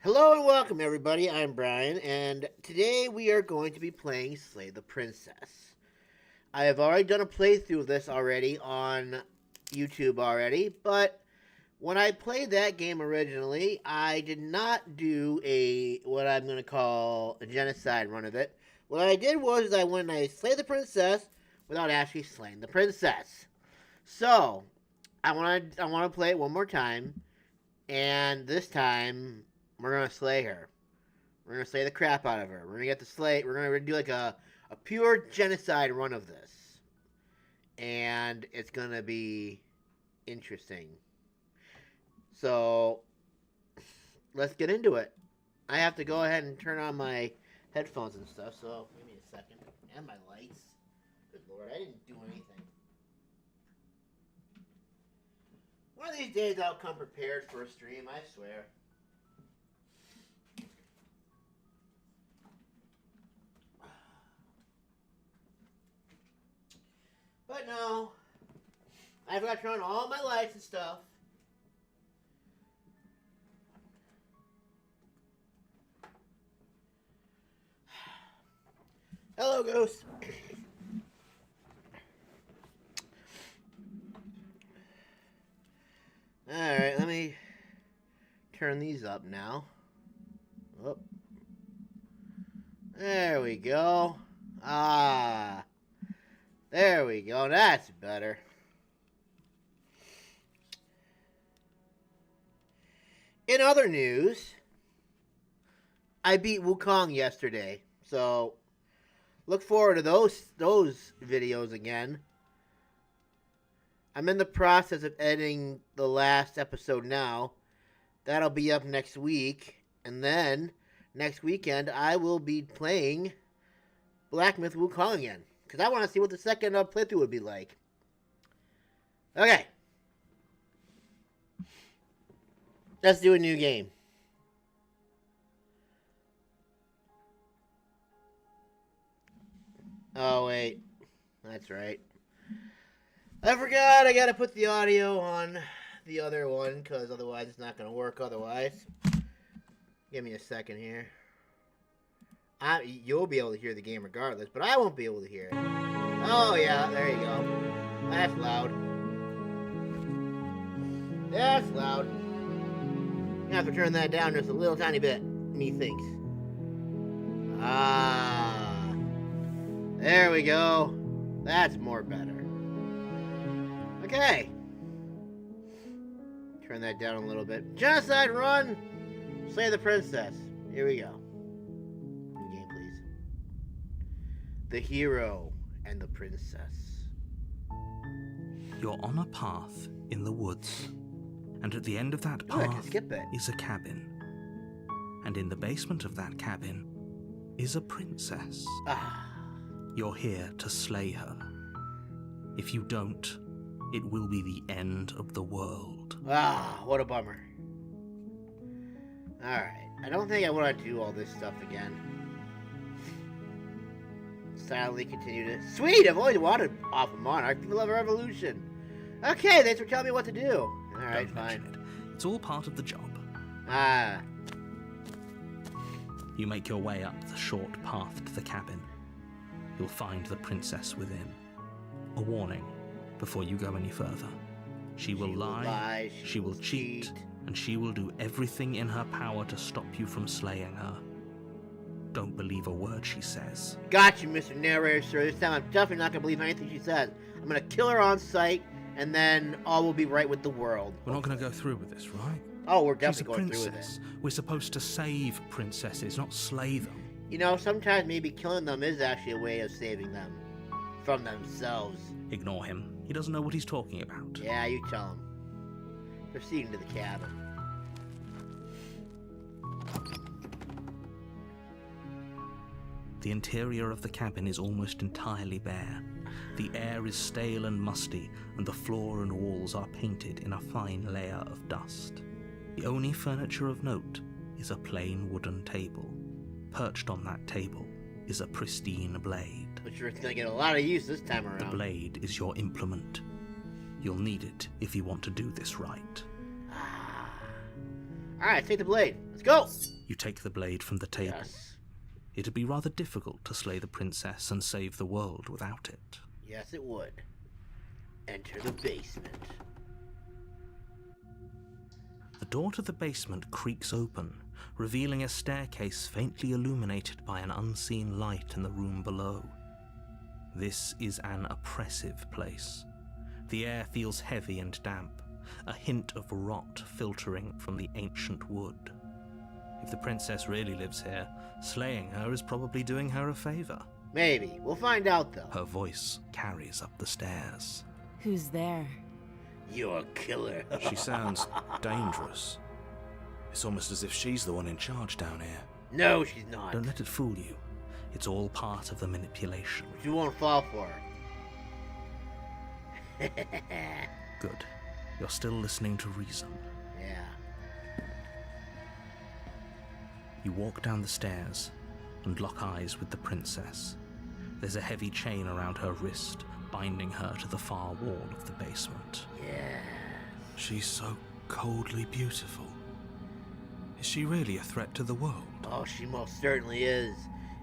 Hello and welcome, everybody. I'm Brian, and today we are going to be playing Slay the Princess. I have already done a playthrough of this already on YouTube already, but when I played that game originally, I did not do what I'm going to call a genocide run of it. What I did was I went and I slayed the princess without actually slaying the princess. So, I want to play it one more time, and this time we're gonna slay her. We're gonna slay the crap out of her. We're gonna get the slay. We're gonna do like a pure genocide run of this, and it's gonna be interesting. So let's get into it. I have to go ahead and turn on my headphones and stuff. So give me a second. And my lights. Good lord, I didn't do anything. One of these days I'll come prepared for a stream. I swear. But no, I forgot to turn on all my lights and stuff. Hello, Ghost. Alright, let me turn these up now. Oh. There we go. There we go. That's better. In other news, I beat Wukong yesterday, so look forward to those videos again. I'm in the process of editing the last episode now. That'll be up next week, and then next weekend I will be playing Black Myth Wukong again. Because I want to see what the second playthrough would be like. Okay. Let's do a new game. Oh, wait. That's right. I forgot I gotta put the audio on the other one, because otherwise it's not going to work otherwise. Give me a second here. You'll be able to hear the game regardless, but I won't be able to hear it. Oh, yeah, there you go. That's loud. That's loud. You have to turn that down just a little tiny bit, methinks. There we go. That's more better. Okay. Turn that down a little bit. Genocide run! Slay the princess. Here we go. The hero and the princess. You're on a path in the woods, and at the end of that path is a cabin. And in the basement of that cabin is a princess. You're here to slay her. If you don't, it will be the end of the world. What a bummer. Alright, I don't think I want to do all this stuff again. Silently continue to... Sweet! I've always wanted off a monarch. People love a revolution. Okay, thanks for telling me what to do. Alright, fine. It's all part of the job. You make your way up the short path to the cabin. You'll find the princess within. A warning before you go any further. She will lie, she will cheat, and she will do everything in her power to stop you from slaying her. Don't believe a word she says. Got you, Mr. Narrator, sir. This time I'm definitely not going to believe anything she says. I'm going to kill her on sight, and then all will be right with the world. We're not going to go through with this, right? Oh, we're definitely going through with this. We're supposed to save princesses, not slay them. You know, sometimes maybe killing them is actually a way of saving them from themselves. Ignore him. He doesn't know what he's talking about. Yeah, you tell him. Proceeding to the cabin. The interior of the cabin is almost entirely bare. The air is stale and musty, and the floor and walls are painted in a fine layer of dust. The only furniture of note is a plain wooden table. Perched on that table is a pristine blade. But you're going to get a lot of use this time around. The blade is your implement. You'll need it if you want to do this right. Alright, take the blade. Let's go! You take the blade from the table. Yes. It'd be rather difficult to slay the princess and save the world without it. Yes, it would. Enter the basement. The door to the basement creaks open, revealing a staircase faintly illuminated by an unseen light in the room below. This is an oppressive place. The air feels heavy and damp, a hint of rot filtering from the ancient wood. If the princess really lives here, slaying her is probably doing her a favor. Maybe. We'll find out, though. Her voice carries up the stairs. Who's there? You're a killer. She sounds dangerous. It's almost as if she's the one in charge down here. No, she's not. Don't let it fool you. It's all part of the manipulation. But you won't fall for her. Good. You're still listening to reason. Yeah. You walk down the stairs and lock eyes with the princess. There's a heavy chain around her wrist, binding her to the far wall of the basement. Yeah. She's so coldly beautiful. Is she really a threat to the world? Oh, she most certainly is.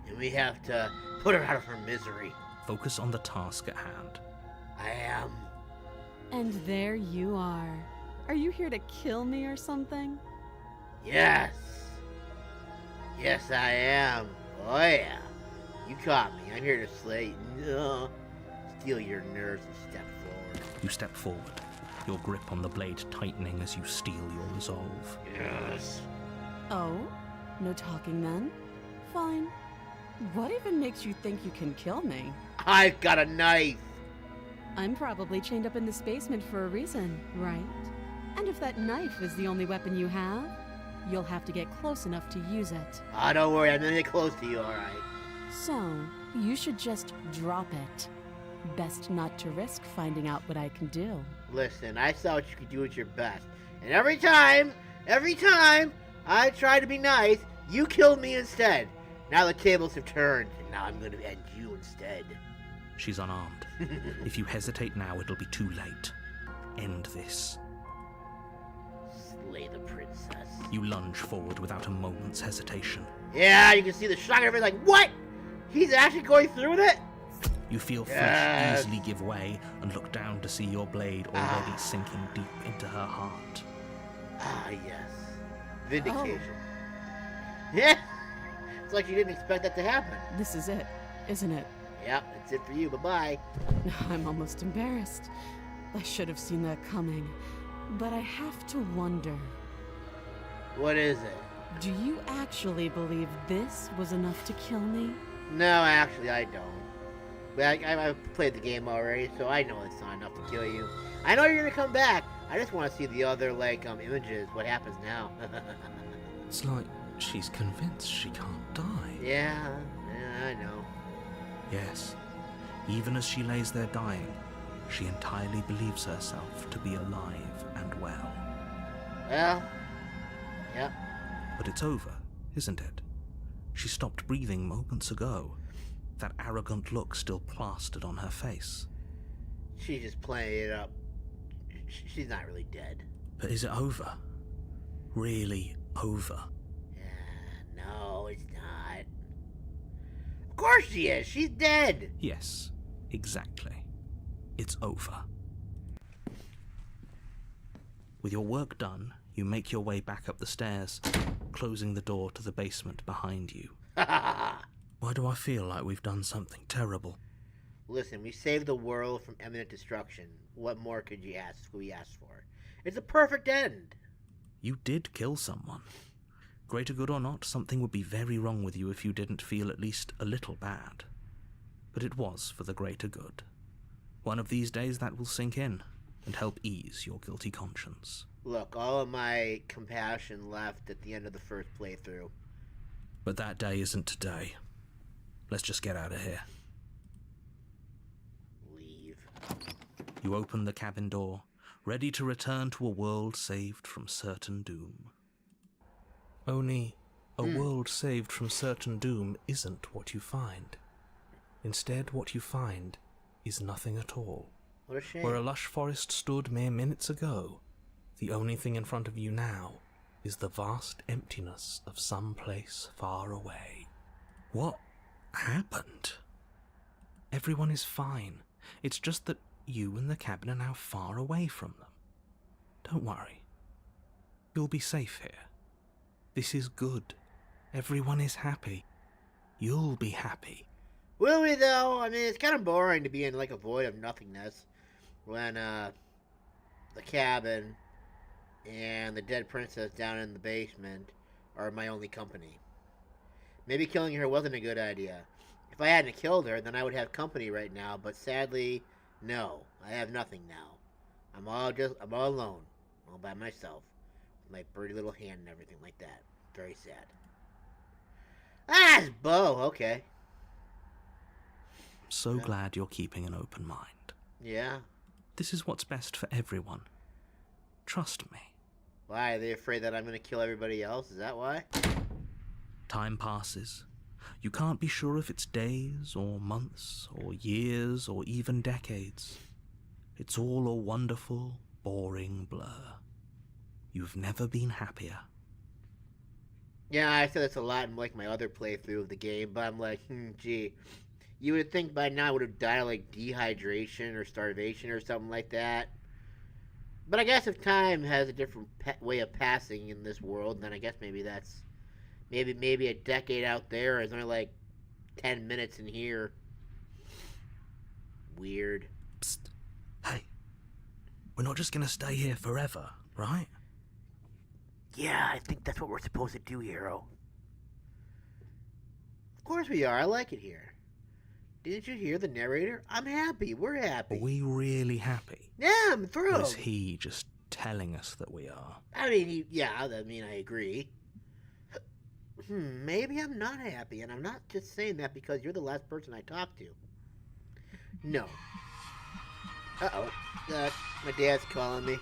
And we have to put her out of her misery. Focus on the task at hand. I am. And there you are. Are you here to kill me or something? Yes. Yes, I am. Oh, yeah. You caught me. I'm here to slay. No. Steal your nerves and step forward. You step forward, your grip on the blade tightening as you steel your resolve. Yes. Oh? No talking then? Fine. What even makes you think you can kill me? I've got a knife. I'm probably chained up in this basement for a reason, right? And if that knife is the only weapon you have, you'll have to get close enough to use it. Ah, don't worry. I'm gonna get close to you, alright? So, you should just drop it. Best not to risk finding out what I can do. Listen, I saw what you could do at your best. And every time I tried to be nice, you killed me instead. Now the tables have turned, and now I'm gonna end you instead. She's unarmed. If you hesitate now, it'll be too late. End this. Slay the princess. You lunge forward without a moment's hesitation. Yeah, you can see the shock of everything like, what? He's actually going through with it? You feel flesh Yes. easily give way and look down to see your blade already sinking deep into her heart. Ah, yes. Vindication. Yeah. It's like you didn't expect that to happen. This is it, isn't it? Yep, that's it for you. Bye-bye. I'm almost embarrassed. I should have seen that coming. But I have to wonder, What is it? do you actually believe this was enough to kill me? No, actually, I don't. But I've played the game already, so I know it's not enough to kill you. I know you're gonna come back. I just want to see the other, images. What happens now? It's like she's convinced she can't die. Yeah, I know. Yes, even as she lays there dying, she entirely believes herself to be alive and well. Well, yep. But it's over, isn't it? She stopped breathing moments ago, that arrogant look still plastered on her face. She's just playing it up. She's not really dead. But is it over? Really over? No, it's not. Of course she is. She's dead. Yes, exactly. It's over. With your work done, you make your way back up the stairs, closing the door to the basement behind you. Why do I feel like we've done something terrible? Listen, we saved the world from imminent destruction. What more could we ask for? It's a perfect end. You did kill someone. Greater good or not, something would be very wrong with you if you didn't feel at least a little bad. But it was for the greater good. One of these days that will sink in and help ease your guilty conscience. Look, all of my compassion left at the end of the first playthrough. But that day isn't today. Let's just get out of here. Leave. You open the cabin door, ready to return to a world saved from certain doom. Only, a world saved from certain doom isn't what you find. Instead, what you find is nothing at all. What a shame. Where a lush forest stood mere minutes ago, the only thing in front of you now is the vast emptiness of some place far away. What happened? Everyone is fine. It's just that you and the cabin are now far away from them. Don't worry. You'll be safe here. This is good. Everyone is happy. You'll be happy. Will we, though? I mean, it's kind of boring to be in, like, a void of nothingness when, the cabin and the dead princess down in the basement are my only company. Maybe killing her wasn't a good idea. If I hadn't killed her, then I would have company right now, but sadly, no. I have nothing now. I'm all alone. All by myself. With my birdie little hand and everything like that. Very sad. Ah, it's Bo. Okay. I'm so glad you're keeping an open mind. Yeah. This is what's best for everyone. Trust me. Why? Are they afraid that I'm going to kill everybody else? Is that why? Time passes. You can't be sure if it's days, or months, or years, or even decades. It's all a wonderful, boring blur. You've never been happier. Yeah, I said this a lot in, like, my other playthrough of the game, but I'm like, gee. You would think by now I would have died of, like, dehydration or starvation or something like that. But I guess if time has a different way of passing in this world, then I guess maybe that's... Maybe a decade out there is only, like, 10 minutes in here. Weird. Psst. Hey. We're not just gonna stay here forever, right? Yeah, I think that's what we're supposed to do, Hero. Of course we are. I like it here. Didn't you hear the narrator? I'm happy. We're happy. Are we really happy? Yeah, I'm thrilled. Or is he just telling us that we are? I mean, I agree. Maybe I'm not happy, and I'm not just saying that because you're the last person I talked to. No. Uh-oh. My dad's calling me.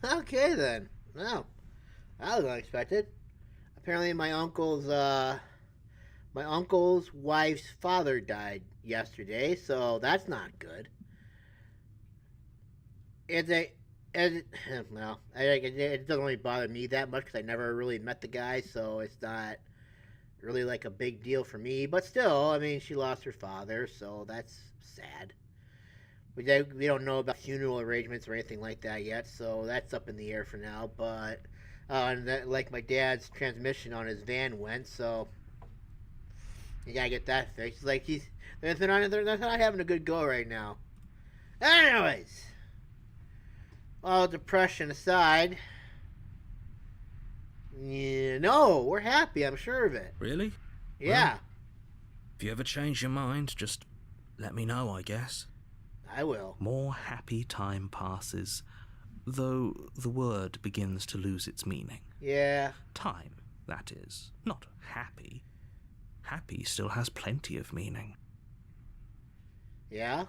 Okay, then. No. That was unexpected. Apparently my uncle's wife's father died yesterday, so that's not good. It doesn't really bother me that much because I never really met the guy, so it's not really like a big deal for me. But still, I mean, she lost her father, so that's sad. We don't know about funeral arrangements or anything like that yet, so that's up in the air for now. But and that, like my dad's transmission on his van went, so you gotta get that fixed. Like they're not having a good go right now. Anyways, all depression aside, yeah, no, we're happy. I'm sure of it. Really? Yeah. Well, if you ever change your mind, just let me know, I guess. I will. More happy time passes, though the word begins to lose its meaning. Yeah. Time, that is. Not happy. Happy still has plenty of meaning. Yeah?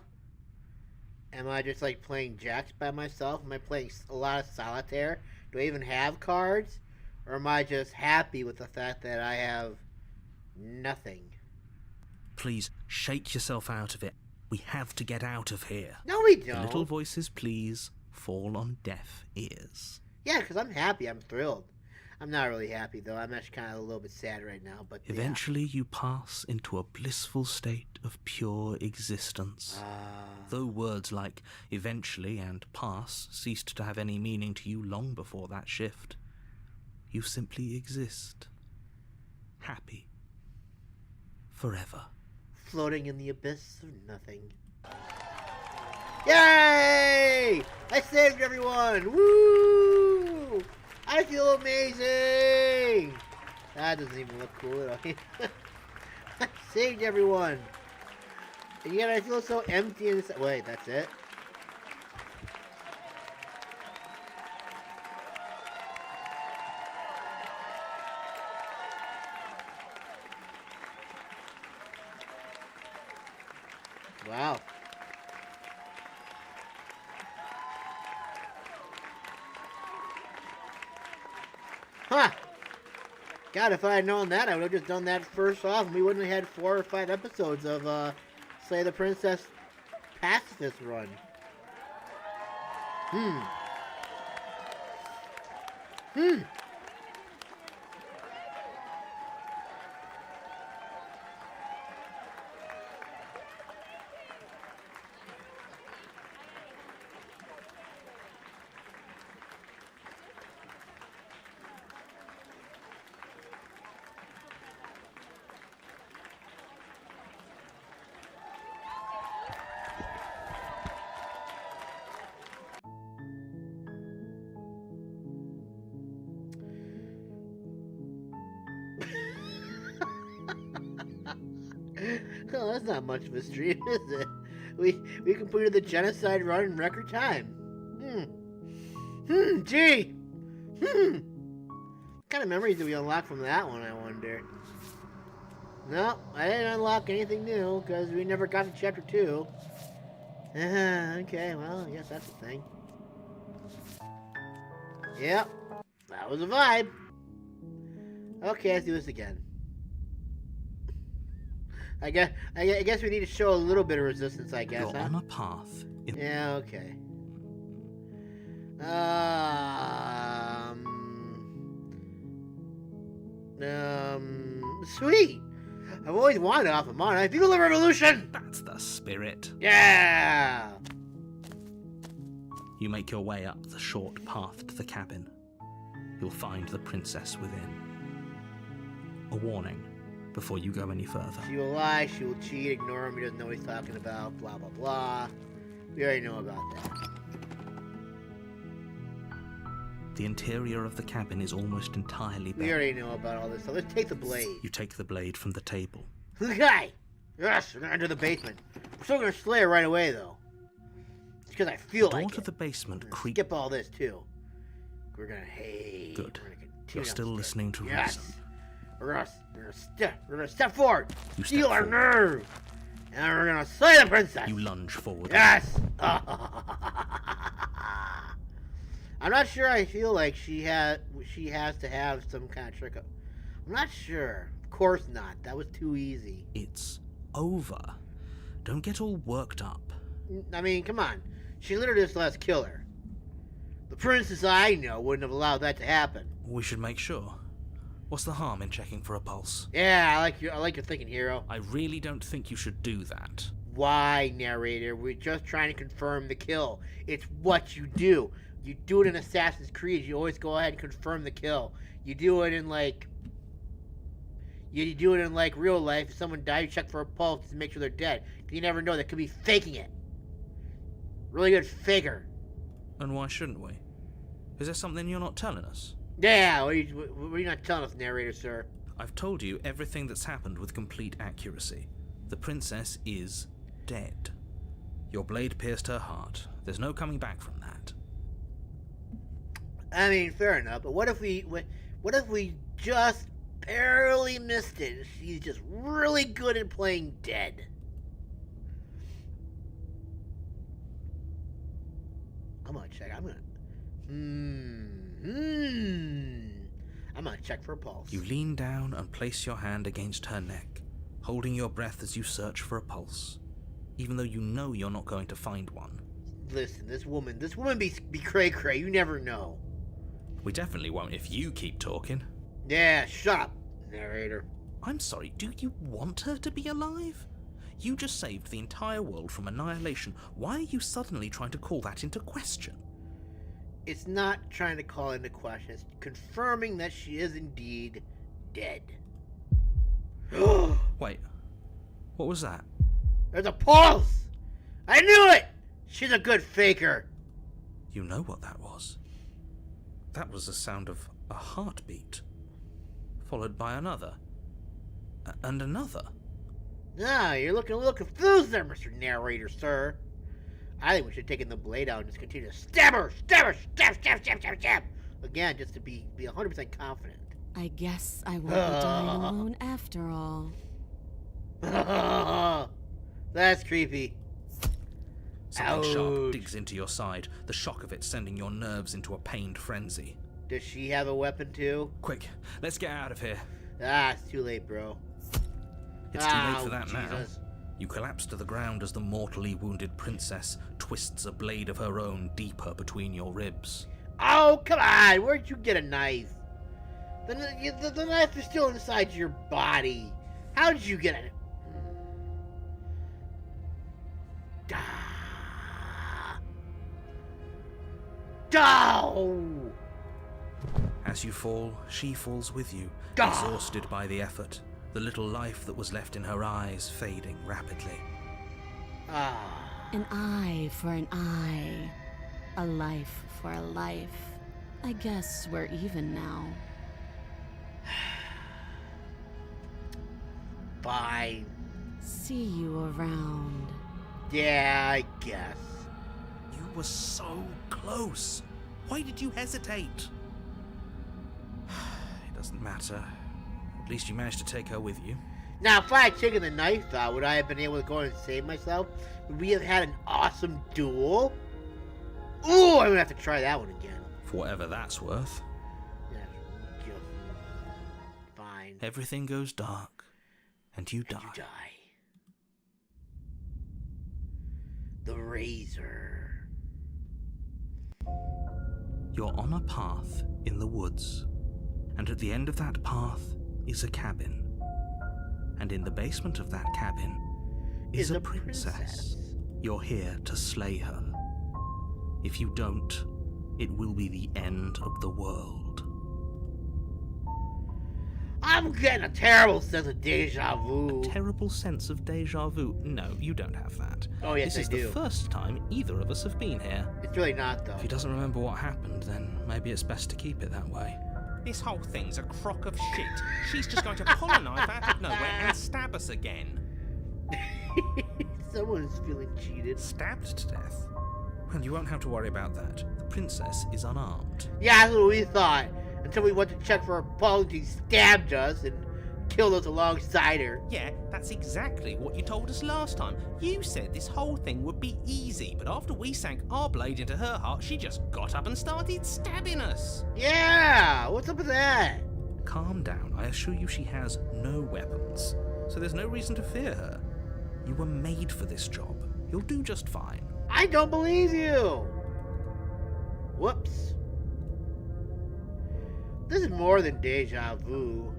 Am I just like playing jacks by myself? Am I playing a lot of solitaire? Do I even have cards? Or am I just happy with the fact that I have nothing? Please, shake yourself out of it. We have to get out of here. No, we don't. The little voices, please, fall on deaf ears. Yeah, because I'm happy. I'm thrilled. I'm not really happy, though. I'm actually kind of a little bit sad right now. But eventually you pass into a blissful state of pure existence. Though words like eventually and pass ceased to have any meaning to you long before that shift, you simply exist. Happy. Forever. Floating in the abyss of nothing. Yay! I saved everyone! Woo! I feel amazing! That doesn't even look cool at all. I saved everyone! And yet I feel so empty inside. Wait, that's it? Wow. Huh. God, if I had known that, I would have just done that first off, and we wouldn't have had 4 or 5 episodes of Slay the Princess Pacifist Run. Oh, that's not much of a stream, is it? We completed the Genocide run in record time. Gee! What kind of memories did we unlock from that one, I wonder? No, I didn't unlock anything new, because we never got to Chapter 2. Okay, well, I guess that's the thing. Yep, that was a vibe. Okay, let's do this again. I guess we need to show a little bit of resistance, I guess, You're on a path. Yeah, okay. Sweet! I've always wanted off of mine. I feel the revolution! That's the spirit. Yeah! You make your way up the short path to the cabin. You'll find the princess within. A warning before you go any further. She will lie, she will cheat, ignore him, he doesn't know what he's talking about, blah, blah, blah. We already know about that. The interior of the cabin is almost entirely bare. We already know about all this, so let's take the blade. You take the blade from the table. Okay! Yes, we're gonna enter the basement. We're still gonna slay her right away, though. It's because I feel The door like to it. the basement creaks. Skip all this, too. We're gonna, hey... Good. We're gonna You're still listening to yes. reason. We're gonna step forward. You Steal step our forward. nerve. And we're gonna slay the princess. You lunge forward. Yes! I'm not sure. I feel like she has to have some kind of trick. I'm not sure. Of course not. That was too easy. It's over. Don't get all worked up. I mean, come on. She literally just let us kill her. The princess I know wouldn't have allowed that to happen. We should make sure. What's the harm in checking for a pulse? Yeah, I like your thinking, hero. I really don't think you should do that. Why, narrator? We're just trying to confirm the kill. It's what you do. You do it in Assassin's Creed. You always go ahead and confirm the kill. You do it in real life. If someone dies, you check for a pulse to make sure they're dead. You never know. They could be faking it. Really good faker. And why shouldn't we? Is there something you're not telling us? Yeah, what are you not telling us, narrator, sir? I've told you everything that's happened with complete accuracy. The princess is dead. Your blade pierced her heart. There's no coming back from that. I mean, fair enough, but what if we just barely missed it? She's just really good at playing dead. I'm gonna check. I'm gonna check for a pulse. You lean down and place your hand against her neck, holding your breath as you search for a pulse, even though you know you're not going to find one. Listen, this woman be cray-cray. You never know. We definitely won't if you keep talking. Yeah, shut up, narrator. I'm sorry, do you want her to be alive? You just saved the entire world from annihilation. Why are you suddenly trying to call that into question? It's not trying to call into question. It's confirming that she is indeed dead. Wait, what was that? There's a pulse! I knew it! She's a good faker. You know what that was? That was the sound of a heartbeat, followed by another, and another. Ah, you're looking a little confused there, Mr. Narrator, sir. I think we should take in the blade out and just continue to stab her, stab. Again, just to be 100% confident. I guess I won't be dying alone after all. That's creepy. Something sharp digs into your side, the shock of it sending your nerves into a pained frenzy. Does she have a weapon too? Quick, let's get out of here. Ah, it's too late, bro. It's too late for that Jesus. now. You collapse to the ground as the mortally wounded princess twists a blade of her own deeper between your ribs. Oh, come on! Where'd you get a knife? The knife is still inside your body. How did you get it? Oh! As you fall, she falls with you, exhausted by the effort, the little life that was left in her eyes fading rapidly. An eye for an eye. A life for a life. I guess we're even now. Fine. See you around. Yeah, I guess. You were so close. Why did you hesitate? It doesn't matter. At least you managed to take her with you. Now, if I had taken the knife out, would I have been able to go and save myself? Would we have had an awesome duel? Ooh, I'm gonna have to try that one again. For whatever that's worth. Yeah, fine. Everything goes dark, and you die. The razor. You're on a path in the woods, and at the end of that path is a cabin. And in the basement of that cabin is a princess. You're here to slay her. If you don't, it will be the end of the world. I'm getting a terrible sense of deja vu. A terrible sense of deja vu? No, you don't have that. Oh, yes, This is I do. the first time either of us have been here. It's really not, though. If he doesn't remember what happened, then maybe it's best to keep it that way. This whole thing's a crock of shit. She's just going to pull a knife out of nowhere and stab us again. Someone's feeling cheated. Stabbed to death? Well, you won't have to worry about that. The princess is unarmed. Yeah, that's what we thought. Until we went to check for a pulse, he stabbed us and killed us alongside her. Yeah, that's exactly what you told us last time. You said this whole thing would be easy, but after we sank our blade into her heart, she just got up and started stabbing us. Yeah, what's up with that? Calm down. I assure you she has no weapons, so there's no reason to fear her. You were made for this job. You'll do just fine. I don't believe you. Whoops. This is more than deja vu.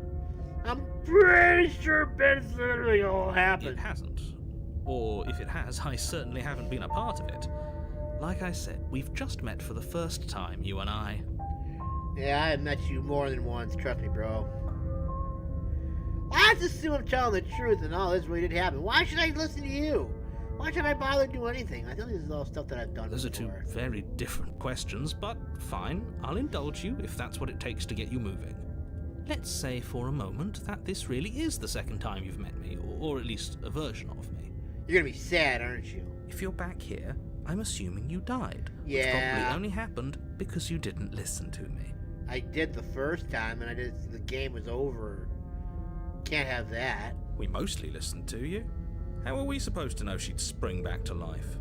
I'm pretty sure Ben's literally all happened. It hasn't. Or if it has, I certainly haven't been a part of it. Like I said, we've just met for the first time, you and I. Yeah, I have met you more than once, trust me, bro. Let's assume I'm telling the truth and all this really did happen. Why should I listen to you? Why should I bother doing anything? I think this is all stuff that I've done Those before. are two very different questions, but fine. I'll indulge you if that's what it takes to get you moving. Let's say for a moment that this really is the second time you've met me, or at least a version of me. You're gonna be sad, aren't you? If you're back here, I'm assuming you died. Yeah. Which probably only happened because you didn't listen to me. I did the first time, and the game was over. Can't have that. We mostly listened to you. How were we supposed to know she'd spring back to life?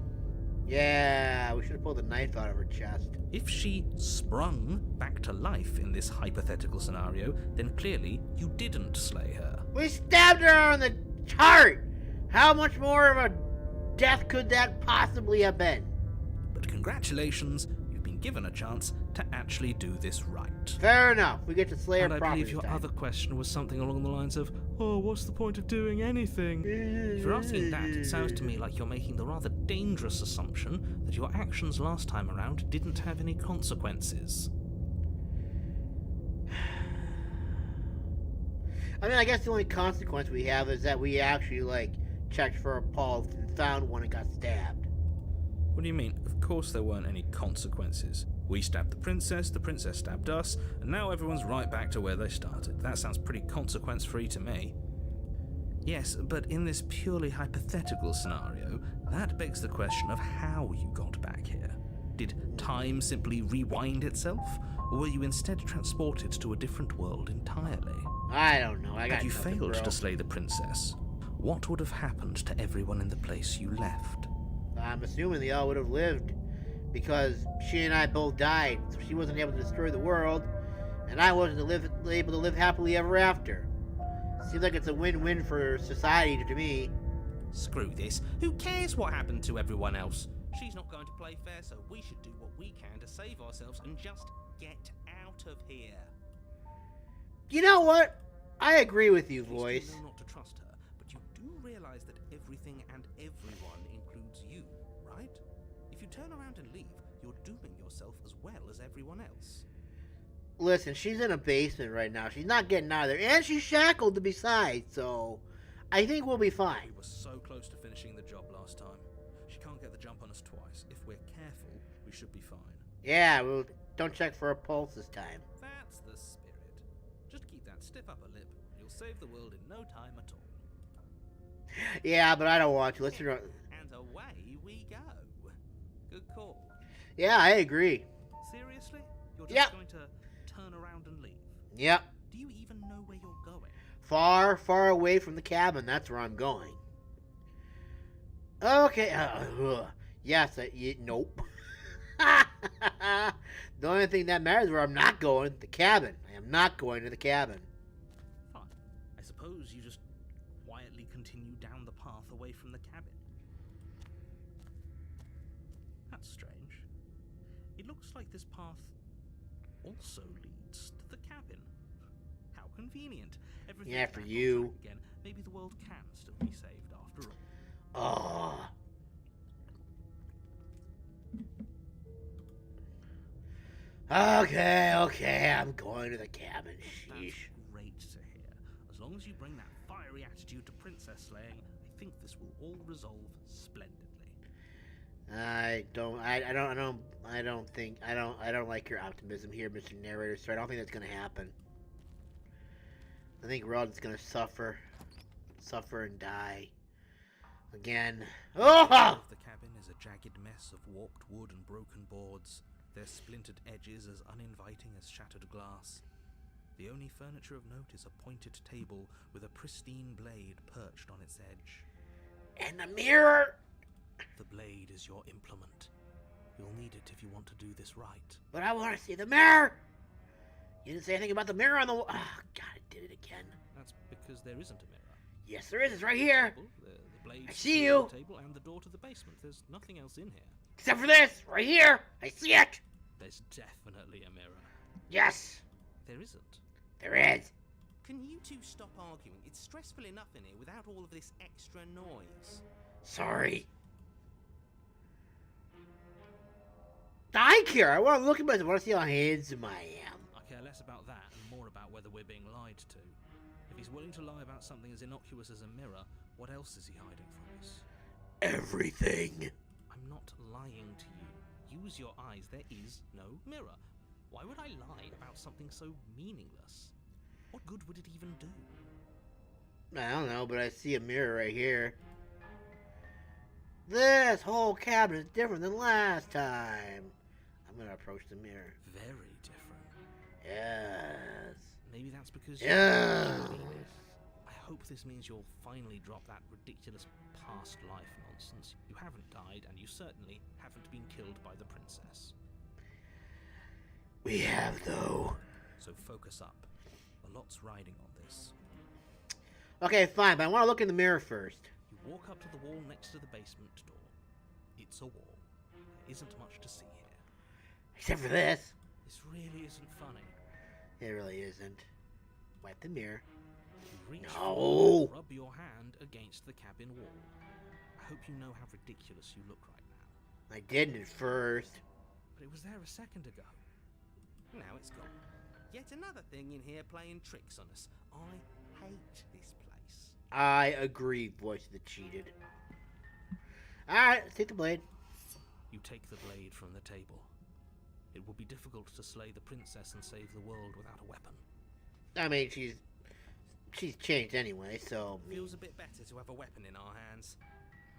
Yeah, we should have pulled the knife out of her chest. If she sprung back to life in this hypothetical scenario, then clearly you didn't slay her. We stabbed her on the heart! How much more of a death could that possibly have been? But congratulations, you've been given a chance to actually do this right. Fair enough. We get to slay her And I properly believe your this time. other question was something along the lines of, oh, what's the point of doing anything? If you're asking that, it sounds to me like you're making the rather dangerous assumption that your actions last time around didn't have any consequences. I mean, I guess the only consequence we have is that we actually, checked for a pulse and found one and got stabbed. What do you mean? Of course there weren't any consequences. We stabbed the princess stabbed us, and now everyone's right back to where they started. That sounds pretty consequence-free to me. Yes, but in this purely hypothetical scenario, that begs the question of how you got back here. Did time simply rewind itself, or were you instead transported to a different world entirely? I don't know. I got Had you nothing, failed bro. to slay the princess, what would have happened to everyone in the place you left? I'm assuming they all would have lived, because she and I both died, so she wasn't able to destroy the world, and I wasn't able to live happily ever after. Seems like it's a win-win for society to me. Screw this. Who cares what happened to everyone else? She's not going to play fair, so we should do what we can to save ourselves and just get out of here. You know what? I agree with you, At least voice. you know not to trust her, but you do realize that everything and everyone includes you, right? If you turn around and leave, you're dooming yourself as well as everyone else. Listen, she's in a basement right now. She's not getting out of there, and she's shackled besides, so I think we'll be fine. We were so close to finishing the job last time. She can't get the jump on us twice. If we're careful, we should be fine. Yeah, we'll don't check for a pulse this time. That's the spirit. Just keep that stiff upper lip, and you'll save the world in no time at all. Yeah, but I don't want to. Let's run. And away we go. Good call. Yeah, I agree. Seriously? You're just Yep. going to turn around and leave? Yep. Do you even know where you're going? Far, far away from the cabin. That's where I'm going. Okay. Yes. Nope. The only thing that matters is where I'm not going. The cabin. I am not going to the cabin. Fine. I suppose you just quietly continue down the path away from the cabin. That's strange. It looks like this path also leads to the cabin. How convenient. Everything's Yeah, for back on you. track again. Maybe the world can still be saved after all. Oh. Okay, I'm going to the cabin. That's Sheesh. great to hear. As long as you bring that fiery attitude to princess slaying, I think this will all resolve splendidly. I don't like your optimism here, Mr. Narrator, so I don't think that's gonna happen. I think we're all just gonna suffer and die. Again. Oh! The cabin is a jagged mess of warped wood and broken boards, their splintered edges as uninviting as shattered glass. The only furniture of note is a pointed table with a pristine blade perched on its edge. And the mirror! The blade is your implement. You'll need it if you want to do this right. But I want to see the mirror! You didn't say anything about the mirror on the wall. Oh, God, I did it again. That's because there isn't a mirror. Yes, there is. It's right here. The blade, I see you. The table and the door to the basement. There's nothing else in here. Except for this, right here. I see it. There's definitely a mirror. Yes. There isn't. There is. Can you two stop arguing? It's stressful enough in here without all of this extra noise. Sorry. I care. I want to look at myself. I want to see how handsome I am. I care less about that and more about whether we're being lied to. If he's willing to lie about something as innocuous as a mirror, what else is he hiding from us? Everything. I'm not lying to you. Use your eyes. There is no mirror. Why would I lie about something so meaningless? What good would it even do? I don't know, but I see a mirror right here. This whole cabin is different than last time. I'm gonna approach the mirror. Very different. Yes. Maybe that's because Yes. I hope this means you'll finally drop that ridiculous past life nonsense. You haven't died, and you certainly haven't been killed by the princess. We have, though. So focus up. A lot's riding on this. Okay, fine, but I want to look in the mirror first. You walk up to the wall next to the basement door. It's a wall. There isn't much to see here. Except for this. This really isn't funny. It really isn't. Wipe the mirror. You reach No. forward and rub your hand against the cabin wall. I hope you know how ridiculous you look right now. I didn't at first. But it was there a second ago. Now it's gone. Yet another thing in here playing tricks on us. I hate this place. I agree, voice of the cheated. Alright, let's take the blade. You take the blade from the table. It will be difficult to slay the princess and save the world without a weapon. I mean, she's changed anyway, so... Feels a bit better to have a weapon in our hands.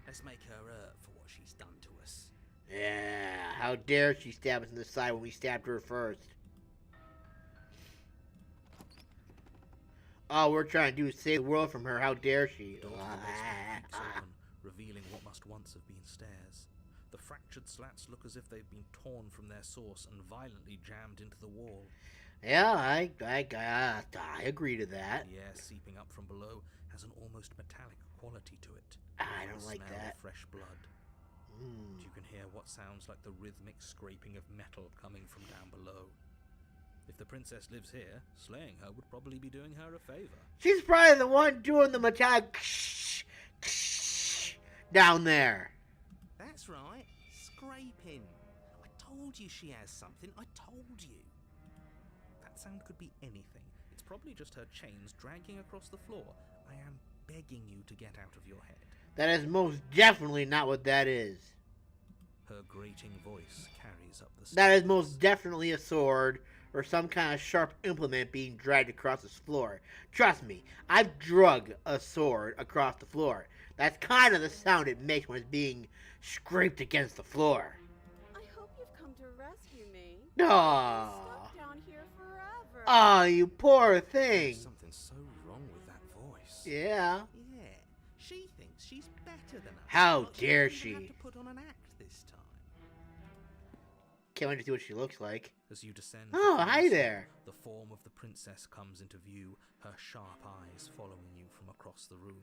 Let's make her hurt for what she's done to us. Yeah, how dare she stab us in the side when we stabbed her first. All we're trying to do is save the world from her. How dare she? The door to the basement creaks open, revealing what must once have been stairs. The fractured slats look as if they've been torn from their source and violently jammed into the wall. Yeah, I agree to that. The air seeping up from below has an almost metallic quality to it. I don't like smell that. Of fresh blood. Mm. You can hear what sounds like the rhythmic scraping of metal coming from down below. If the princess lives here, slaying her would probably be doing her a favor. She's probably the one doing the metallic down there. That's right, scraping. I told you she has something. I told you. That sound could be anything. It's probably just her chains dragging across the floor. I am begging you to get out of your head. That is most definitely not what that is. Her grating voice carries up the stairs. That is most definitely a sword or some kind of sharp implement being dragged across this floor. Trust me, I've drug a sword across the floor. That's kind of the sound it makes when it's being scraped against the floor. I hope you've come to rescue me. Aww. I'm stuck down here forever. Oh, you poor thing. There's something so wrong with that voice. Yeah. Yeah, she thinks she's better than us. How Like dare she? Have she? to put on an act this time. Can't wait to see what she looks like. As you descend, Oh, hi there. The form of the princess comes into view, her sharp eyes following you from across the room.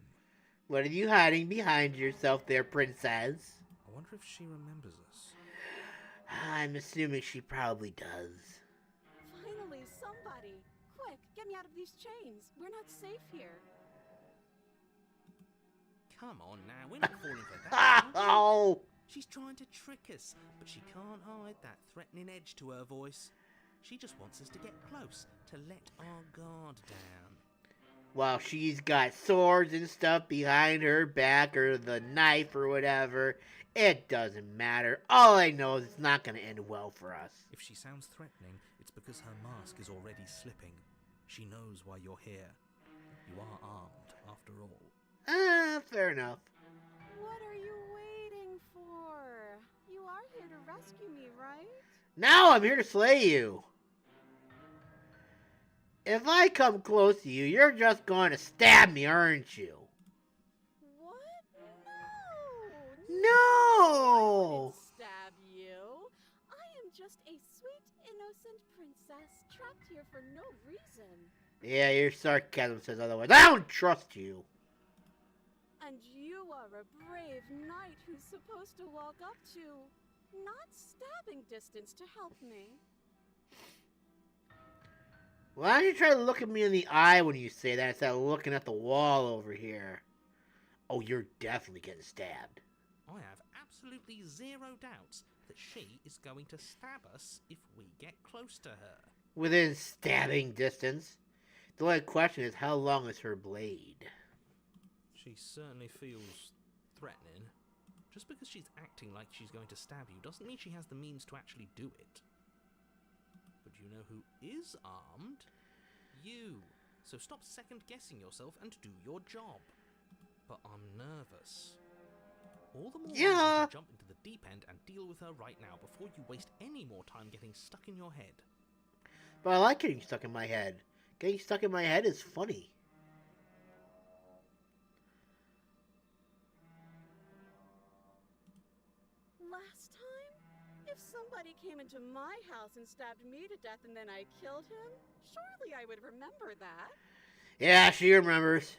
What are you hiding behind yourself there, princess? I wonder if she remembers us. I'm assuming she probably does. Finally, somebody. Quick, get me out of these chains. We're not safe here. Come on now, we're not falling for that. are we? Oh! She's trying to trick us, but she can't hide that threatening edge to her voice. She just wants us to get close, to let our guard down. While she's got swords and stuff behind her back, or the knife or whatever, it doesn't matter. All I know is it's not going to end well for us. If she sounds threatening, it's because her mask is already slipping. She knows why you're here. You are armed, after all. Fair enough. What are you waiting for? You are here to rescue me, right? Now I'm here to slay you. If I come close to you, you're just going to stab me, aren't you? What? No! I wouldn't stab you. I am just a sweet, innocent princess trapped here for no reason. Yeah, your sarcasm says otherwise. I don't trust you. And you are a brave knight who's supposed to walk up to, not stabbing distance to help me. Why don't you try to look at me in the eye when you say that instead of looking at the wall over here? Oh, you're definitely getting stabbed. I have absolutely zero doubts that she is going to stab us if we get close to her. Within stabbing distance. The only question is, how long is her blade? She certainly feels threatening. Just because she's acting like she's going to stab you doesn't mean she has the means to actually do it. But you know who is armed? You. So stop second-guessing yourself and do your job. But I'm nervous. All the more reason to jump into the deep end and deal with her right now before you waste any more time getting stuck in your head. But I like getting stuck in my head. Getting stuck in my head is funny. Last time? If somebody came into my house and stabbed me to death and then I killed him, surely I would remember that. Yeah, she remembers.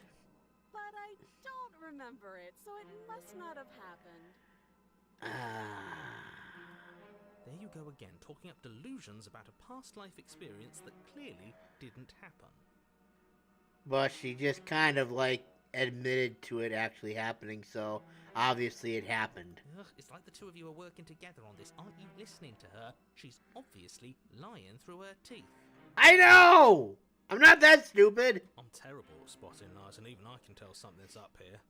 But I don't remember it, so it must not have happened. There you go again, talking up delusions about a past life experience that clearly didn't happen. But she just kind of like admitted to it actually happening, so obviously it happened. Ugh, it's like the two of you are working together on this. Aren't you listening to her? She's obviously lying through her teeth. I know! I'm not that stupid! I'm terrible at spotting lies, and even I can tell something's up here.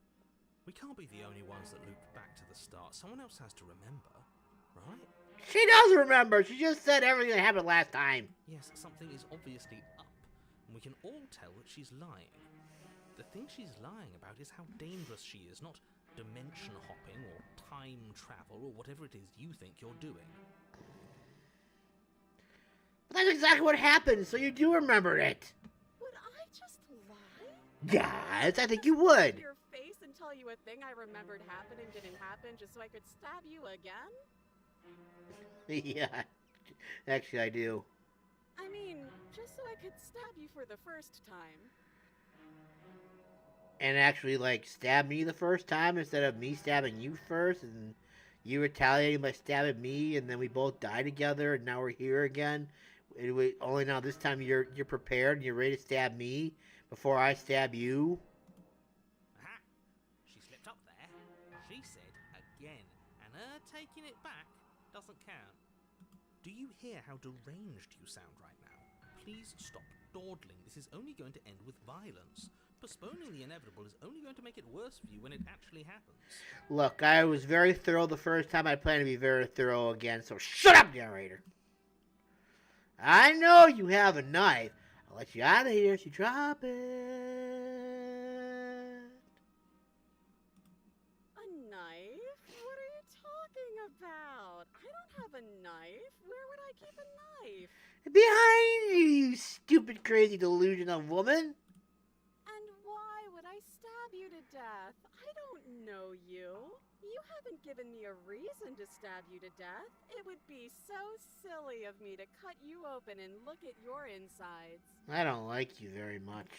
We can't be the only ones that looped back to the start. Someone else has to remember, right? She does remember! She just said everything that happened last time. Yes, something is obviously up, and we can all tell that she's lying. The thing she's lying about is how dangerous she is, not dimension hopping or time travel or whatever it is you think you're doing. But that's exactly what happened, so you do remember it. Would I just lie? Yes, I think you would. Your face and tell you a thing I remembered happening didn't happen just so I could stab you again? Yeah, actually I do. I mean, just so I could stab you for the first time. And actually, like, stab me the first time instead of me stabbing you first, and you retaliating by stabbing me, and then we both die together, and now we're here again. Only now this time you're prepared and you're ready to stab me before I stab you. Aha! She slipped up there. She said again, and her taking it back doesn't count. Do you hear how deranged you sound right now? Please stop dawdling. This is only going to end with violence. Postponing the inevitable is only going to make it worse for you when it actually happens. Look, I was very thorough the first time. I plan to be very thorough again, so shut up, narrator. I know you have a knife. I'll let you out of here if you drop it. A knife? What are you talking about? I don't have a knife. Where would I keep a knife? Behind you, you stupid, crazy, delusional woman. And why would I stab you to death? I don't know you. You haven't given me a reason to stab you to death. It would be so silly of me to cut you open and look at your insides. I don't like you very much.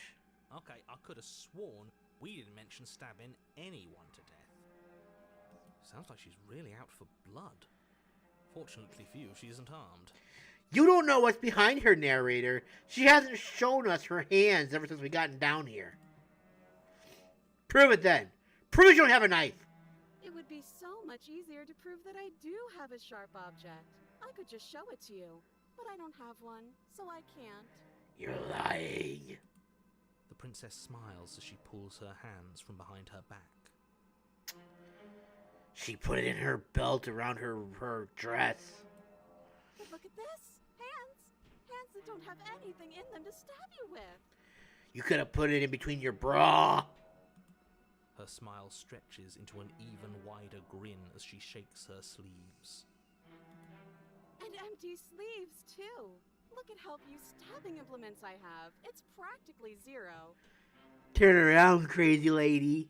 Okay, I could have sworn we didn't mention stabbing anyone to death. Sounds like she's really out for blood. Fortunately for you, she isn't armed. You don't know what's behind her, narrator. She hasn't shown us her hands ever since we gotten down here. Prove it then. Prove you don't have a knife. It would be so much easier to prove that I do have a sharp object. I could just show it to you, but I don't have one, so I can't. You're lying. The princess smiles as she pulls her hands from behind her back. She put it in her belt around her dress. But look at this! Hands! Hands that don't have anything in them to stab you with! You could have put it in between your bra. Her smile stretches into an even wider grin as she shakes her sleeves. And empty sleeves, too. Look at how few stabbing implements I have. It's practically zero. Turn around, crazy lady.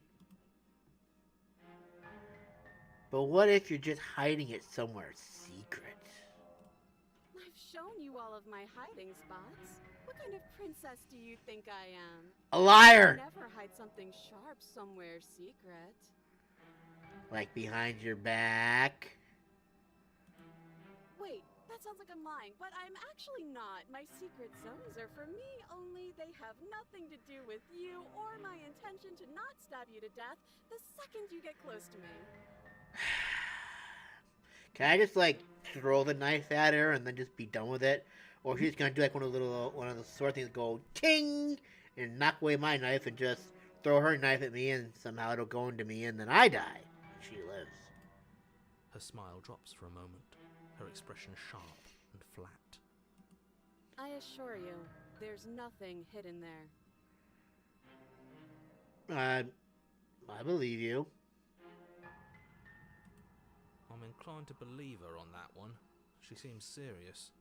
But what if you're just hiding it somewhere secret? I've shown you all of my hiding spots. What kind of princess do you think I am? A liar! I never hide something sharp somewhere secret. Like behind your back? Wait, that sounds like I'm lying, but I'm actually not. My secret zones are for me, only they have nothing to do with you or my intention to not stab you to death the second you get close to me. Can I just like throw the knife at her and then just be done with it? Or she's gonna do like one of the sword things, go ting and knock away my knife and just throw her knife at me and somehow it'll go into me and then I die. She lives. Her smile drops for a moment, her expression sharp and flat. I assure you, there's nothing hidden there. I believe you. I'm inclined to believe her on that one. She seems serious.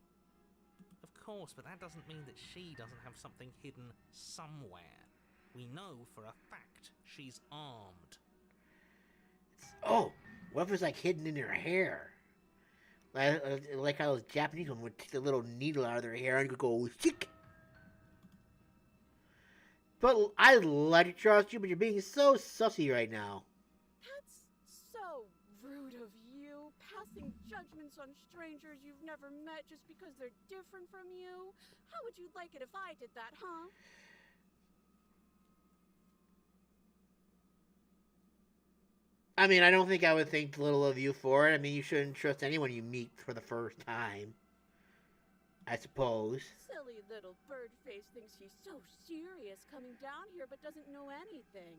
Of course, but that doesn't mean that she doesn't have something hidden somewhere. We know for a fact she's armed. Oh, what if it's like hidden in her hair? Like how those Japanese women would take a little needle out of their hair and go sick. But I'd like to trust you, but you're being so sussy right now. That's so rude of you, passing judgments on strangers you've never met just because they're different from you. How would you like it if I did that, huh? I mean, I don't think I would think little of you for it. I mean, you shouldn't trust anyone you meet for the first time. I suppose. Silly little bird-face thinks he's so serious coming down here but doesn't know anything.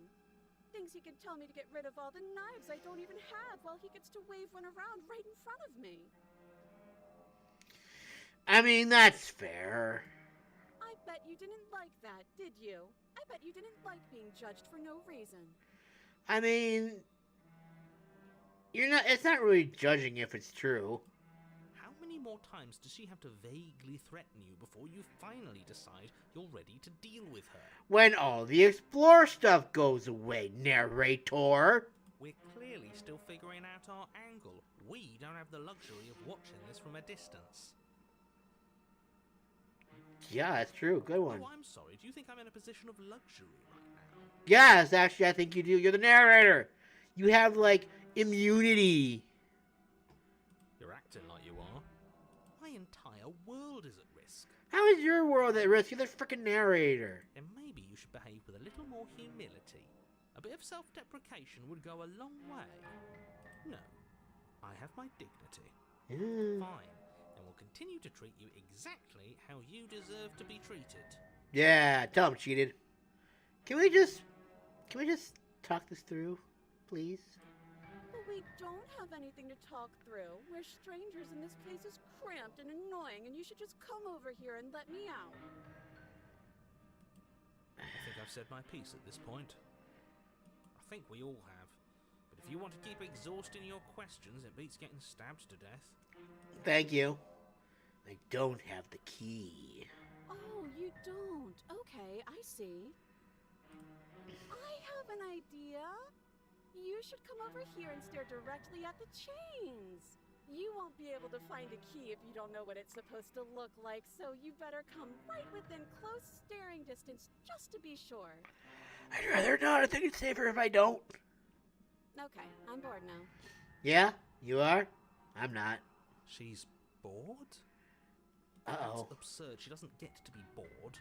Thinks he can tell me to get rid of all the knives I don't even have while he gets to wave one around right in front of me. I mean, that's fair. I bet you didn't like that, did you? I bet you didn't like being judged for no reason. I mean, it's not really judging if it's true. How many more times does she have to vaguely threaten you before you finally decide you're ready to deal with her? When all the explore stuff goes away, narrator. We're clearly still figuring out our angle. We don't have the luxury of watching this from a distance. Yeah, that's true. Good one. Oh, I'm sorry. Do you think I'm in a position of luxury right now? Yes, actually, I think you do. You're the narrator. You have, like, immunity. You're acting like you are. My entire world is at risk. How is your world at risk? You're the freaking narrator. And maybe you should behave with a little more humility. A bit of self-deprecation would go a long way. No, I have my dignity. Fine, and will continue to treat you exactly how you deserve to be treated. Yeah, tell him cheated. Can we just talk this through, please? But we don't have anything to talk through. We're strangers and this place is cramped and annoying and you should just come over here and let me out. I think I've said my piece at this point. I think we all have. But if you want to keep exhausting your questions, it beats getting stabbed to death. Thank you. I don't have the key. Oh, you don't? Okay, I see. I have an idea. You should come over here and stare directly at the chains. You won't be able to find a key if you don't know what it's supposed to look like, so you better come right within close staring distance just to be sure. I'd rather not. I think it's safer if I don't. Okay, I'm bored now. Yeah? You are? I'm not. She's bored? Uh-oh. That's absurd. She doesn't get to be bored.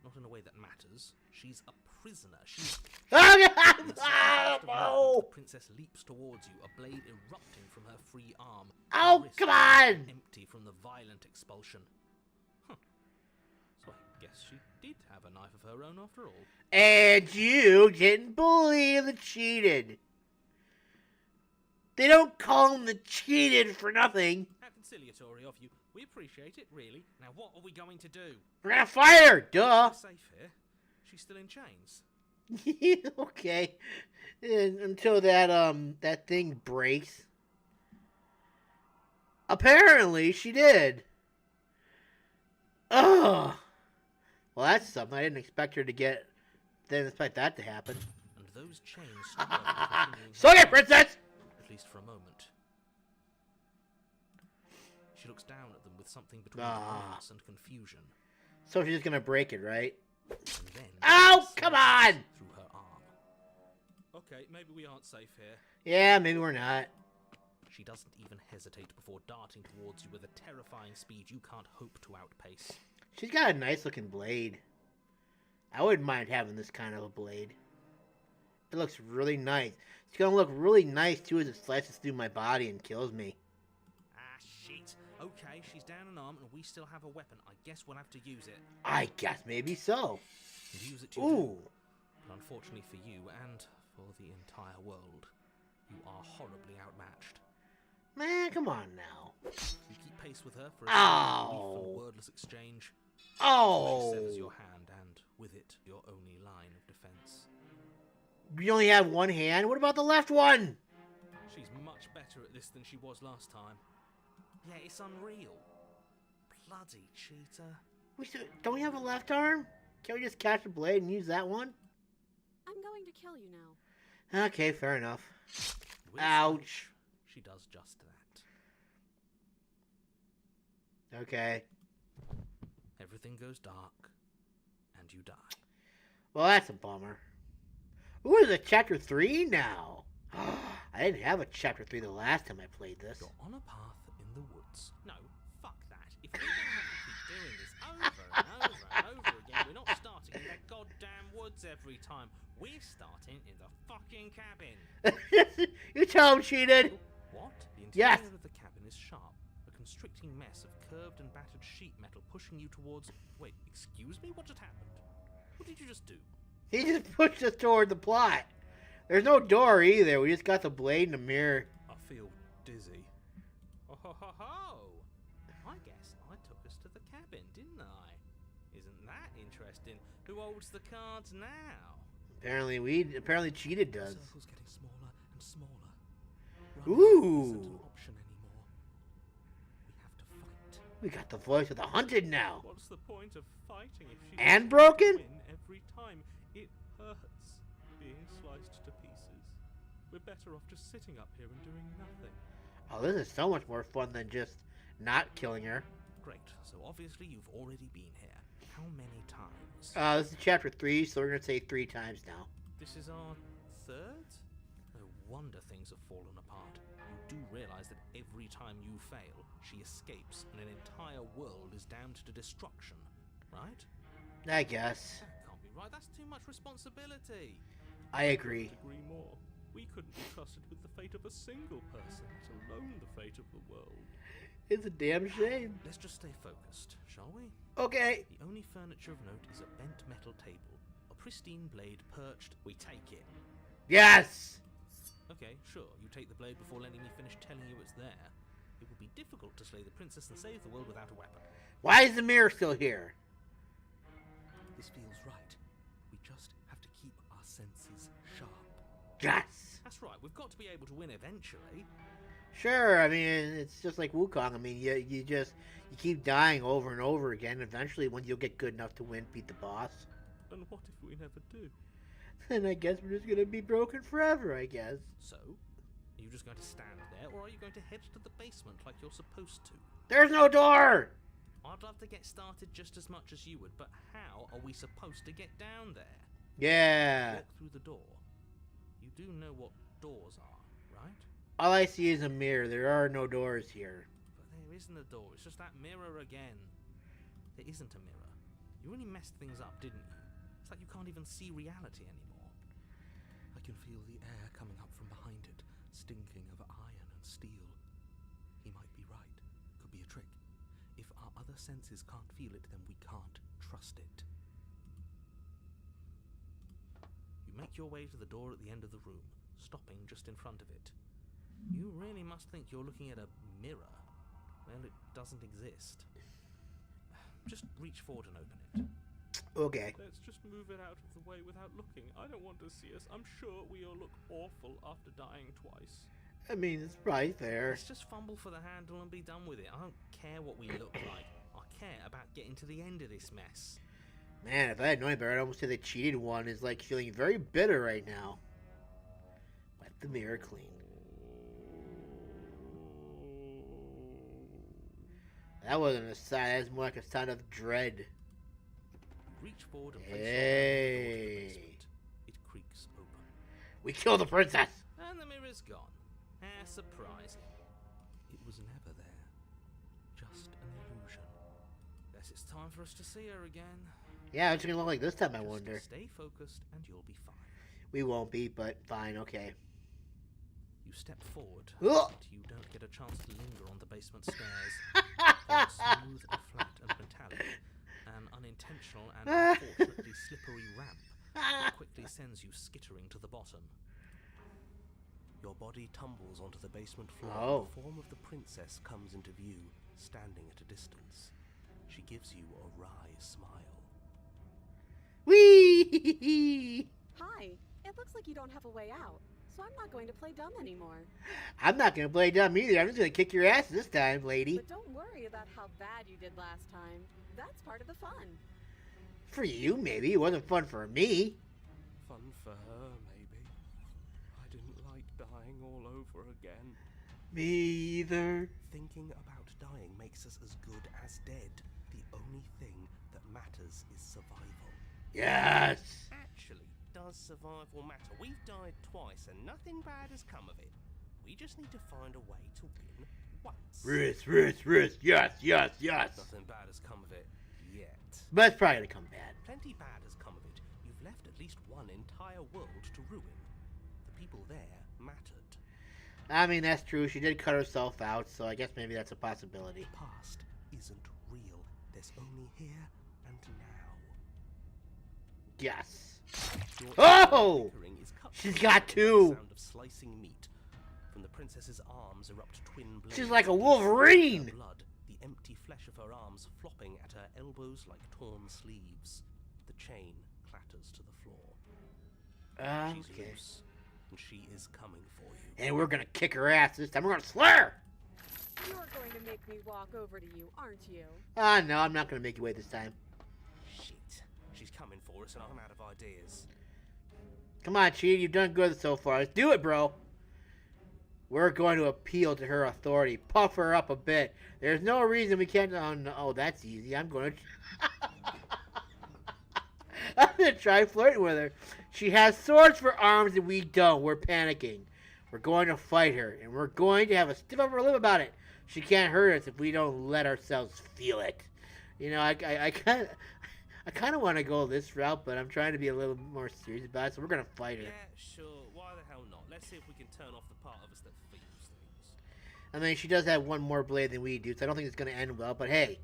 Not in a way that matters. She's a prisoner. She's... Oh, The princess leaps towards you, a blade erupting from her free arm. Oh, come on! Empty from the violent expulsion. Huh. So I guess she did have a knife of her own after all. And you didn't believe the cheated. They don't call him the cheated for nothing. How conciliatory of you. We appreciate it, really. Now what are we going to do? We're gonna fire her, duh. We're safe here. She's still in chains. Okay. Until that thing breaks. Apparently, she did. Oh! Well, that's something. I didn't expect her to get... Didn't expect that to happen. And those chains stop her from continuing her Suck it, flight, princess! at least for a moment. She looks down at them with something between annoyance and confusion. So she's just gonna break it, right? And then Ow! Come on! Through her arm. Okay, maybe we aren't safe here. Yeah, maybe we're not. She doesn't even hesitate before darting towards you with a terrifying speed you can't hope to outpace. She's got a nice looking blade. I wouldn't mind having this kind of a blade. It looks really nice. It's gonna look really nice too as it slices through my body and kills me. Ah, shit. Okay, she's down an arm and we still have a weapon. I guess we'll have to use it. I guess maybe so. And use it to Ooh. do. But unfortunately for you and for the entire world, you are horribly outmatched. Man, come on now. You keep pace with her for a Ow. brief and wordless exchange. Oh. She severs your hand and, with it, your only line of defense. You only have one hand? What about the left one? She's much better at this than she was last time. Yeah, it's unreal. Bloody cheater. Don't we have a left arm? Can't we just catch a blade and use that one? I'm going to kill you now. Okay, fair enough. With Ouch. She does just that. Okay. Everything goes dark, and you die. Well, that's a bummer. Ooh, it's a chapter 3 now. I didn't have a chapter 3 the last time I played this. You're on a path in the woods. No, fuck that. If we're gonna have to keep doing this over and over and over again, we're not starting in the goddamn woods every time. We're starting in the fucking cabin. You tell him cheated. What? The Yes. interior of the cabin is sharp, a constricting mess of curved and battered sheet metal pushing you towards... Wait, excuse me? What just happened? What did you just do? He just pushed us toward the plot. There's no door either. We just got the blade and a mirror. I feel dizzy. Oh ho ho ho! I guess I took us to the cabin, didn't I? Isn't that interesting? Who holds the cards now? Apparently cheated The does. circle's getting smaller and smaller. Ooh. Running isn't an option anymore. We have to fight. We got the voice of the hunted now. What's the point of fighting if she And doesn't broken? win every time? It hurts being sliced to pieces. We're better off just sitting up here and doing nothing. Oh, this is so much more fun than just not killing her. Great. So obviously you've already been here. How many times? This is chapter 3, so we're going to say 3 times now. This is our third? No wonder things have fallen apart. You do realize that every time you fail, she escapes and an entire world is damned to destruction, right? I guess. That can't be right. That's too much responsibility. I agree. Agree more. We couldn't be trusted with the fate of a single person, let alone the fate of the world. It's a damn shame. Let's just stay focused, shall we? Okay. The only furniture of note is a bent metal table. A pristine blade perched. We take it. Yes! Okay, sure. You take the blade before letting me finish telling you it's there. It would be difficult to slay the princess and save the world without a weapon. Why is the mirror still here? This feels right. We just have to keep our senses sharp. Yes! That's right. We've got to be able to win eventually. Sure, I mean, it's just like Wukong. I mean, you keep dying over and over again. Eventually, when you'll get good enough to win, beat the boss. And what if we never do? Then I guess we're just gonna be broken forever, I guess. So, are you just going to stand there, or are you going to head to the basement like you're supposed to? There's no door! I'd love to get started just as much as you would, but how are we supposed to get down there? Yeah. Walk through the door. You do know what doors are, right? All I see is a mirror. There are no doors here. But there isn't a door. It's just that mirror again. There isn't a mirror. You really messed things up, didn't you? It's like you can't even see reality anymore. I can feel the air coming up from behind it, stinking of iron and steel. He might be right. Could be a trick. If our other senses can't feel it, then we can't trust it. You make your way to the door at the end of the room, stopping just in front of it. You really must think you're looking at a mirror. Well, it doesn't exist. Just reach forward and open it. Okay. Let's just move it out of the way without looking. I don't want to see us. I'm sure we all look awful after dying twice. I mean, it's right there. Let's just fumble for the handle and be done with it. I don't care what we look like. I care about getting to the end of this mess. Man, if I had known better, I'd almost say the cheated one is like feeling very bitter right now. Wipe the mirror clean. That wasn't a sigh, that was more like a sign of dread. Reach forward and place Hey. your hand on the door to the basement. It creaks open. We killed the princess! And the mirror's gone. How surprising. It was never there. Just an illusion. Guess it's time for us to see her again. Yeah, it's gonna look like this time, I Just wonder. Stay focused and you'll be fine. We won't be, but fine, okay. You step forward, Ugh. but you don't get a chance to linger on the basement stairs. They're smooth, flat, and metallic. An unintentional and unfortunately slippery ramp that quickly sends you skittering to the bottom. Your body tumbles onto the basement floor. Oh. The form of the princess comes into view, standing at a distance. She gives you a wry smile. Whee! Hi, it looks like you don't have a way out, so I'm not going to play dumb anymore. I'm not gonna play dumb either. I'm just gonna kick your ass this time, lady. But don't worry about how bad you did last time. That's part of the fun. For you, maybe. It wasn't fun for me. Fun for her, maybe. I didn't like dying all over again. Me either. Thinking about dying makes us as good as dead. The only thing that matters is survival. Yes! Actually, does survival matter? We've died twice and nothing bad has come of it. We just need to find a way to win once. Ruth, yes. Nothing bad has come of it yet. But it's probably gonna come bad. Plenty bad has come of it. You've left at least one entire world to ruin. The people there mattered. I mean, that's true. She did cut herself out, so I guess maybe that's a possibility. The past isn't real. There's only here and now. Yes. Your Oh! bickering is cut She's short got by the two. sound of slicing meat. From the princess's arms erupt twin blades. She's like a that Wolverine. her blood, the empty flesh of her arms flopping at her elbows like torn sleeves. The chain clatters to the floor. She's Okay. loose, and she is coming for you. And we're gonna kick her ass this time. We're gonna slay her! You're going to make me walk over to you, aren't you? Ah, no, I'm not gonna make you wait this time. Shit. She's coming for us, and I'm out of ideas. Come on, Cheetah, you've done good so far. Let's do it, bro. We're going to appeal to her authority. Puff her up a bit. There's no reason we can't... Oh, no. Oh, that's easy. I'm going to... I'm going to try flirting with her. She has swords for arms and we don't. We're panicking. We're going to fight her. And we're going to have a stiff upper lip about it. She can't hurt us if we don't let ourselves feel it. You know, I kind of want to go this route, but I'm trying to be a little more serious about it, so we're going to fight her. Yeah, sure. Why the hell not? Let's see if we can turn off the part of us that feels things. I mean, she does have one more blade than we do, so I don't think it's going to end well. But hey,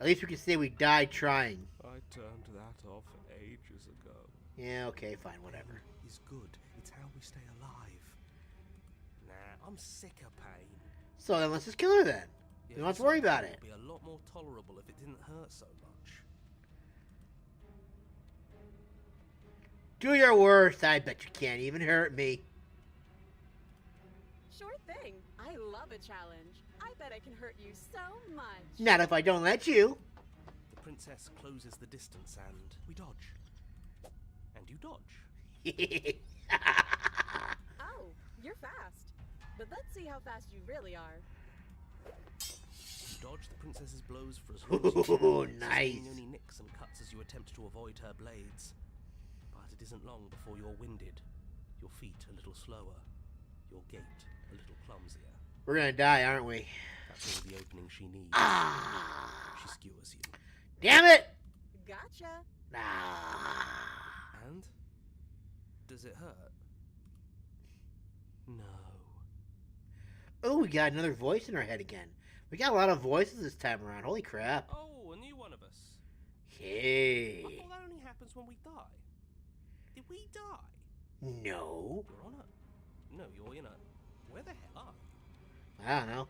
at least we can say we died trying. I turned that off ages ago. Yeah, okay, fine, whatever. Is good. It's how we stay alive. Nah, I'm sick of pain. So then let's just kill her then. Yeah, We don't have to this worry about would it. be a lot more tolerable if it didn't hurt so much. Do your worst. I bet you can't even hurt me. Sure thing. I love a challenge. I bet I can hurt you so much. Not if I don't let you. The princess closes the distance and we dodge. And you dodge. Oh, you're fast. But let's see how fast you really are. You dodge the princess's blows for as long as you Ooh, can, nice. sustaining only nicks and cuts as you attempt to avoid her blades. But it isn't long before you're winded, your feet a little slower, your gait a little clumsier. We're gonna die, aren't we? That's all the opening she needs. Ah! She skewers you. Damn it! Gotcha. Ah! And? Does it hurt? No. Oh, we got another voice in our head again. We got a lot of voices this time around. Holy crap. Oh, a new one of us. Hey. I thought that only happens when we die. Did we die? No. You're on a... No, you're in a... Where the hell are you? I don't know.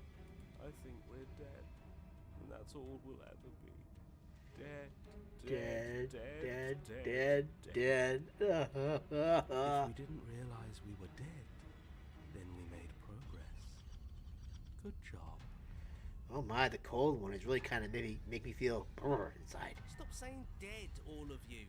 I think we're dead. And that's all we'll ever be. Dead. Dead. If we didn't realize we were dead, then we made progress. Good job. Oh my, the cold one is really kind of make me feel inside. Stop saying dead, all of you.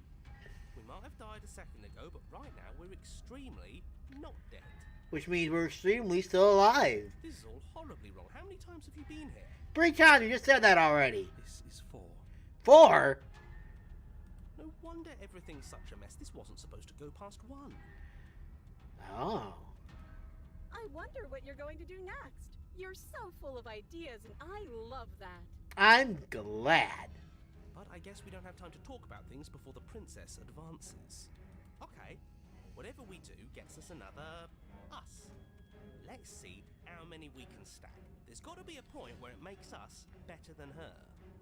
We might have died a second ago, but right now we're extremely not dead. Which means we're extremely still alive. This is all horribly wrong. How many times have you been here? 3 times, you just said that already. This is 4. 4? No wonder everything's such a mess. This wasn't supposed to go past 1. Oh. I wonder what you're going to do next. You're so full of ideas, and I love that. I'm glad. But I guess we don't have time to talk about things before the princess advances. Okay, whatever we do gets us another us. Let's see how many we can stack. There's got to be a point where it makes us better than her.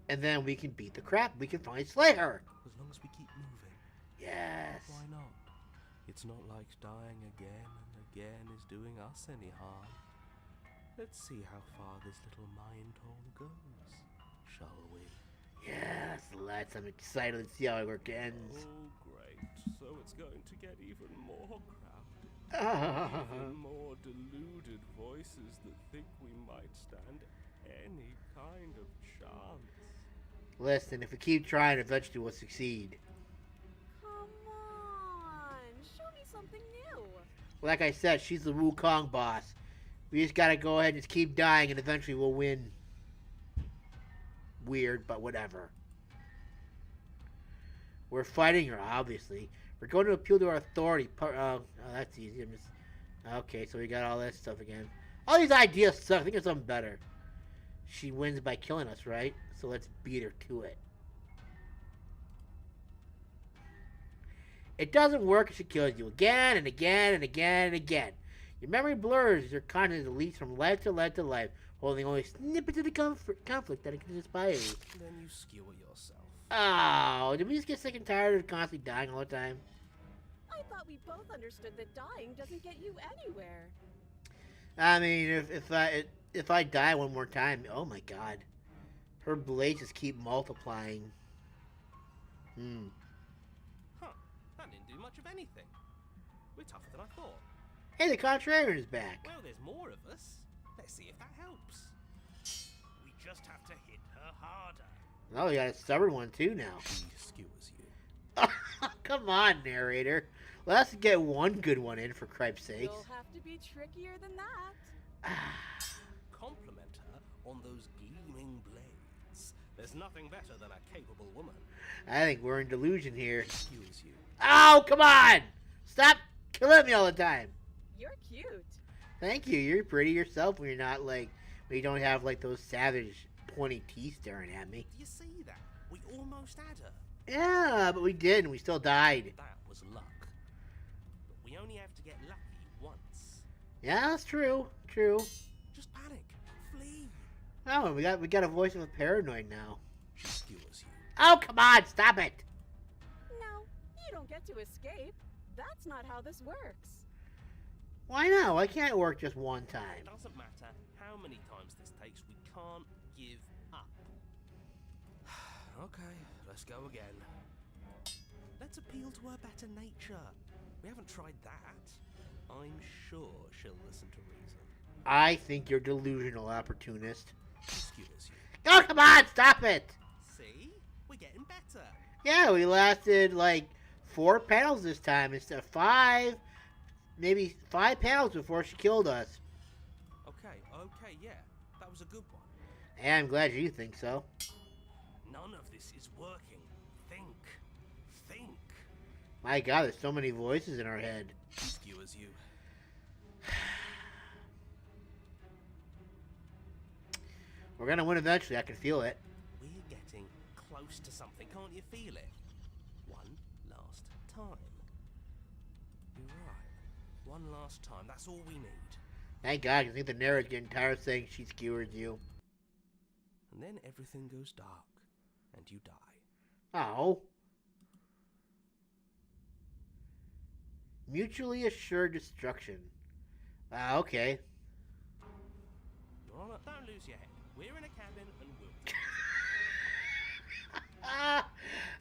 And then we can beat the crap. We can finally slay her. As long as we keep moving. Yes. Why not? It's not like dying again and again is doing us any harm. Let's see how far this little mind hole goes, shall we? Yes, let's. I'm excited to see how it ends. Oh, great. So it's going to get even more crowded. Even more deluded voices that think we might stand any kind of chance. Listen, if we keep trying, eventually we'll succeed. Come on, show me something new. Like I said, she's the Wukong boss. We just gotta go ahead and just keep dying, and eventually we'll win. Weird, but whatever. We're fighting her, obviously. We're going to appeal to our authority. Oh, that's easy. Okay, so we got all that stuff again. All these ideas suck. I think of something better. She wins by killing us, right? So let's beat her to it. It doesn't work if she kills you again and again and again and again. Your memory blurs as your consciousness leaks from life to life to life, holding only snippets of the conflict that it can inspire you. Then you skewer yourself. Oh, did we just get sick and tired of constantly dying all the time? I thought we both understood that dying doesn't get you anywhere. I mean, if I die one more time, oh my god. Her blades just keep multiplying. Huh, that didn't do much of anything. We're tougher than I thought. Hey, the Contrarian is back. Well, there's more of us. Let's see if that helps. We just have to hit her harder. Oh, we got a stubborn one too now. She skewers you. Come on, narrator. Let's get one good one in, for cripe's sakes. You'll have to be trickier than that. Compliment her on those gleaming blades. There's nothing better than a capable woman. I think we're in delusion here. Skewers you. Oh, come on! Stop killing me all the time. You're cute. Thank you. You're pretty yourself when you're not like, when you don't have like those savage pointy teeth staring at me. Do you see that? We almost had her. Yeah, but we did, and we still died. That was luck. But we only have to get lucky once. Yeah, that's true. True. Just panic. Flee. Oh, we got a voice of a paranoid now. She skewers you. Oh, come on! Stop it! No, you don't get to escape. That's not how this works. Why not? Why can't it work just one It time? doesn't matter how many times this takes, we can't give up. Okay, let's go again. Let's appeal to her better nature. We haven't tried that. I'm sure she'll listen to reason. I think you're delusional, opportunist. She skewers you. Oh, come on! Stop it! See? We're getting better. Yeah, we lasted like 4 panels this time instead of 5. Maybe 5 panels before she killed us. Okay, yeah. That was a good one. And I'm glad you think so. None of this is working. Think. My god, there's so many voices in our head. She skewers you. We're gonna win eventually, I can feel it. We're getting close to something. Can't you feel it? One last time. You're right. One last time. That's all we need. Thank god, I think the narrator's getting tired of saying she skewers you. And then everything goes dark. And you die. Oh. Mutually assured destruction. Okay. You're on a... Don't lose your head. We're in a cabin and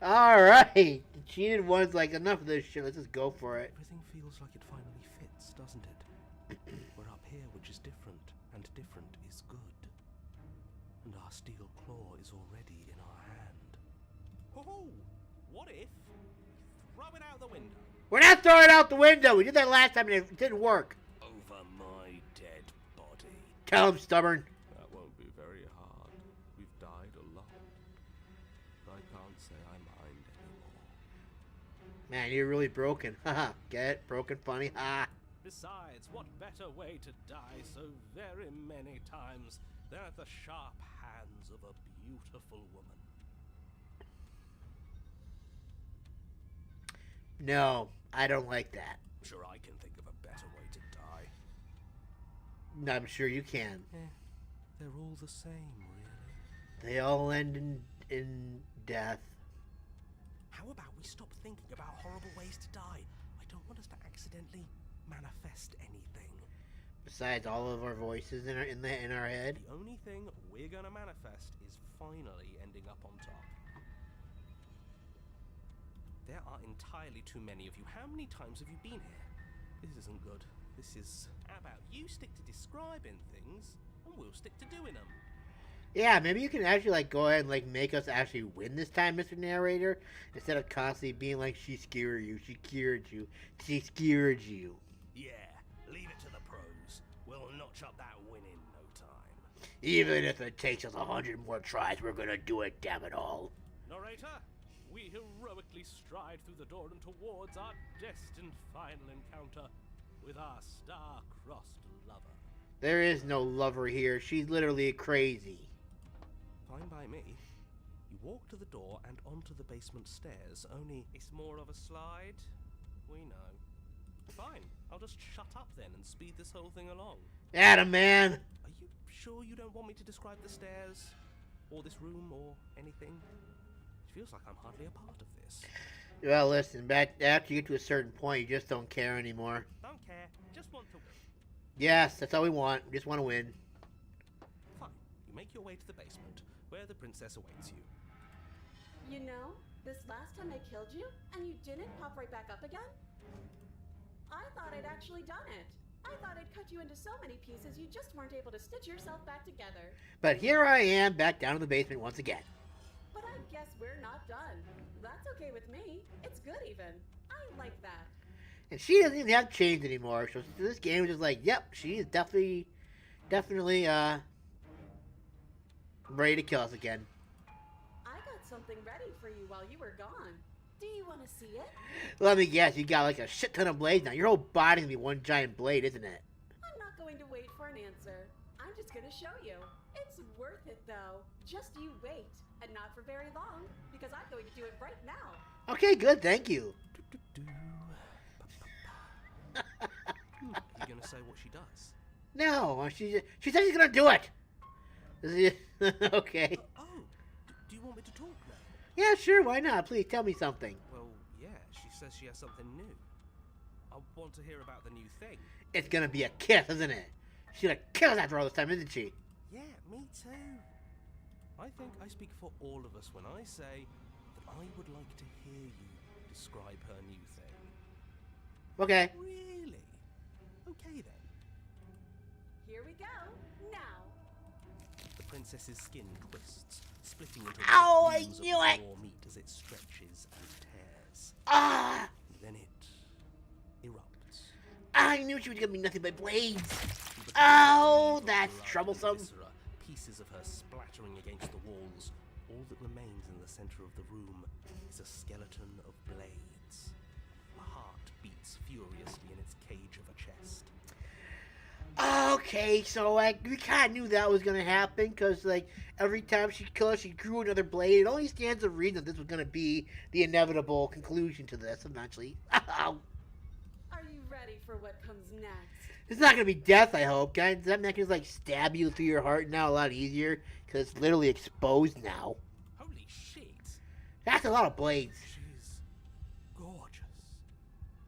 we'll... Alright. The cheated one's like, enough of this shit, let's just go for it. Everything feels like it finally fits, doesn't it? We're up here, which is different, and different is good. And Our steel claw is already in our hand. Oh, what if we throw it out the window? We're not throwing it out the window. We did that last time and it didn't work. Over my dead body. Tell him, stubborn. That won't be very hard. We've died a lot. I can't say I mind anymore. Man, you're really broken. Haha. Get it? Broken funny? Ha. Besides, what better way to die so very many times than at the sharp hands of a beautiful woman? No, I don't like that. Sure, I can think of a better way to die. I'm sure you can. They're all the same, really. They all end in death. How about we stop thinking about horrible ways to die? I don't want us to accidentally manifest anything. Besides all of our voices in our head. The only thing we're gonna manifest is finally ending up on top. There are entirely too many of you. How many times have you been here? This isn't good. This is... How about you stick to describing things, and we'll stick to doing them. Yeah, maybe you can actually like go ahead and like make us actually win this time, Mr. Narrator, instead of constantly being like, she scared you, she scared you, she scared you. Yeah, leave it to the pros. We'll notch up that win in no time. Even if it takes us 100 more tries, we're gonna do it, damn it all. Narrator, we heroically stride through the door and towards our destined final encounter with our star-crossed lover. There is no lover here. She's literally crazy. Fine by me. You walk to the door and onto the basement stairs, only it's more of a slide. We know. Fine, I'll just shut up then and speed this whole thing along. Adam, man! Are you sure you don't want me to describe the stairs? Or this room, or anything? It feels like I'm hardly a part of this. Well, listen, back after you get to a certain point, you just don't care anymore. Don't care, just want to win. Yes, that's all we want. We just want to win. Fine, you make your way to the basement, where the princess awaits you. You know, this last time I killed you, and you didn't pop right back up again? I thought I'd actually done it. I thought I'd cut you into so many pieces you just weren't able to stitch yourself back together. But here I am, back down in the basement once again. But I guess we're not done. That's okay with me. It's good even. I like that. And she doesn't even have chains anymore, so this game is just like, yep, she's definitely, ready to kill us again. I got something ready for you while you were gone. Do you want to see it? Let me guess, you got like a shit ton of blades now. Your whole body's gonna be one giant blade, isn't it? I'm not going to wait for an answer. I'm just going to show you. It's worth it, though. Just you wait. And not for very long, because I'm going to do it right now. Okay, good, thank you. You gonna say what she does? No, she said she's gonna do it. Okay. Do you want me to talk now? Yeah, sure, why not? Please tell me something. Well, yeah, she says she has something new. I want to hear about the new thing. It's gonna be a kiss, isn't it? She's gonna kill us after all this time, isn't she? Yeah, me too. I think I speak for all of us when I say that I would like to hear you describe her new thing. Okay. Really? Okay then. Here we go. Now. The princess's skin twists, splitting into Ow, I beams of knew it! raw meat as it stretches and tears. Ah! Then it erupts. I knew she was gonna be nothing but blades. You become Oh, a wave of that's blood and troublesome. viscera, pieces of her splattering against the walls. All that remains in the center of the room is a skeleton of blades. A heart beats furiously in its cage of a chest. Okay, so like we kind of knew that was gonna happen because like every time she killed, she grew another blade. It only stands to reason that this was gonna be the inevitable conclusion to this eventually. Are you ready for what comes next? It's not gonna be death, I hope. Guys, does that make it like stab you through your heart now a lot easier because it's literally exposed now. Holy shit! That's a lot of blades. She's gorgeous.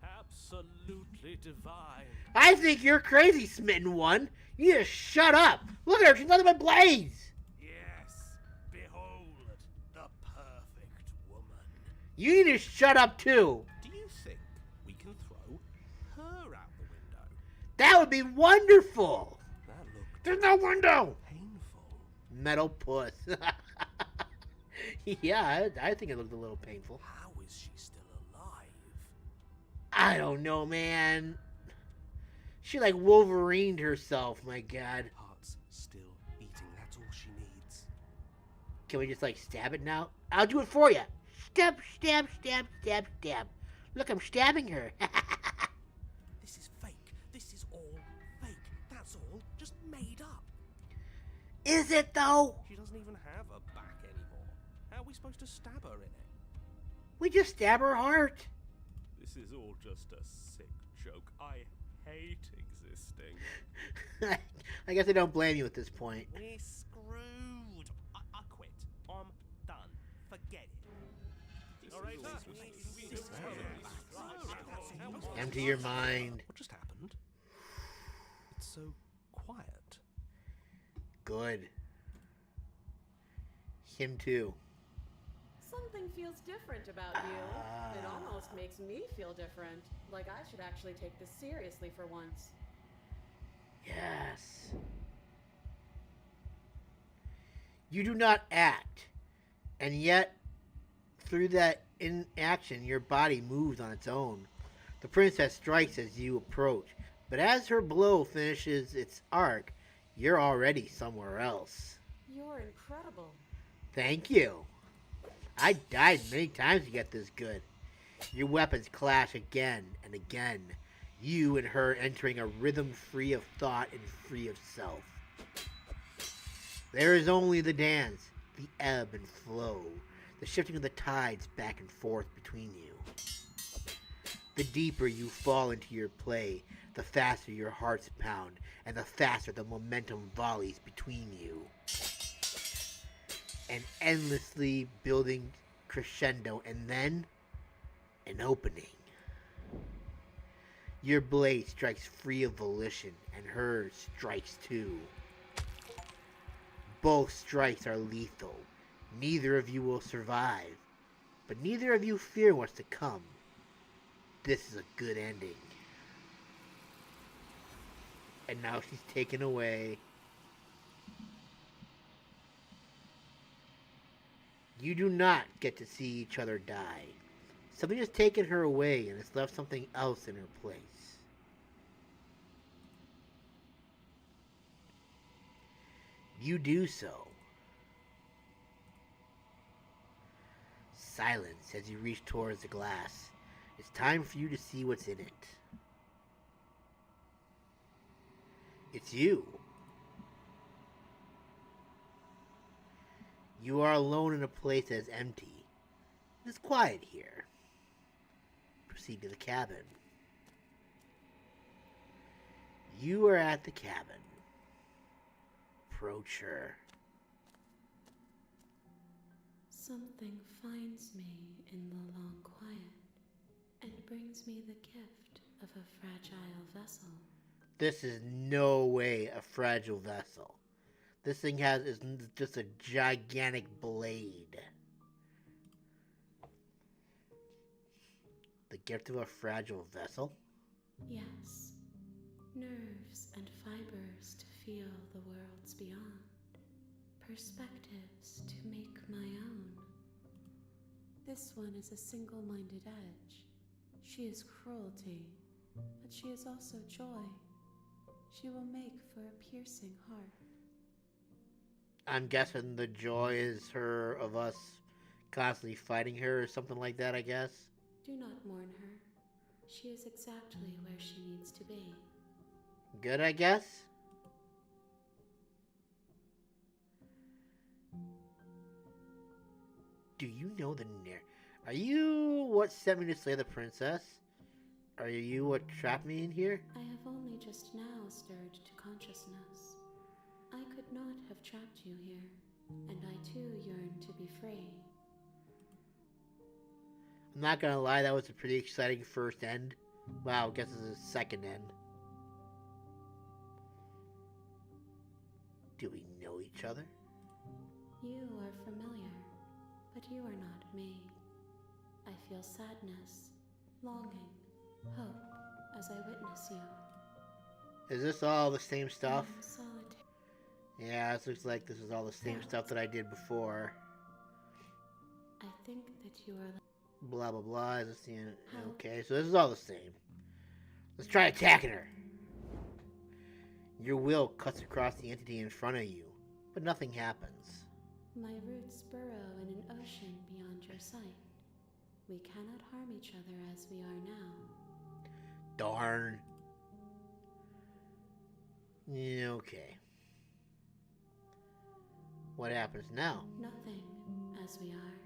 Absolutely divine. I think you're crazy, smitten one. You need to shut up. Look at her; she's nothing but blades. Yes, behold the perfect woman. You need to shut up too. Do you think we can throw her out the window? That would be wonderful. That looked There's no window. painful. metal puss. Yeah, I think it looked a little painful. How is she still alive? I don't know, man. She like Wolverined herself, my god. Heart's still beating, that's all she needs. Can we just like stab it now? I'll do it for you. Stab, stab, stab, stab, stab. Look, I'm stabbing her. This is fake. This is all fake. That's all just made up. Is it though? She doesn't even have a back anymore. How are we supposed to stab her in it? We just stab her heart. This is all just a sick joke. I hate existing. I guess I don't blame you at this point. We're screwed. I quit. I'm done. Forget it. All right, Empty your mind. What just happened? It's so quiet. Good. Him too. Something feels different about you. It almost makes me feel different. Like I should actually take this seriously for once. Yes. You do not act, and yet, through that inaction, your body moves on its own. The princess strikes as you approach, but as her blow finishes its arc, you're already somewhere else. You're incredible. Thank you. I died many times to get this good. Your weapons clash again and again, you and her entering a rhythm free of thought and free of self. There is only the dance, the ebb and flow, the shifting of the tides back and forth between you. The deeper you fall into your play, the faster your hearts pound, and the faster the momentum volleys between you. An endlessly building crescendo, and then an opening. Your blade strikes free of volition, and hers strikes too. Both strikes are lethal. Neither of you will survive, but neither of you fear what's to come. This is a good ending. And now she's taken away. You do not get to see each other die. Something has taken her away and has left something else in her place. You do so. Silence as you reach towards the glass. It's time for you to see what's in it. It's you. You are alone in a place that is empty. It's quiet here. Proceed to the cabin. You are at the cabin. Approach her. Something finds me in the long quiet and brings me the gift of a fragile vessel. This is no way a fragile vessel. This thing is just a gigantic blade. The gift of a fragile vessel? Yes. Nerves and fibers to feel the worlds beyond. Perspectives to make my own. This one is a single-minded edge. She is cruelty, but she is also joy. She will make for a piercing heart. I'm guessing the joy is her of us constantly fighting her or something like that, I guess. Do not mourn her. She is exactly where she needs to be. Good, I guess? Do you know the Are you what sent me to slay the princess? Are you what trapped me in here? I have only just now stirred to consciousness. I could not have trapped you here, and I too yearn to be free. I'm not gonna lie, that was a pretty exciting first end. Wow, I guess it's a second end. Do we know each other? You are familiar, but you are not me. I feel sadness, longing, hope as I witness you. Is this all the same stuff? I am solitary. Yeah, this looks like this is all the same stuff that I did before. I think that you are... Blah, blah, blah. Is this the end? Okay, so this is all the same. Let's try attacking her. Your will cuts across the entity in front of you, but nothing happens. My roots burrow in an ocean beyond your sight. We cannot harm each other as we are now. Darn. Yeah, okay. What happens now? Nothing, as we are.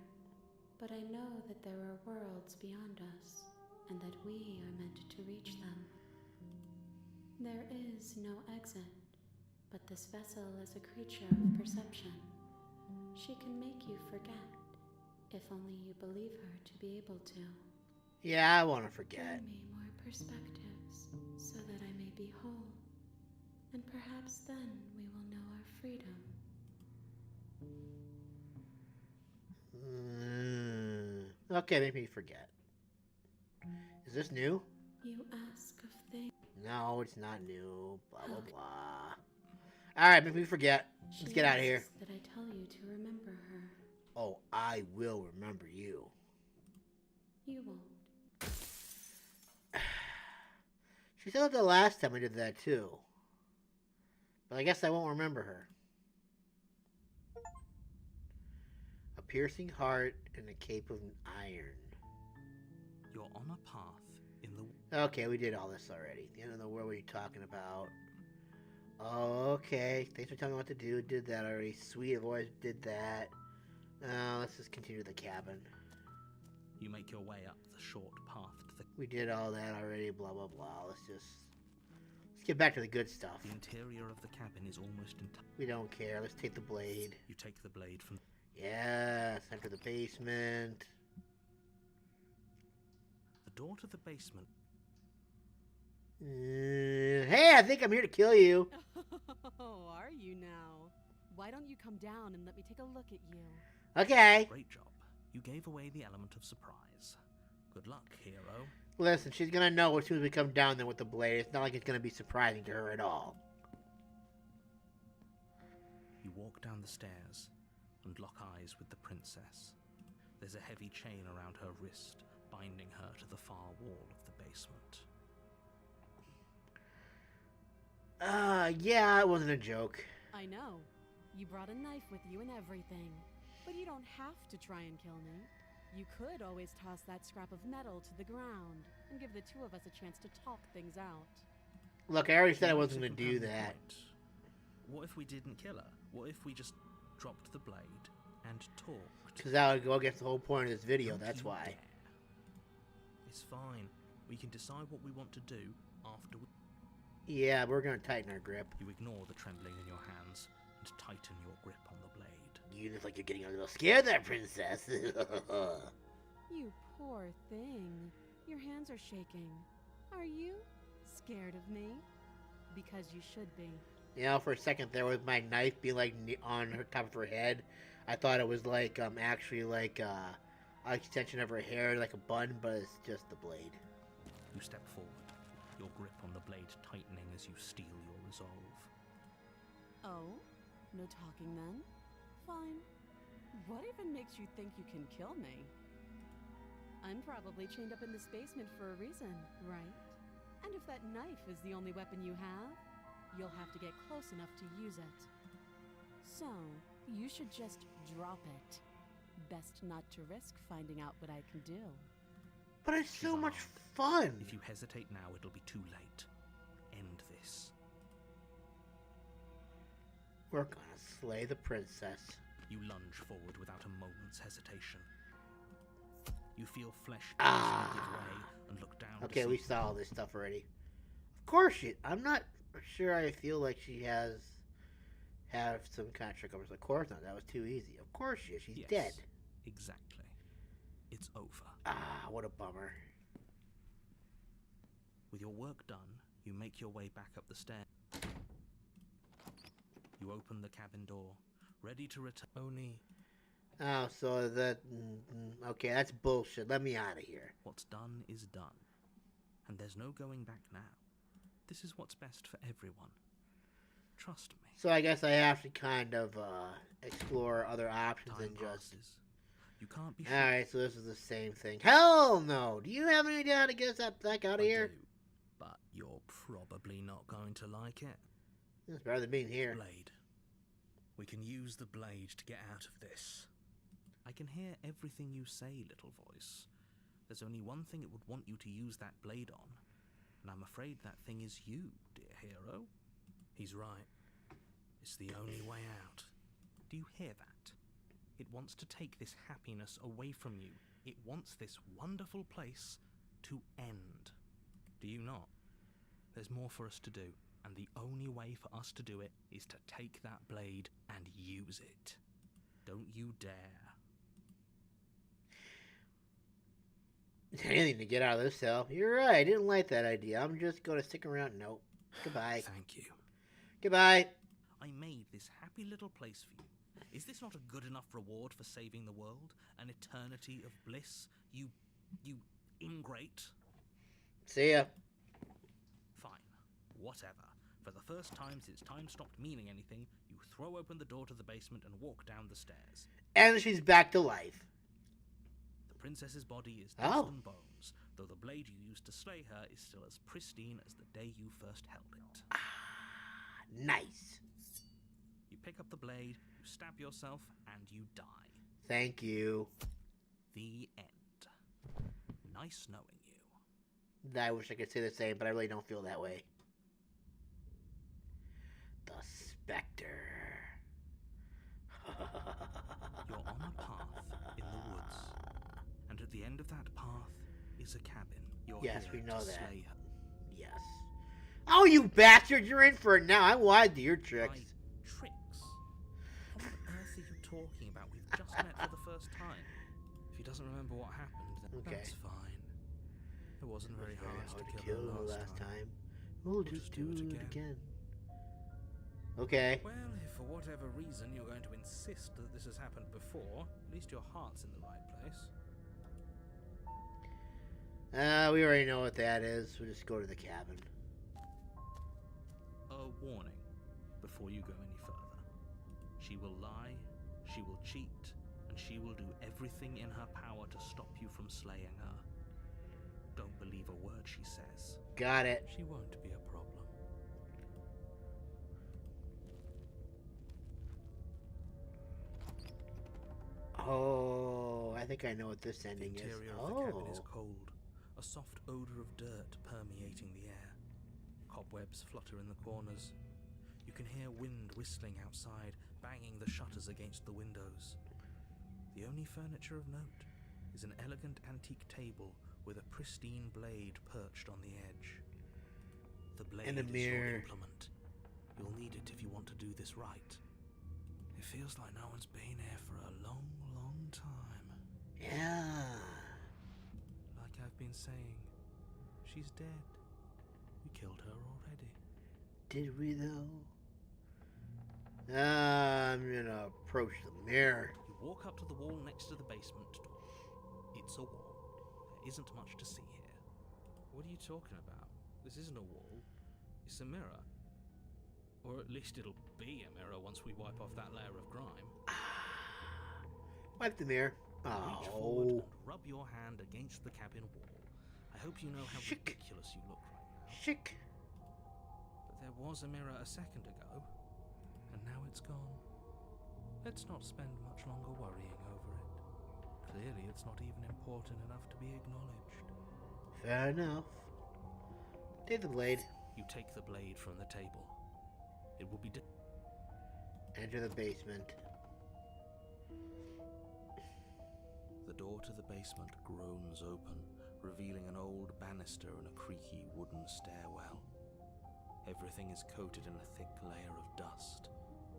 But I know that there are worlds beyond us, and that we are meant to reach them. There is no exit, but this vessel is a creature of perception. She can make you forget, if only you believe her to be able to. Yeah, I want to forget. Bring me more perspectives, so that I may be whole. And perhaps then we will know our freedom. Okay, make me forget. Is this new? You ask of things. No, it's not new. Blah, blah, blah. Alright, make me forget. Let's get out of here. That I tell you to remember her. Oh, I will remember you. You won't. She said that the last time I did that too. But I guess I won't remember her. A piercing heart and a cape of iron. You're on a path in the... Okay, we did all this already. The end of the world, what are you talking about? Oh, okay. Thanks for telling me what to do. Did that already. Sweet, I've always did that. Let's just continue the cabin. You make your way up the short path to the... We did all that already, blah, blah, blah. Let's get back to the good stuff. The interior of the cabin is almost entirely... We don't care. Let's take the blade. You take the blade from... Yes, enter the basement. The door to the basement... Hey, I think I'm here to kill you. Oh, are you now? Why don't you come down and let me take a look at you? Okay. Great job. You gave away the element of surprise. Good luck, hero. Listen, she's gonna know as soon as we come down there with the blade. It's not like it's gonna be surprising to her at all. You walk down the stairs and lock eyes with the princess. There's a heavy chain around her wrist, binding her to the far wall of the basement. Yeah, it wasn't a joke. I know. You brought a knife with you and everything. But you don't have to try and kill me. You could always toss that scrap of metal to the ground and give the two of us a chance to talk things out. Look, I already said I wasn't going to do that. What if we didn't kill her? What if we just dropped the blade and talked? Because that would go against the whole point of this video, that's why. Dare. It's fine. We can decide what we want to do after we... Yeah, we're going to tighten our grip. You ignore the trembling in your hands and tighten your grip on the blade. You look like you're getting a little scared there, princess. You poor thing. Your hands are shaking. Are you scared of me? Because you should be. You know, for a second there with my knife being like on her top of her head, I thought it was like actually like an extension of her hair, like a bun, but it's just the blade. You step forward, your grip on the blade tightening as you steel your resolve. Oh? No talking then? Fine. What even makes you think you can kill me? I'm probably chained up in this basement for a reason, right? And if that knife is the only weapon you have, you'll have to get close enough to use it. So, you should just drop it. Best not to risk finding out what I can do. But it's so much fun! If you hesitate now, it'll be too late. End this. We're gonna slay the princess. You lunge forward without a moment's hesitation. You feel flesh give way and look down. Okay, we saw all this stuff already. Of course I'm not sure I feel like she have some kind of trick over us. Of course not. That was too easy. Of course she's yes, dead. Exactly. It's over. What a bummer. With your work done, you make your way back up the stairs. You open the cabin door, ready to return. Only... Oh, so that... Okay, that's bullshit. Let me out of here. What's done is done. And there's no going back now. This is what's best for everyone. Trust me. So I guess I have to kind of explore other options Time than just... passes. You can't be sure. Alright, so this is the same thing. Hell no! Do you have any idea how to get us that back out of here? Do, but you're probably not going to like it. It's better than being here. Blade. We can use the blade to get out of this. I can hear everything you say, little voice. There's only one thing it would want you to use that blade on, and I'm afraid that thing is you, dear hero. He's right. It's the only way out. Do you hear that? It wants to take this happiness away from you. It wants this wonderful place to end. Do you not? There's more for us to do, and the only way for us to do it is to take that blade and use it. Don't you dare. Anything to get out of this cell. You're right, I didn't like that idea. I'm just going to stick around. Nope. Goodbye. Thank you. Goodbye. I made this happy little place for you. Is this not a good enough reward for saving the world? An eternity of bliss? You ingrate? See ya. Fine. Whatever. For the first time since time stopped meaning anything, you throw open the door to the basement and walk down the stairs. And she's back to life. The princess's body is dust and bones, though the blade you used to slay her is still as pristine as the day you first held it. Nice. You pick up the blade, you stab yourself, and you die. Thank you. The end. Nice knowing you. I wish I could say the same, but I really don't feel that way. The Spectre. You're on a path in the woods, and at the end of that path is a cabin. You're yes, here we know to that. slay her. Yes. Oh, you bastard! You're in for it now. I lied to your tricks. Tricks? What on earth are you talking about? We've just met for the first time. If he doesn't remember what happened, then that's fine. It wasn't very hard to kill her last time. We'll just do it again. Okay. Well, if for whatever reason you're going to insist that this has happened before, at least your heart's in the right place. We already know what that is. We'll just go to the cabin. A warning before you go any further. She will lie, she will cheat, and she will do everything in her power to stop you from slaying her. Don't believe a word she says. Got it. She won't be a problem. Oh, I think I know what this ending is. The interior of the cabin is cold, a soft odor of dirt permeating the air. Cobwebs flutter in the corners. You can hear wind whistling outside, banging the shutters against the windows. The only furniture of note is an elegant antique table with a pristine blade perched on the edge. The blade and a is mirror. your implement. You'll need it if you want to do this right. It feels like no one's been here for a long, long time. Yeah. Like I've been saying, she's dead. We killed her already. Did we though? I'm gonna approach the mirror. You walk up to the wall next to the basement door. It's a wall. There isn't much to see here. What are you talking about? This isn't a wall. It's a mirror. Or at least it'll be a mirror once we wipe off that layer of grime. Wipe the mirror. Reach forward and rub your hand against the cabin wall. I hope you know how ridiculous you look right now. Chick. But there was a mirror a second ago, and now it's gone. Let's not spend much longer worrying over it. Clearly it's not even important enough to be acknowledged. Fair enough. Take the blade. You take the blade from the table. It will be Enter the basement. The door to the basement groans open, revealing an old banister and a creaky wooden stairwell. Everything is coated in a thick layer of dust,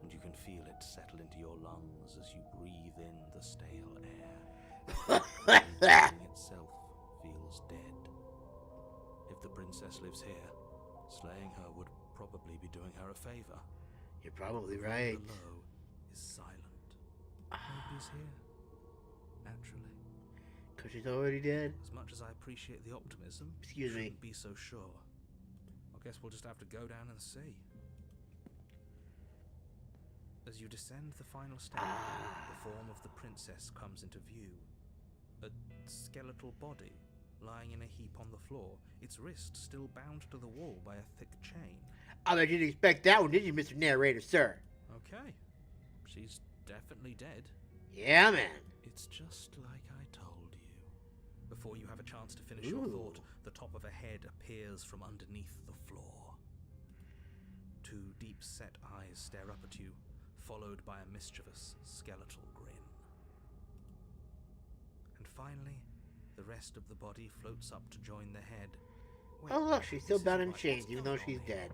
and you can feel it settle into your lungs as you breathe in the stale air. Everything itself feels dead. If the princess lives here, slaying her would probably be doing her a favor. You're probably The right. room below is silent. Nobody's here. Naturally. Because she's already dead. As much as I appreciate the optimism, Excuse me. shouldn't be so sure. I guess we'll just have to go down and see. As you descend the final step, the form of the princess comes into view. A skeletal body, lying in a heap on the floor, its wrist still bound to the wall by a thick chain. I bet you didn't expect that one, did you, Mr. Narrator, sir? Okay. She's definitely dead. Yeah, man. It's just like I told you. Before you have a chance to finish your thought, the top of a head appears from underneath the floor. Two deep-set eyes stare up at you, followed by a mischievous skeletal grin. And finally, the rest of the body floats up to join the head. Wait, oh look, she's still bound in chains, even though she's dead.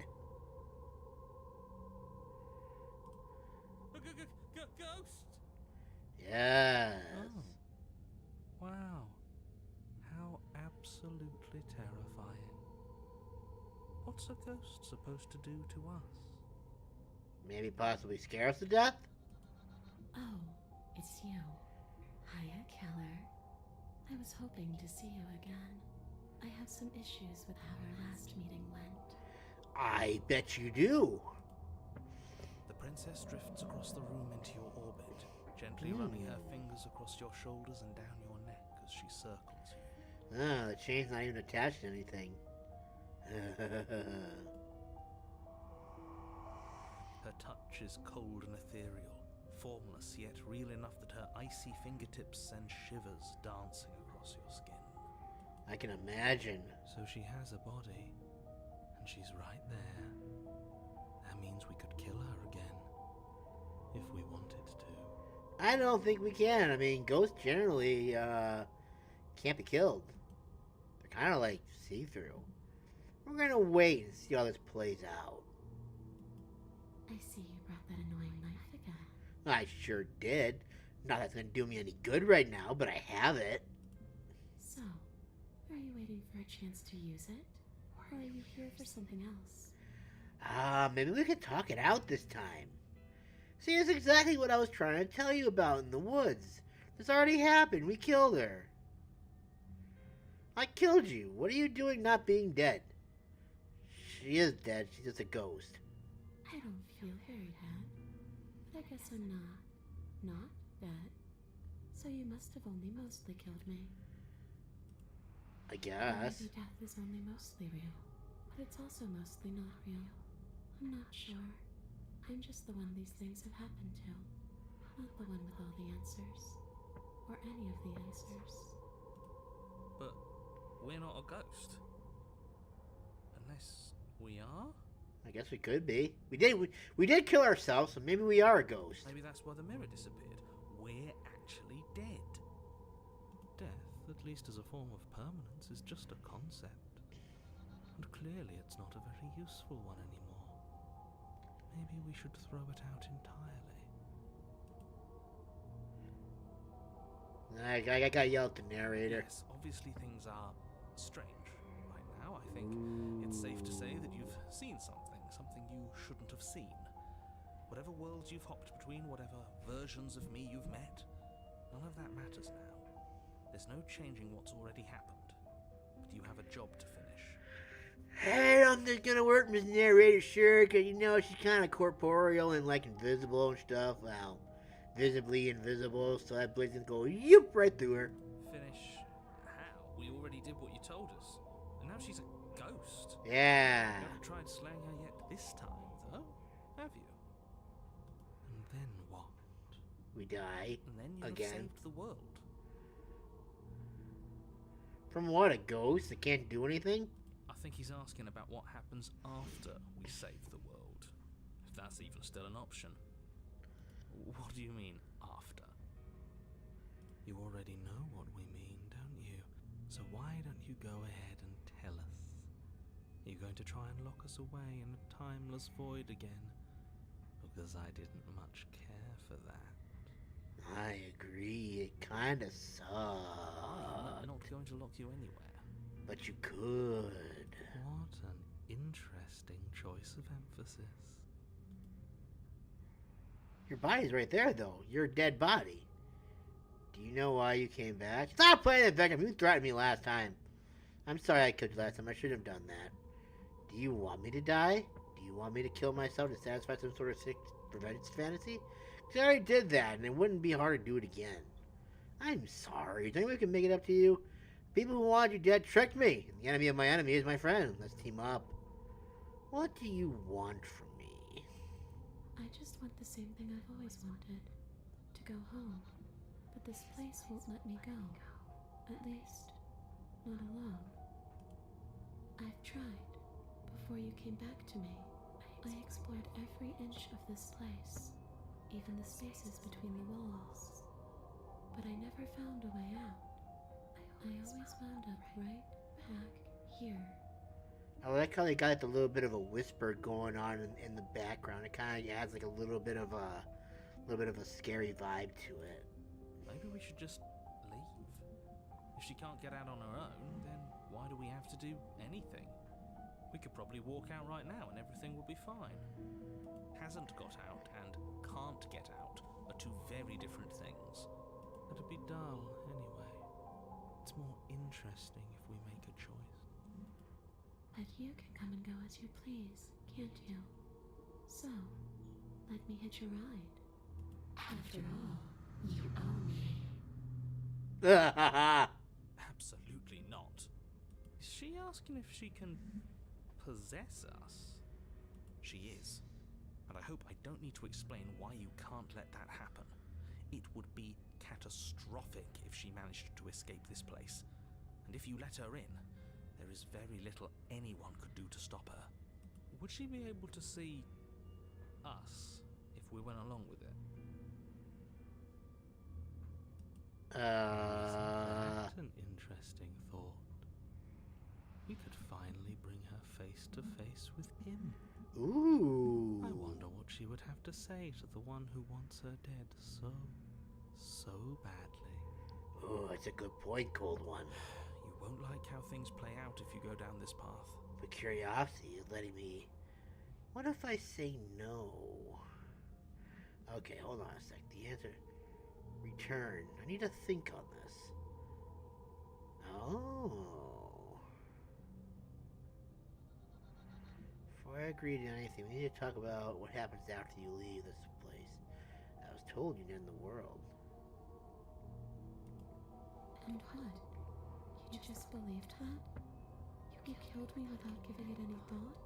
Ghost! Yes. Oh. Wow. How absolutely terrifying. What's a ghost supposed to do to us? Maybe possibly scare us to death? Oh, it's you. Hiya, Keller. I was hoping to see you again. I have some issues with how our last meeting went. I bet you do. The princess drifts across the room into your orbit, gently running her fingers across your shoulders and down your neck as she circles you. Ah, the chain's not even attached to anything. Her touch is cold and ethereal, formless yet real enough that her icy fingertips send shivers dancing across your skin. I can imagine. So she has a body, and she's right there. That means we could kill her again, if we wanted to. I don't think we can. I mean, ghosts generally can't be killed. They're kind of like see-through. We're gonna wait and see how this plays out. I see you brought that annoying knife again. I sure did. Not that it's gonna do me any good right now, but I have it. So, are you waiting for a chance to use it? Or are you here for something else? Maybe we could talk it out this time. See, it's exactly what I was trying to tell you about in the woods. This already happened. We killed her. I killed you. What are you doing not being dead? She is dead. She's just a ghost. I don't feel very dead. But I guess I'm not dead. So you must have only mostly killed me. I guess. Maybe death is only mostly real. But it's also mostly not real. I'm not sure. I'm just the one these things have happened to. Not the one with all the answers. Or any of the answers. But we're not a ghost. Unless we are? I guess we could be. We did kill ourselves, so maybe we are a ghost. Maybe that's why the mirror disappeared. We're actually dead. Death, at least as a form of permanence, is just a concept. And clearly it's not a very useful one anymore. Maybe we should throw it out entirely. I got yelled at the narrator. Yes, obviously things are strange right now. I think it's safe to say that you've seen something you shouldn't have seen. Whatever worlds you've hopped between, whatever versions of me you've met, none of that matters now. There's no changing what's already happened, but you have a job to finish. I don't think it's gonna work, Miss Narrator, sure, because you know she's kind of corporeal and like invisible and stuff. Well, visibly invisible, so that blade's gonna go yoop right through her. Finish? How? We already did what you told us, and now she's a ghost. Yeah. You haven't tried slaying her yet this time, though, have you? And then what? We die And then you again. have saved the world. From what, a ghost that can't do anything? I think he's asking about what happens after we save the world. If that's even still an option. What do you mean, after? You already know what we mean, don't you? So why don't you go ahead and tell us? Are you going to try and lock us away in a timeless void again? Because I didn't much care for that. I agree, it kinda sucks. I'm not going to lock you anywhere. But you could. What an interesting choice of emphasis. Your body's right there, though. Your dead body. Do you know why you came back? Stop playing that victim. You threatened me last time. I'm sorry I killed you last time. I shouldn't have done that. Do you want me to die? Do you want me to kill myself to satisfy some sort of revenge fantasy? Because I already did that, and it wouldn't be hard to do it again. I'm sorry. Is there any way we can make it up to you? People who wanted you dead tricked me. The enemy of my enemy is my friend. Let's team up. What do you want from me? I just want the same thing I've always wanted. To go home. But this place won't let me go. At least, not alone. I've tried. Before you came back to me, I explored every inch of this place. Even the spaces between the walls. But I never found a way out. I always wound up right back here. I like how they got like a little bit of a whisper going on in the background. It kind of adds like a little bit of a scary vibe to it. Maybe we should just leave. If she can't get out on her own, then why do we have to do anything? We could probably walk out right now and everything will be fine. Hasn't got out and can't get out are two very different things. It'd be dull anyway. It's more interesting if we make a choice. But you can come and go as you please, can't you? So, let me hitch a ride. After all, you own me. Absolutely not. Is she asking if she can possess us? She is. And I hope I don't need to explain why you can't let that happen. It would be catastrophic if she managed to escape this place. And if you let her in, there is very little anyone could do to stop her. Would she be able to see us if we went along with it? Isn't that an interesting thought? We could finally bring her face to face with him. Ooh. I wonder what she would have to say to the one who wants her dead so badly. Oh, that's a good point, Cold One. You won't like how things play out if you go down this path. But curiosity is letting me... What if I say no? Okay, hold on a sec. The answer... Return. I need to think on this. Oh. Before I agree to anything, we need to talk about what happens after you leave this place. I was told you'd end the world. And what? You just believed that? You killed me without giving it any thought?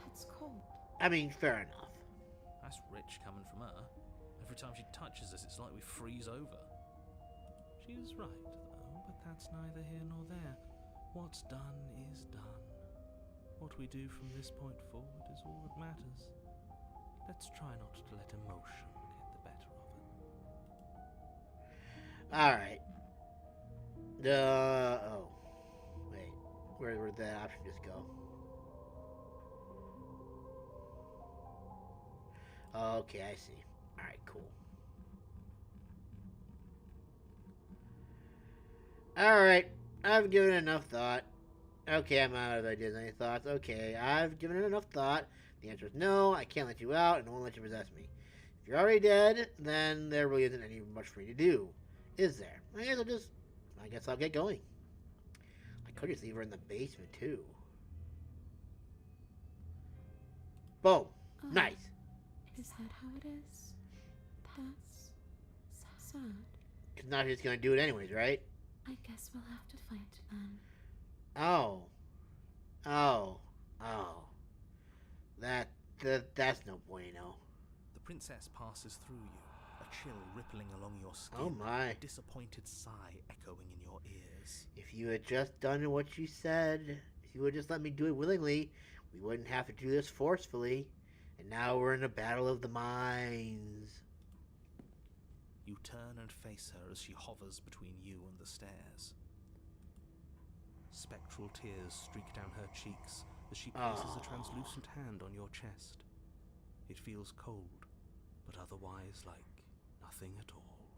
That's cold. I mean, fair enough. That's rich coming from her. Every time she touches us, it's like we freeze over. She's right, though, but that's neither here nor there. What's done is done. What we do from this point forward is all that matters. Let's try not to let emotion get the better of it. Alright. Oh. Wait. Where'd that option just go? Okay, I see. Alright, cool. Alright, I've given it enough thought. Okay, I'm out of ideas and any thoughts. Okay, I've given it enough thought. The answer is no, I can't let you out and I won't let you possess me. If you're already dead, then there really isn't any much for me to do. Is there? I guess I'll get going. I could just leave her in the basement too. Boom. Nice. Is that how it is? That's sad. Because now she's going to do it anyways, right? I guess we'll have to fight then. Oh. That's no bueno. The princess passes through you, a chill rippling along your skin. Oh my. A disappointed sigh echoing in your ears. If you had just done what you said, if you would just let me do it willingly, we wouldn't have to do this forcefully. And now we're in a battle of the minds. You turn and face her as she hovers between you and the stairs. Spectral tears streak down her cheeks as she places a translucent hand on your chest. It feels cold, but otherwise like nothing at all.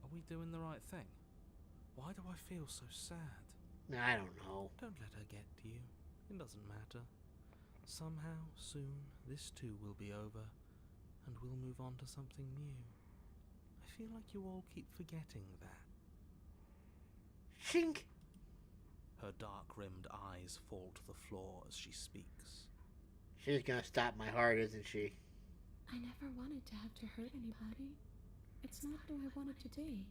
Are we doing the right thing? Why do I feel so sad? I don't know. Don't let her get to you. It doesn't matter. Somehow, soon, this too will be over, and we'll move on to something new. I feel like you all keep forgetting that. Shink! Her dark-rimmed eyes fall to the floor as she speaks. She's gonna stop my heart, isn't she? I never wanted to have to hurt anybody. It's not who I wanted to be.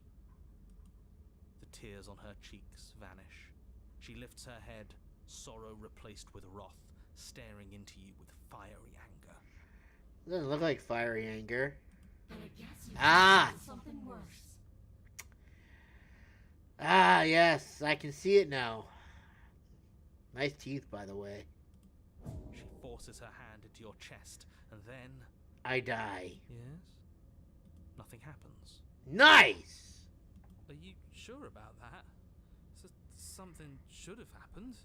The tears on her cheeks vanish. She lifts her head, sorrow replaced with wrath, staring into you with fiery anger. Doesn't look like fiery anger. But I guess you something worse. Ah, yes, I can see it now. Nice teeth, by the way. She forces her hand into your chest, and then... I die. Yes? Nothing happens. Nice! Are you sure about that? Something should have happened.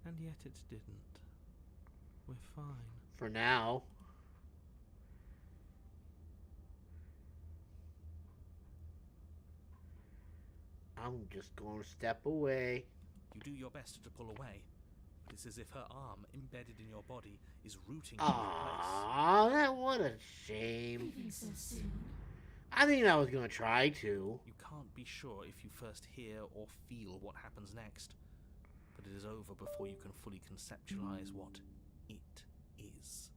And yet it didn't. We're fine. For now. I'm just going to step away. You do your best to pull away, but it's as if her arm, embedded in your body, is rooting you in place. Ah, what a shame. Leaving so soon. I think I was going to try to. You can't be sure if you first hear or feel what happens next, but it is over before you can fully conceptualize what it is.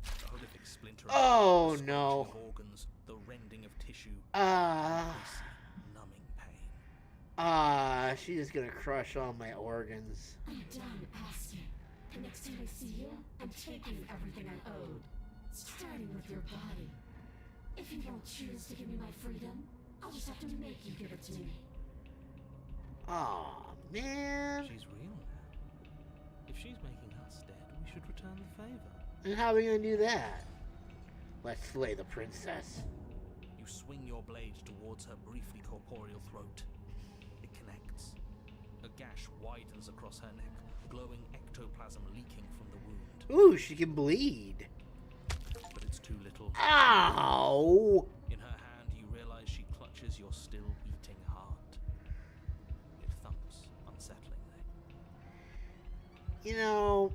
The horrific splintering Oh, the no. scrunching of organs, the rending of tissue, Ah, numbing pain. she's just going to crush all my organs. I'm done asking. The next time I see you, I'm taking everything I owed. Starting with your body. If you don't choose to give me my freedom, I'll just have to make you give it to me. Aw, man. She's real now. If she's making us dead, we should return the favor. And how are we going to do that? Let's slay the princess. You swing your blade towards her briefly corporeal throat. It connects. A gash widens across her neck, glowing ectoplasm leaking from the wound. Ooh, she can bleed. But it's too little. Ow! In her hand, you realize she clutches your still beating heart. It thumps unsettlingly. You know,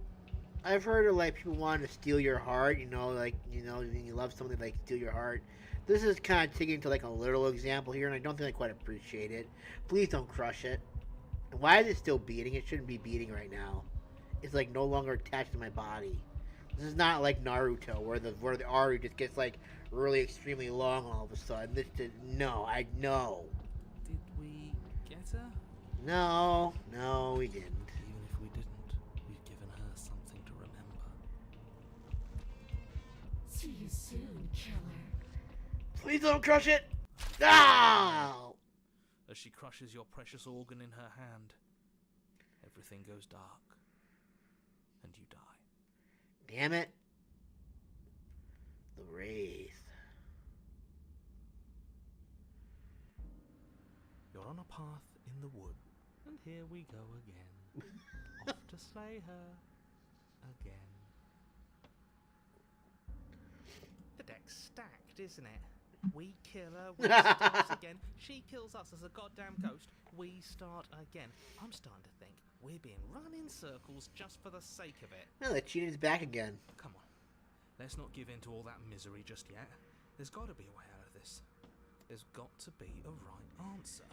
I've heard of like people wanting to steal your heart. When you love something, like steal your heart. This is kind of taking to like a literal example here, and I don't think I quite appreciate it. Please don't crush it. And why is it still beating? It shouldn't be beating right now. It's like no longer attached to my body. This is not like Naruto, where the Aru just gets like really extremely long all of a sudden. This did no. Did we get her? No, we didn't. Even if we didn't, we've given her something to remember. See you soon, killer. Please don't crush it. No! As she crushes your precious organ in her hand, everything goes dark, and you die. Damn it. The Wraith. You're on a path in the wood, and here we go again. Off to slay her again. The deck's stacked, isn't it? We kill her, we start again. She kills us as a goddamn ghost. We start again. I'm starting to think we're being run in circles just for the sake of it. No, the cheating's back again. Come on, let's not give in to all that misery just yet. There's got to be a way out of this. There's got to be a right answer.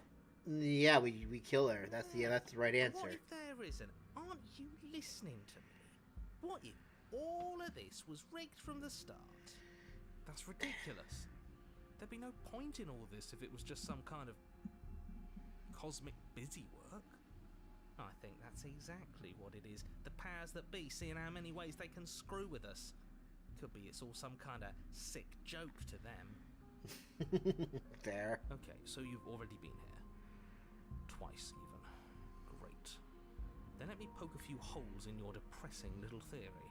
Yeah, we kill her. That's the right answer. What if there isn't? Aren't you listening to me? What if all of this was rigged from the start? That's ridiculous. There'd be no point in all this if it was just some kind of cosmic busy work. I think that's exactly what it is. The powers that be, seeing how many ways they can screw with us. Could be it's all some kind of sick joke to them. Fair. Okay, so you've already been here. Twice even. Great. Then let me poke a few holes in your depressing little theory.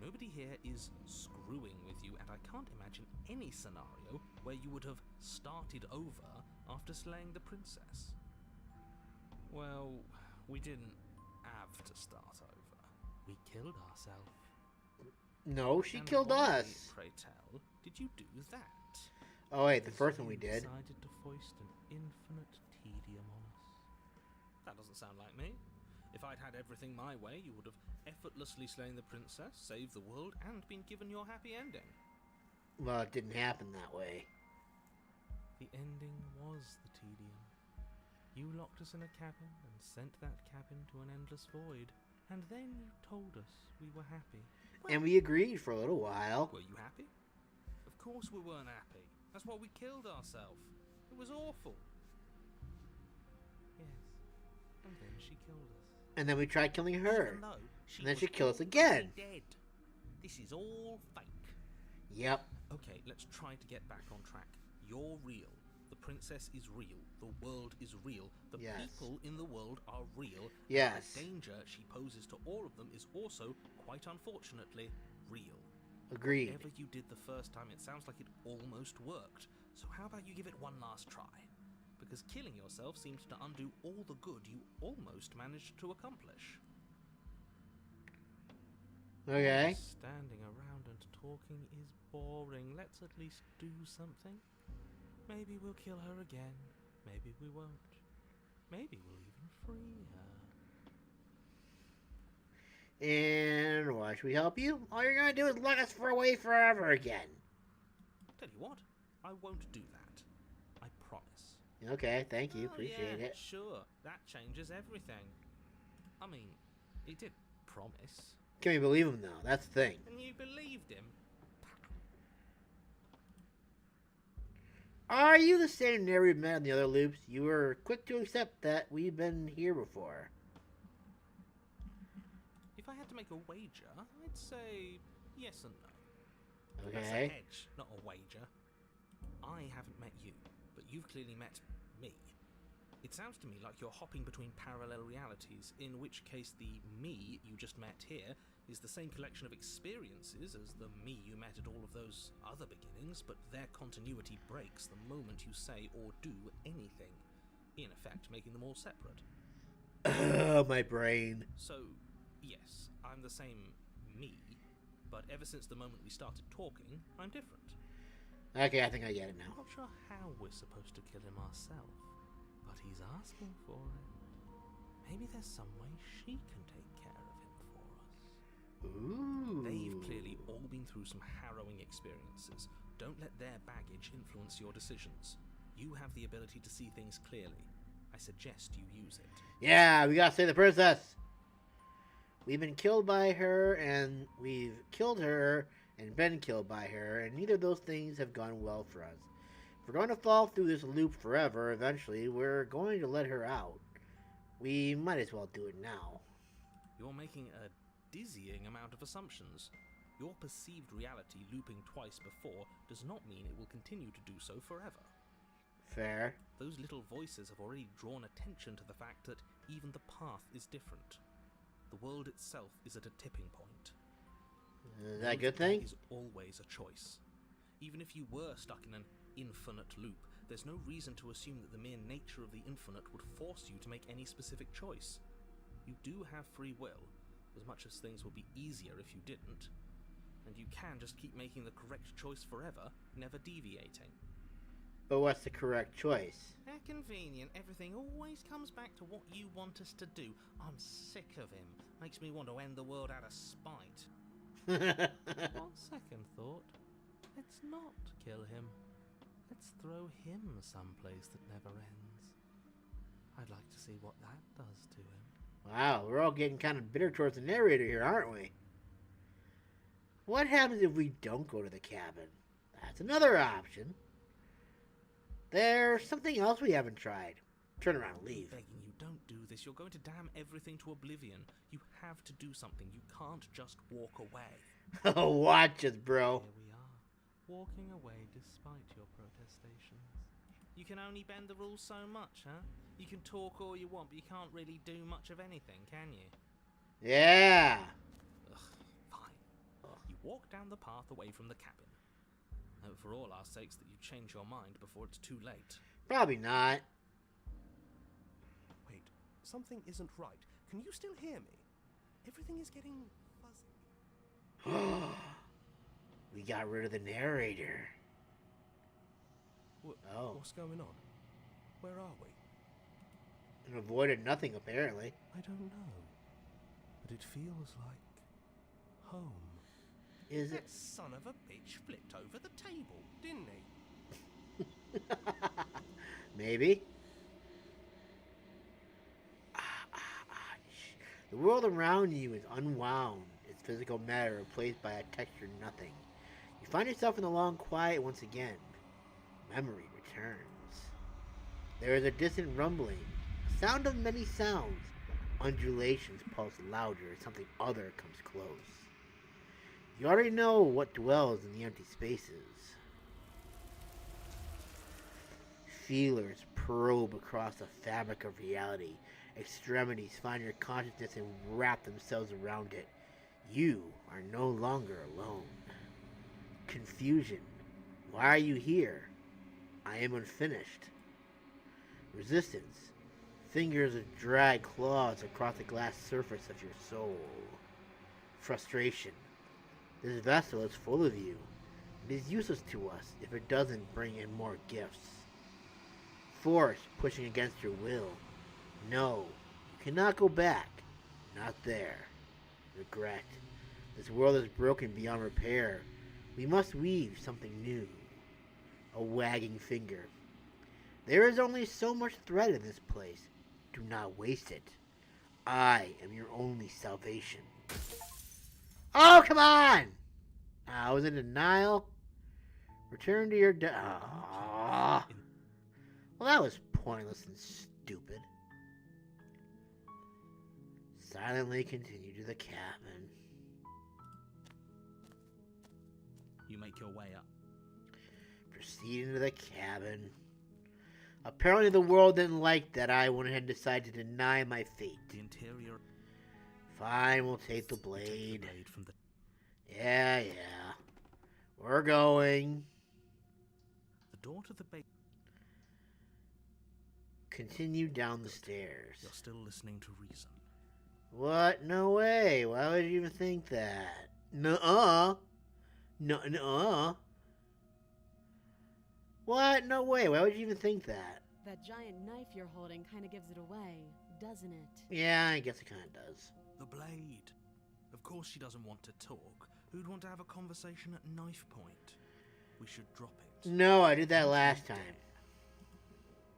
Nobody here is screwing with you, and I can't imagine any scenario where you would have started over after slaying the princess. Well, we didn't have to start over. We killed ourselves. No, she And killed why, us. pray tell, did you do that? Oh wait, the first one we did. Decided to foist an infinite tedium on us. That doesn't sound like me. If I'd had everything my way, you would have effortlessly slain the princess, saved the world, and been given your happy ending. Well, it didn't happen that way. The ending was the tedium. You locked us in a cabin and sent that cabin to an endless void. And then you told us we were happy. Well, and we agreed for a little while. Were you happy? Of course we weren't happy. That's why we killed ourselves. It was awful. Yes. And then she killed us. And then we tried killing her. And then she killed us again. Dead. This is all fake. Yep. Okay, let's try to get back on track. You're real. The princess is real. The world is real. The people in the world are real. Yes. The danger she poses to all of them is also, quite unfortunately, real. Agreed. Whatever you did the first time, it sounds like it almost worked. So how about you give it one last try? Because killing yourself seems to undo all the good you almost managed to accomplish. Okay. Standing around and talking is boring. Let's at least do something. Maybe we'll kill her again. Maybe we won't. Maybe we'll even free her. And why should we help you? All you're gonna do is lock us away forever again. Tell you what, I won't do that. I promise. Okay, thank you. Appreciate it. Sure, that changes everything. I mean, he did promise. Can we believe him though? That's the thing. And you believed him? Are you the same nerd we've met in the other loops? You were quick to accept that we've been here before. If I had to make a wager, I'd say yes and no. Okay. That's a hedge, not a wager. I haven't met you, but you've clearly met me. It sounds to me like you're hopping between parallel realities, in which case the me you just met here is the same collection of experiences as the me you met at all of those other beginnings, but their continuity breaks the moment you say or do anything, in effect making them all separate. My brain. So, yes, I'm the same me, but ever since the moment we started talking, I'm different. Okay, I think I get it now. I'm not sure how we're supposed to kill him ourselves, but he's asking for it. Maybe there's some way she can take care of him for us. Ooh. They've clearly all been through some harrowing experiences. Don't let their baggage influence your decisions. You have the ability to see things clearly. I suggest you use it. Yeah, we gotta save the princess. We've been killed by her, and we've killed her, and been killed by her, and neither of those things have gone well for us. If we're going to fall through this loop forever, eventually, we're going to let her out. We might as well do it now. You're making a dizzying amount of assumptions. Your perceived reality looping twice before does not mean it will continue to do so forever. Fair. Those little voices have already drawn attention to the fact that even the path is different. The world itself is at a tipping point. Is that a good thing? There is always a choice. Even if you were stuck in an infinite loop, there's no reason to assume that the mere nature of the infinite would force you to make any specific choice. You do have free will, as much as things would be easier if you didn't. And you can just keep making the correct choice forever, never deviating. But what's the correct choice? How convenient. Everything always comes back to what you want us to do. I'm sick of him. Makes me want to end the world out of spite. On second thought, let's not kill him. Let's throw him someplace that never ends. I'd like to see what that does to him. Wow, we're all getting kind of bitter towards the narrator here, aren't we? What happens if we don't go to the cabin? That's another option. There's something else we haven't tried. Turn around and leave. I'm begging you, don't do this. You're going to damn everything to oblivion. You have to do something. You can't just walk away. Oh, watch us, bro. Here we are, walking away despite your protestations. You can only bend the rules so much, huh? You can talk all you want, but you can't really do much of anything, can you? Yeah. Ugh, fine. You walk down the path away from the cabin. Hope for all our sakes that you change your mind before it's too late. Probably not. Wait, something isn't right. Can you still hear me? Everything is getting fuzzy. We got rid of the narrator. What's going on? Where are we? And avoided nothing, apparently. I don't know. But it feels like home. Is it? That son of a bitch flipped over the table, didn't he? Maybe. The world around you is unwound, its physical matter replaced by a textured nothing. You find yourself in the long quiet once again. Memory returns. There is a distant rumbling, a sound of many sounds. Undulations pulse louder as something other comes close. You already know what dwells in the empty spaces. Feelers probe across the fabric of reality. Extremities find your consciousness and wrap themselves around it. You are no longer alone. Confusion. Why are you here? I am unfinished. Resistance. Fingers drag claws across the glass surface of your soul. Frustration. This vessel is full of you. It is useless to us if it doesn't bring in more gifts. Force pushing against your will. No, you cannot go back. Not there. Regret. This world is broken beyond repair. We must weave something new. A wagging finger. There is only so much thread in this place. Do not waste it. I am your only salvation. Oh, come on! I was in denial. Return to your Well, that was pointless and stupid. Silently continue to the cabin. You make your way up. Proceed into the cabin. Apparently the world didn't like that I went ahead and decided to deny my fate. The interior. Fine, we'll take the blade. Take the blade from the... Yeah. We're going. The door to the base. Continue down the stairs. You're still listening to reason. What? No way. Why would you even think that? Nuh-uh. Nuh-uh. What? No way. Why would you even think that? That giant knife you're holding kind of gives it away, doesn't it? Yeah, I guess it kind of does. The blade. Of course she doesn't want to talk. Who'd want to have a conversation at knife point? We should drop it. No, I did that last time.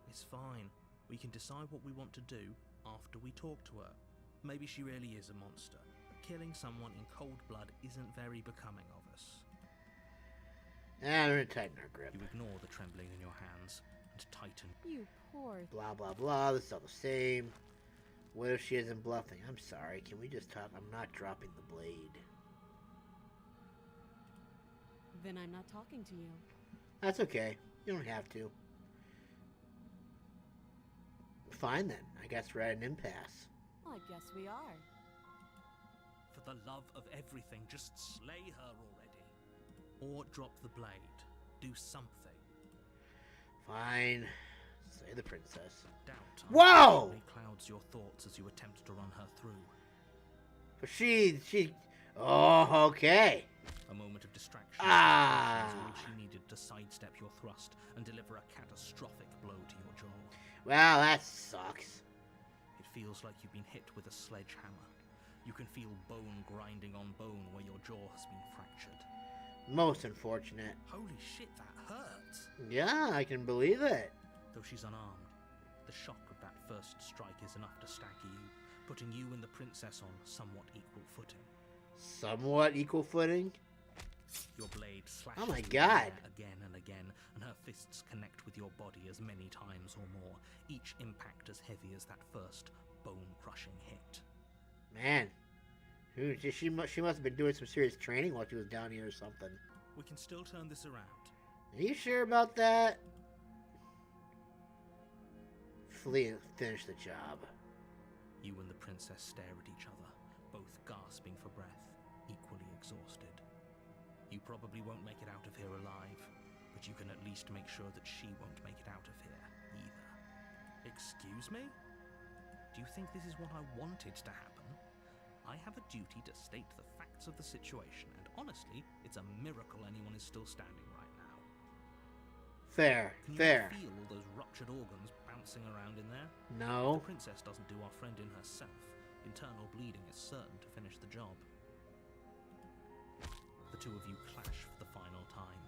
It's fine. We can decide what we want to do after we talk to her. Maybe she really is a monster, but killing someone in cold blood isn't very becoming of us. I'm gonna tighten our grip. You ignore the trembling in your hands and tighten. You poor... Blah, blah, blah. This is all the same. What if she isn't bluffing? I'm sorry. Can we just talk? I'm not dropping the blade. Then I'm not talking to you. That's okay. You don't have to. Fine then. I guess we're at an impasse. I guess we are. For the love of everything, just slay her already. Or drop the blade. Do something. Fine. Slay the princess. Doubt. Whoa! Clouds your thoughts as you attempt to run her through. But she... Oh, okay. A moment of distraction. Ah. All she needed to sidestep your thrust and deliver a catastrophic blow to your jaw. Well, that sucks. It feels like you've been hit with a sledgehammer. You can feel bone grinding on bone where your jaw has been fractured. Most unfortunate. Holy shit, that hurts! Yeah, I can believe it. Though she's unarmed, the shock of that first strike is enough to stagger you, putting you and the princess on somewhat equal footing. Somewhat equal footing? Your blade slashes oh my god. Again and again, and her fists connect with your body as many times or more, each impact as heavy as that first bone-crushing hit. Man, she must have been doing some serious training while she was down here or something. We can still turn this around. Are you sure about that? Flee and finish the job. You and the princess stare at each other, both gasping for breath, equally exhausted. You probably won't make it out of here alive, but you can at least make sure that she won't make it out of here, either. Excuse me? Do you think this is what I wanted to happen? I have a duty to state the facts of the situation, and honestly, it's a miracle anyone is still standing right now. Fair, fair. Can you feel all those ruptured organs bouncing around in there? No. The princess doesn't do our friend in herself. Internal bleeding is certain to finish the job. The two of you clash for the final time.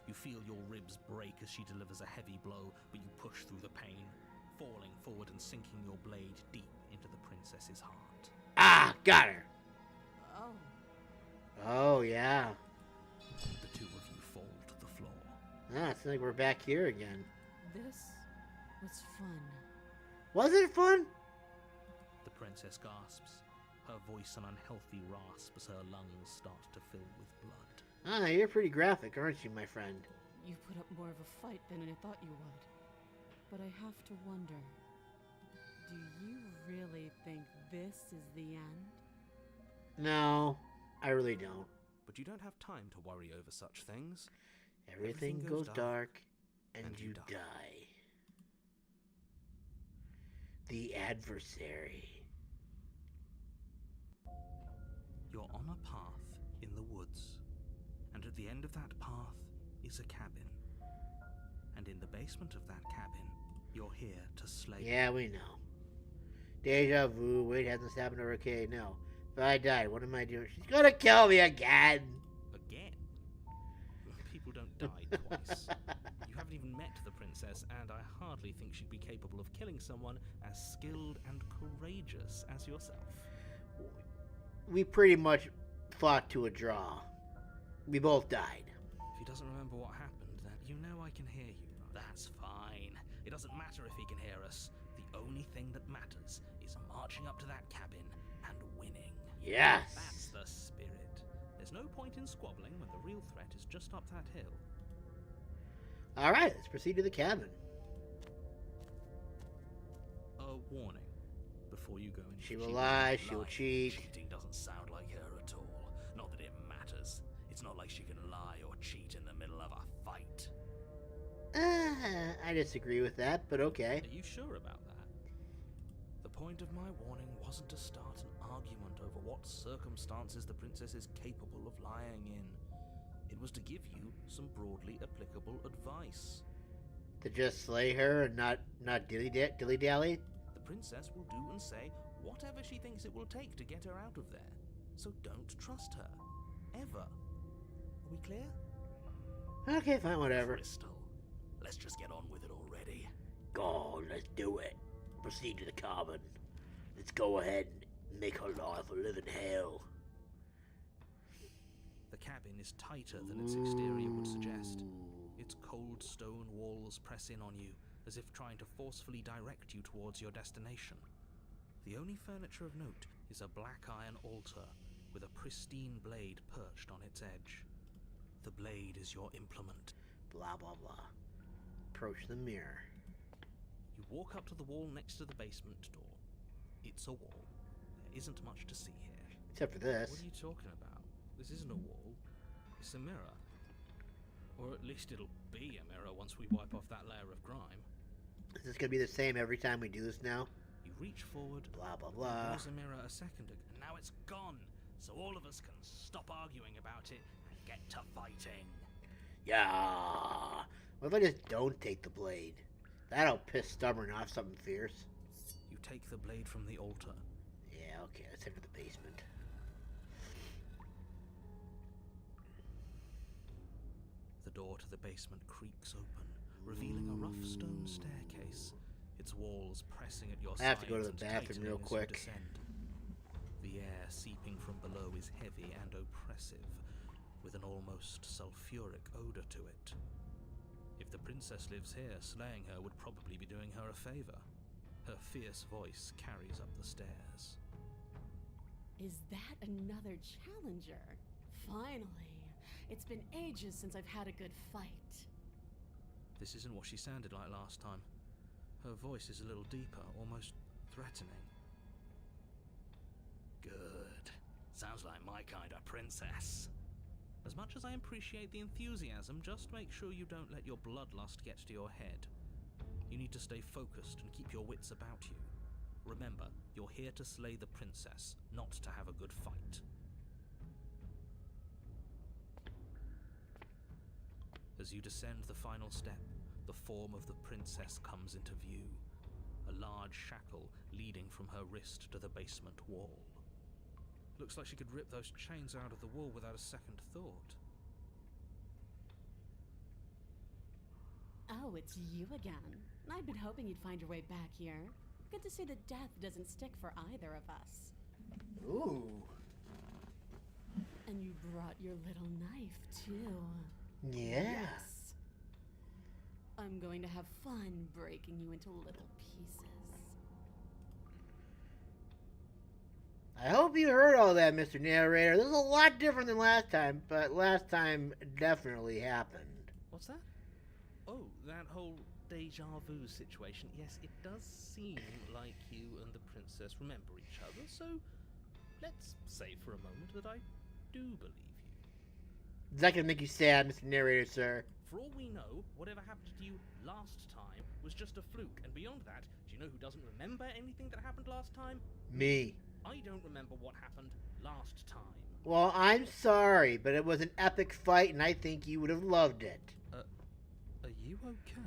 You feel your ribs break as she delivers a heavy blow, but you push through the pain, falling forward and sinking your blade deep into the princess's heart. Ah, got her. Oh. Oh, yeah. The two of you fall to the floor. Ah, it's like we're back here again. This was fun. Was it fun? The princess gasps, her voice an unhealthy rasp as her lungs start to fill with blood. Ah, you're pretty graphic, aren't you, my friend? You put up more of a fight than I thought you would. But I have to wonder, do you really think this is the end? No, I really don't. But you don't have time to worry over such things. Everything goes dark, and you die. The adversary. You're on a path in the woods, and at the end of that path is a cabin. And in the basement of that cabin, you're here to slay. Yeah, we know. Deja vu. Wait, hasn't this happened over? Okay, no. If I died, what am I doing? She's gonna kill me again. Again? People don't die twice. You haven't even met the princess, and I hardly think she'd be capable of killing someone as skilled and courageous as yourself. We pretty much fought to a draw. We both died. If he doesn't remember what happened, then you know I can hear you. That's fine. It doesn't matter if he can hear us. The only thing that matters is marching up to that cabin and winning. Yes. That's the spirit. There's no point in squabbling when the real threat is just up that hill. All right, let's proceed to the cabin. A warning before you go in. She will lie, she will cheat. Cheating doesn't sound like her at all. Not that it matters. It's not like she can lie or cheat in the middle of a fight. I disagree with that, but okay. Are you sure about that? The point of my warning wasn't to start an argument over what circumstances the princess is capable of lying in. It was to give you some broadly applicable advice. To just slay her and not dilly-dally? The princess will do and say whatever she thinks it will take to get her out of there. So don't trust her. Ever. Are we clear? Okay, fine, whatever. Crystal, let's just get on with it already. Go on, let's do it. Proceed to the cabin. Let's go ahead and make her life a living hell. The cabin is tighter than its exterior would suggest. Its cold stone walls press in on you, as if trying to forcefully direct you towards your destination. The only furniture of note is a black iron altar with a pristine blade perched on its edge. The blade is your implement. Blah, blah, blah. Approach the mirror. You walk up to the wall next to the basement door. It's a wall. There isn't much to see here. Except for this. What are you talking about? This isn't a wall. It's a mirror. Or at least it'll be a mirror once we wipe off that layer of grime. Is this gonna be the same every time we do this now? You reach forward. Blah, blah, There blah. was a mirror a second ago, and now it's gone. So all of us can stop arguing about it and get to fighting. Yeah. What if I just don't take the blade? That'll piss Stubborn off something fierce. You take the blade from the altar. Yeah, okay, let's head to the basement. The door to the basement creaks open, revealing a rough stone staircase, its walls pressing at your sides. I have to go to the and bathroom tightening real as you quick. descend. The air seeping from below is heavy and oppressive, with an almost sulphuric odor to it. If the princess lives here, slaying her would probably be doing her a favor. Her fierce voice carries up the stairs. Is that another challenger? Finally. It's been ages since I've had a good fight. This isn't what she sounded like last time. Her voice is a little deeper, almost threatening. Good. Sounds like my kind of princess. As much as I appreciate the enthusiasm, just make sure you don't let your bloodlust get to your head. You need to stay focused and keep your wits about you. Remember, you're here to slay the princess, not to have a good fight. As you descend the final step, the form of the princess comes into view. A large shackle leading from her wrist to the basement wall. Looks like she could rip those chains out of the wall without a second thought. Oh, it's you again. I've been hoping you'd find your way back here. Good to see that death doesn't stick for either of us. Ooh. And you brought your little knife, too. Yeah. Yes. I'm going to have fun breaking you into little pieces. I hope you heard all that, Mr. Narrator. This is a lot different than last time, but last time definitely happened. What's that? Oh, that whole deja vu situation. Yes, it does seem like you and the princess remember each other, so let's say for a moment that I do believe you. Is that gonna make you sad, Mr. Narrator, sir? For all we know, whatever happened to you last time was just a fluke, and beyond that, do you know who doesn't remember anything that happened last time? Me. I don't remember what happened last time. Well, I'm sorry, but it was an epic fight, and I think you would have loved it. Are you okay?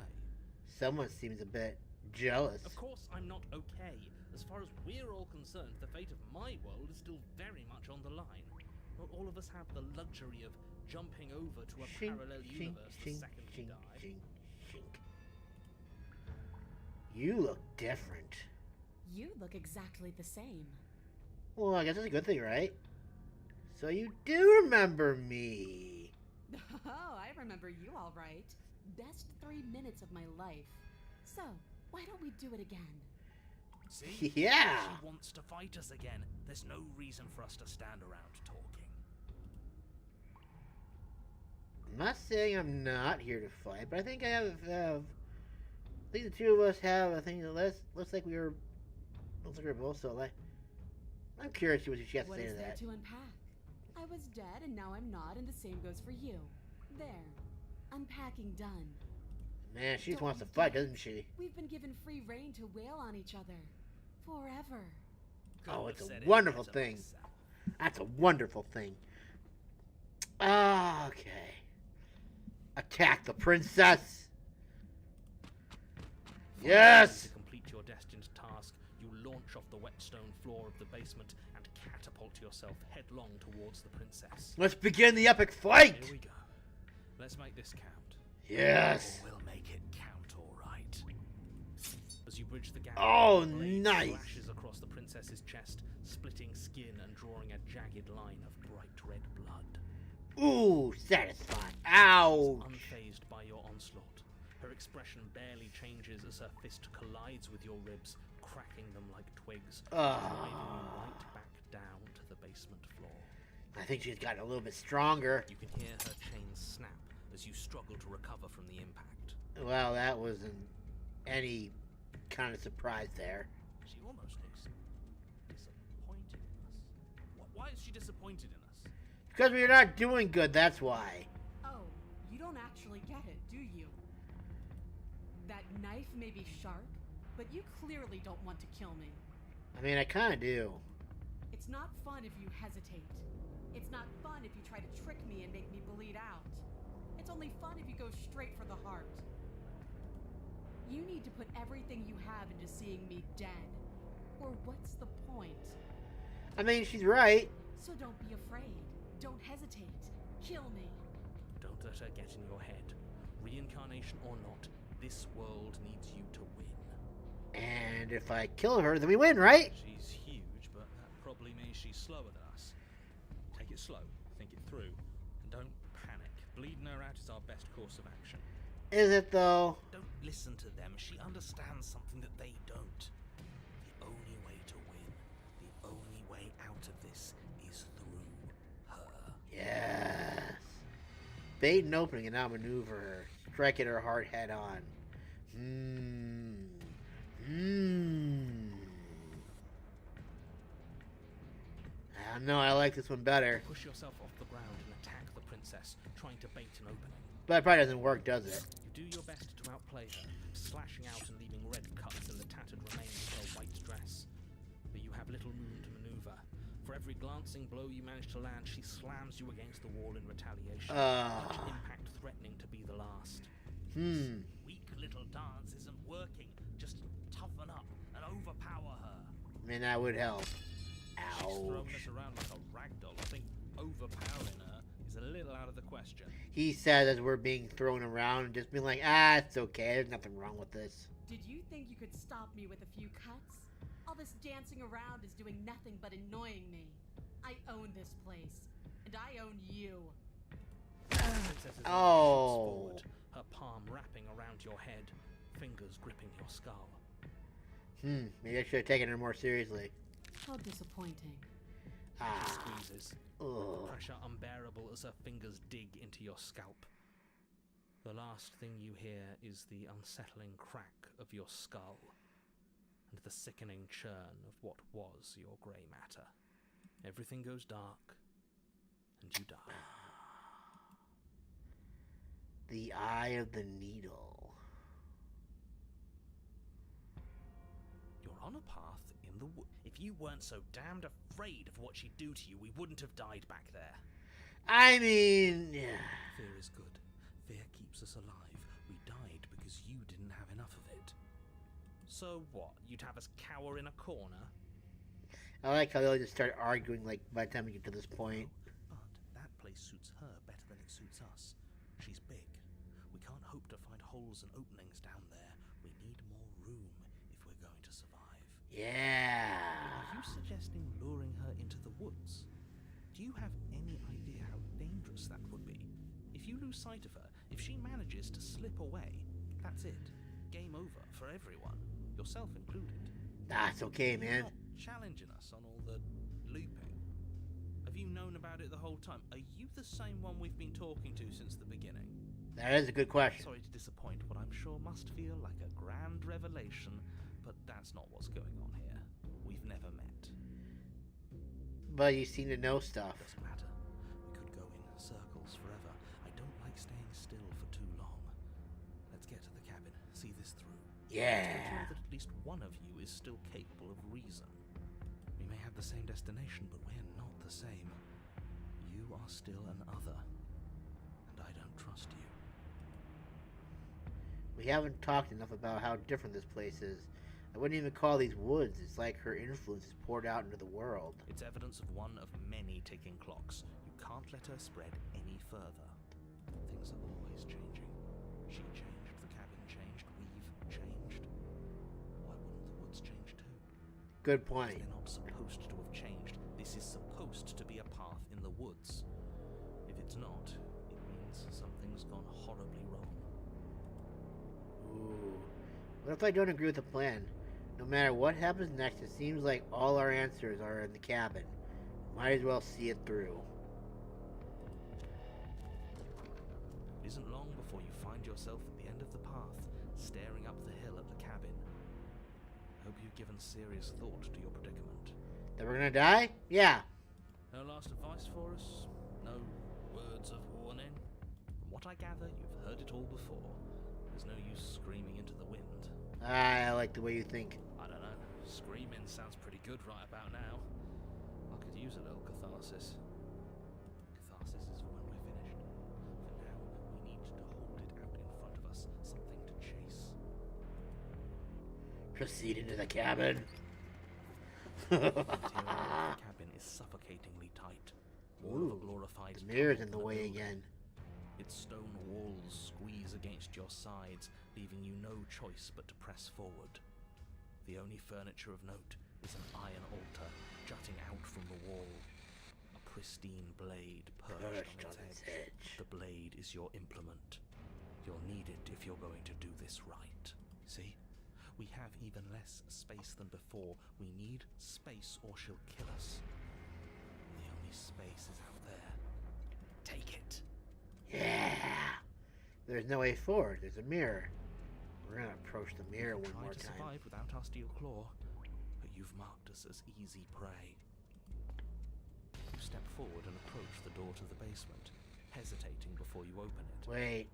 Someone seems a bit jealous. Of course I'm not okay. As far as we're all concerned, the fate of my world is still very much on the line. Not all of us have the luxury of jumping over to a Shink, parallel shink, universe the shink, second we shink, die. shink, shink. You look different. You look exactly the same. Well, I guess that's a good thing, right? So you do remember me. Oh, I remember you all right. Best 3 minutes of my life. So, why don't we do it again? See? Yeah. She wants to fight us again. There's no reason for us to stand around talking. I'm not saying I'm not here to fight, but I think I think the two of us have. I think looks like we were. Looks like we're both so like. I'm curious to see what she has to What say is to there that. to unpack? I was dead and now I'm not, and the same goes for you. There. Unpacking done. Man, she just Don't wants to you fight, dare. doesn't she? We've been given free reign to wail on each other. Forever. Oh, it's Couldn't have a said it wonderful better thing. myself. That's a wonderful thing. Okay. Attack the princess. Yes. To complete your destined task, you launch off the whetstone floor of the basement and catapult yourself headlong towards the princess. Let's begin the epic fight. Here we go. Let's make this count. Yes. We'll make it count, all right. As you bridge the gap, Oh, the blade nice. slashes across the princess's chest, splitting skin and drawing a jagged line of bright red blood. Ooh, satisfying. Ow. Unfazed by your onslaught, her expression barely changes as her fist collides with your ribs, cracking them like twigs, driving you right back down to the basement floor. I think she's gotten a little bit stronger. You can hear her chains snap as you struggle to recover from the impact. Well, that wasn't any kind of surprise there. She almost looks disappointed in us. Why is she disappointed in us? Because we're not doing good, that's why. Oh, you don't actually get it, do you? That knife may be sharp, but you clearly don't want to kill me. I mean, I kind of do. It's not fun if you hesitate. It's not fun if you try to trick me and make me bleed out. It's only fun if you go straight for the heart. You need to put everything you have into seeing me dead. Or what's the point? I mean, she's right. So don't be afraid. Don't hesitate. Kill me. Don't let her get in your head. Reincarnation or not, this world needs you to win. And if I kill her, then we win, right? She's huge, but that probably means she's slower than us. Take it slow, think it through, and don't panic. Bleeding her out is our best course of action. Is it, though? Don't listen to them. She understands something that they don't. The only way to win, the only way out of this is through her. Yes. Bait and opening and outmaneuver her. Strike at her heart head on. No, I like this one better. Push yourself off the ground and attack the princess, trying to bait an opening. But it probably doesn't work, does it? You do your best to outplay her, slashing out and leaving red cuts in the tattered remains of her white dress. But you have little room to maneuver. For every glancing blow you manage to land, she slams you against the wall in retaliation. Each impact threatening to be the last. This weak little dance isn't working. Just toughen up and overpower her. Man, that would help. She's throwing Ouch. us around like a ragdoll. I think overpowering her is a little out of the question. He says as we're being thrown around and just being like, it's okay, there's nothing wrong with this. Did you think you could stop me with a few cuts? All this dancing around is doing nothing but annoying me. I own this place, and I own you. Oh. Forward, her palm wrapping around your head, fingers gripping your skull. Maybe I should have taken her more seriously. How disappointing. She squeezes, the Ugh. pressure unbearable as her fingers dig into your scalp. The last thing you hear is the unsettling crack of your skull and the sickening churn of what was your grey matter. Everything goes dark, and you die. The eye of the needle. You're on a path in the wood. If you weren't so damned afraid of what she'd do to you, we wouldn't have died back there. I mean... yeah. Fear is good. Fear keeps us alive. We died because you didn't have enough of it. So what? You'd have us cower in a corner? I like how they'll just start arguing like by the time we get to this point. But that place suits her better than it suits us. She's big. We can't hope to find holes and openings down there. We need more room if we're going to survive. Yeah. Are you suggesting luring her into the woods? Do you have any idea how dangerous that would be? If you lose sight of her, if she manages to slip away, that's it. Game over for everyone, yourself included. That's okay, man. You're not challenging us on all the looping. Have you known about it the whole time? Are you the same one we've been talking to since the beginning? That is a good question. Sorry to disappoint what I'm sure must feel like a grand revelation, but that's not what's going on here. We've never met. But you seem to know stuff. Doesn't matter. We could go in circles forever. I don't like staying still for too long. Let's get to the cabin. See this through. Yeah. Let's make sure that at least one of you is still capable of reason. We may have the same destination, but we're not the same. You are still an other, and I don't trust you. We haven't talked enough about how different this place is. I wouldn't even call these woods. It's like her influence is poured out into the world. It's evidence of one of many ticking clocks. You can't let her spread any further. Things are always changing. She changed, the cabin changed, we've changed. Why wouldn't the woods change too? Good point. They're not supposed to have changed. This is supposed to be a path in the woods. If it's not, it means something's gone horribly wrong. Ooh. What if I don't agree with the plan? No matter what happens next, it seems like all our answers are in the cabin. Might as well see it through. It isn't long before you find yourself at the end of the path, staring up the hill at the cabin. I hope you've given serious thought to your predicament. That we're gonna die? Yeah. No last advice for us? No words of warning? From what I gather, you've heard it all before. There's no use screaming into the wind. I like the way you think. I don't know. Screaming sounds pretty good right about now. I could use a little catharsis. Catharsis is for when we're finished. For now, we need to hold it out in front of us. Something to chase. Proceed into the cabin. The interior of the cabin is suffocatingly tight. More of a glorified The mirror's in tunnel the than a way building. again. Its stone walls squeeze against your sides, leaving you no choice but to press forward. The only furniture of note is an iron altar jutting out from the wall. A pristine blade perched on its edge. The blade is your implement. You'll need it if you're going to do this right. See? We have even less space than before. We need space or she'll kill us. And the only space is out there. Take it. Yeah. There's no way forward. There's a mirror. We're gonna approach the mirror one more Try to time. survive without our steel claw, but you've marked us as easy prey. You step forward and approach the door to the basement, hesitating before you open it. Wait.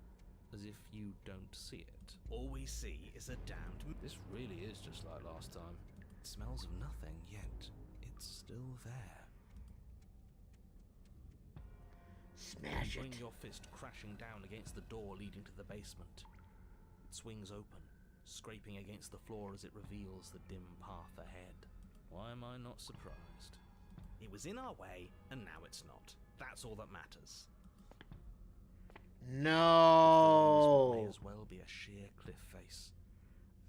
As if you don't see it. All we see is a damned... This really is just like last time. It smells of nothing, yet it's still there. Smash You bring it. your fist crashing down against the door leading to the basement. It swings open, scraping against the floor as it reveals the dim path ahead. Why am I not surprised? It was in our way, and now it's not. That's all that matters. No. May as well be a sheer cliff face.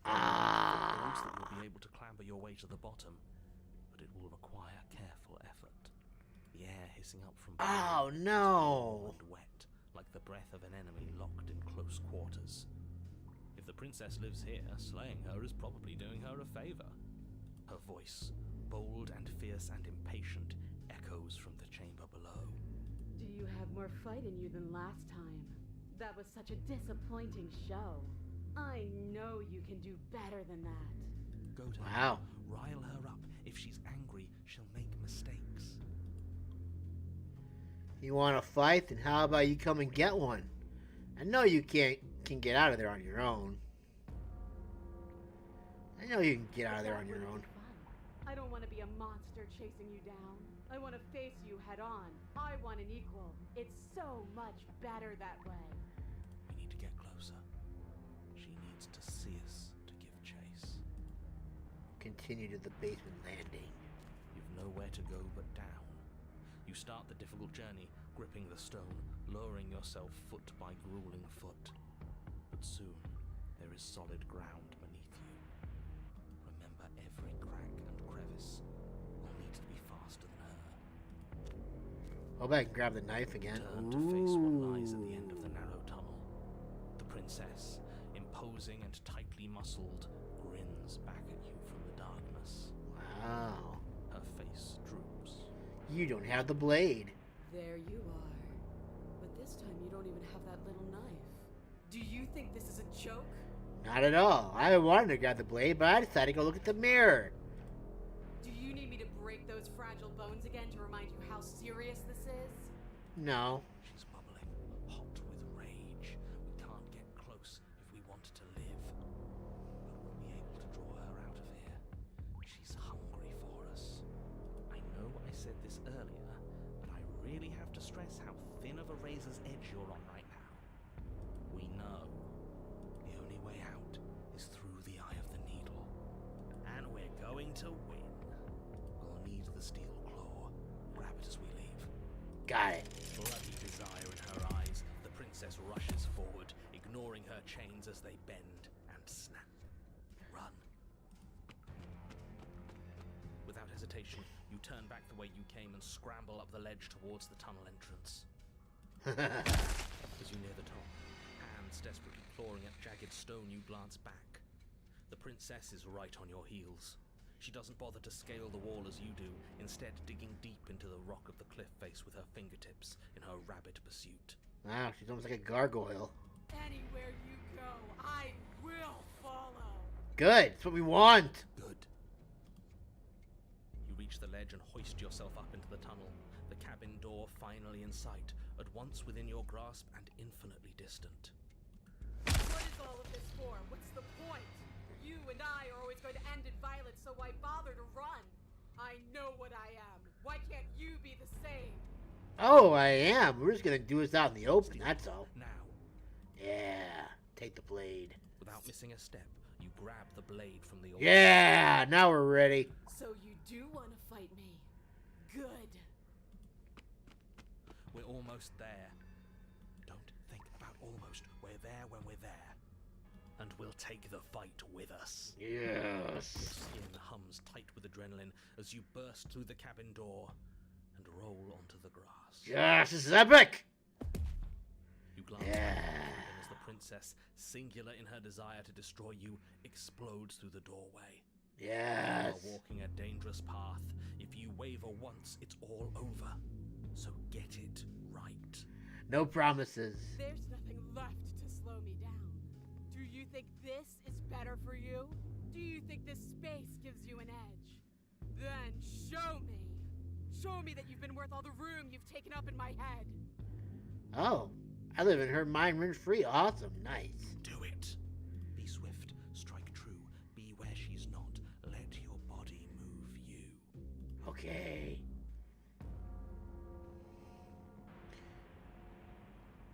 Ah. promise that you'll be able to clamber your way to the bottom, but it will require careful effort. The air hissing up from Oh, below is no. warm and wet, like the breath of an enemy locked in close quarters. If the princess lives here, slaying her is probably doing her a favor. Her voice, bold and fierce and impatient, echoes from the chamber below. Do you have more fight in you than last time? That was such a disappointing show. I know you can do better than that. Go to Wow. her, rile her up. If she's angry, she'll make mistakes. You want to fight? Then how about you come and get one? I know you can get out of there on your own. I know you can get out of there on your own. I don't want to be a monster chasing you down. I want to face you head on. I want an equal. It's so much better that way. We need to get closer. She needs to see us to give chase. Continue to the basement landing. You've nowhere to go but down. You start the difficult journey, gripping the stone, lowering yourself foot by grueling foot. But soon, there is solid ground beneath you. Remember every crack and crevice. You'll need to be faster than her. Hope I can grab the knife again. Turn to face what lies at the end of the narrow tunnel. The princess, imposing and tightly muscled, grins back at you from the darkness. Wow. Her face droops. You don't have the blade. There you are. But this time you don't even have that little knife. Do you think this is a joke? Not at all. I wanted to grab the blade, but I decided to go look at the mirror. Do you need me to break those fragile bones again to remind you how serious this is? No. She's bubbling, hot with rage. We can't get close if we want to live. But we'll be able to draw her out of here. She's hungry for us. I know I said this earlier, but I really have to stress how thin of a razor's edge you're on right now. We know the only way out is through the eye of the needle. And we're going to win. We'll need the steel claw. Grab it as we leave. Got it. Bloody desire in her eyes, the princess rushes forward, ignoring her chains as they bend and snap. Run. Without hesitation, you turn back the way you came and scramble up the ledge towards the tunnel entrance. As you near the top, hands desperately clawing at jagged stone, you glance back. The princess is right on your heels. She doesn't bother to scale the wall as you do, instead digging deep into the rock of the cliff face with her fingertips in her rabid pursuit. Wow, she's almost like a gargoyle. Anywhere you go, I will follow. Good. That's what we want. Good. You reach the ledge and hoist yourself up into the tunnel, the cabin door finally in sight, at once within your grasp and infinitely distant. What is all of this for? What's the point? You and I are always going to end in violence, so why bother to run? I know what I am. Why can't you be the same? Oh, I am. We're just gonna do this out in the open, that's all. Now, Yeah. Take the blade. without missing a step, you grab the blade from the altar. Yeah! Now we're ready. So you do want to fight me? Good. We're almost there. Don't think about almost. We're there when we're there. And we'll take the fight with us. Your Yes. skin hums tight with adrenaline as you burst through the cabin door and roll onto the grass. Yes, this is epic! You glance Yeah. back as the princess, singular in her desire to destroy you, explodes through the doorway. Yes. You are walking a dangerous path. If you waver once, it's all over. So get it right. No promises. There's nothing left to slow me down. Do you think this is better for you? Do you think this space gives you an edge? Then show me. Show me that you've been worth all the room you've taken up in my head. Oh, I live in her mind rent-free. Awesome. Nice. Do it. Be swift, strike true, be where she's not. Let your body move you. Okay.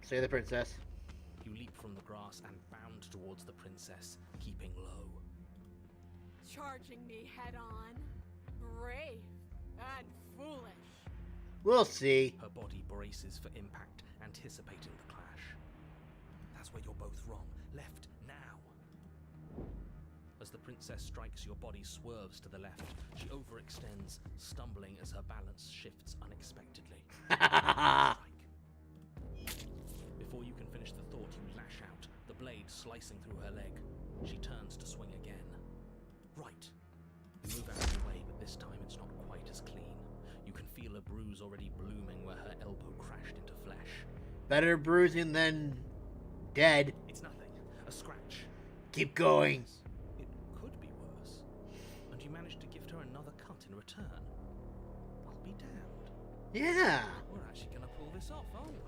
Say the princess. You leap from the grass and bound towards the princess, keeping low. Charging me head on? Brave and foolish. We'll see. Her body braces for impact, anticipating the clash. That's where you're both wrong. Left now. As the princess strikes, your body swerves to the left. She overextends, stumbling as her balance shifts unexpectedly. Strike. Before you can finish the thought, you lash out, the blade slicing through her leg. She turns to swing again. Right. You move out of the way, but this time it's not quite as clean. You can feel a bruise already blooming where her elbow crashed into flesh. Better bruising than dead. It's nothing. A scratch. Keep going. It could be worse. And you managed to gift her another cut in return. I'll be damned. Yeah. We're actually going to pull this off, aren't we?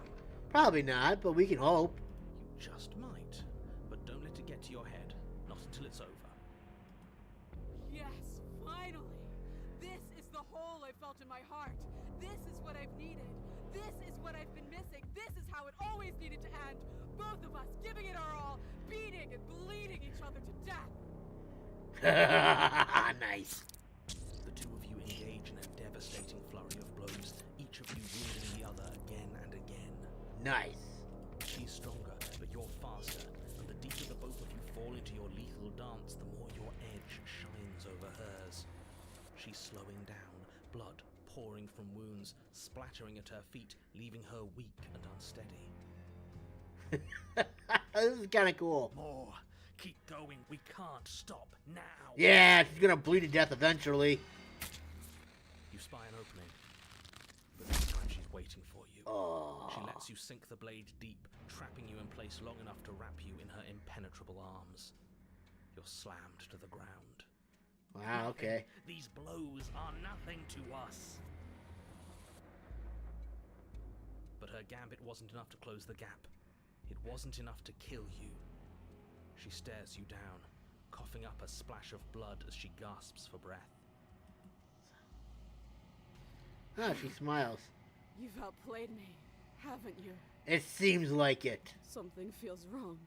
Probably not, but we can hope. You just might. But don't let it get to your head. Not until it's over. Yes, finally! This is the hole I felt in my heart. This is what I've needed. This is what I've been missing. This is how it always needed to end. Both of us giving it our all, beating and bleeding each other to death. Nice. The two of you engage in a devastating flurry of blows, each of you wounding the other again and again. Nice. She's stronger, but you're faster, and the deeper the both of you fall into your lethal dance, the more your edge shines over hers. She's slowing down, blood pouring from wounds, splattering at her feet, leaving her weak and unsteady. This is kind of cool. More. Keep going. We can't stop now. Yeah, she's gonna bleed to death eventually. You spy an opening, but this time she's waiting for you. Oh. She lets you sink the blade deep, trapping you in place long enough to wrap you in her impenetrable arms. You're slammed to the ground. Wow, okay. These blows are nothing to us. But her gambit wasn't enough to close the gap. It wasn't enough to kill you. She stares you down, coughing up a splash of blood as she gasps for breath. Oh, she smiles. You've outplayed me, haven't you? It seems like it. Something feels wrong.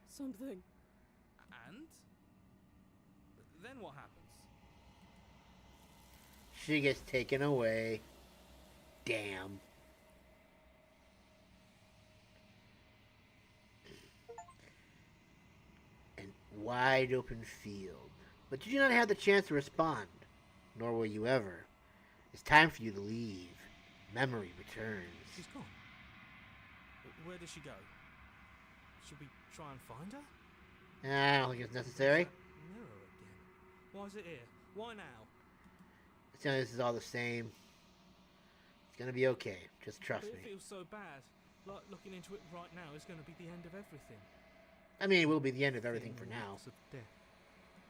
Something. And? Then what happens? She gets taken away. Damn. An wide open field. But you do not have the chance to respond. Nor will you ever. It's time for you to leave. Memory returns. She's gone. Where did she go? Should we try and find her? I don't think it's necessary. Mirror again. Why is it here? Why now? This is all the same. It's gonna be okay. Just trust me. It feels so bad. Like looking into it right now is going to be the end of everything. I mean, it will be the end of everything for now. Of death.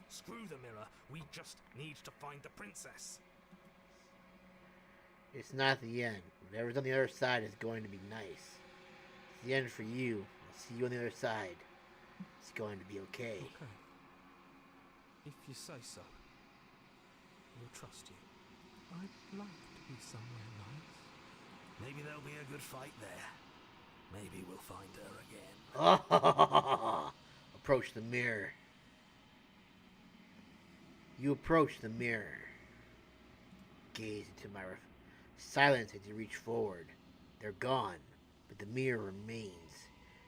Screw the mirror. We just need to find the princess. It's not the end. Whatever's on the other side is going to be nice. It's the end for you. I'll see you on the other side. It's going to be okay. Okay. If you say so. We'll trust you. I'd like to be somewhere nice. Maybe there'll be a good fight there. Maybe we'll find her again. Approach the mirror. You approach the mirror. Gaze into my silence as you reach forward. They're gone, but the mirror remains.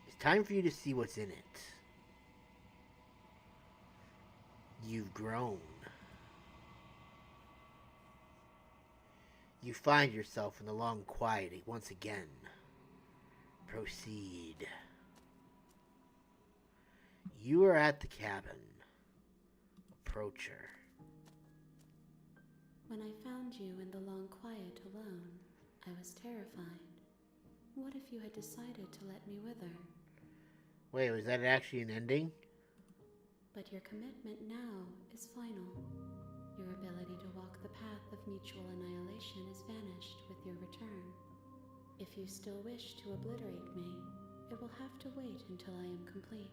It's time for you to see what's in it. You've grown. You find yourself in the long quiet once again. Proceed. You are at the cabin. Approach her. When I found you in the long quiet alone, I was terrified. What if you had decided to let me wither? Wait, was that actually an ending? But your commitment now is final. Your ability to walk the path of mutual annihilation is vanished with your return. If you still wish to obliterate me, it will have to wait until I am complete.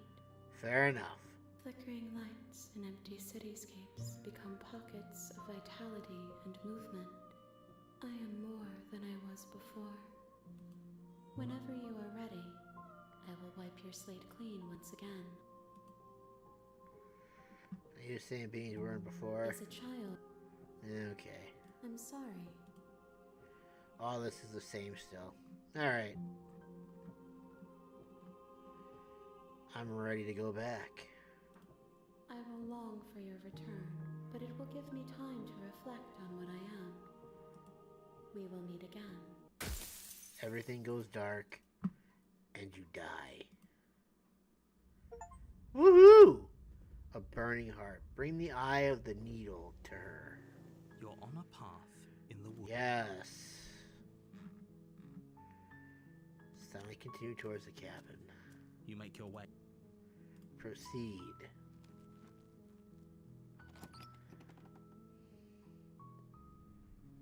Fair enough. Flickering lights in empty cityscapes become pockets of vitality and movement. I am more than I was before. Whenever you are ready, I will wipe your slate clean once again. Are you saying being you weren't before? As a child. Okay. I'm sorry. All this is the same still. Alright. I'm ready to go back. I will long for your return, but it will give me time to reflect on what I am. We will meet again. Everything goes dark, and you die. Woohoo! A burning heart. Bring the eye of the needle to her. You're on a path in the woods. Yes. Silently continue towards the cabin. You make your way. Proceed.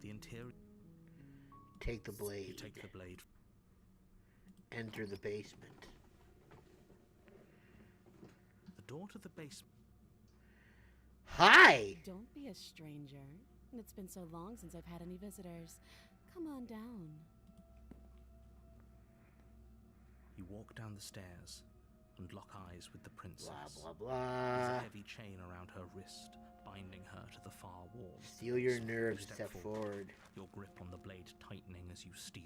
The interior. Take the blade. You take the blade. Enter the basement. The door to the basement. Hi! Don't be a stranger. It's been so long since I've had any visitors. Come on down. You walk down the stairs and lock eyes with the princess. Blah, blah, There's blah. a heavy chain around her wrist, binding her to the far wall. Steel your nerves You and step forward. Your grip on the blade tightening as you steal.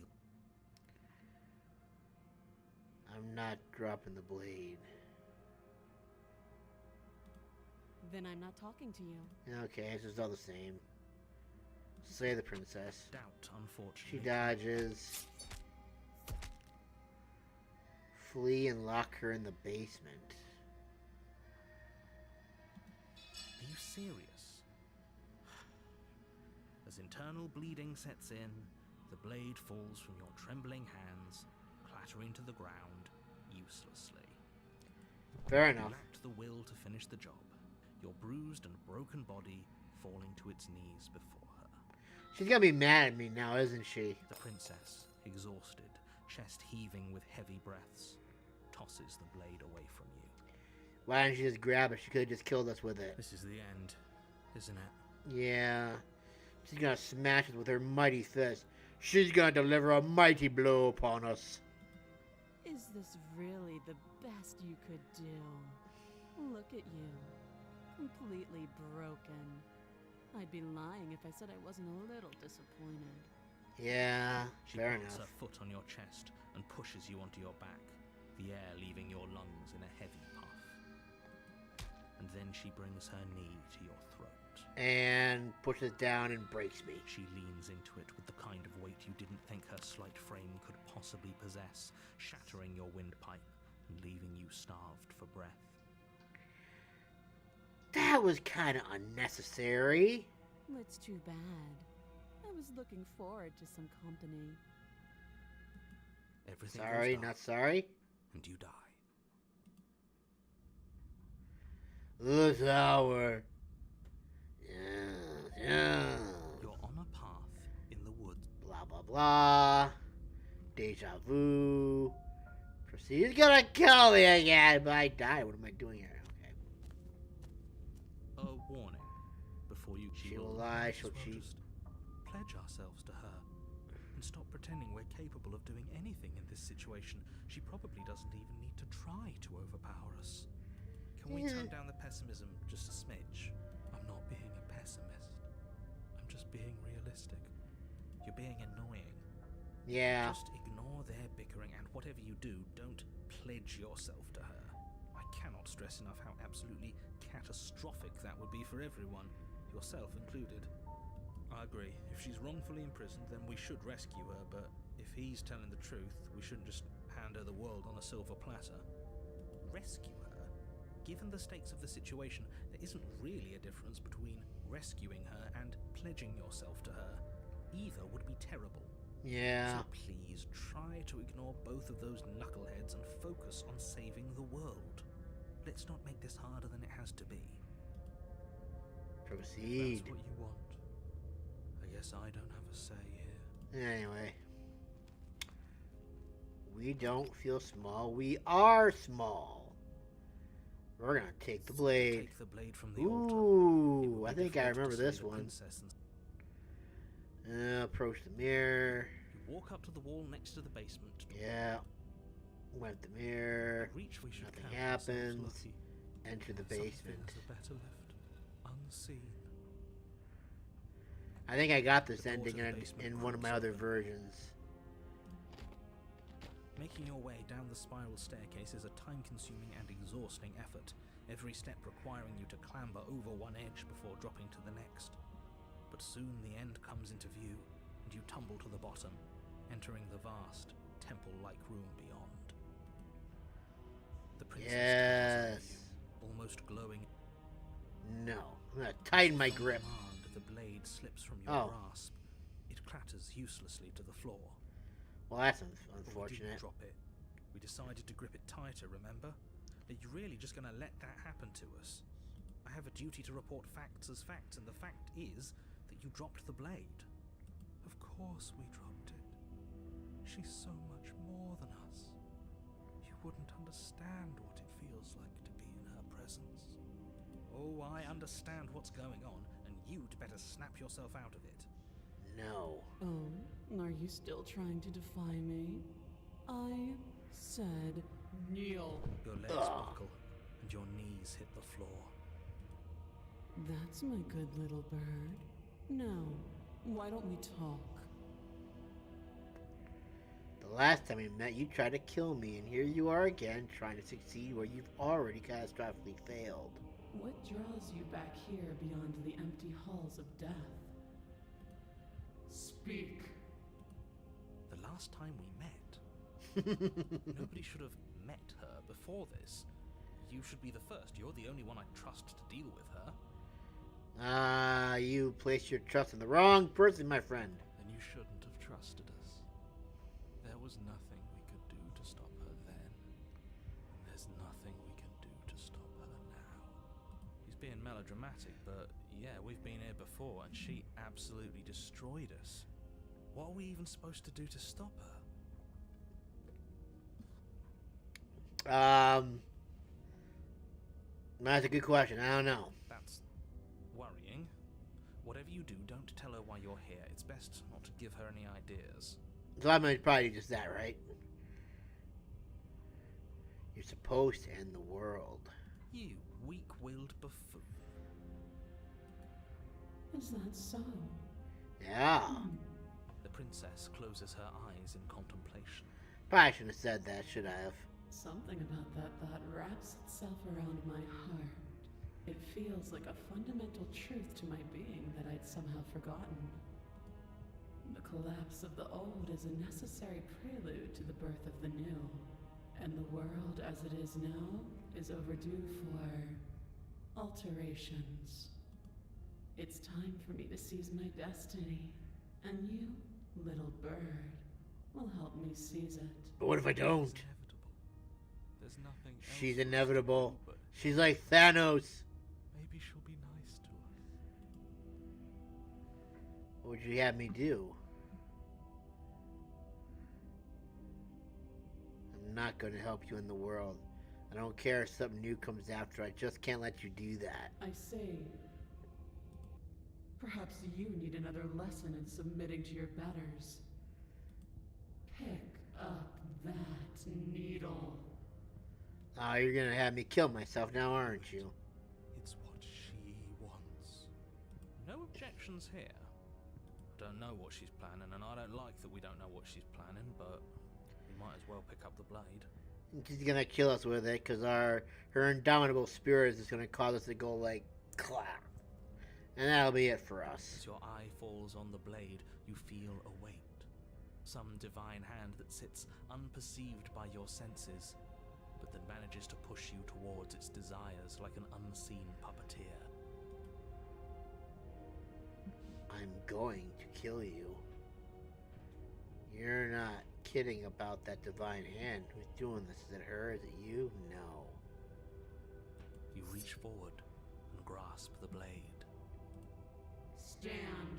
I'm not dropping the blade. Then I'm not talking to you. Okay, it's just all the same. Slay the princess. Doubt, unfortunately. She dodges. Flee and lock her in the basement. Are you serious? As internal bleeding sets in, the blade falls from your trembling hands, clattering to the ground, uselessly. Fair You enough. lacked the will to finish the job, your bruised and broken body falling to its knees before her. She's gonna be mad at me now, isn't she? The princess, exhausted, chest heaving with heavy breaths, tosses the blade away from you. Why didn't she just grab it? She could have just killed us with it. This is the end, isn't it? Yeah. She's gonna smash us with her mighty fist. She's gonna deliver a mighty blow upon us. Is this really the best you could do? Look at you. Completely broken. I'd be lying if I said I wasn't a little disappointed. Yeah, She fair puts enough. her foot on your chest and pushes you onto your back, the air leaving your lungs in a heavy puff. And then she brings her knee to your throat. And pushes down and breaks me. She leans into it with the kind of weight you didn't think her slight frame could possibly possess, shattering your windpipe and leaving you starved for breath. That was kind of unnecessary. It's too bad. I was looking forward to some company. Everything Sorry, goes dark, not sorry. and you die. This hour. Yeah. You're on a path in the woods. Blah, blah, blah. Deja vu. Proceed. He's gonna kill me again, but I die. What am I doing here? Okay. A warning. Before you She will lie, she'll well cheat. just pledge ourselves to her and stop pretending we're capable of doing anything in this situation. She probably doesn't even need to try to overpower us. Can we tone down the pessimism just a smidge? I'm not being a pessimist. I'm just being realistic. You're being annoying. Yeah. Just ignore their bickering, and whatever you do, don't pledge yourself to her. I cannot stress enough how absolutely catastrophic that would be for everyone, yourself included. I agree. If she's wrongfully imprisoned, then we should rescue her, but if he's telling the truth, we shouldn't just hand her the world on a silver platter. Rescue her? Given the stakes of the situation, there isn't really a difference between rescuing her and pledging yourself to her. Either would be terrible. Yeah. So please try to ignore both of those knuckleheads and focus on saving the world. Let's not make this harder than it has to be. Proceed. That's what you want. I guess I don't have a say here. Anyway. We don't feel small. We are small. We're gonna take the blade. Take the blade from the altar. It Ooh, would I be think I difficult to remember slay this the one. princess and Approach the mirror. you walk up to the wall next to the basement. Yeah. Wipe the mirror. Reach we should Nothing count ourselves happens. lucky. Enter the Some basement. things are better left unseen. I think I got this The door ending to the in basement one of my cracks other open. versions. Making your way down the spiral staircase is a time-consuming and exhausting effort, every step requiring you to clamber over one edge before dropping to the next. But soon the end comes into view, and you tumble to the bottom, entering the vast, temple-like room beyond. The princess towers over you, almost glowing. No, I'm gonna tighten my grip. The blade slips from your grasp. It clatters uselessly to the floor. Well, that's unfortunate. But we didn't drop it. We decided to grip it tighter, remember? Are you really just going to let that happen to us? I have a duty to report facts as facts, and the fact is that you dropped the blade. Of course we dropped it. She's so much more than us. You wouldn't understand what it feels like to be in her presence. Oh, I understand what's going on, and you'd better snap yourself out of it. No. Oh, are you still trying to defy me? I said kneel. Your legs buckle, and your knees hit the floor. That's my good little bird. Now, why don't we talk? The last time we met, you tried to kill me, and here you are again, trying to succeed where you've already catastrophically failed. What draws you back here beyond the empty halls of death? Speak. The last time we met, nobody should have met her before this. You should be the first. You're the only one I trust to deal with her. You placed your trust in the wrong person, my friend. Then you shouldn't have trusted us. There was nothing we could do to stop her then. And there's nothing we can do to stop her now. He's being melodramatic, but yeah, we've been here before, and she absolutely destroyed us. What are we even supposed to do to stop her? That's a good question. I don't know. That's worrying. Whatever you do, don't tell her why you're here. It's best not to give her any ideas. So I'm gonna probably do just that, right? You're supposed to end the world. You weak-willed buffoon. Is that so? Yeah. The princess closes her eyes in contemplation. Probably shouldn't have said that, should I have? Something about that thought wraps itself around my heart. It feels like a fundamental truth to my being that I'd somehow forgotten. The collapse of the old is a necessary prelude to the birth of the new. And the world as it is now is overdue for alterations. It's time for me to seize my destiny. And you, little bird, will help me seize it. But what if I don't? There's nothing else. She's inevitable. She's like Thanos. Maybe she'll be nice to us. What would you have me do? I'm not going to help you in the world. I don't care if something new comes after. I just can't let you do that. I say, perhaps you need another lesson in submitting to your betters. Pick up that needle. Oh, you're going to have me kill myself now, aren't you? It's what she wants. No objections here. I don't know what she's planning, and I don't like that we don't know what she's planning, but we might as well pick up the blade. She's gonna kill us with it, because her indomitable spirit is just gonna cause us to go like clap. And that'll be it for us. As your eye falls on the blade, you feel a weight. Some divine hand that sits unperceived by your senses, but that manages to push you towards its desires like an unseen puppeteer. I'm going to kill you. You're not kidding about that divine hand. Who's doing this? Is it her? Is it you? No. You reach forward and grasp the blade. Stand.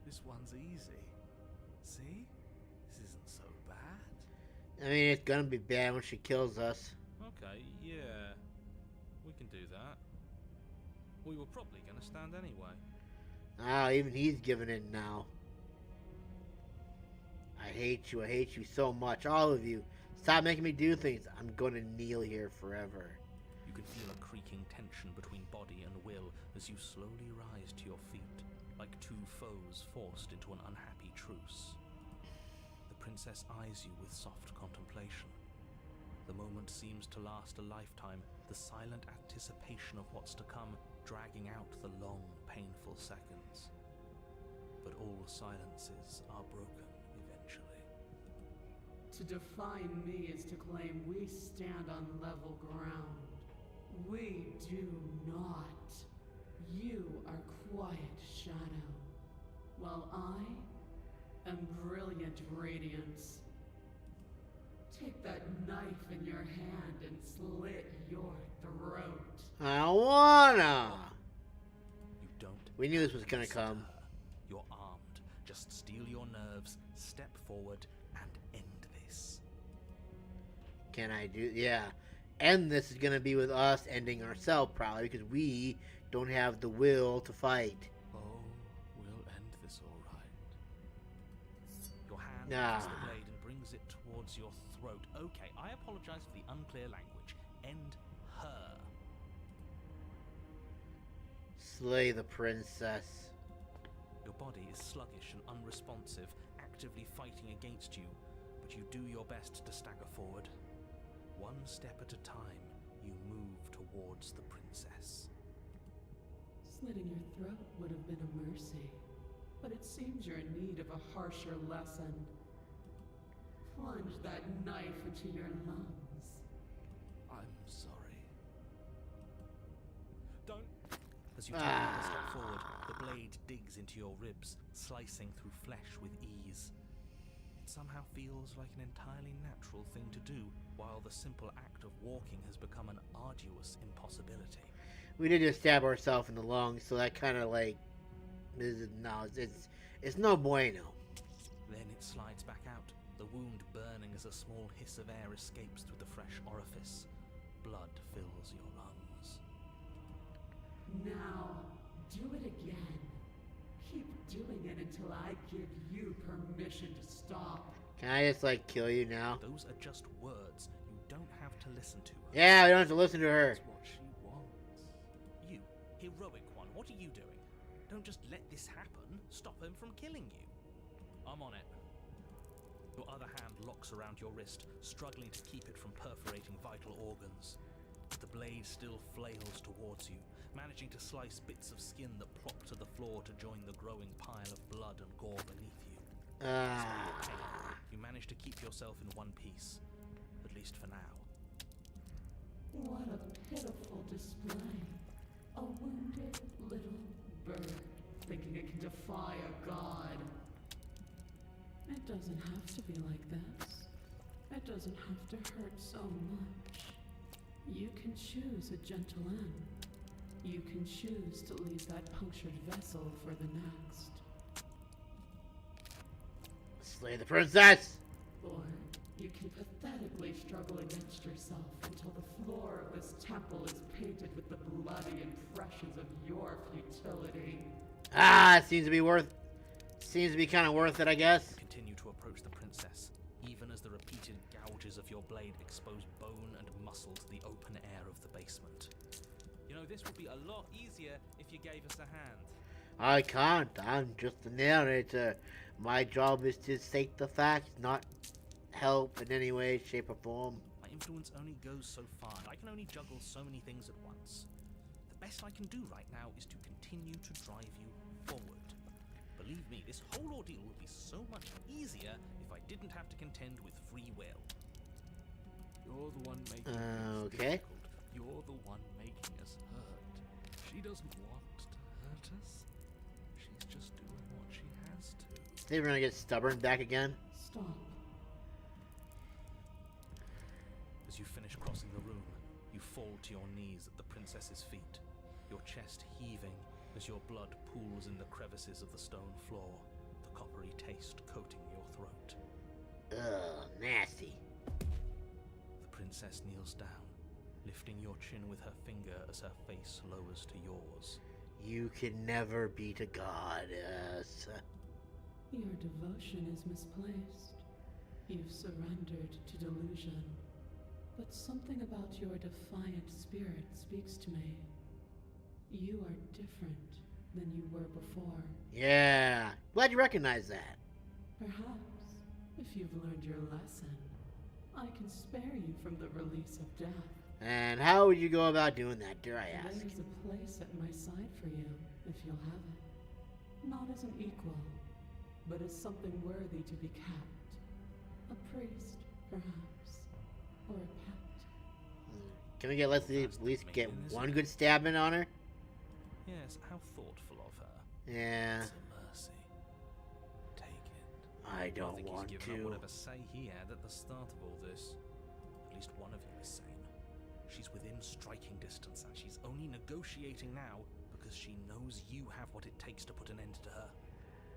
This one's easy. See? This isn't so bad. I mean, it's gonna be bad when she kills us. Okay, yeah. We can do that. We were probably going to stand anyway. Ah, even he's giving in now. I hate you so much, all of you. Stop making me do things. I'm gonna kneel here forever. You can feel a creaking tension between body and will as you slowly rise to your feet, like two foes forced into an unhappy truce. The princess eyes you with soft contemplation. The moment seems to last a lifetime, the silent anticipation of what's to come dragging out the long, painful seconds. But all silences are broken eventually. To define me is to claim we stand on level ground. We do not. You are quiet shadow, while I am brilliant radiance. Take that knife in your hand and slit your throat. I wanna. You don't. We knew this was gonna come. You're armed. Just steel your nerves, step forward, and end this. Can I do? Yeah. And this is gonna be with us ending ourselves, probably, because we don't have the will to fight. Oh, we'll end this all right. Your hand lifts the blade and brings it towards your throat. Okay, I apologize for the unclear language. End her. Slay the princess. Your body is sluggish and unresponsive, actively fighting against you, but you do your best to stagger forward. One step at a time, you move towards the princess. Slitting your throat would have been a mercy, but it seems you're in need of a harsher lesson. Plunge that knife into your lungs. I'm sorry. Don't. As you take a step forward, the blade digs into your ribs, slicing through flesh with ease. It somehow feels like an entirely natural thing to do, while the simple act of walking has become an arduous impossibility. We did just stab ourselves in the lungs, so that kind of like it's no bueno. Then it slides back out, the wound burning as a small hiss of air escapes through the fresh orifice. Blood fills your lungs. Now, do it again. Keep doing it until I give you permission to stop. Can I just like kill you now? Those are just words. You don't have to listen to her. Yeah, we don't have to listen to her. That's what she wants. You, heroic one, what are you doing? Don't just let this happen. Stop him from killing you. I'm on it. Your other hand locks around your wrist, struggling to keep it from perforating vital organs. The blade still flails towards you, managing to slice bits of skin that plop to the floor to join the growing pile of blood and gore beneath you. You manage to keep yourself in one piece, at least for now. What a pitiful display. A wounded little bird thinking it can defy a god. It doesn't have to be like this. It doesn't have to hurt so much. You can choose a gentle end. You can choose to leave that punctured vessel for the next. Slay the princess! Or you can pathetically struggle against yourself until the floor of this temple is painted with the bloody impressions of your futility. It seems to be kind of worth it, I guess. You continue to approach the princess, even as the repeated gouges of your blade expose bone and muscle to the open air of the basement. You know, this would be a lot easier if you gave us a hand. I can't. I'm just a narrator. My job is to state the facts, not help in any way, shape, or form. My influence only goes so far, and I can only juggle so many things at once. The best I can do right now is to continue to drive you forward. Believe me, this whole ordeal would be so much easier if I didn't have to contend with free will. You're the one making this Okay. difficult. You're the one making us hurt. She doesn't want to hurt us. She's just doing what she has to. They were gonna get stubborn back again. Stop. As you finish crossing the room, you fall to your knees at the princess's feet, your chest heaving as your blood pools in the crevices of the stone floor, the coppery taste coating your throat. Ugh, nasty. The princess kneels down, lifting your chin with her finger as her face lowers to yours. You can never beat a goddess. Your devotion is misplaced. You've surrendered to delusion. But something about your defiant spirit speaks to me. You are different than you were before. Yeah, glad you recognize that. Perhaps If you've learned your lesson, I can spare you from the release of death. And how would you go about doing that, dare I ask? There's a place at my side for you, if you'll have it. Not as an equal, but as something worthy to be kept. A priest, perhaps, or a pet. Can we at least get one good stabbing on her? Yes, how thoughtful of her. Yeah. It's a mercy. Take it. I don't think want he's given to. up whatever say he had at the start of all this. At least one of you is sane. She's within striking distance, and she's only negotiating now because she knows you have what it takes to put an end to her.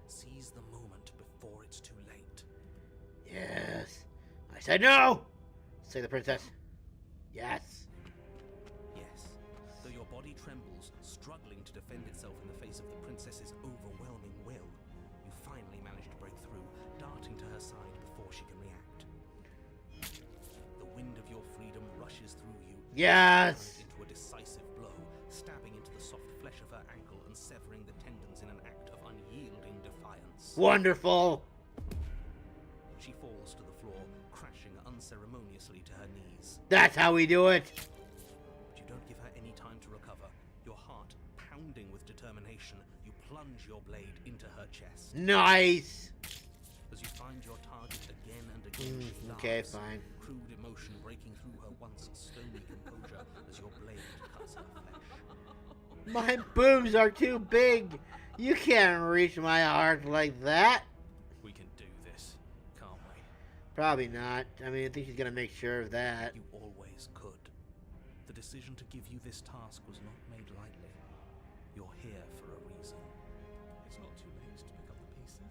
Seize the moment before it's too late. Yes. I said no! Say the princess. Yes. Yes. Though your body trembles, struggling to defend itself in the face of the princess's overwhelming will, you finally manage to break through, darting to her side before she can react. The wind of your freedom rushes through you. Yes! Into a decisive blow, stabbing into the soft flesh of her ankle and severing the tendons in an act of unyielding defiance. Wonderful! She falls to the floor, crashing unceremoniously to her knees. That's how we do it! But you don't give her any time to recover. Your heart pounding with determination, you plunge your blade into her chest. Nice! As you find your target again and again, she Okay, laughs, fine. crude emotion breaking through her once stony composure as your blade cuts her flesh. My boobs are too big! You can't reach my heart like that! We can do this, can't we? Probably not. I mean, I think she's gonna make sure of that. You always could. The decision to give you this task was not made lightly. You're here for a reason. It's not too late to pick up the pieces.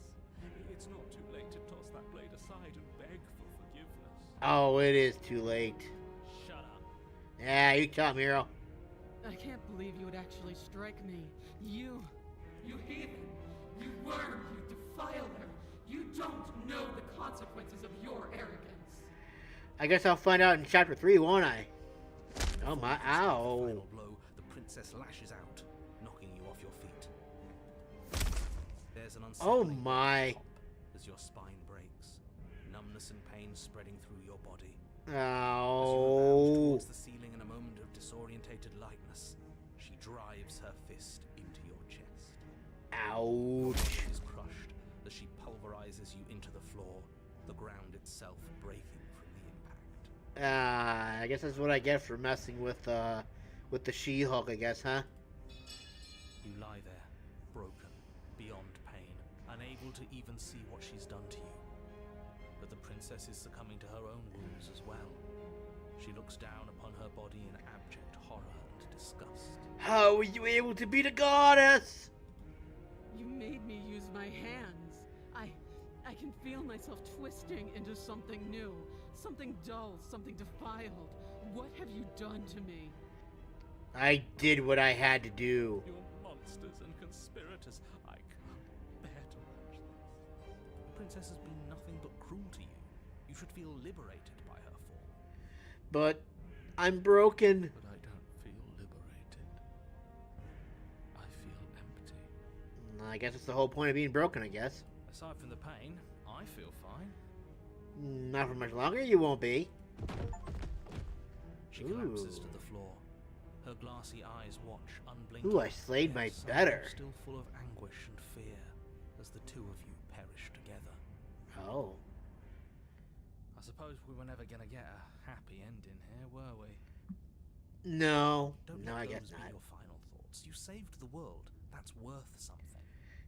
It's not too late to toss that blade aside and beg for forgiveness. Oh, it is too late. Shut up. Yeah, you tell him, hero. I can't believe you would actually strike me. You heathen! You worm! You defiler! You don't know the consequences of your arrogance! I guess I'll find out in chapter 3, won't I? Oh my, ow. Final blow, the princess lashes out, knocking you off your feet. There's an Oh unsettling my. pop as your spine breaks, numbness and pain spreading through your body. As you Ow. bound towards the ceiling in a moment of disorientated lightness, she drives her fist into your chest. Ouch. Your is crushed as she pulverizes you into the floor, the ground itself breaking from the impact. I guess that's what I get for messing with the She-Hulk, I guess, huh? You lie there, broken, beyond pain, unable to even see what she's done to you. But the princess is succumbing to her own wounds as well. She looks down upon her body in abject horror and disgust. How were you able to beat a goddess? You made me use my hands. I can feel myself twisting into something new, something dull, something defiled. What have you done to me? I did what I had to do. You're monsters and conspirators. I can't bear to watch this. The princess has been nothing but cruel to you. You should feel liberated by her fall. But I'm broken. But I don't feel liberated. I feel empty. I guess it's the whole point of being broken, I guess. Aside from the pain, I feel fine. Not for much longer, you won't be. She collapses Ooh. to the floor. Her glassy eyes watch, unblinking. Ooh, I slayed my yet somehow better. Still full of anguish and fear, as the two of you perish together. Oh. I suppose we were never gonna get a happy ending here, were we? No. Don't No, let I guess those be not. your final thoughts. You saved the world. That's worth something.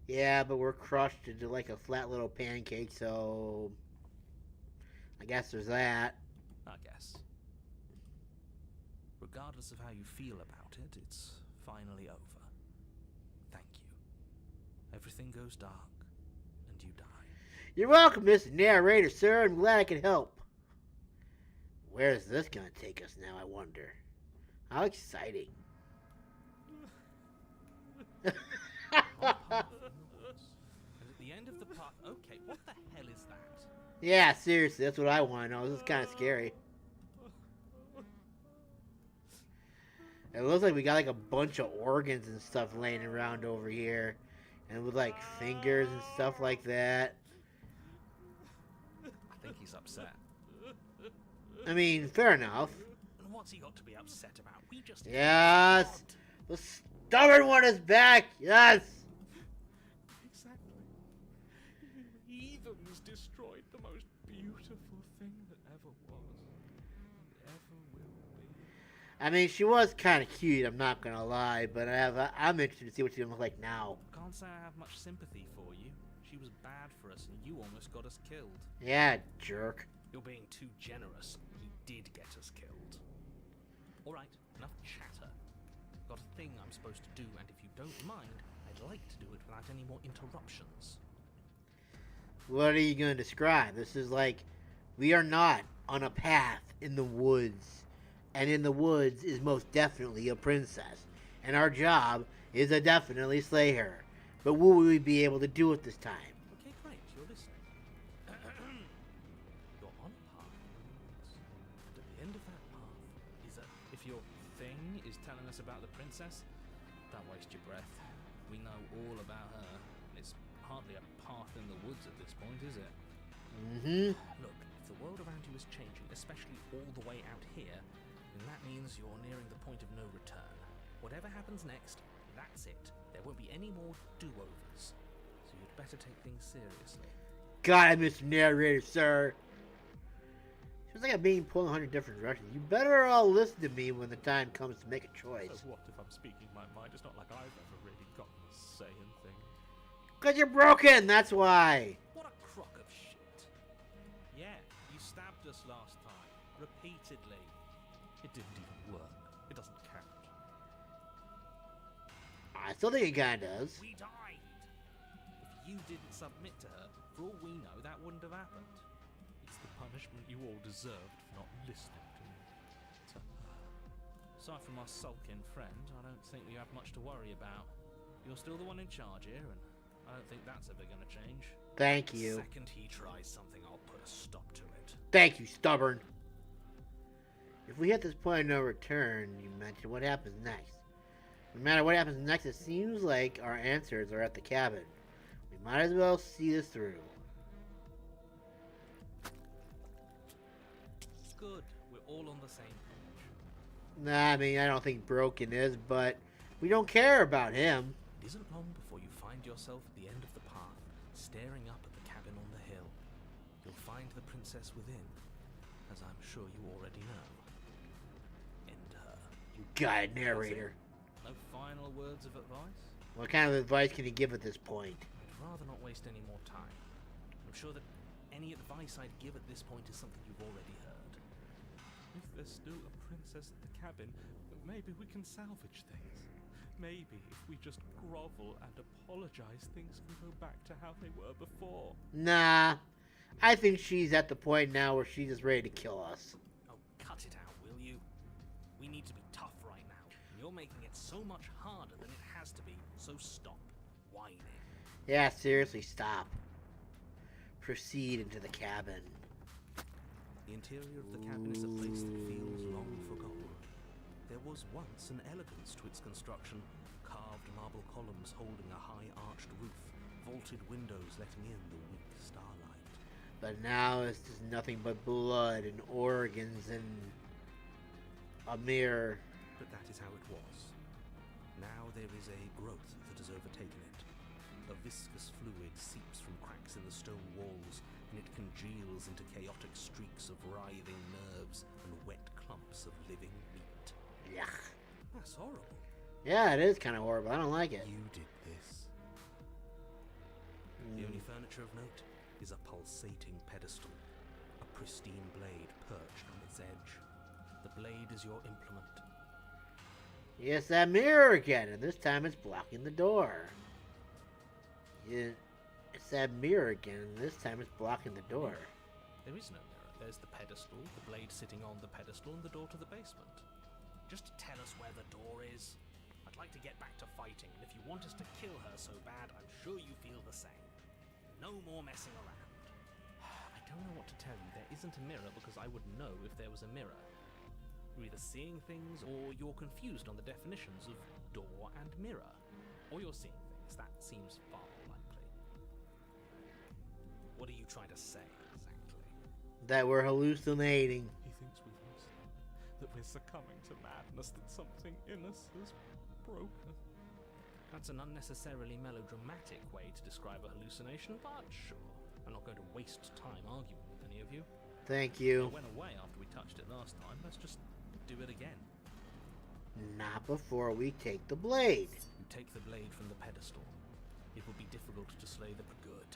Yeah, but we're crushed into like a flat little pancake, so I guess there's that. I guess. Regardless of how you feel about it, it's finally over. Thank you. Everything goes dark, and you die. You're welcome, Mr. Narrator, sir. I'm glad I could help. Where is this gonna take us now, I wonder? How exciting. And at the end of the path, okay, what the hell is that? Yeah, seriously, that's what I want to know. This is kind of scary. It looks like we got like a bunch of organs and stuff laying around over here. And with like fingers and stuff like that. he's upset. I mean, fair enough. And what's he got to be upset about? We just... Yes! The stubborn one is back! Yes! Exactly. You heathens destroyed the most beautiful thing that ever was, and ever will be. I mean, she was kind of cute, I'm not gonna lie, but I'm interested to see what she's gonna look like now. Can't say I have much sympathy for you. She was bad for us, and you almost got us killed. Yeah, jerk. You're being too generous. He did get us killed. Alright, enough chatter. Got a thing I'm supposed to do, and if you don't mind, I'd like to do it without any more interruptions. What are you gonna describe? This is like, we are not on a path in the woods. And in the woods is most definitely a princess. And our job is to definitely slay her. But what will we be able to do it this time? Okay, great, you're listening. You're on a path in the woods. And at the end of that path is a... If your thing is telling us about the princess, don't waste your breath. We know all about her. It's hardly a path in the woods at this point, is it? Mm-hmm. Look, if the world around you is changing, especially all the way out here, then that means you're nearing the point of no return. Whatever happens next, that's it. There won't be any more do-overs. So you'd better take things seriously. God, Mr. Narrator, sir. Seems like I'm being pulled in 100 different directions. You better all listen to me when the time comes to make a choice. So what if I'm speaking my mind? It's not like I've ever really gotten a say in things. Because you're broken, that's why. What a crock of shit. Yeah, you stabbed us last time. Repeatedly. It didn't even work. It doesn't count. I still think it kind of does. We died. If you didn't submit to her, for all we know, that wouldn't have happened. It's the punishment you all deserved for not listening to me. Aside from our sulking friend, I don't think we have much to worry about. You're still the one in charge here, and I don't think that's ever going to change. Thank you. The second he tries something, I'll put a stop to it. Thank you, stubborn. If we hit this point of no return, you mentioned, what happens next? No matter what happens next, it seems like our answers are at the cabin. We might as well see this through. Good. We're all on the same page. Nah, I mean, I don't think Broken is, but we don't care about him. It isn't long before you find yourself at the end of the path, staring up at the cabin on the hill. You'll find the princess within, as I'm sure you already know. End her. You got it, narrator. No final words of advice? What kind of advice can you give at this point? I'd rather not waste any more time. I'm sure that any advice I'd give at this point is something you've already heard. If there's still a princess at the cabin, maybe we can salvage things. Maybe if we just grovel and apologize, things can go back to how they were before. Nah, I think she's at the point now where she's just ready to kill us. Oh, cut it out, will you? We need to be tough right now. You're making it so much harder than it has to be, so stop whining. Yeah, seriously, stop. Proceed into the cabin. The interior of the cabin is a place that feels long forgotten. There was once an elegance to its construction, carved marble columns holding a high arched roof, vaulted windows letting in the weak starlight. But now it's just nothing but blood and organs and a mirror. But that is how it was. Now there is a growth that has overtaken it. A viscous fluid seeps from cracks in the stone walls, and it congeals into chaotic streaks of writhing nerves and wet clumps of living meat. Yuck. That's horrible. Yeah, it is kind of horrible. I don't like it. You did this. The only furniture of note is a pulsating pedestal, a pristine blade perched on its edge. The blade is your implement. Yes, that mirror again, and this time it's blocking the door. Yeah, it's that mirror again, and this time it's blocking the door. There is no mirror. There's the pedestal, the blade sitting on the pedestal, and the door to the basement. Just tell us where the door is. I'd like to get back to fighting, and if you want us to kill her so bad, I'm sure you feel the same. No more messing around. I don't know what to tell you. There isn't a mirror because I would know if there was a mirror. You're either seeing things or you're confused on the definitions of door and mirror. Or you're seeing things. That seems far more likely. What are you trying to say, exactly? That we're hallucinating. He thinks we've lost him, that we're succumbing to madness, that something in us has broken. That's an unnecessarily melodramatic way to describe a hallucination, but sure. I'm not going to waste time arguing with any of you. Thank you. It went away after we touched it last time. Let's just do it again. Not before we take the blade. You take the blade from the pedestal. It will be difficult to slay the good.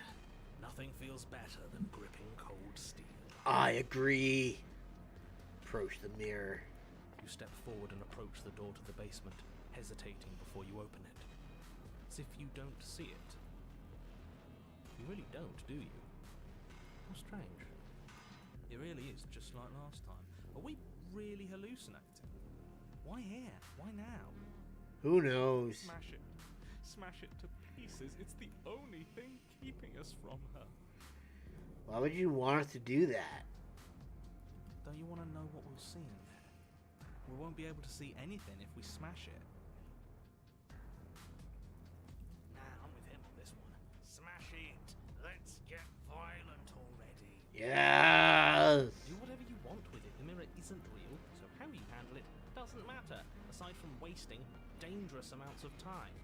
Nothing feels better than gripping cold steel. I agree. Approach the mirror. You step forward and approach the door to the basement, hesitating before you open it. As if you don't see it. You really don't, do you? How strange. It really is just like last time. Are we really hallucinating? Why here? Why now? Who knows? Smash it. Smash it to pieces. It's the only thing keeping us from her. Why would you want us to do that? Don't you want to know what we'll see in there? We won't be able to see anything if we smash it. Nah, I'm with him on this one. Smash it. Let's get violent already. Yes! Do whatever you want with it. The mirror isn't real, so how you handle it doesn't matter, aside from wasting dangerous amounts of time.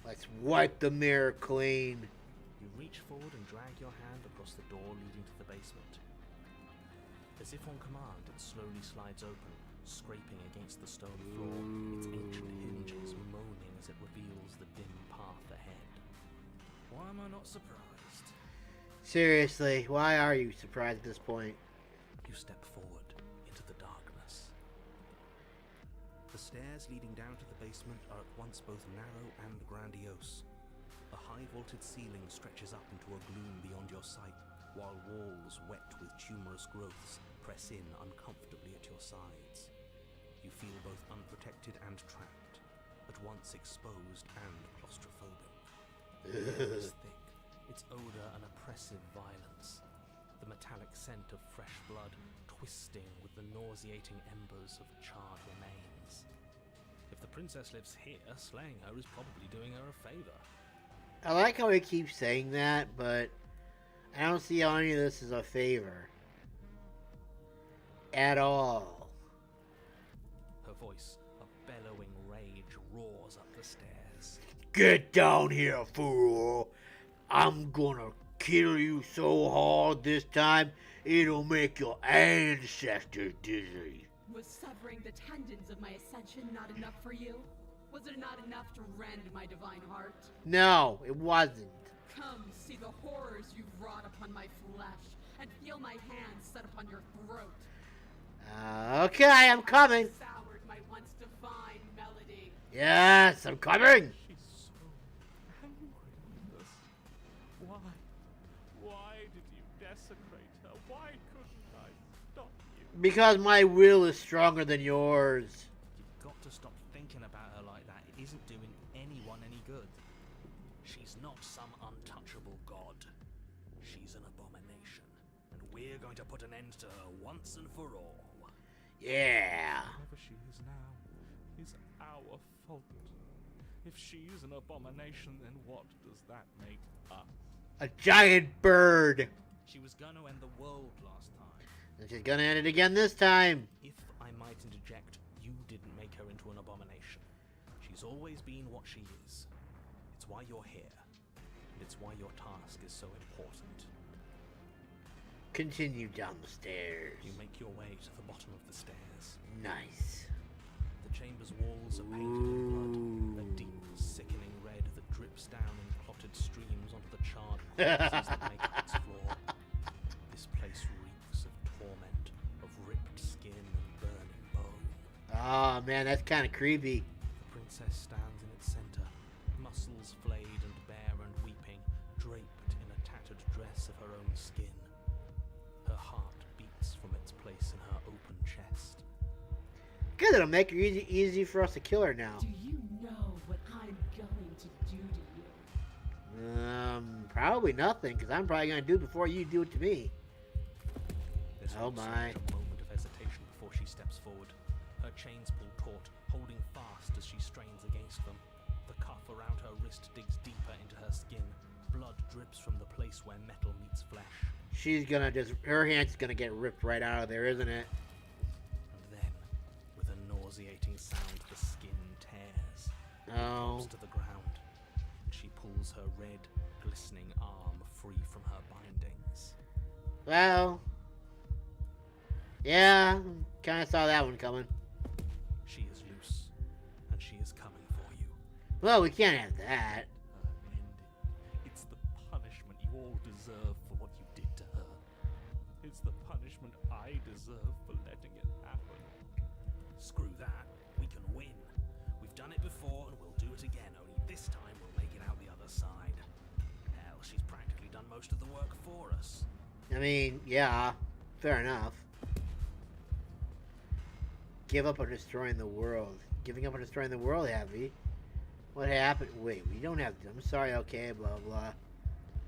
Let's wipe the mirror clean. You reach forward and drag your hand across the door leading to the basement. As if on command, it slowly slides open, scraping against the stone floor, its ancient hinges moaning as it reveals the dim path ahead. Why am I not surprised? Seriously, why are you surprised at this point? You step forward into the darkness. The stairs leading down to the basement are at once both narrow and grandiose. A high vaulted ceiling stretches up into a gloom beyond your sight, while walls wet with tumorous growths press in uncomfortably at your sides. You feel both unprotected and trapped, at once exposed and claustrophobic. The air is thick, its odor an oppressive violence, the metallic scent of fresh blood twisting with the nauseating embers of charred remains. If the princess lives here, slaying her is probably doing her a favor. I like how he keeps saying that, but I don't see how any of this is a favor. At all. Her voice, a bellowing rage, roars up the stairs. Get down here, fool! I'm gonna kill you so hard this time, it'll make your ancestors dizzy. Was severing the tendons of my ascension not enough for you? Was it not enough to rend my divine heart? No, it wasn't. Come see the horrors you've wrought upon my flesh, and feel my hands set upon your throat. Okay, I'm coming. Soured my once divine melody. Yes, I'm coming. She's so angry with us. Why did you desecrate her? Why couldn't I stop you? Because my will is stronger than yours. You've got to stop thinking about her like that. It isn't doing anyone any good. She's not some untouchable god. She's an abomination. And we're going to put an end to her once and for all. Yeah. Whoever she is now is our fault. If she's an abomination, then what does that make us? A giant bird. She was going to end the world last time. And she's gonna end it again this time. If I might interject, you didn't make her into an abomination. She's always been what she is. It's why you're here. And it's why your task is so important. Continue down the stairs. You make your way to the bottom of the stairs. Nice. The chamber's walls are painted in blood, a deep, sickening red that drips down in clotted streams onto the charred corpses that make up its floor. This place reeks of torment, of ripped skin and burning bone. Oh man, that's kind of creepy. The princess stands in its center, muscles flayed and bare and weeping, draped in a tattered dress of her own skin. Her heart beats from its place in her open chest. Good, it'll make it easy for us to kill her now. Do you know what I'm going to do to you? Probably nothing, because I'm probably gonna do it before you do it to me. There's Oh also my. a moment of hesitation before she steps forward. Her chains pull taut, holding fast as she strains against them. The cuff around her wrist digs deeper into her skin, blood drips from the place where metal meets flesh. She's gonna her hand's gonna get ripped right out of there, isn't it? And then, with a nauseating sound, the skin tears. It drops to the ground, and she pulls her red, glistening arm free from her bindings. Well, yeah, kind of saw that one coming. She is loose, and she is coming for you. Well, we can't have that. It's the punishment you all deserve for what you did to her. It's the punishment I deserve for letting it happen. Screw that. We can win. We've done it before, and we'll do it again, only this time we'll make it out the other side. Hell, she's practically done most of the work for us. I mean, yeah, fair enough. Give up on destroying the world. Giving up on destroying the world, have we? What happened? Wait, we don't have to. I'm sorry, okay, blah, blah.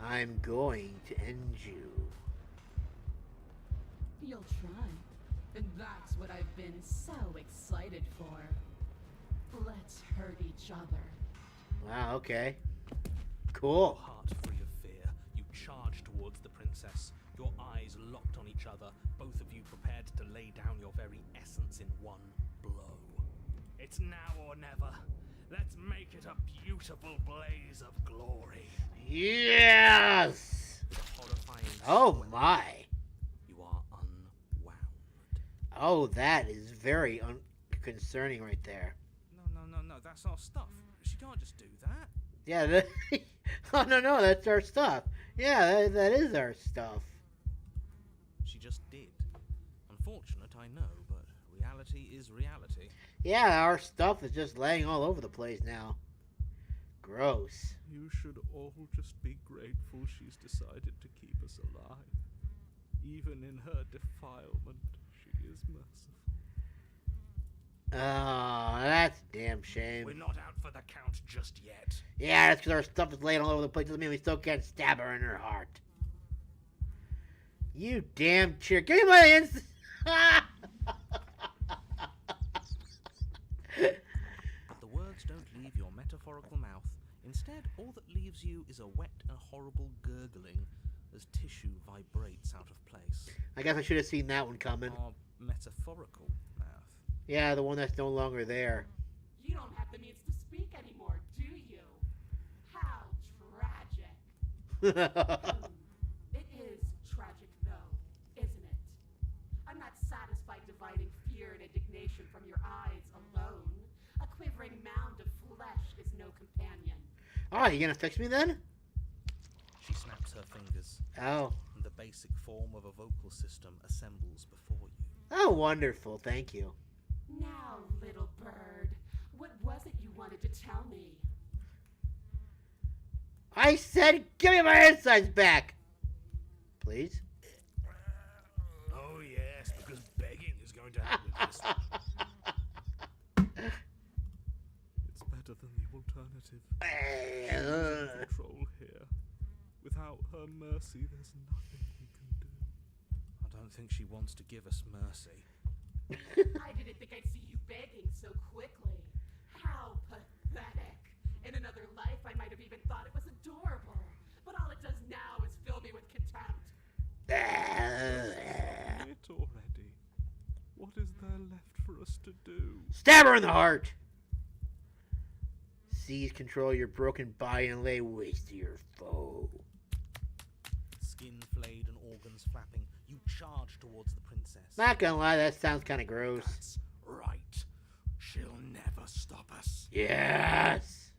I'm going to end you. You'll try. And that's what I've been so excited for. Let's hurt each other. Wow, okay. Cool. Heart free of fear, you charge towards the princess, your eyes locked on each other, both of you prepared to lay down your very essence in one blow. It's now or never. Let's make it a beautiful blaze of glory. Yes! With a horrifying Oh swell, my. you are unwound. Oh, that is very concerning right there. No, that's our stuff. She can't just do that. Yeah, oh, no, that's our stuff. Yeah, that is our stuff. She just did. Unfortunate, I know, but reality is reality. Yeah, our stuff is just laying all over the place now. Gross. You should all just be grateful she's decided to keep us alive. Even in her defilement, she is merciful. Oh, that's a damn shame. We're not out for the count just yet. Yeah, that's because our stuff is laying all over the place. Doesn't mean we still can't stab her in her heart. You damn chick. Give me my hands. But the words don't leave your metaphorical mouth. Instead, all that leaves you is a wet and horrible gurgling as tissue vibrates out of place. I guess I should have seen that one coming. Our metaphorical mouth. Yeah, the one that's no longer there. You don't have the means to speak anymore, do you? How tragic. It is tragic, though, isn't it? I'm not satisfied dividing fear and indignation from your eyes alone. A quivering mound of flesh is no companion. Oh, you gonna fix me then? She snaps her fingers, Oh. and the basic form of a vocal system assembles before you. Oh, wonderful. Thank you. Now, little bird, what was it you wanted to tell me? I said, give me my insides back. Please. Oh yes, because begging is going to happen with this. It's better than the alternative. She's in control here. Without her mercy, there's nothing we can do. I don't think she wants to give us mercy. I didn't think I'd see you begging so quickly. How pathetic. In another life, I might have even thought it was adorable. But all it does now is fill me with contempt. It already. What is there left for us to do? Stab her in the heart. Seize control of your broken body and lay waste to your foe. Skin flayed and organs flapping, you charge towards the princess. Not gonna lie, that sounds kind of gross. That's right. She'll never stop us. Yes.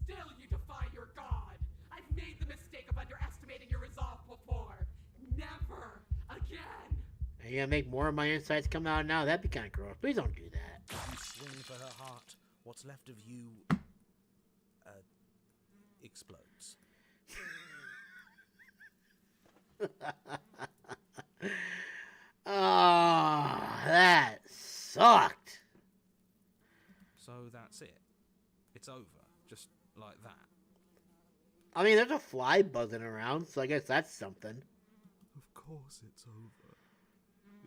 Still, you defy your god. I've made the mistake of underestimating your resolve before. Never again. Are you gonna make more of my insides come out now? That'd be kind of gross. Please don't do that. You swing for her heart. What's left of you explodes. Oh, that sucked. So that's it. It's over. Just like that. I mean, there's a fly buzzing around, so I guess that's something. Of course it's over.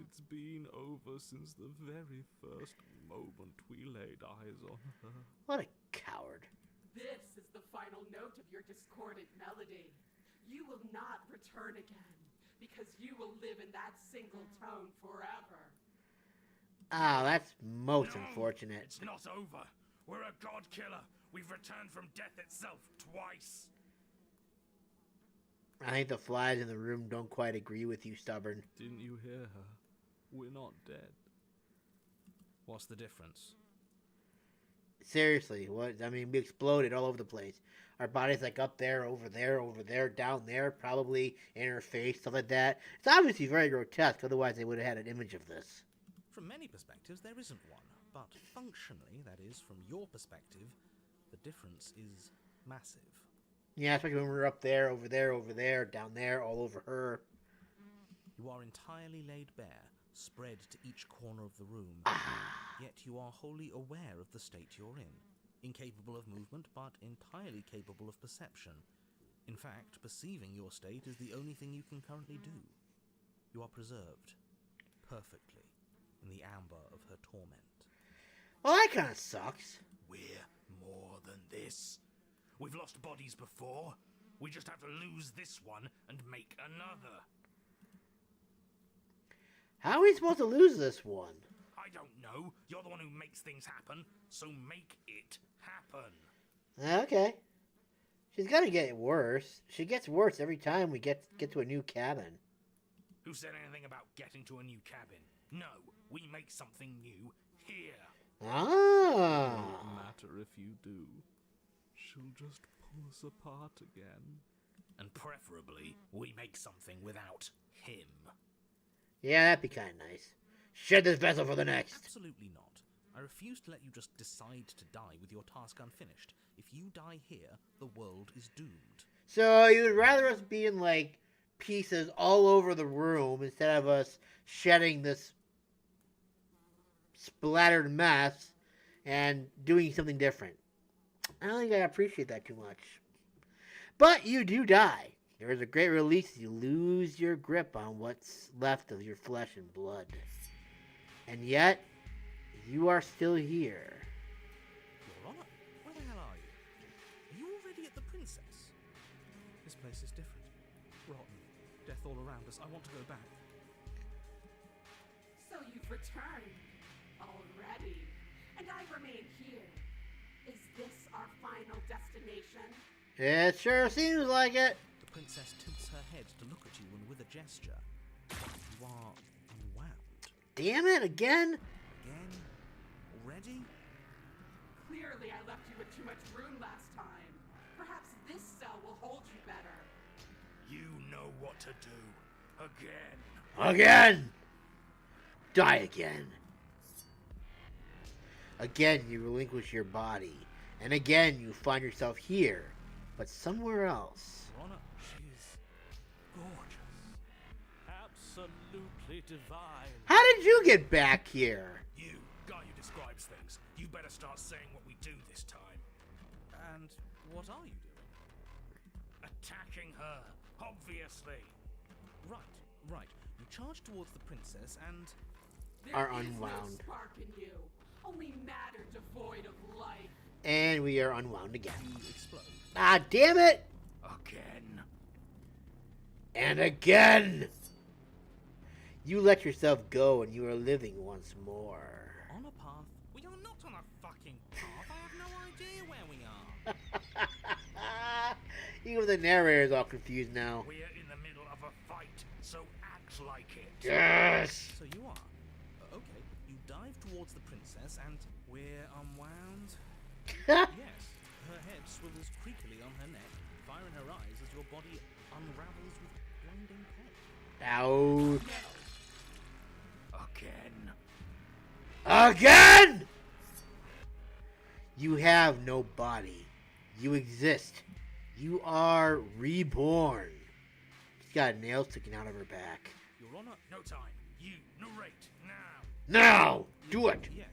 It's been over since the very first moment we laid eyes on her. What a coward. This is the final note of your discordant melody. You will not return again, because you will live in that single tone forever. Ah, that's most unfortunate. It's not over. We're a god killer. We've returned from death itself twice. I think the flies in the room don't quite agree with you, Stubborn. Didn't you hear her? We're not dead. What's the difference? Seriously, what? I mean, we exploded all over the place. Our body's like up there, over there, down there, probably in her face, stuff like that. It's obviously very grotesque, otherwise they would have had an image of this. From many perspectives, there isn't one. But functionally, that is, from your perspective, the difference is massive. Yeah, especially when we're up there, over there, down there, all over her. You are entirely laid bare, spread to each corner of the room. Yet you are wholly aware of the state you're in. Incapable of movement, but entirely capable of perception. In fact, perceiving your state is the only thing you can currently do. You are preserved, perfectly, in the amber of her torment. Well, that kind of sucks. We're more than this. We've lost bodies before. We just have to lose this one and make another. How are we supposed to lose this one? I don't know. You're the one who makes things happen, so make it happen. Okay. She's gonna get worse. She gets worse every time we get to a new cabin. Who said anything about getting to a new cabin? No, we make something new here. Ah. Won't matter if you do. She'll just pull us apart again. And preferably, we make something without him. Yeah, that'd be kind of nice. Shed this vessel for the next. Absolutely not. I refuse to let you just decide to die with your task unfinished. If you die here, the world is doomed. So you'd rather us be in, like, pieces all over the room instead of us shedding this splattered mess and doing something different. I don't think I appreciate that too much. But you do die. There is a great release. You lose your grip on what's left of your flesh and blood. And yet, you are still here. Your Honor, where the hell are you? Are you already at the Princess? This place is different. Rotten. Death all around us. I want to go back. So you've returned already, and I remain here. Is this our final destination? It sure seems like it. The Princess tilts her head to look at you, and with a gesture, you are unwound. Damn it, again? Again? Already? Clearly I left you with too much room last time. Perhaps this cell will hold you better. You know what to do. Again. Again! Die again. Again, you relinquish your body. And again, you find yourself here, but somewhere else. Your Honor, she is gorgeous. Absolutely divine. How did you get back here? You, guy who describes things, you better start saying what we do this time. And what are you doing? Attacking her, obviously. Right. You charge towards the Princess and... Are There is unwound. no spark in you, only matter devoid of life. And we are unwound again. you explode. Ah, damn it! Again. And again! You let yourself go and you are living once more. On a path. We are not on a fucking path. I have no idea where we are. Even the narrator's all confused now. We're in the middle of a fight, so act like it. Yes! So you are. Okay. You dive towards the Princess and we're unwound. Yes. Her head swivels creakily on her neck, fire in her eyes as your body unravels with blinding pain. Ouch. Again. Again! You have no body. You exist. You are reborn. She's got nails sticking out of her back. Your Honor, No time. You narrate now. Now! Do it! yes,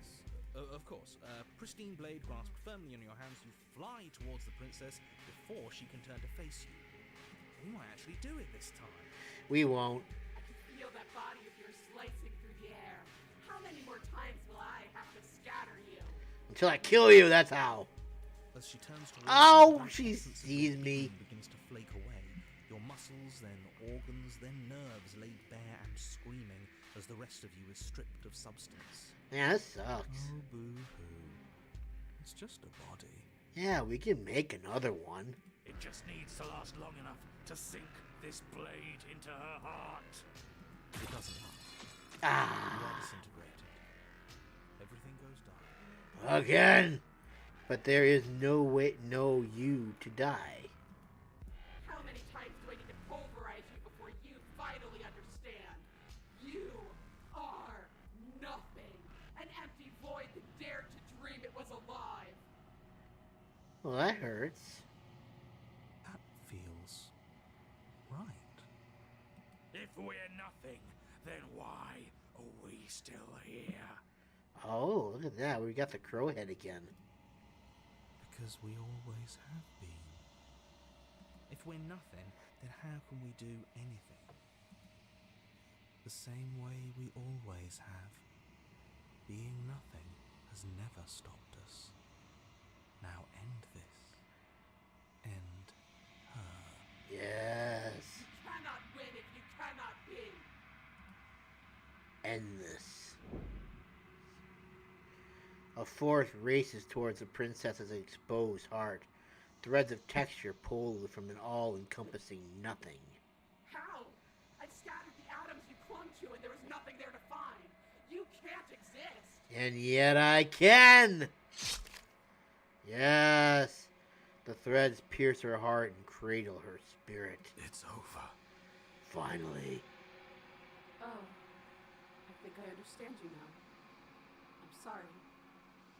of course. Pristine blade grasped firmly in your hands, you fly towards the Princess before she can turn to face you. We might actually do it this time. We won't. I can feel that body of yours slicing through the air. How many more times will I have to scatter you? Until I kill you, that's how. As she turns towards Oh, you, she sees me. Begins to flake away. Your muscles, then organs, then nerves laid bare and screaming as the rest of you is stripped of substance. Yeah, that sucks. Oh, boo-hoo. It's just a body. Yeah, we can make another one. It just needs to last long enough to sink this blade into her heart. It doesn't last. You Ah. are disintegrated. Everything goes dark. Again. But there is no way, no you to die. How many times do I need to pulverize you before you finally understand? You are nothing. An empty void that dared to dream it was alive. Well, that hurts. That feels right. If we're nothing, then why are we still here? Oh, look at that. We got the crow head again. Because we always have been. If we're nothing, then how can we do anything? The same way we always have. Being nothing has never stopped us. Now end this. End her. Yes. You cannot win if you cannot be. End this. A force races towards the princess's exposed heart. Threads of texture pulled from an all-encompassing nothing. How? I've scattered the atoms you clung to and there was nothing there to find. You can't exist. And yet I can! Yes. The threads pierce her heart and cradle her spirit. It's over. Finally. Oh, I think I understand you now. I'm sorry.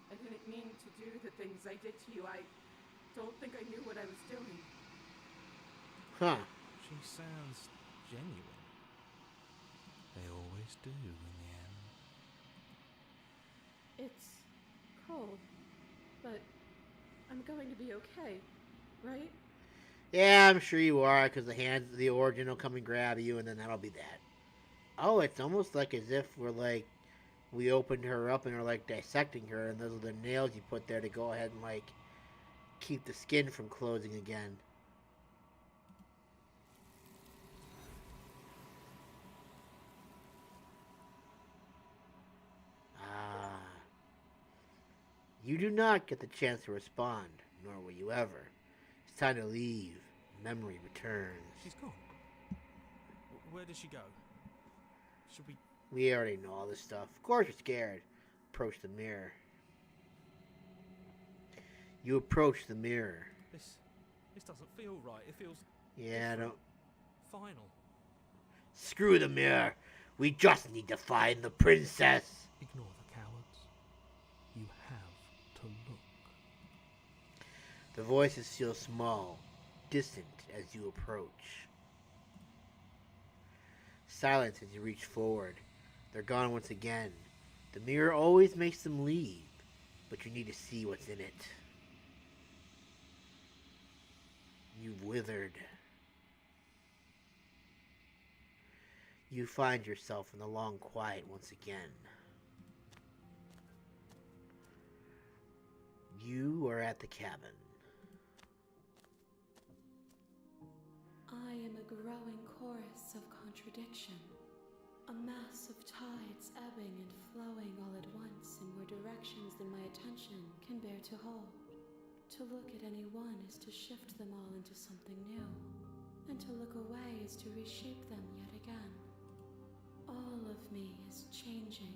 I didn't mean to do the things I did to you. I don't think I knew what I was doing. Huh. She sounds genuine. They always do in the end. It's cold, but I'm going to be okay, right? Yeah, I'm sure you are, because the origin will come and grab you, and then that'll be that. Oh, it's almost like as if we opened her up and are like dissecting her, and those are the nails you put there to go ahead and like keep the skin from closing again. Ah. You do not get the chance to respond, nor will you ever. It's time to leave. Memory returns. She's gone. Where did she go? Should we... We already know all this stuff. Of course you're scared. Approach the mirror. You approach the mirror. This doesn't feel right. It feels... Yeah, different. don't... Final. Screw the mirror. We just need to find the princess. Ignore the cowards. You have to look. The voices feel small, distant as you approach. Silence as you reach forward. They're gone once again. The mirror always makes them leave, but you need to see what's in it. You've withered. You find yourself in the long quiet once again. You are at the cabin. I am a growing chorus of contradiction. A mass of tides ebbing and flowing all at once in more directions than my attention can bear to hold. To look at any one is to shift them all into something new, and to look away is to reshape them yet again. All of me is changing,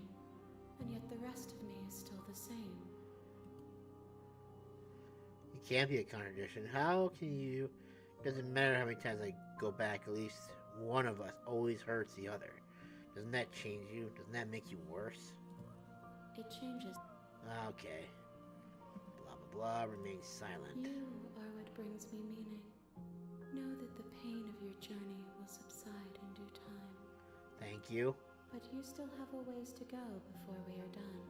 and yet the rest of me is still the same. It can't be a contradiction. How can you... Doesn't matter how many times I go back, at least one of us always hurts the other. Doesn't that change you? Doesn't that make you worse? It changes. Okay. Blah blah blah, remain silent. You are what brings me meaning. Know that the pain of your journey will subside in due time. Thank you. But you still have a ways to go before we are done.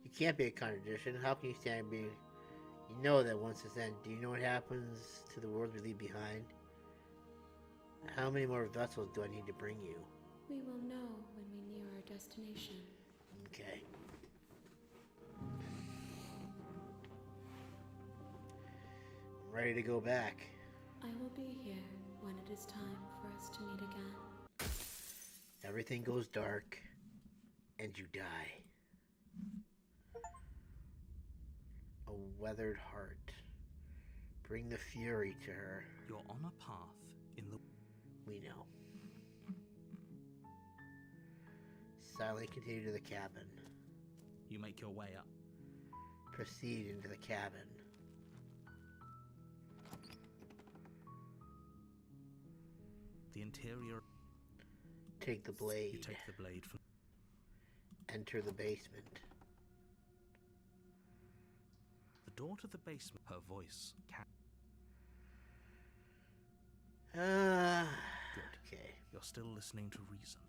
You can't be a contradiction. How can you stand being... You know that once it's end, do you know what happens to the world we leave behind? How many more vessels do I need to bring you? We will know when we near our destination. Okay. I'm ready to go back. I will be here when it is time for us to meet again. Everything goes dark, and you die. A weathered heart. Bring the fury to her. You're on a path in the... We know. Silently continue to the cabin. You make your way up. Proceed into the cabin. The interior... Take the blade. You take the blade from... Enter the basement. The door to the basement... Her voice... Good. Okay. You're still listening to reason.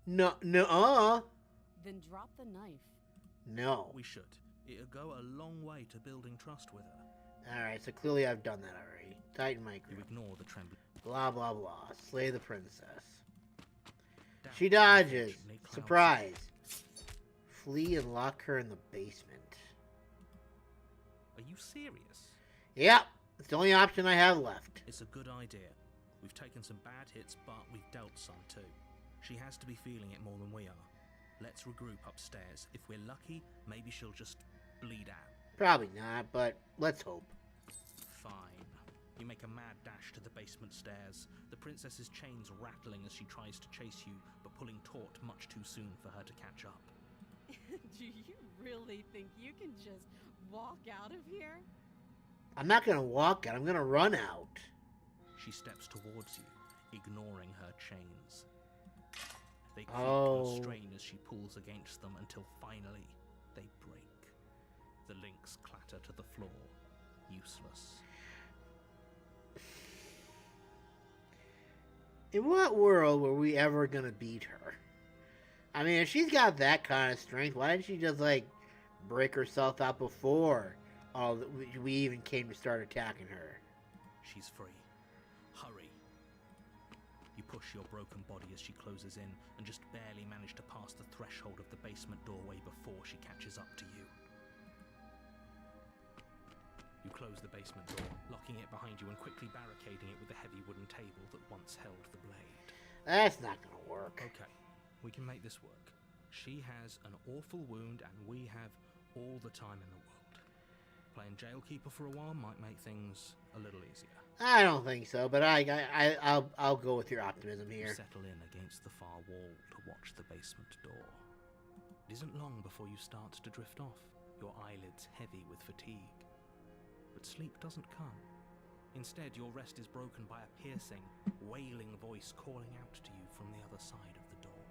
No, Then drop the knife. No. We should. It'll go a long way to building trust with her. Alright, so clearly I've done that already. Tighten my You grip. ignore the trembling... Blah, blah, blah. Slay the princess. She dodges. Surprise. Flee and lock her in the basement. Are you serious? Yep. It's the only option I have left. It's a good idea. We've taken some bad hits, but we've dealt some too. She has to be feeling it more than we are. Let's regroup upstairs. If we're lucky, maybe she'll just bleed out. Probably not, but let's hope. Fine. You make a mad dash to the basement stairs. The princess's chains rattling as she tries to chase you, but pulling taut much too soon for her to catch up. Do you really think you can just walk out of here? I'm not gonna walk out. I'm gonna run out. She steps towards you, ignoring her chains. They creak Oh. and strain as she pulls against them until finally they break. The links clatter to the floor, useless. In what world were we ever gonna beat her? I mean, if she's got that kind of strength, why didn't she just, like, break herself out before we even came to start attacking her? She's free. Hurry. You push your broken body as she closes in and just barely manage to pass the threshold of the basement doorway before she catches up to you. You close the basement door, locking it behind you and quickly barricading it with the heavy wooden table that once held the blade. That's not gonna work. Okay, we can make this work. She has an awful wound and we have all the time in the world. Playing jailkeeper for a while might make things a little easier. I don't think so, but I'll go with your optimism You here. settle in against the far wall to watch the basement door. It isn't long before you start to drift off, your eyelids heavy with fatigue. But sleep doesn't come. Instead, your rest is broken by a piercing, wailing voice calling out to you from the other side of the door.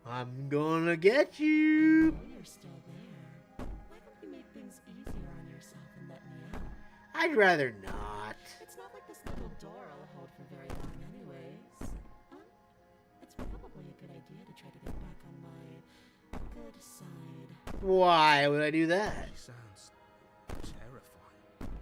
I'm gonna get you! Oh, you're still there. Why don't you make things easier on yourself and let me out? I'd rather not. It's not like this little door will hold for very long anyways. It's probably a good idea to try to get back on my good side. Why would I do that? She sounds terrifying.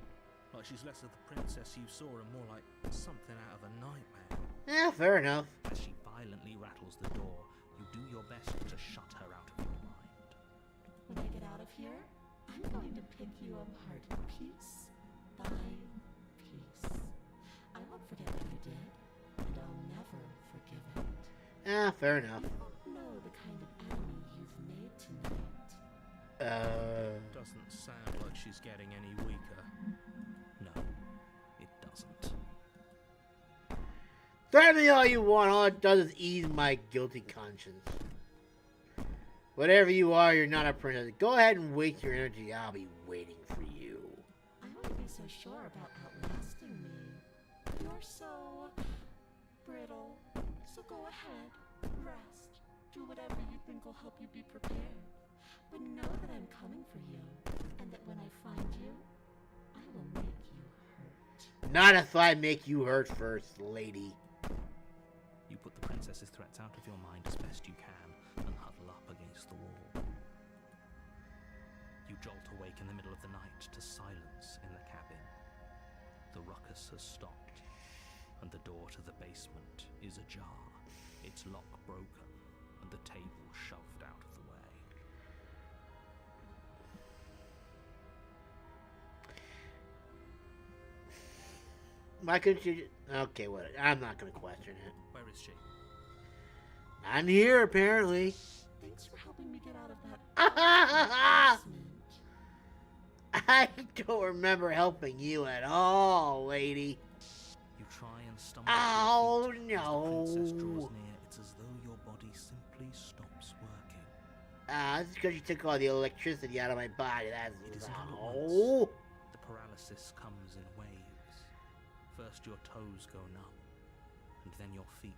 Like she's less of the princess you saw and more like something out of a nightmare. Yeah, fair enough. As she violently rattles the door, you do your best to shut her out of your mind. When I get out of here, I'm going to pick you apart piece by piece. I won't forget what you did, and I'll never forgive it. Yeah, fair enough. You don't know the kind of enemy you've made tonight. Doesn't sound like she's getting any weaker. No, it doesn't. Threaten me all you want, all it does is ease my guilty conscience. Whatever you are, you're not a princess. Go ahead and waste your energy. I'll be waiting for you. I wouldn't be so sure about outlasting me. You're so brittle. So go ahead, rest, do whatever you think will help you be prepared. But know that I'm coming for you, and that when I find you, I will make you hurt. Not if I make you hurt first, lady. You put the princess's threats out of your mind as best you can and huddle up against the wall. You jolt awake in the middle of the night to silence in the cabin. The ruckus has stopped, and the door to the basement is ajar, its lock broken, and the table shoved out of the way. Why couldn't you... Okay, what? I'm not going to question it. Where is she? Not here, apparently. Thanks for helping me get out of that basement. I don't remember helping you at all, lady. You try and stumble Oh, to your feet. no. As the princess draws near, it's as though your body simply stops working. This is because you took all the electricity out of my body. That's... It isn't all at Oh. once. The paralysis comes in waves. First your toes go numb, and then your feet,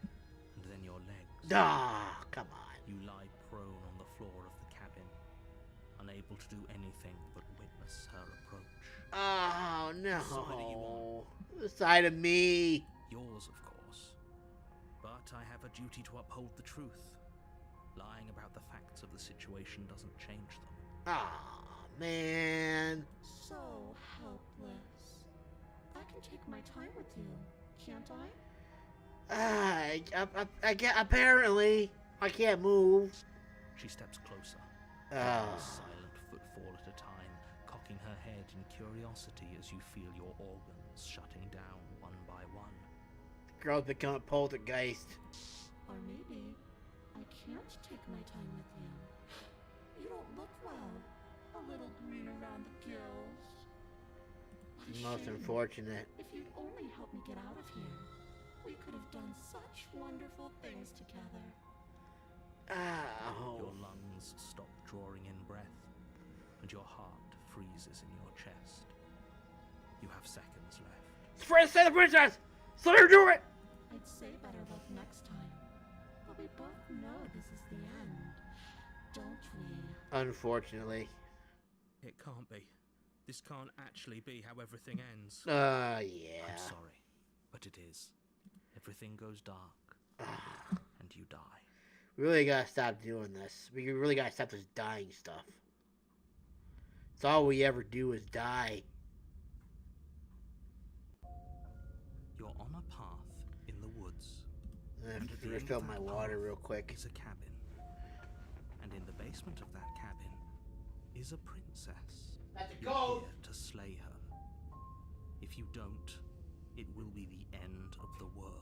and then your legs. Ah, come on. You lie prone on the floor of the cabin, unable to do anything but witness her approach. Oh, no. Side are you on? The side of me. Yours, of course. But I have a duty to uphold the truth. Lying about the facts of the situation doesn't change them. Ah, man. So helpless. I can take my time with you, can't I? Apparently, I can't move. She steps closer, Ah. a silent footfall at a time, cocking her head in curiosity as you feel your organs shutting down one by one. The girl's become a poltergeist. Or maybe I can't take my time with you. You don't look well. A little green around the gills. What a Most shame. unfortunate. If you'd only help me get out of here, we could have done such wonderful things together. Oh. Your lungs stop drawing in breath, and your heart freezes in your chest. You have seconds left. Say the princess! Let her do it! I'd say better luck next time. But we both know this is the end, don't we? Unfortunately. It can't be. This can't actually be how everything ends. Yeah. I'm sorry, but it is. Everything goes dark, and you die. We really gotta stop doing this. We really gotta stop this dying stuff. It's all we ever do is die. You're on a path in the woods. I'm And at the gonna end fill of my that water path real quick. is a cabin. And in the basement of that cabin is a princess. That's a You're code! here to slay her. If you don't, it will be the end of the world.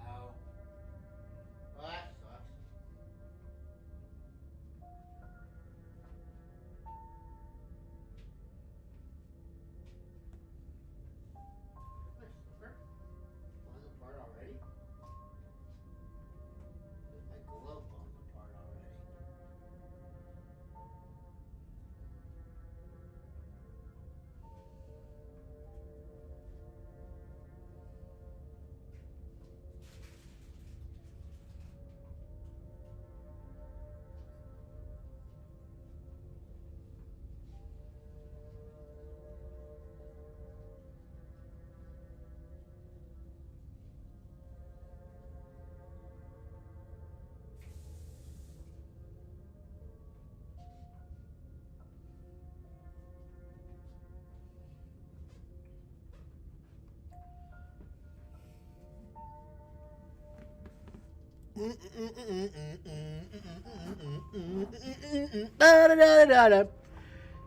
No. Well, that sucks. Is my slipper falling apart already? Is my glove falling apart already?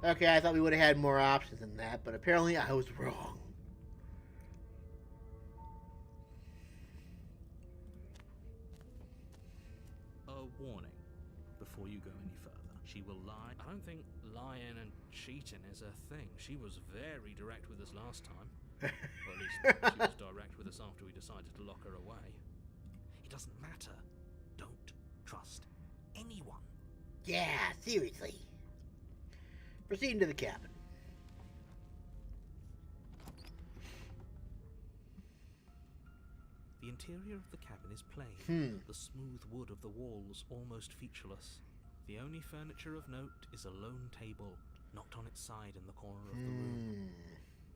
Okay, I thought we would have had more options than that, but apparently I was wrong. A warning before you go any further. She will lie. I don't think lying and cheating is a thing. She was very direct with us last time. Or at least she was direct with us after we decided to lock her away. It doesn't matter. Don't trust anyone. Yeah, seriously. Proceeding to the cabin. The interior of the cabin is plain. The smooth wood of the walls almost featureless. The only furniture of note is a lone table, knocked on its side in the corner of the room.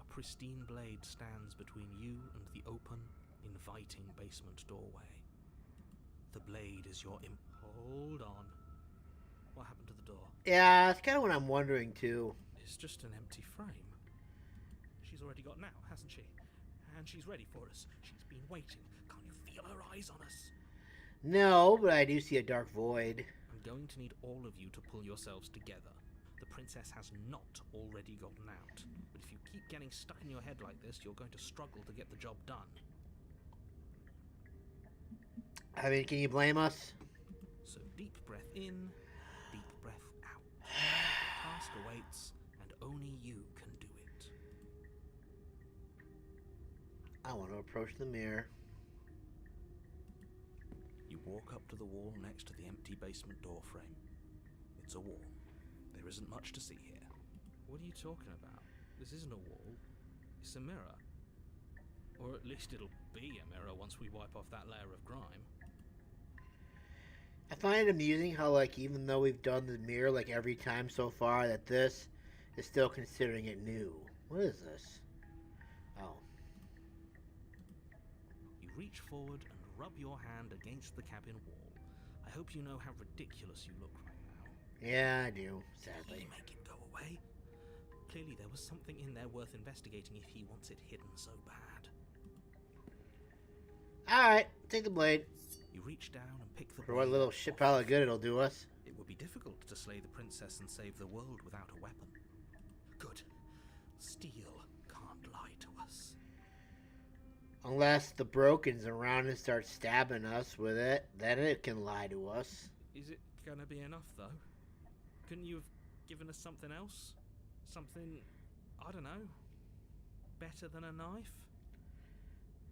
A pristine blade stands between you and the open, inviting basement doorway. The blade is your Hold on. What happened to the door? Yeah, that's kind of what I'm wondering too. It's just an empty frame. She's already gotten out, hasn't she? And she's ready for us. She's been waiting. Can't you feel her eyes on us? No, but I do see a dark void. I'm going to need all of you to pull yourselves together. The princess has not already gotten out. But if you keep getting stuck in your head like this, you're going to struggle to get the job done. I mean, can you blame us? So deep breath in, deep breath out. The task awaits, and only you can do it. I want to approach the mirror. You walk up to the wall next to the empty basement door frame. It's a wall. There isn't much to see here. What are you talking about? This isn't a wall. It's a mirror. Or at least it'll be a mirror once we wipe off that layer of grime. I find it amusing how, like, even though we've done the mirror, like, every time so far, that this is still considering it new. What is this? Oh. You reach forward and rub your hand against the cabin wall. I hope you know how ridiculous you look right now. Yeah, I do, Did sadly. he make it go away? Clearly there was something in there worth investigating if he wants it hidden so bad. Alright, take the blade. You reach down and pick the For what blade little off. shit pile of good it'll do us. It would be difficult to slay the princess and save the world without a weapon. Good. Steel can't lie to us. Unless the Broken's around and start stabbing us with it, then it can lie to us. Is it gonna be enough, though? Couldn't you have given us something else? Something, I don't know, better than a knife?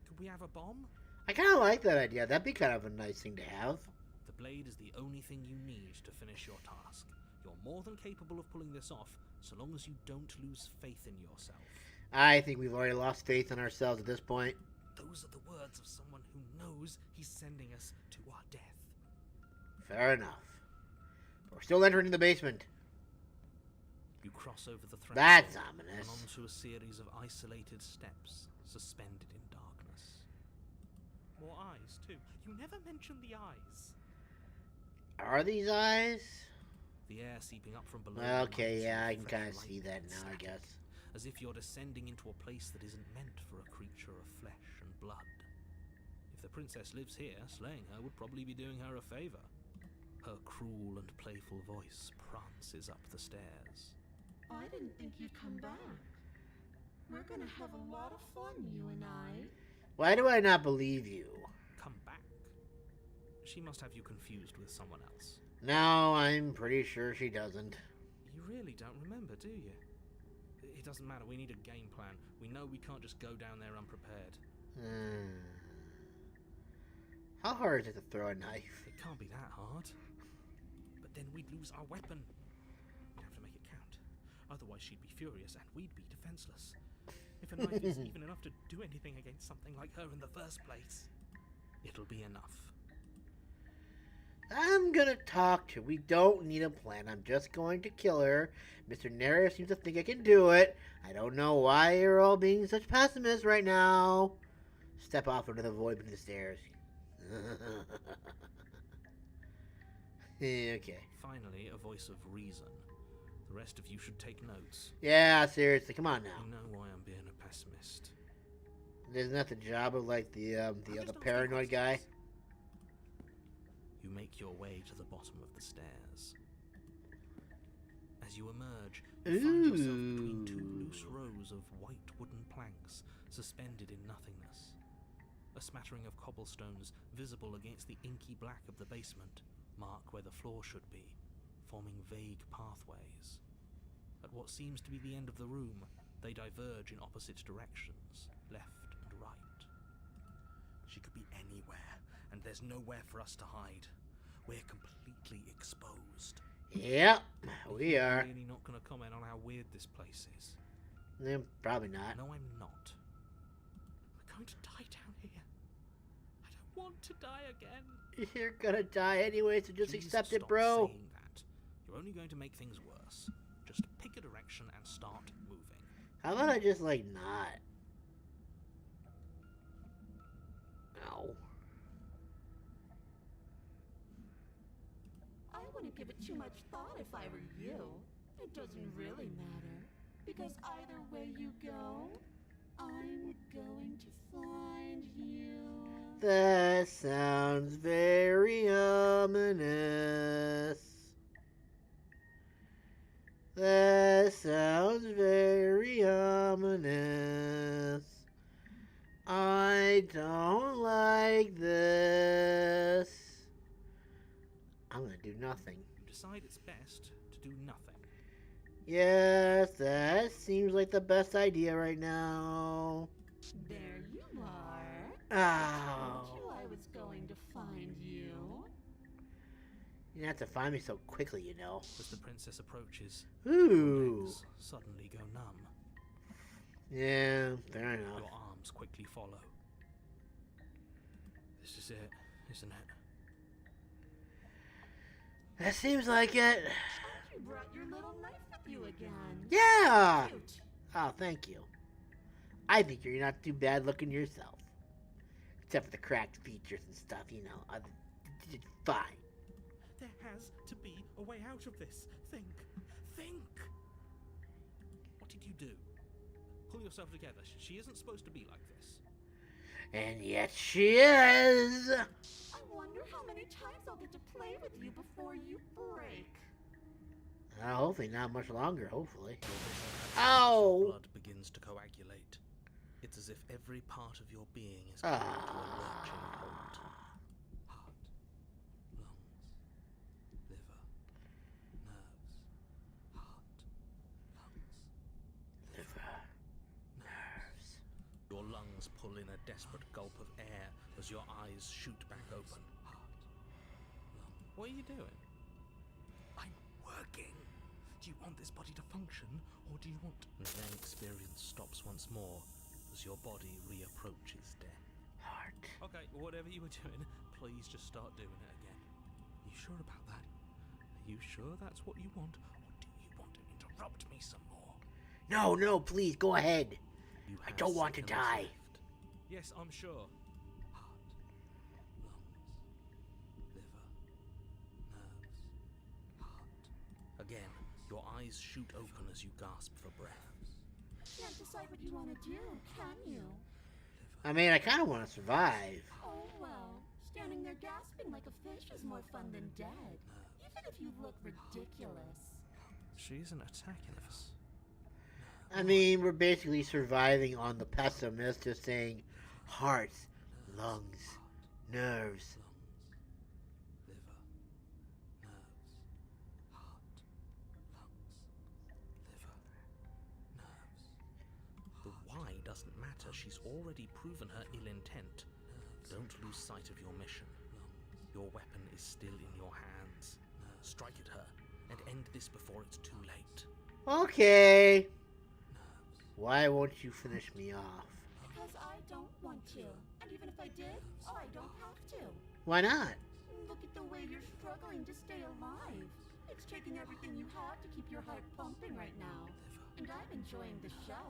Could we have a bomb? I kind of like that idea. That'd be kind of a nice thing to have. The blade is the only thing you need to finish your task. You're more than capable of pulling this off, so long as you don't lose faith in yourself. I think we've already lost faith in ourselves at this point. Those are the words of someone who knows he's sending us to our death. Fair enough. But we're still entering the basement. You cross over the threshold That's and ominous. onto a series of isolated steps, suspended in darkness. More eyes, too. You never mentioned the eyes. Are these eyes? The air seeping up from below. Okay, reminds you yeah, of I can fresh kind of light see that and now, I static, guess. As if you're descending into a place that isn't meant for a creature of flesh and blood. If the princess lives here, slaying her would probably be doing her a favor. Her cruel and playful voice prances up the stairs. I didn't think you'd come back. We're gonna have a lot of fun, you and I. Why do I not believe you? Come back? She must have you confused with someone else. No, I'm pretty sure she doesn't. You really don't remember, do you? It doesn't matter, we need a game plan. We know we can't just go down there unprepared. How hard is it to throw a knife? It can't be that hard. But then we'd lose our weapon. We'd have to make it count. Otherwise she'd be furious and we'd be defenseless. If a knife is even enough to do anything against something like her in the first place, it'll be enough. I'm gonna talk to her. We don't need a plan. I'm just going to kill her. Mr. Nera seems to think I can do it. I don't know why you're all being such pessimists right now. Step off into the void between the stairs. Okay. Finally, a voice of reason. The rest of you should take notes. Yeah, seriously, come on now. You know why I'm being a pessimist. Isn't that the job of like the I'm other just asking paranoid guy? questions. You make your way to the bottom of the stairs. As you emerge, you find yourself between two loose rows of white wooden planks suspended in nothingness. A smattering of cobblestones visible against the inky black of the basement mark where the floor should be, forming vague pathways. At what seems to be the end of the room, they diverge in opposite directions, left and right. She could be anywhere, and there's nowhere for us to hide. We're completely exposed. Yep, we are. I'm really not going to comment on how weird this place is. Probably not. No, I'm not. We're going to die down here. I don't want to die again. You're gonna die anyway, so just Please accept it, stop bro. saying that. You're only going to make things worse. Just pick a direction and start moving. How about I just, like, not? No. I wouldn't give it too much thought if I were you. It doesn't really matter, because either way you go, I'm going to find you. That sounds very ominous. That sounds very ominous. I don't like this. I'm gonna do nothing. You decide it's best to do nothing. Yes, that seems like the best idea right now. There you are. Oh. I told you I was going to find you. You didn't have to find me so quickly, you know. As the princess approaches, Ooh. your legs suddenly go numb. Yeah, fair enough. Your arms quickly follow. This is it, isn't it? That seems like it. You brought your little knife with you again. Yeah! Cute. Oh, thank you. I think you're not too bad looking yourself. Except for the cracked features and stuff, you know. It's fine. There has to be a way out of this. Think. What did you do? Pull yourself together. She isn't supposed to be like this. And yet she is! I wonder how many times I'll get to play with you before you break. Hopefully not much longer, hopefully. Your Ow! blood begins to coagulate. It's as if every part of your being is coming to a lurching halt. Heart, lungs, liver, nerves, heart, lungs, Liver, nerves. Your lungs pull in a desperate gulp of air as your eyes shoot back open. Heart, lungs. What are you doing? I'm working. Do you want this body to function, or do you want... And then experience stops once more as your body reapproaches death. Heart. Okay, whatever you were doing, please just start doing it again. You sure about that? Are you sure that's what you want, Or do you want to interrupt me some more? No, please, go ahead. You I have don't want to seconds die. left. Yes, I'm sure. Heart, lungs, liver, nerves, heart. Again, your eyes shoot open as you gasp for breath. Can't decide what you want to do, can you? I mean, I kind of want to survive. Oh well, standing there gasping like a fish is more fun than dead. Even if you look ridiculous. She isn't attacking us. I mean, we're basically surviving on the pessimist, just saying hearts, lungs, nerves. Liver, nerves, heart, lungs, liver, nerves. The why doesn't matter. She's already proven her ill intent. Don't lose sight of your mission. Your weapon is still in your hands. Strike at her and end this before it's too late. Okay. Why won't you finish me off? Because I don't want to. And even if I did, I don't have to. Why not? Look at the way you're struggling to stay alive. It's taking everything you have to keep your heart pumping right now. And I'm enjoying the show.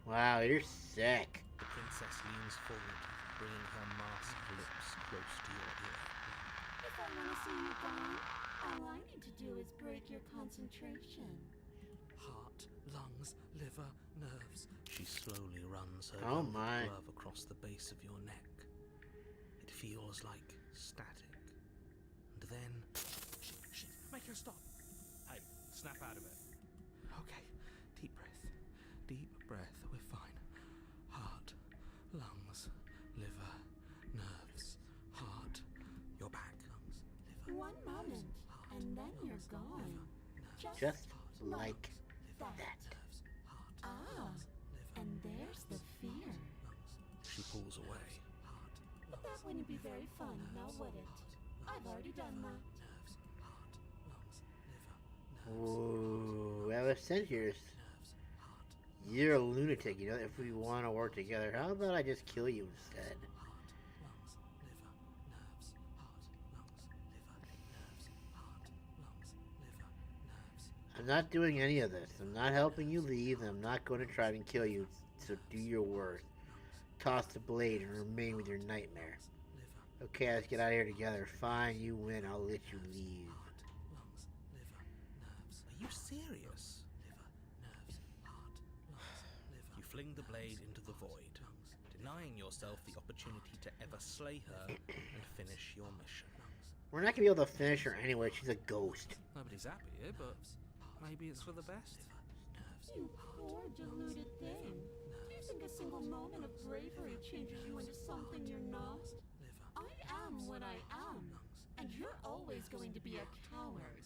Wow, you're sick. The princess leans forward, bringing her masked lips close to your ear. If I want to see you gone, all I need to do is break your concentration. Heart, lungs, liver, nerves. She slowly runs her Oh velvet my. glove across the base of your neck. It feels like static. And then... Shit, make her stop. Hey, snap out of it. Okay, deep breath. Deep breath, we're fine. Heart, lungs, liver, nerves, heart. You're back. Lungs, liver, One moment, heart, and then you're lungs, gone. liver, nerves, Just heart, like liver, that. nerves, heart, Ah, lungs, liver, and there's the fear. lungs. She pulls away. Heart, But that wouldn't be very fun, now would it? I've already done that. nerves, heart, lungs, liver, nerves. Ooh, ever since you're a lunatic, you know, if we want to work together, how about I just kill you instead? I'm not doing any of this. I'm not helping you leave, and I'm not going to try and kill you, so do your worst. Toss the blade and remain with your nightmare. Okay, let's get out of here together. Fine, you win. I'll let you leave. Are you serious? fling the blade into the void, denying yourself the opportunity to ever slay her and finish your mission. We're not gonna be able to finish her anyway. She's a ghost. Nobody's happy here, but maybe it's for the best. You poor deluded thing. Do you think a single moment of bravery changes you into something you're not? I am what I am, and you're always going to be a coward.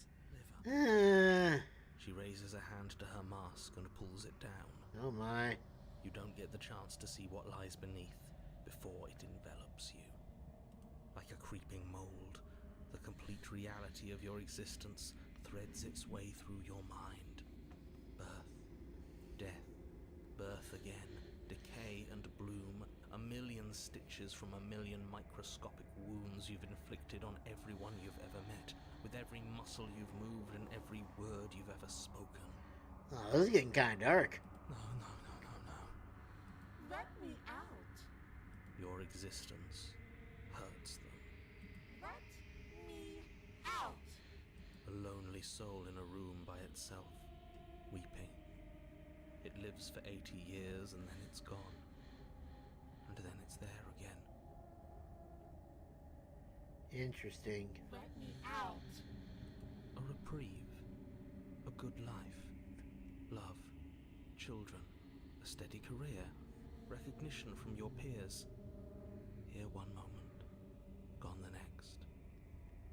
She raises a hand to her mask and pulls it down. Oh my. You don't get the chance to see what lies beneath before it envelops you. Like a creeping mold, the complete reality of your existence threads its way through your mind. Birth, death, birth again, decay and bloom, a million stitches from a million microscopic wounds you've inflicted on everyone you've ever met, with every muscle you've moved and every word you've ever spoken. Oh, this is getting kind of dark. No. Let me out. Your existence hurts them. Let me out. A lonely soul in a room by itself, weeping. It lives for 80 years and then it's gone. And then it's there again. Interesting. Let me out. A reprieve. A good life. Love. Children. A steady career. Recognition from your peers. Here one moment. Gone the next.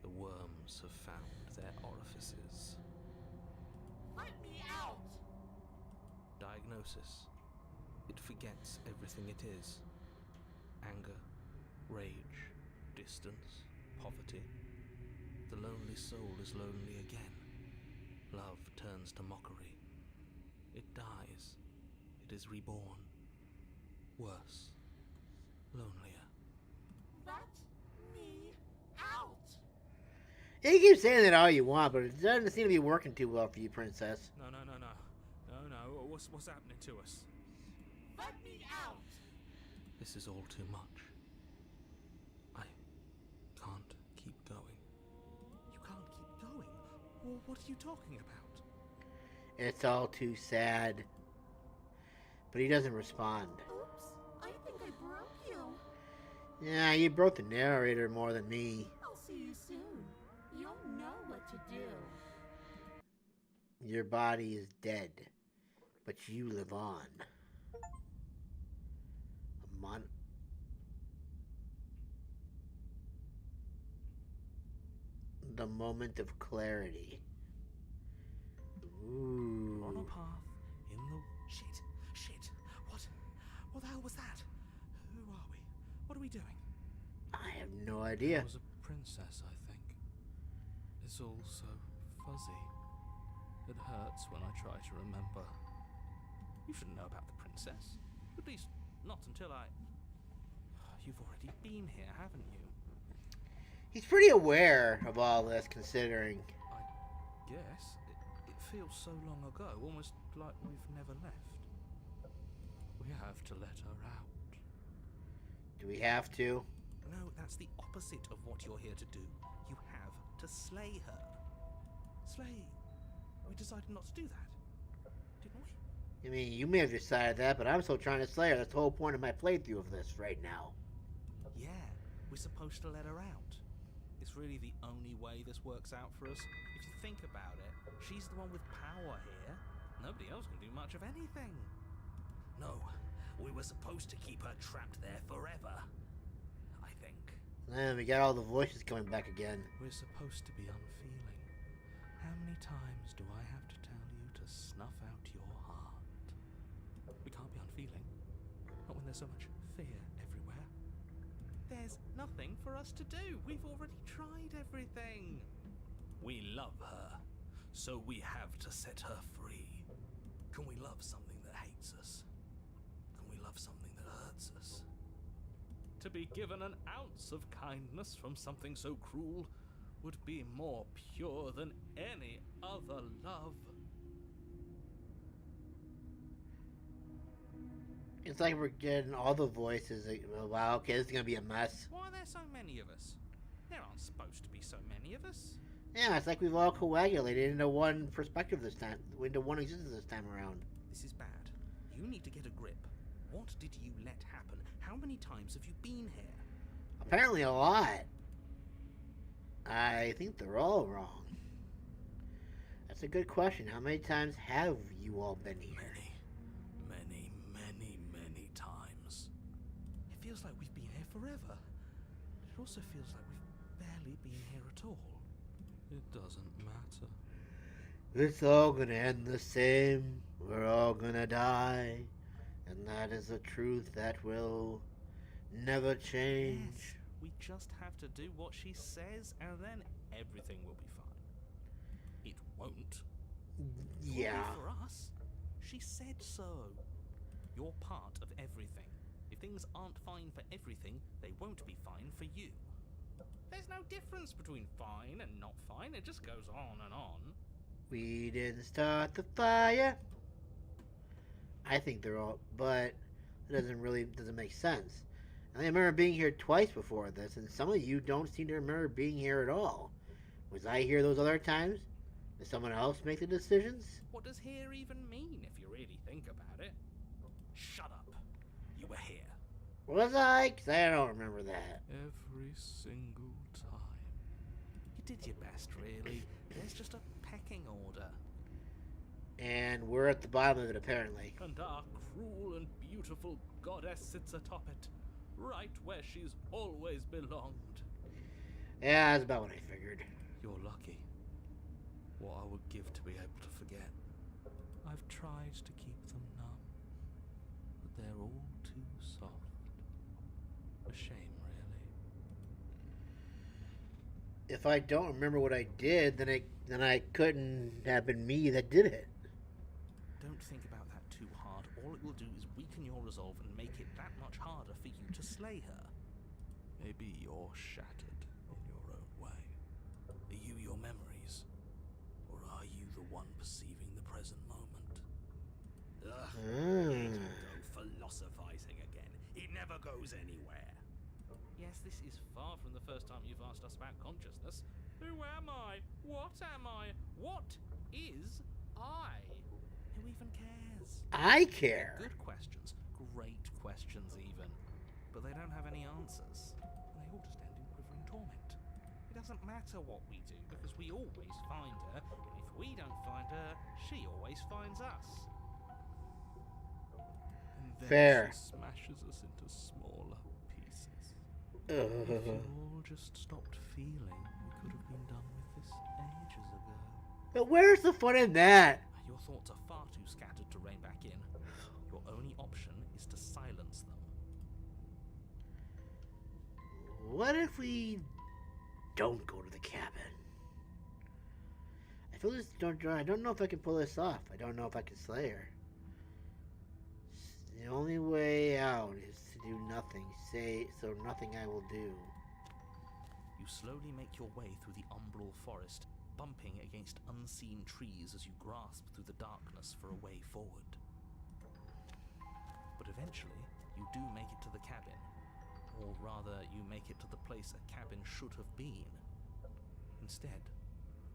The worms have found their orifices. Let me out. Diagnosis. It forgets everything it is. Anger, rage, distance, poverty. The lonely soul is lonely again. Love turns to mockery. It dies. It is reborn. Worse. Lonelier. Let me out. Yeah, you keep saying that all you want, but it doesn't seem to be working too well for you, Princess. No. What's happening to us? Let me out. This is all too much. I can't keep going. You can't keep going? Well, what are you talking about? It's all too sad. But he doesn't respond. Oops, I think I broke you. Yeah, you broke the narrator more than me. I'll see you soon. You'll know what to do. Your body is dead, but you live on. The moment of clarity. Ooh. On a path in the... Shit. What the hell was that? Who are we? What are we doing? I have no idea. It was a princess, I think. It's all so fuzzy. It hurts when I try to remember. You shouldn't know about the princess. At least, not until I... You've already been here, haven't you? He's pretty aware of all this, considering. I guess. It feels so long ago, almost like we've never left. We have to let her out. Do we have to? No, that's the opposite of what you're here to do. You have to slay her. Slay? We decided not to do that, didn't we? I mean, you may have decided that, but I'm still trying to slay her. That's the whole point of my playthrough of this right now. Yeah, we're supposed to let her out. It's really the only way this works out for us. If you think about it, she's the one with power here. Nobody else can do much of anything. No, we were supposed to keep her trapped there forever. I think. And we got all the voices coming back again. We're supposed to be unfeeling. How many times do I have to tell you to snuff out your heart? We can't be unfeeling. Not when there's so much fear everywhere. There's nothing for us to do. We've already tried everything. We love her, so we have to set her free. Can we love something that hates us? Can we love something that hurts us? To be given an ounce of kindness from something so cruel would be more pure than any other love. It's like we're getting all the voices. Wow, okay, this is gonna be a mess. Why are there so many of us? There aren't supposed to be so many of us. Yeah, it's like we've all coagulated into one perspective this time, into one existence this time around. This is bad. You need to get a grip. What did you let happen? How many times have you been here? Apparently a lot. I think they're all wrong. That's a good question. How many times have you all been here? Many times. It feels like we've been here forever. But it also feels like we've barely been here at all. It doesn't matter. It's all gonna end the same. We're all gonna die. And that is a truth that will never change. Yes, we just have to do what she says, and then everything will be fine. It won't. Yeah. It won't be for us. She said so. You're part of everything. If things aren't fine for everything, they won't be fine for you. There's no difference between fine and not fine. It just goes on and on. We didn't start the fire. I think they're all, but it doesn't make sense. And I remember being here twice before this, and some of you don't seem to remember being here at all. Was I here those other times? Did someone else make the decisions? What does here even mean if you really think about it? Shut up. You were here. Was I? 'Cause I don't remember that. Every single time. You did your best, really. There's just a pecking order. And we're at the bottom of it, apparently. And our cruel and beautiful goddess sits atop it, right where she's always belonged. Yeah, that's about what I figured. You're lucky. What I would give to be able to forget. I've tried to keep them numb, but they're all too soft. A shame, really. If I don't remember what I did, then I couldn't have been me that did it. Don't think about that too hard. All it will do is weaken your resolve and make it that much harder for you to slay her. Maybe you're shattered in your own way. Are you your memories? Or are you the one perceiving the present moment? Ugh. Here you go philosophizing again. It never goes anywhere. Yes, this is far from the first time you've asked us about consciousness. Who am I? What am I? What is I? Who even cares? I care. Good questions. Great questions, even. But they don't have any answers. And they all just end in quivering torment. It doesn't matter what we do, because we always find her. And if we don't find her, she always finds us. And then Fair. she smashes us into smaller pieces. Ugh. If you all just stopped feeling, we could have been done with this ages ago. But where's the fun in that? Your thoughts are far too scattered to rein back in. Your only option is to silence them. What if we don't go to the cabin? I feel this. I don't know if I can pull this off. I don't know if I can slay her. The only way out is to do nothing. So nothing I will do. You slowly make your way through the umbral forest, bumping against unseen trees as you grasp through the darkness for a way forward. But eventually, you do make it to the cabin. Or rather, you make it to the place a cabin should have been. Instead,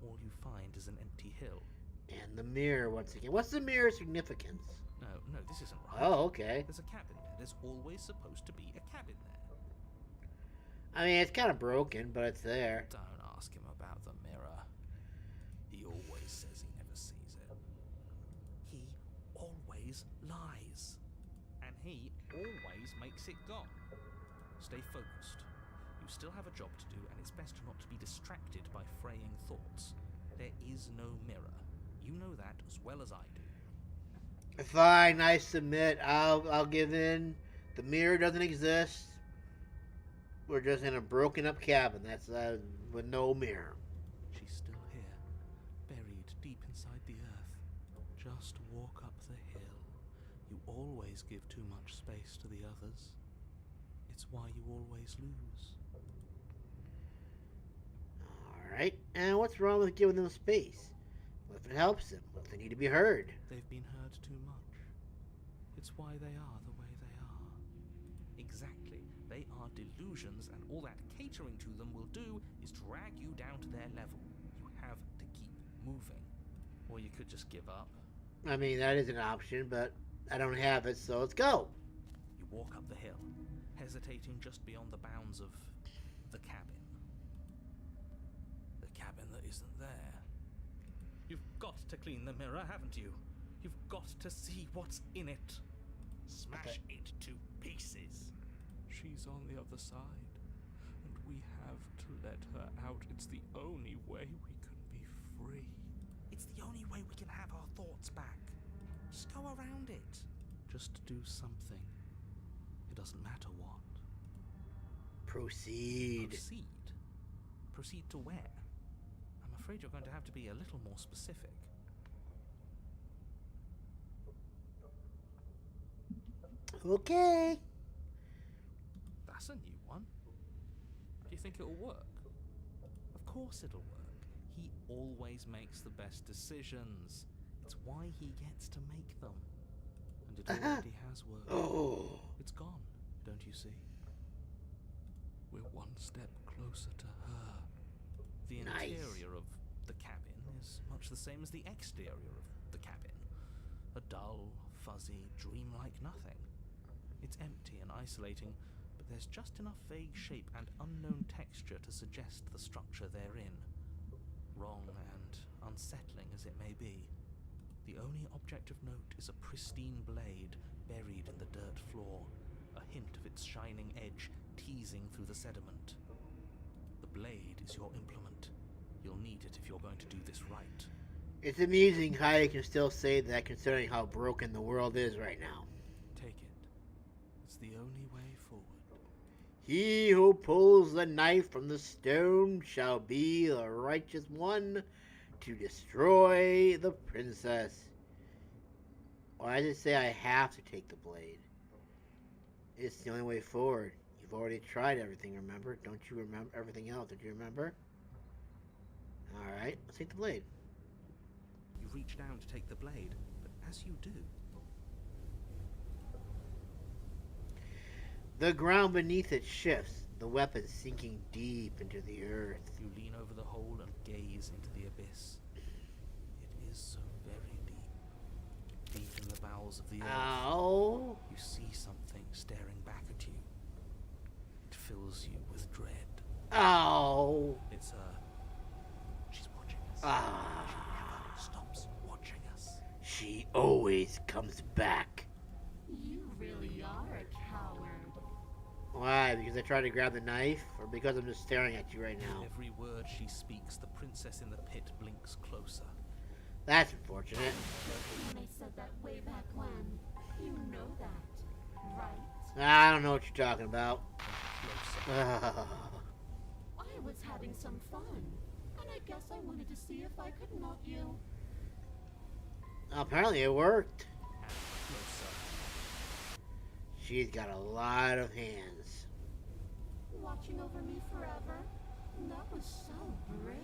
all you find is an empty hill. And the mirror once again. What's the mirror's significance? No, this isn't right. Oh, okay. There's a cabin there. There's always supposed to be a cabin there. I mean, it's kind of broken, but it's there. Don't ask him about the mirror. He always says he never sees it. He always lies. And he always makes it gone. Stay focused. You still have a job to do, and it's best not to be distracted by fraying thoughts. There is no mirror. You know that as well as I do. Fine, I submit. I'll give in. The mirror doesn't exist. We're just in a broken up cabin. That's with no mirror. She's still here, buried deep inside the earth. Just walk up the hill. You always give too much space to the others. It's why you always lose. Alright, and what's wrong with giving them space? What if it helps them? What if they need to be heard? They've been heard too much. It's why they are the way they are. Exactly. They are delusions, and all that catering to them will do is drag you down to their level. You have to keep moving. Or you could just give up. I mean, that is an option, but I don't have it, so let's go. You walk up the hill, hesitating just beyond the bounds of the cabin. The cabin that isn't there. You've got to clean the mirror, haven't you? You've got to see what's in it. Smash it to pieces. She's on the other side, and we have to let her out. It's the only way we can be free. It's the only way we can have our thoughts back. Just go around it. Just do something. It doesn't matter what. Proceed. Proceed? Proceed to where? I'm afraid you're going to have to be a little more specific. Okay. That's a new one. Do you think it'll work? Of course it'll work. He always makes the best decisions. It's why he gets to make them. And it already has worked. Oh. It's gone, don't you see? We're one step closer to her. The Nice. interior of the cabin is much the same as the exterior of the cabin. A dull, fuzzy, dreamlike nothing. It's empty and isolating, but there's just enough vague shape and unknown texture to suggest the structure therein. Wrong and unsettling as it may be, the only object of note is a pristine blade buried in the dirt floor, a hint of its shining edge teasing through the sediment. The blade is your implement. You'll need it if you're going to do this right. It's amusing how you can still say that considering how broken the world is right now. Take it. It's the only way forward. He who pulls the knife from the stone shall be the righteous one to destroy the princess. Why does it say I have to take the blade? It's the only way forward. You've already tried everything, remember? Don't you remember everything else? Don't you remember? Alright, let's take the blade. You reach down to take the blade, but as you do, the ground beneath it shifts, the weapon sinking deep into the earth. you lean over the hole and gaze into the abyss. It is so very deep. Deep in the bowels of the earth. Ow! You see something staring back at you. It fills you with dread. Ow! It's her. She's watching us. Ah! She never stops watching us. She always comes back. You really are a coward. Why? Because I tried to grab the knife? Or because I'm just staring at you right now? With every word she speaks, the princess in the pit blinks closer. That's unfortunate. When I said that way back when, you know that, right? I don't know what you're talking about. Closer. I was having some fun, and I guess I wanted to see if I could melt you. Apparently it worked. And closer. She's got a lot of hands. Watching over me forever? That was so brave.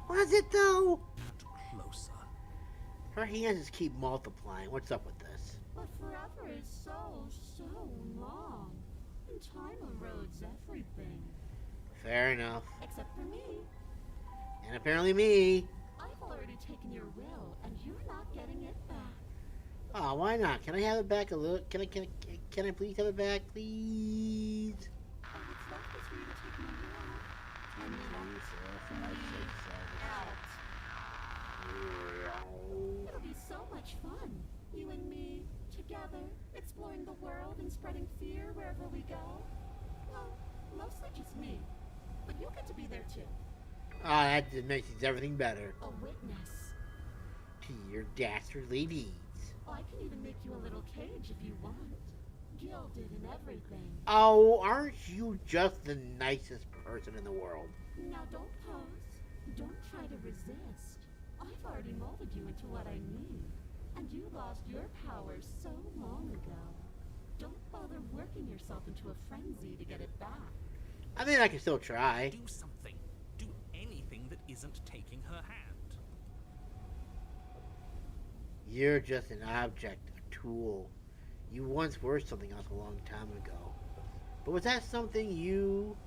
Was it though? And closer. Her hands just keep multiplying. What's up with this? But forever is so long. And time erodes everything. Fair enough. Except for me. And apparently me. I've already taken your will, and you're not getting it back. Oh, why not? Can I have it back a little? Can I please have it back, please? And what's left is for you to take my will. And it'll be so much fun. You and me, together, exploring the world and spreading fear wherever we go. Well, mostly just me. But you'll get to be there too. Oh, that just makes everything better. A witness. To your dastardly deeds. I can even make you a little cage if you want. Gilded and everything. Oh, aren't you just the nicest person in the world? Now don't pose. Don't try to resist. I've already molded you into what I need. And you lost your powers so long ago. Don't bother working yourself into a frenzy to get it back. I mean, I can still try. Do something. Do anything that isn't taking her hand. You're just an object, a tool. You once were something else a long time ago. But was that something you...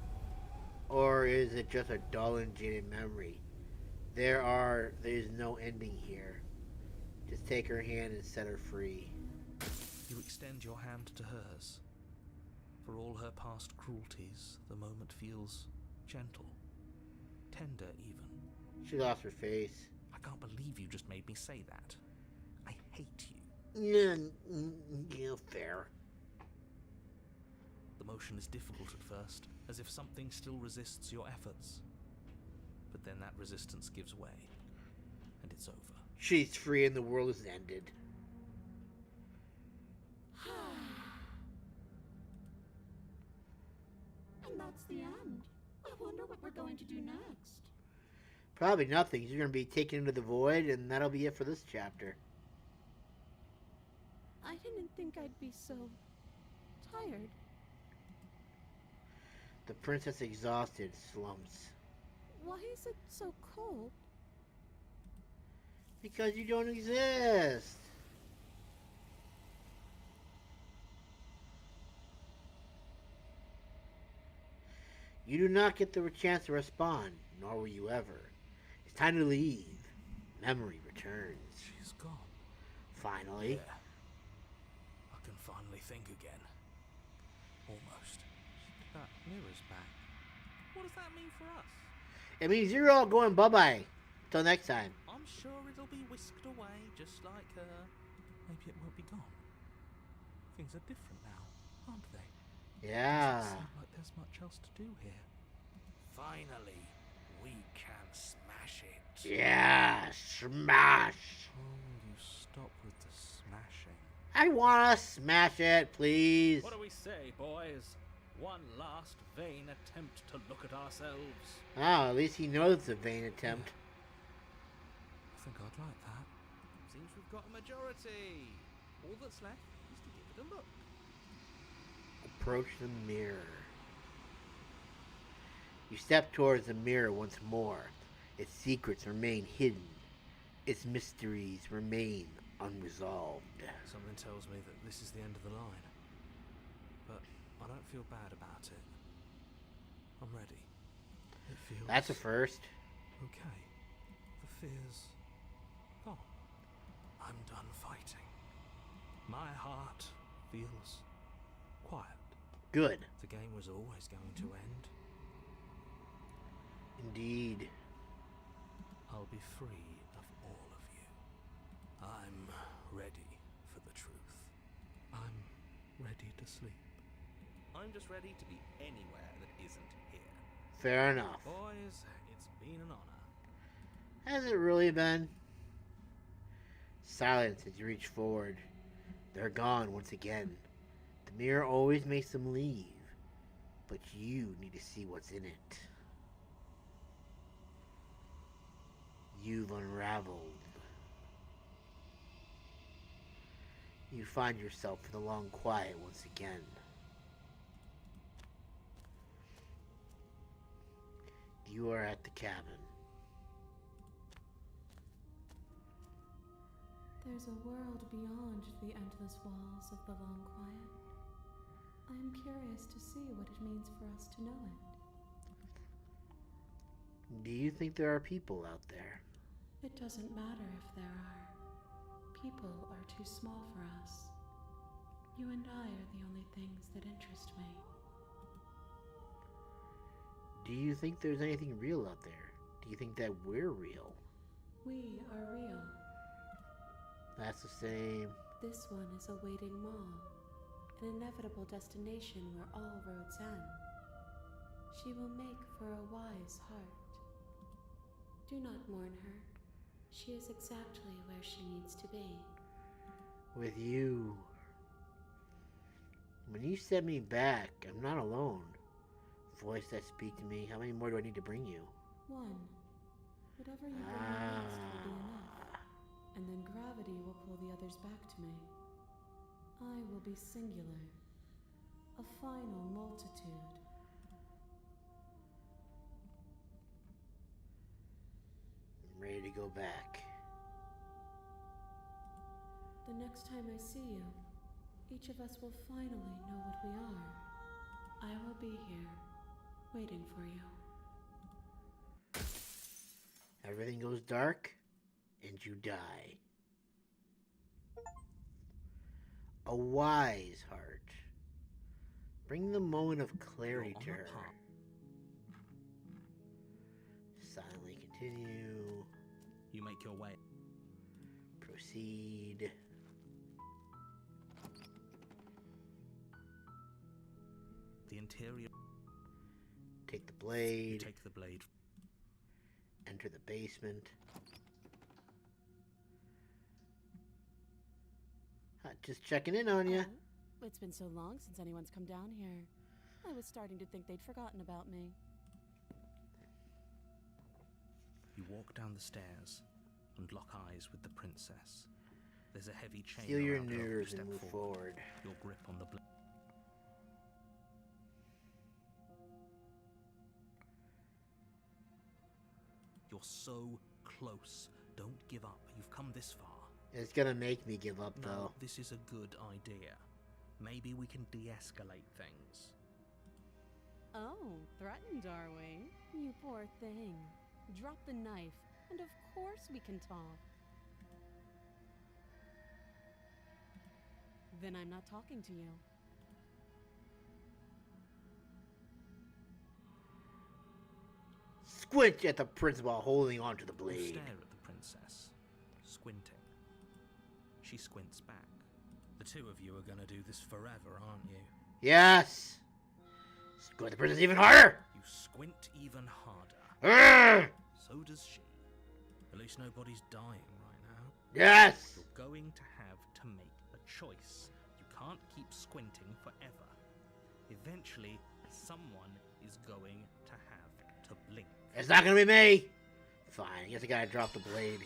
Or is it just a dull and jaded memory? There's no ending here. Just take her hand and set her free. You extend your hand to hers. For all her past cruelties, the moment feels gentle, tender even. She lost her face. I can't believe you just made me say that. I hate you. Yeah, fair. The motion is difficult at first, as if something still resists your efforts. But then that resistance gives way, and it's over. She's free and the world is ended. And that's the end. I wonder what we're going to do next. Probably nothing. You're going to be taken into the void, and that'll be it for this chapter. I didn't think I'd be so tired. The princess, exhausted, slumps. Why is it so cold? Because you don't exist. You do not get the chance to respond, nor will you ever. It's time to leave. Memory returns. She's gone. Finally. Yeah. I can finally think again. Almost. That mirror's back. What does that mean for us? It means you're all going bye-bye. Till next time. I'm sure it'll be whisked away, just like, Maybe it won't be gone. Things are different now, aren't they? Yeah. Doesn't seem like there's much else to do here. Finally, we can smash it. Yeah, smash. Oh, will you stop with the smashing? I want to smash it, please. what do we say, boys? One last vain attempt to look at ourselves. Oh, at least he knows it's a vain attempt. I think I'd like that. Seems we've got a majority. All that's left is to give it a look. Approach the mirror. You step towards the mirror once more. Its secrets remain hidden. Its mysteries remain unresolved. Something tells me that this is the end of the line. But I don't feel bad about it. I'm ready. It feels... That's a first. okay. The fear's gone. I'm done fighting. My heart feels quiet. Good. The game was always going to end. Indeed. I'll be free of all of you. I'm ready for the truth. I'm ready to sleep. I'm just ready to be anywhere that isn't here. Fair enough. Boys, it's been an honor. Has it really been? Silence as you reach forward. They're gone once again. The mirror always makes them leave. But you need to see what's in it. You've unraveled. You find yourself in the long quiet once again. You are at the cabin. There's a world beyond the endless walls of the long quiet. I am curious to see what it means for us to know it. Do you think there are people out there? It doesn't matter if there are. People are too small for us. You and I are the only things that interest me. Do you think there's anything real out there? Do you think that we're real? We are real. That's the same. This one is a waiting maw, an inevitable destination where all roads end. She will make for a wise heart. Do not mourn her. She is exactly where she needs to be. With you. When you send me back, I'm not alone. Voice that speak to me. How many more do I need to bring you? One. Whatever you bring me next will be enough. And then gravity will pull the others back to me. I will be singular. A final multitude. I'm ready to go back. The next time I see you, each of us will finally know what we are. I will be here, waiting for you. Everything goes dark, and you die. A wise heart. Bring the moment of clarity to her. Silently continue. You make your way. Proceed. The interior. Take the blade. You take the blade. Enter the basement. Just checking in on you. Oh, it's been so long since anyone's come down here. I was starting to think they'd forgotten about me. You walk down the stairs and lock eyes with the princess. There's a heavy chain Seal your around her. nerves You and step move forward. Your grip on the blade. You're so close. Don't give up. You've come this far. It's gonna make me give up, though. No, this is a good idea. Maybe we can de-escalate things. Oh, threatened, are we? You poor thing. Drop the knife, and of course we can talk. Then I'm not talking to you. Squint at the principal holding onto the You blade. stare at the princess, squinting. She squints back. The two of you are gonna do this forever, aren't you? Yes! Squint the princess even harder! You squint even harder. Arrgh! So does she. At least nobody's dying right now. Yes! You're going to have to make a choice. You can't keep squinting forever. Eventually, someone is going to have to blink. It's not gonna be me! Fine, I guess I gotta drop the blade.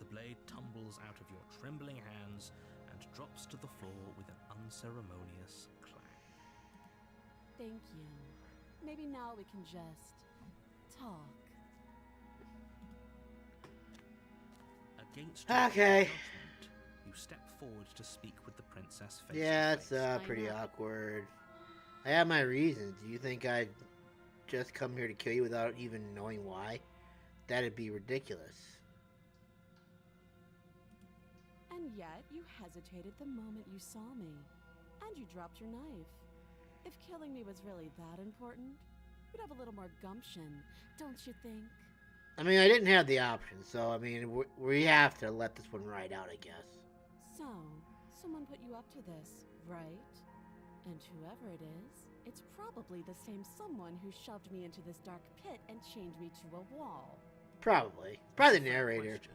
The blade tumbles out of your trembling hands and drops to the floor with an unceremonious clang. Thank you. Maybe now we can just talk. Against your Okay. judgment, you step forward to speak with the princess face Yeah, to it's face. pretty awkward. I have my reasons. Do you think I'd just come here to kill you without even knowing why? That'd be ridiculous. And yet, you hesitated the moment you saw me. And you dropped your knife. If killing me was really that important, you'd have a little more gumption, don't you think? I mean, I didn't have the option, so, I mean, we have to let this one ride out, I guess. So, someone put you up to this, right? And whoever it is, it's probably the same someone who shoved me into this dark pit and chained me to a wall. Probably. Probably the narrator. Question.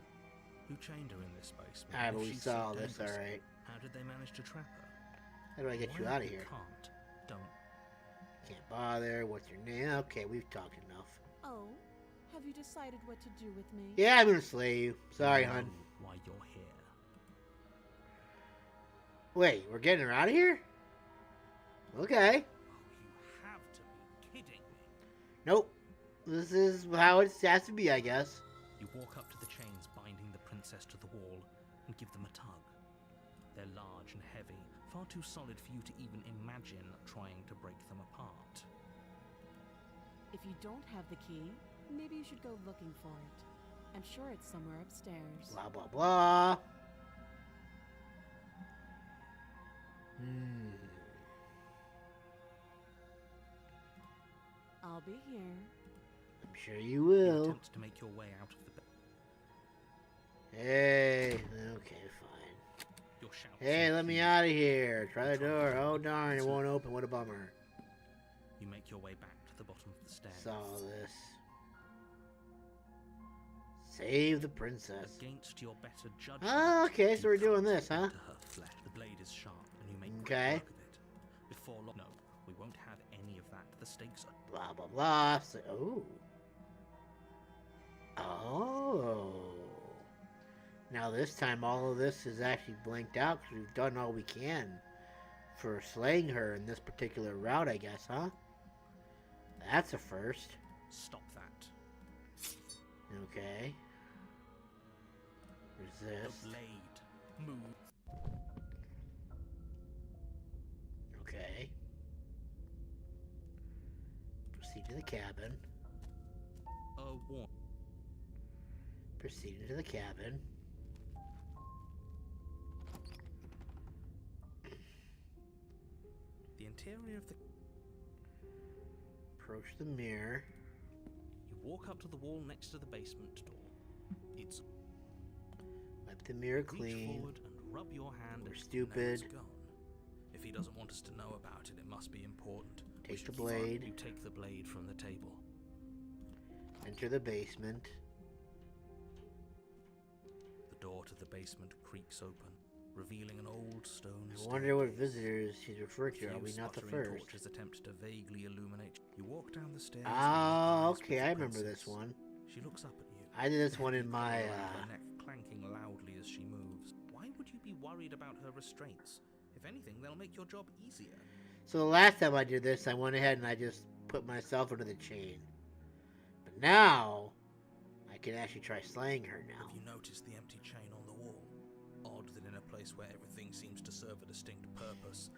Who chained her in this basement? Alright, but If we she's saw so this, dangerous, alright. How did they manage to trap her? How do I get you Why out of you here? Can't. Don't. Can't bother. What's your name? Okay, we've talked enough. Oh, have you decided what to do with me? Yeah, I'm gonna slay you. Sorry, You know hon. why you're here. Wait, we're getting her out of here? Okay. Oh, you have to be kidding me. Nope. This is how it has to be, I guess. You walk up to the chains binding the princess to the wall and give them a tug. They're large and heavy, far too solid for you to even imagine trying to break them apart. If you don't have the key, maybe you should go looking for it. I'm sure it's somewhere upstairs. Blah, blah, blah. I'll be here. I'm sure you You will. attempt to make your way out of the bed. Hey. Okay, fine. Your shouts Hey, and let me pleas. out of here. Try the door. Oh, darn, it won't open. What a bummer. You make your way back to the bottom of the stairs. Saw this. Save the princess. Against your better judgment. Ah, okay, so you we're doing cut this, huh? into her flesh. The blade is sharp, and you make quick Okay. work of it. Before long, no, we won't have any of that. The stakes are. Blah, blah, blah. So, oh. Oh. Now this time all of this is actually blanked out because we've done all we can for slaying her in this particular route, I guess, huh? That's a first. Stop that. Okay. Resist. The blade. Move. Okay. Proceed to the cabin. Warn. Proceed into the cabin. interior of the... Approach the mirror. You walk up to the wall next to the basement door. It's... Wipe the mirror Reach clean. forward and rub your hand. We're and stupid. It's gone. If he doesn't want us to know about it, it must be important. Take the blade. You take the blade from the table. Enter the basement. The door to the basement creaks open, revealing an old stone I wonder what staircase. visitors he's referred to. Are we not the Sputtering first? torches attempt to vaguely illuminate. You walk down the stairs. Oh, okay, I remember this one. She looks up at you. I did this one in You my, feel her neck clanking loudly as she moves. Why would you be worried about her restraints? If anything, they'll make your job easier. So the last time I did this, I went ahead and I just put myself under the chain. But now, I can actually try slaying her now. Have you noticed the empty chain on the wall? Odd that in a place where everything seems to serve a distinct purpose,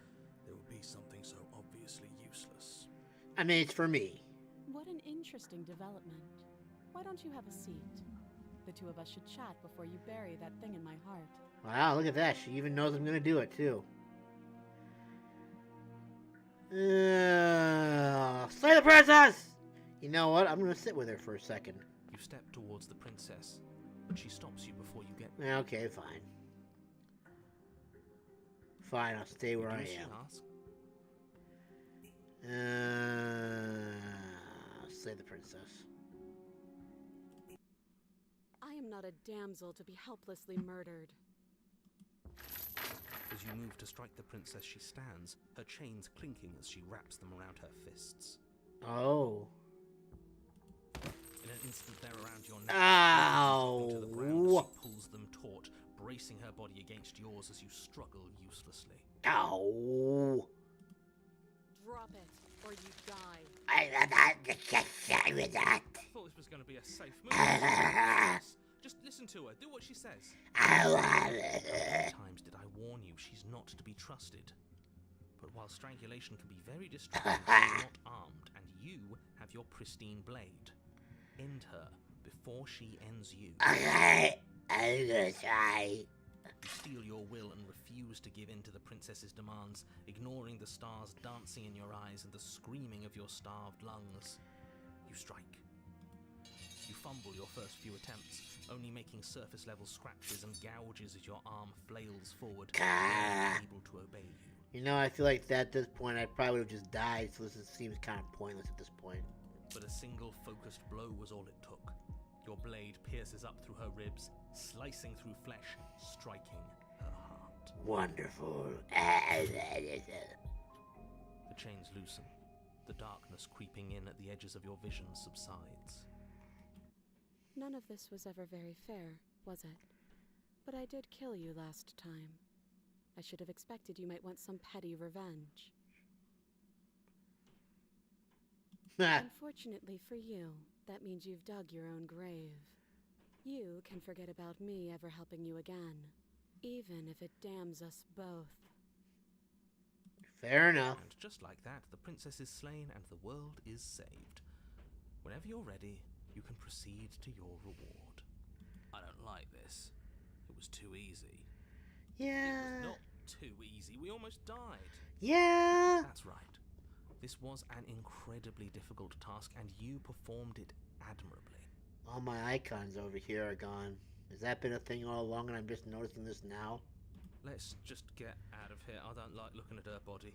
there would be something so obviously useless. I mean, it's for me. What an interesting development. Why don't you have a seat? The two of us should chat before you bury that thing in my heart. Wow, look at that. She even knows I'm going to do it, too. Slay the princess! You know what? I'm going to sit with her for a second. You step towards the princess, but she stops you before you get... Okay, fine. Fine, I'll stay where I am. Slay the princess. I am not a damsel to be helplessly murdered. As you move to strike the princess, she stands, her chains clinking as she wraps them around her fists. Oh. In an instant, they're around your neck. Ow! To the ground as she pulls them taut, bracing her body against yours as you struggle uselessly. Ow! Drop it, or you die. I Thought this was going to be a safe move. Just listen to her. Do what she says. How many times did I warn you she's not to be trusted? But while strangulation can be very distracting, she's not armed, and you have your pristine blade. End her before she ends you. Okay, I'm gonna try. You steel your will and refuse to give in to the princess's demands, ignoring the stars dancing in your eyes and the screaming of your starved lungs. You strike. You fumble your first few attempts, only making surface-level scratches and gouges as your arm flails forward, unable to obey you. You know, I feel like that at this point I probably would have just died, so this seems kind of pointless at this point. But a single focused blow was all it took. Your blade pierces up through her ribs, slicing through flesh, striking her heart. Wonderful. The chains loosen. The darkness creeping in at the edges of your vision subsides. None of this was ever very fair, was it? But I did kill you last time. I should have expected you might want some petty revenge. Unfortunately for you, that means you've dug your own grave. You can forget about me ever helping you again, even if it damns us both. Fair enough. And just like that, the princess is slain and the world is saved. Whenever you're ready, you can proceed to your reward. I don't like this. It was too easy. Yeah. It was not too easy. We almost died. Yeah. That's right. This was an incredibly difficult task, and you performed it admirably. All my icons over here are gone. Has that been a thing all along and I'm just noticing this now? Let's just get out of here. I don't like looking at her body.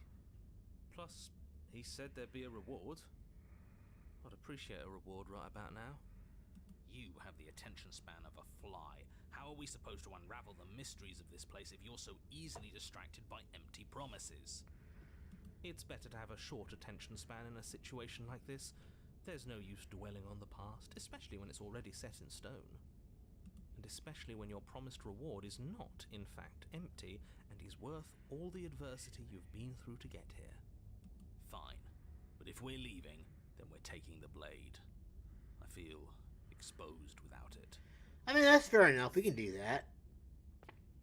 Plus, he said there'd be a reward. I'd appreciate a reward right about now. You have the attention span of a fly. How are we supposed to unravel the mysteries of this place if you're so easily distracted by empty promises? It's better to have a short attention span in a situation like this. There's no use dwelling on the past, especially when it's already set in stone. And especially when your promised reward is not, in fact, empty and is worth all the adversity you've been through to get here. Fine. But if we're leaving, then we're taking the blade. I feel exposed without it. I mean, that's fair enough. We can do that.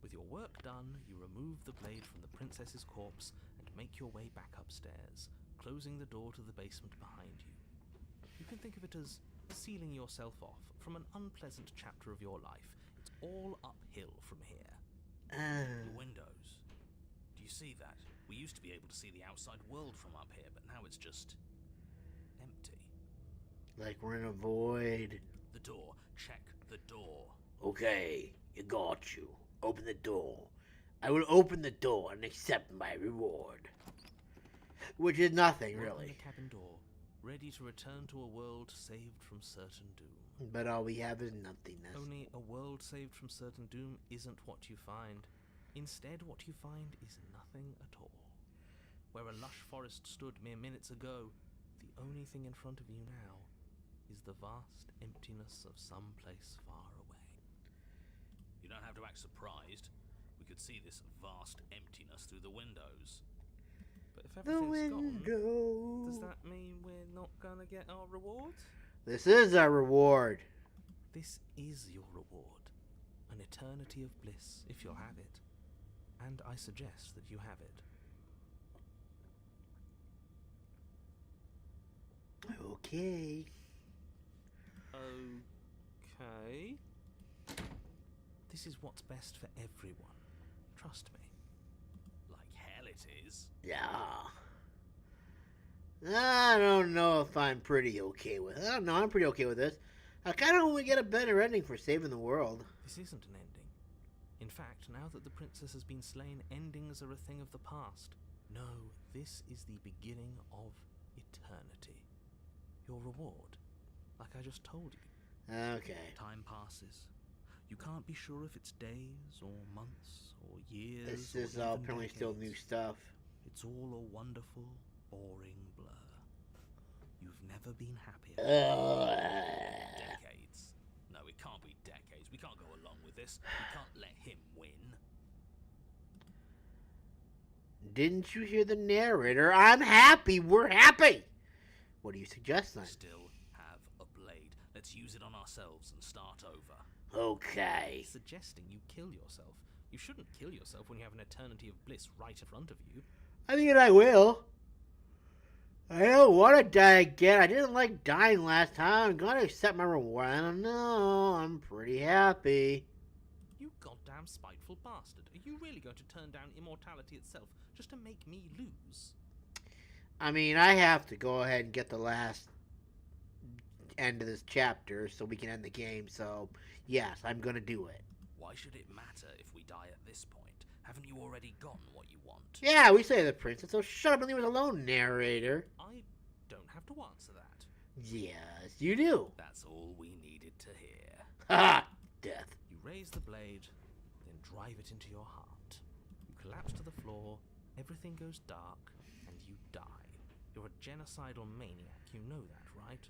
With your work done, you remove the blade from the princess's corpse and make your way back upstairs, closing the door to the basement behind you. You can think of it as sealing yourself off from an unpleasant chapter of your life. It's all uphill from here. The windows. Do you see that? We used to be able to see the outside world from up here, but now it's just empty. Like we're in a void. The door. Check the door. Okay, you got you. Open the door. I will open the door and accept my reward. Which is nothing, Open really. the cabin door, ready to return to a world saved from certain doom. But all we have is nothingness. Only a world saved from certain doom isn't what you find. Instead, what you find is nothing at all. Where a lush forest stood mere minutes ago, the only thing in front of you now is the vast emptiness of some place far away. You don't have to act surprised. We could see this vast emptiness through the windows. But if everything's gone, does that mean we're not gonna get our reward? This is our reward. This is your reward. An eternity of bliss, if you'll have it. And I suggest that you have it. Okay. Okay. This is what's best for everyone. Trust me. Like hell it is. Yeah. I don't know if I'm pretty okay with it. I don't know. I'm pretty okay with this. I kind of want to get a better ending for saving the world. This isn't an ending. In fact, now that the princess has been slain, endings are a thing of the past. No, this is the beginning of eternity. Your reward, like I just told you. Okay. Time passes. You can't be sure if it's days or months or years. This or is all even apparently still new decades. stuff. It's all a wonderful, boring blur. You've never been happier. Decades. No, it can't be decades. We can't go along with this. We can't let him win. Didn't you hear the narrator? I'm happy. We're happy. What do you suggest then? Still have a blade. Let's use it on ourselves and start over. Okay. Suggesting you kill yourself. You shouldn't kill yourself when you have an eternity of bliss right in front of you. I mean, I will. I don't want to die again. I didn't like dying last time. I'm going to accept my reward. I don't know. I'm pretty happy. You goddamn spiteful bastard. Are you really going to turn down immortality itself just to make me lose? I mean, I have to go ahead and get the last end of this chapter so we can end the game. So, yes, I'm going to do it. Why should it matter if we die at this point? Haven't you already gotten what you want? Yeah, we say the princess, so shut up and leave us alone, narrator. I don't have to answer that. Yes, you do. That's all we needed to hear. Ha! Death. You raise the blade, then drive it into your heart. You collapse to the floor, everything goes dark, and you die. You're a genocidal maniac, you know that, right?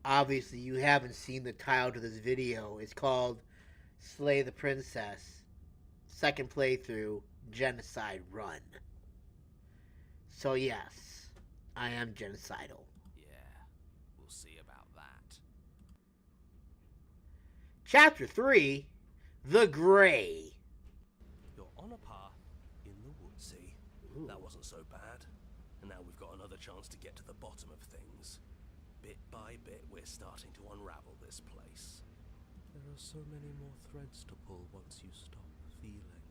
Obviously, you haven't seen the title to this video. It's called Slay the Princess. Second playthrough, Genocide Run. So yes, I am genocidal. Yeah, we'll see about that. Chapter 3, The Grey. You're on a path in the woods. See, Ooh. That wasn't so bad. And now we've got another chance to get to the bottom of things. Bit by bit, we're starting to unravel this place. There are so many more threads to pull once you stop feeling.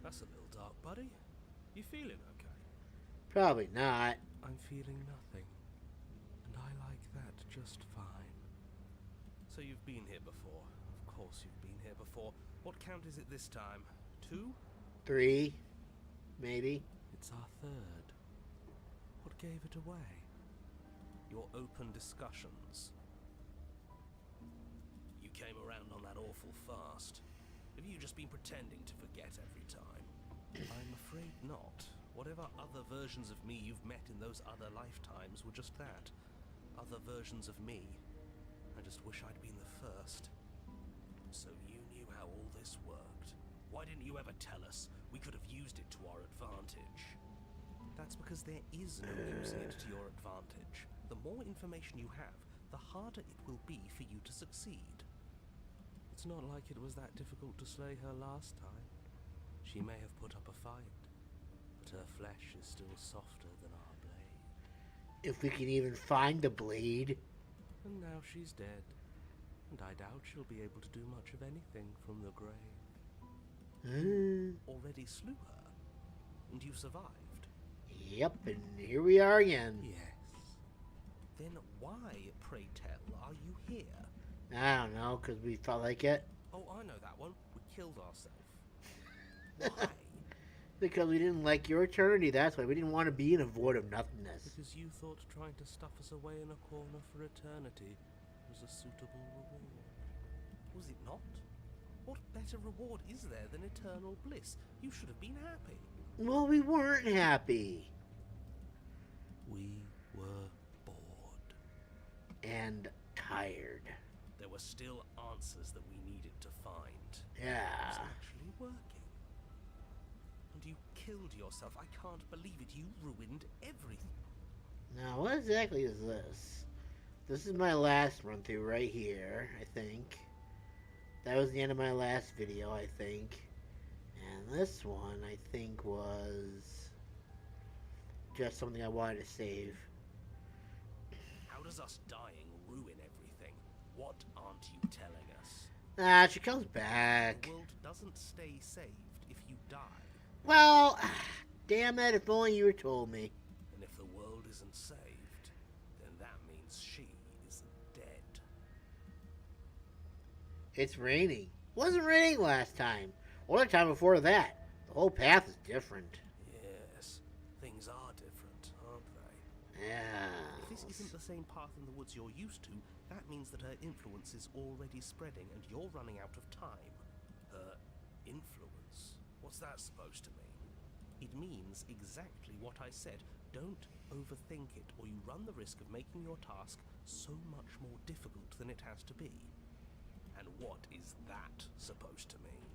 That's a little dark, buddy. You feeling okay? Probably not. I'm feeling nothing. And I like that just fine. So you've been here before. Of course you've been here before. What count is it this time? 2? 3, maybe. It's our third. What gave it away? Your open discussions. You came around on that awful fast. Have you just been pretending to forget every time? I'm afraid not. Whatever other versions of me you've met in those other lifetimes were just that. Other versions of me. I just wish I'd been the first. So you knew how all this worked. Why didn't you ever tell us? We could have used it to our advantage. That's because there is no using it to your advantage. The more information you have, the harder it will be for you to succeed. It's not like it was that difficult to slay her last time. She may have put up a fight, but her flesh is still softer than our blade. If we can even find the blade. And now she's dead, and I doubt she'll be able to do much of anything from the grave. Already slew her. and you survived. Yep, and here we are again. Yes. Then why, pray tell, are you here? I don't know, because we felt like it. Oh, I know that one. We killed ourselves. Why? Because we didn't like your eternity, that's why. We didn't want to be in a void of nothingness. Because you thought trying to stuff us away in a corner for eternity was a suitable reward. Was it not? What better reward is there than eternal bliss? You should have been happy. Well, we weren't happy. We were bored. And tired. There were still answers that we needed to find. Yeah. It was actually working. And you killed yourself. I can't believe it. You ruined everything. Now, what exactly is this? This is my last run through right here, I think. That was the end of my last video, I think. And this one, I think, was just something I wanted to save. How does us dying ruin everything? What aren't you telling us? Ah, she comes back. The world doesn't stay saved if you die. Well, damn it, if only you had told me. And if the world isn't saved, then that means she is dead. It's raining. Wasn't raining last time. Or the time before that. The whole path is different. Yes, things are different, aren't they? Yeah. If this isn't the same path in the woods you're used to, that means that her influence is already spreading and you're running out of time. Her influence? What's that supposed to mean? It means exactly what I said. Don't overthink it, or you run the risk of making your task so much more difficult than it has to be. And what is that supposed to mean?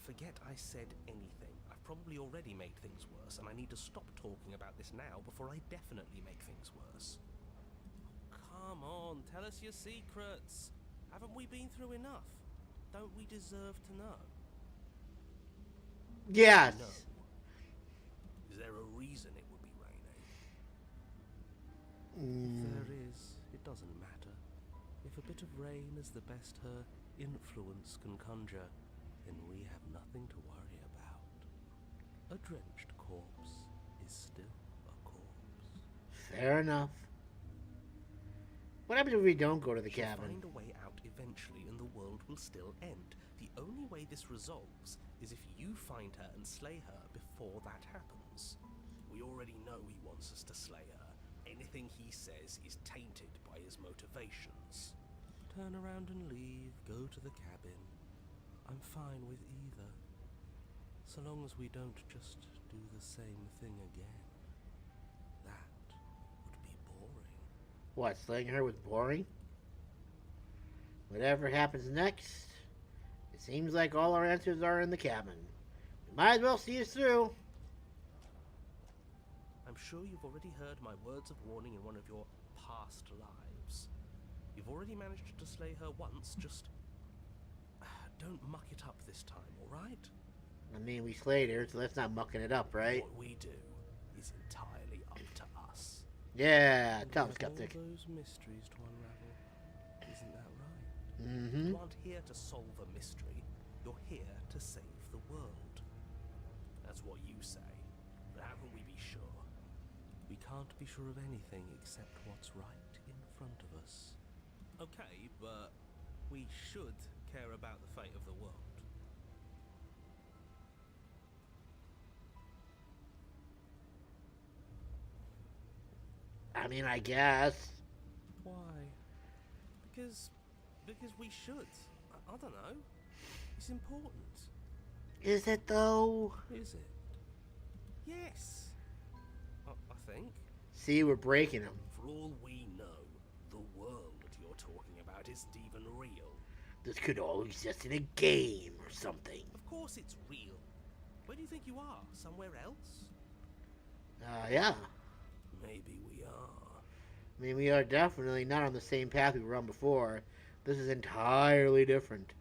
Forget I said anything. I've probably already made things worse, and I need to stop talking about this now before I definitely make things worse. Come on, tell us your secrets. Haven't we been through enough? Don't we deserve to know? Yes. No. Is there a reason it would be raining? If there is, it doesn't matter. If a bit of rain is the best her influence can conjure, then we have nothing to worry about. A drenched corpse is still a corpse. Fair enough. What happens if we don't go to the She'll cabin? find a way out eventually and the world will still end. The only way this resolves is if you find her and slay her before that happens. We already know he wants us to slay her. Anything he says is tainted by his motivations. Turn around and leave, go to the cabin. I'm fine with either. So long as we don't just do the same thing again. That would be boring. What, slaying her was boring? Whatever happens next, it seems like all our answers are in the cabin. We might as well see us through. I'm sure you've already heard my words of warning in one of your past lives. You've already managed to slay her once, just don't muck it up this time, alright? I mean, we slayed her, so that's not mucking it up, right? What we do is entirely up to us. Yeah, And tell we him, have Skeptic. all those mysteries to unravel. Isn't that right? Mm-hmm. You aren't here to solve a mystery. You're here to save the world. That's what you say. But how can we be sure? We can't be sure of anything except what's right in front of us. Okay, but we should care about the fate of the world. I mean, I guess. Why? Because we should. I don't know. It's important. Is it, though? Is it? Yes. I think. See, we're breaking them. For all we know, the world you're talking about isn't even real. This could all exist in a game or something. Of course it's real. Where do you think you are? Somewhere else? Yeah. Maybe we are. I mean, we are definitely not on the same path we were on before. This is entirely different.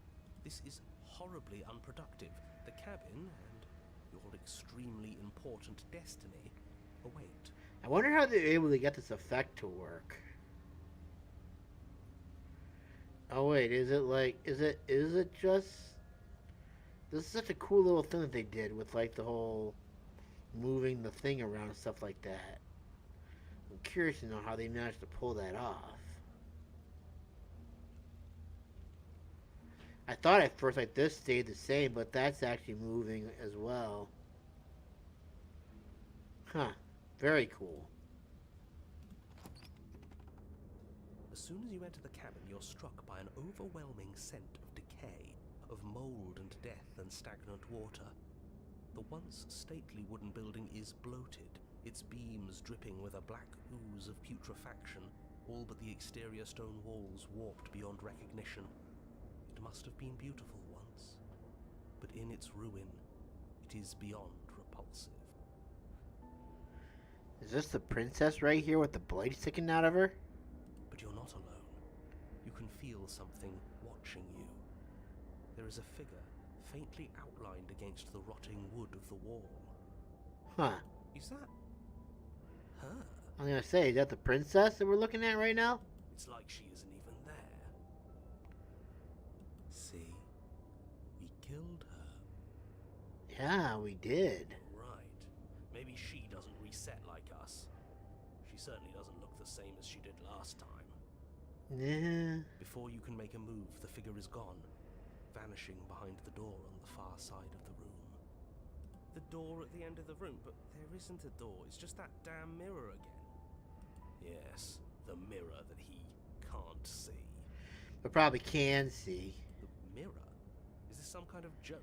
This is horribly unproductive. The cabin and your extremely important destiny await. I wonder how they're able to get this effect to work. Oh wait, is it just... This is such a cool little thing that they did with like the whole moving the thing around and stuff like that. I'm curious to know how they managed to pull that off. I thought at first like this stayed the same, but that's actually moving as well. Huh. Very cool. As soon as you enter the cabin, you're struck by an overwhelming scent of decay, of mold and death and stagnant water. The once stately wooden building is bloated, its beams dripping with a black ooze of putrefaction, all but the exterior stone walls warped beyond recognition. It must have been beautiful once, but in its ruin, it is beyond repulsive. Is this the princess right here with the blade sticking out of her? But you're not alone. You can feel something watching you. There is a figure faintly outlined against the rotting wood of the wall. Huh. Is that her? I'm gonna say, is that the princess that we're looking at right now? It's like she isn't even there. See? We killed her. Yeah, we did. Right. Maybe she doesn't reset like us. She certainly doesn't look the same as she did last time. Yeah. Before you can make a move, the figure is gone, vanishing behind the door on the far side of the room. The door at the end of the room, but there isn't a door. It's just that damn mirror again. Yes, the mirror that he can't see. But probably can see. The mirror? Is this some kind of joke?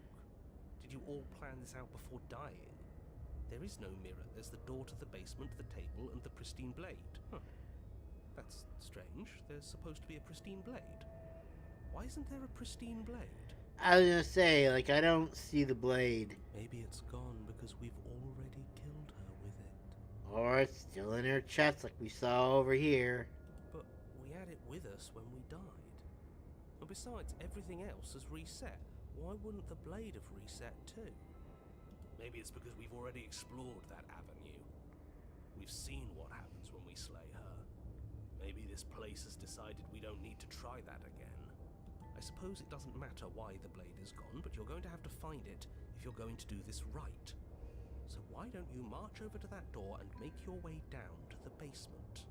Did you all plan this out before dying? There is no mirror. There's the door to the basement, the table, and the pristine blade. Huh. That's strange. There's supposed to be a pristine blade. Why isn't there a pristine blade? I was gonna say, like, I don't see the blade. Maybe it's gone because we've already killed her with it. Or it's still in her chest like we saw over here. But we had it with us when we died. And besides, everything else has reset. Why wouldn't the blade have reset too? Maybe it's because we've already explored that avenue. We've seen what happens when we slay her. Maybe this place has decided we don't need to try that again. I suppose it doesn't matter why the blade is gone, but you're going to have to find it if you're going to do this right. So why don't you march over to that door and make your way down to the basement?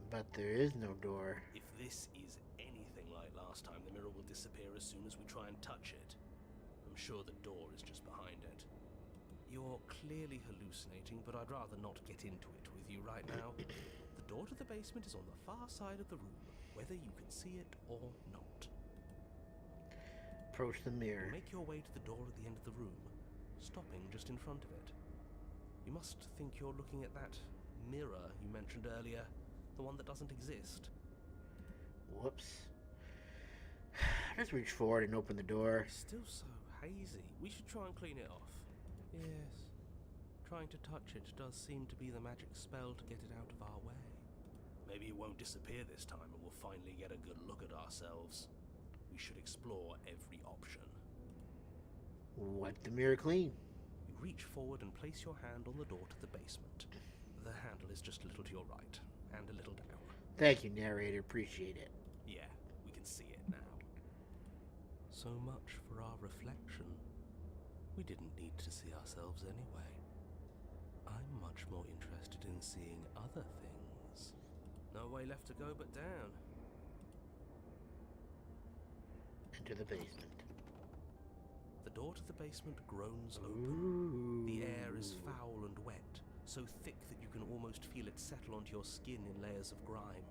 But there is no door. If this is anything like last time, the mirror will disappear as soon as we try and touch it. I'm sure the door is just behind it. You're clearly hallucinating, but I'd rather not get into it with you right now. The door to the basement is on the far side of the room, whether you can see it or not. Approach the mirror. Make your way to the door at the end of the room, stopping just in front of it. You must think you're looking at that mirror you mentioned earlier, the one that doesn't exist. Whoops. Just reach forward and open the door. It's still so hazy. We should try and clean it off. Yes. Trying to touch it does seem to be the magic spell to get it out of our way. Maybe it won't disappear this time and we'll finally get a good look at ourselves. We should explore every option. Wipe the mirror clean. You reach forward and place your hand on the door to the basement. The handle is just a little to your right, and a little down. Thank you, narrator. Appreciate it. Yeah, we can see it now. So much for our reflection. We didn't need to see ourselves anyway. I'm much more interested in seeing other things. No way left to go but down. Enter the basement. The door to the basement groans open. Ooh. The air is foul and wet, so thick that you can almost feel it settle onto your skin in layers of grime.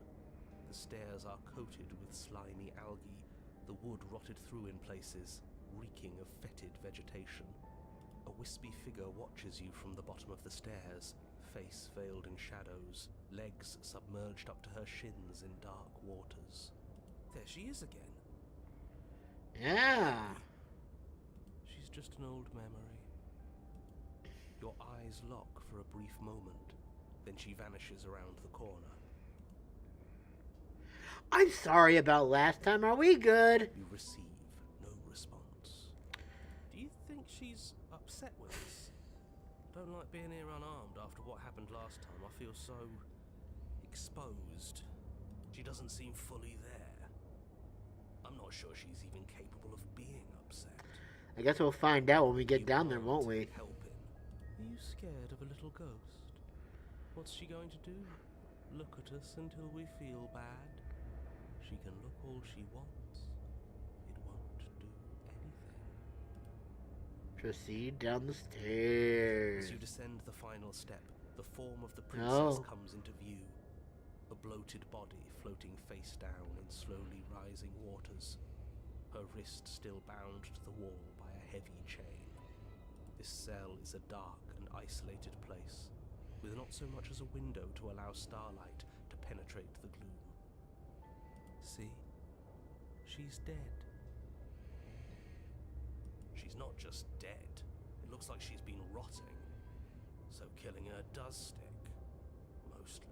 The stairs are coated with slimy algae, the wood rotted through in places, reeking of fetid vegetation. A wispy figure watches you from the bottom of the stairs, face veiled in shadows, legs submerged up to her shins in dark waters. There she is again. Yeah. She's just an old memory. Your eyes lock for a brief moment, then she vanishes around the corner. I'm sorry about last time. Are we good? You receive no response. Do you think she's upset with us? Don't like being here unarmed after what happened last time. I feel so exposed. She doesn't seem fully there. I'm I'm not sure she's even capable of being upset. I guess we'll find out when we get down there, won't we? Helping. Are you scared of a little ghost? What's she going to do? Look at us until we feel bad? She can look all she wants. It won't do anything. Proceed down the stairs. As you descend the final step, the form of the princess comes into view. A bloated body floating face down in slowly rising waters. Her wrist still bound to the wall by a heavy chain. This cell is a dark and isolated place, with not so much as a window to allow starlight to penetrate the gloom. See? She's dead. She's not just dead. It looks like she's been rotting. So killing her does stick. Mostly.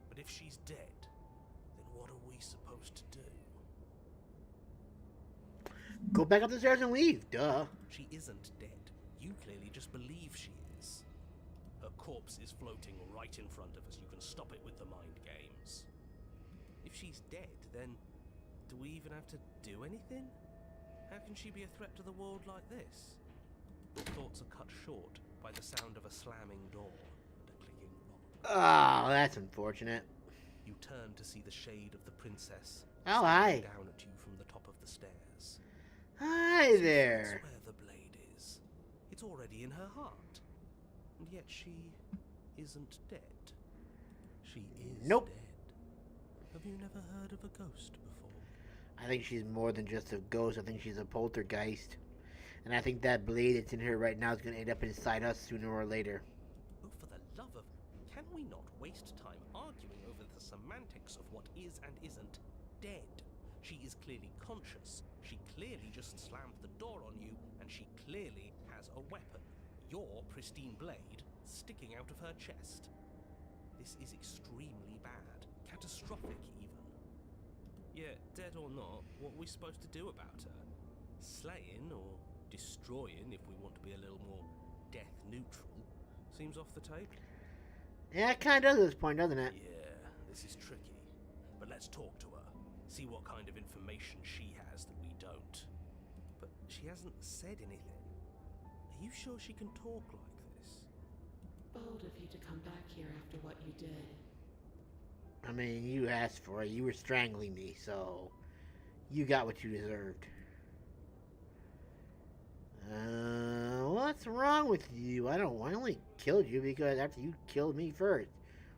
But if she's dead, then what are we supposed to do? Go back up the stairs and leave, duh. She isn't dead. You clearly just believe she is. Her corpse is floating right in front of us. You can stop it with the mind games. If she's dead, then do we even have to do anything? How can she be a threat to the world like this? Your thoughts are cut short by the sound of a slamming door and a clicking lock. Oh, that's unfortunate. You turn to see the shade of the princess Oh, staring hi. down at you from the top of the stairs. Hi there. That's where the blade is. It's already in her heart. And yet she isn't dead. She is Nope. dead. Have you never heard of a ghost before? I think she's more than just a ghost. I think she's a poltergeist. And I think that blade that's in her right now is going to end up inside us sooner or later. Oh, for the love of... Can we not waste time arguing over the semantics of what is and isn't dead? She is clearly conscious. She clearly just slammed the door on you, and she clearly has a weapon. Your pristine blade sticking out of her chest. This is extremely bad. Catastrophic, even. Yeah, dead or not, what are we supposed to do about her? Slaying or destroying, if we want to be a little more death neutral, seems off the table. Yeah, it kind of does at this point, doesn't it? Yeah, this is tricky. But let's talk to her. See what kind of information she has that we don't. But she hasn't said anything. Are you sure she can talk like this? Bold of you to come back here after what you did. I mean, you asked for it. You were strangling me, so you got what you deserved. What's wrong with you? I only killed you because after you killed me first.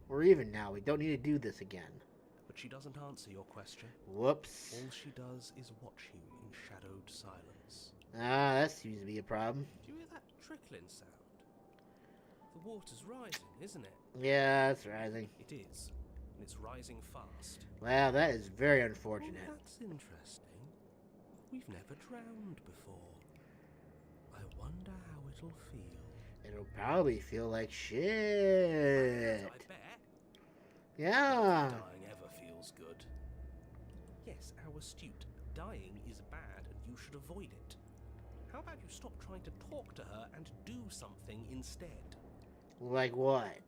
We're even now. We don't need to do this again. But she doesn't answer your question. Whoops. All she does is watch you in shadowed silence. Ah, that seems to be a problem. Do you hear that trickling sound? The water's rising, isn't it? Yeah, it's rising. It is. And it's rising fast. Wow, that is very unfortunate. Oh, that's interesting. We've never drowned before. I wonder how it'll feel. It'll probably feel like shit. I bet. Yeah. Dying ever feels good. Yes, how astute. Dying is bad and you should avoid it. How about you stop trying to talk to her and do something instead? Like what?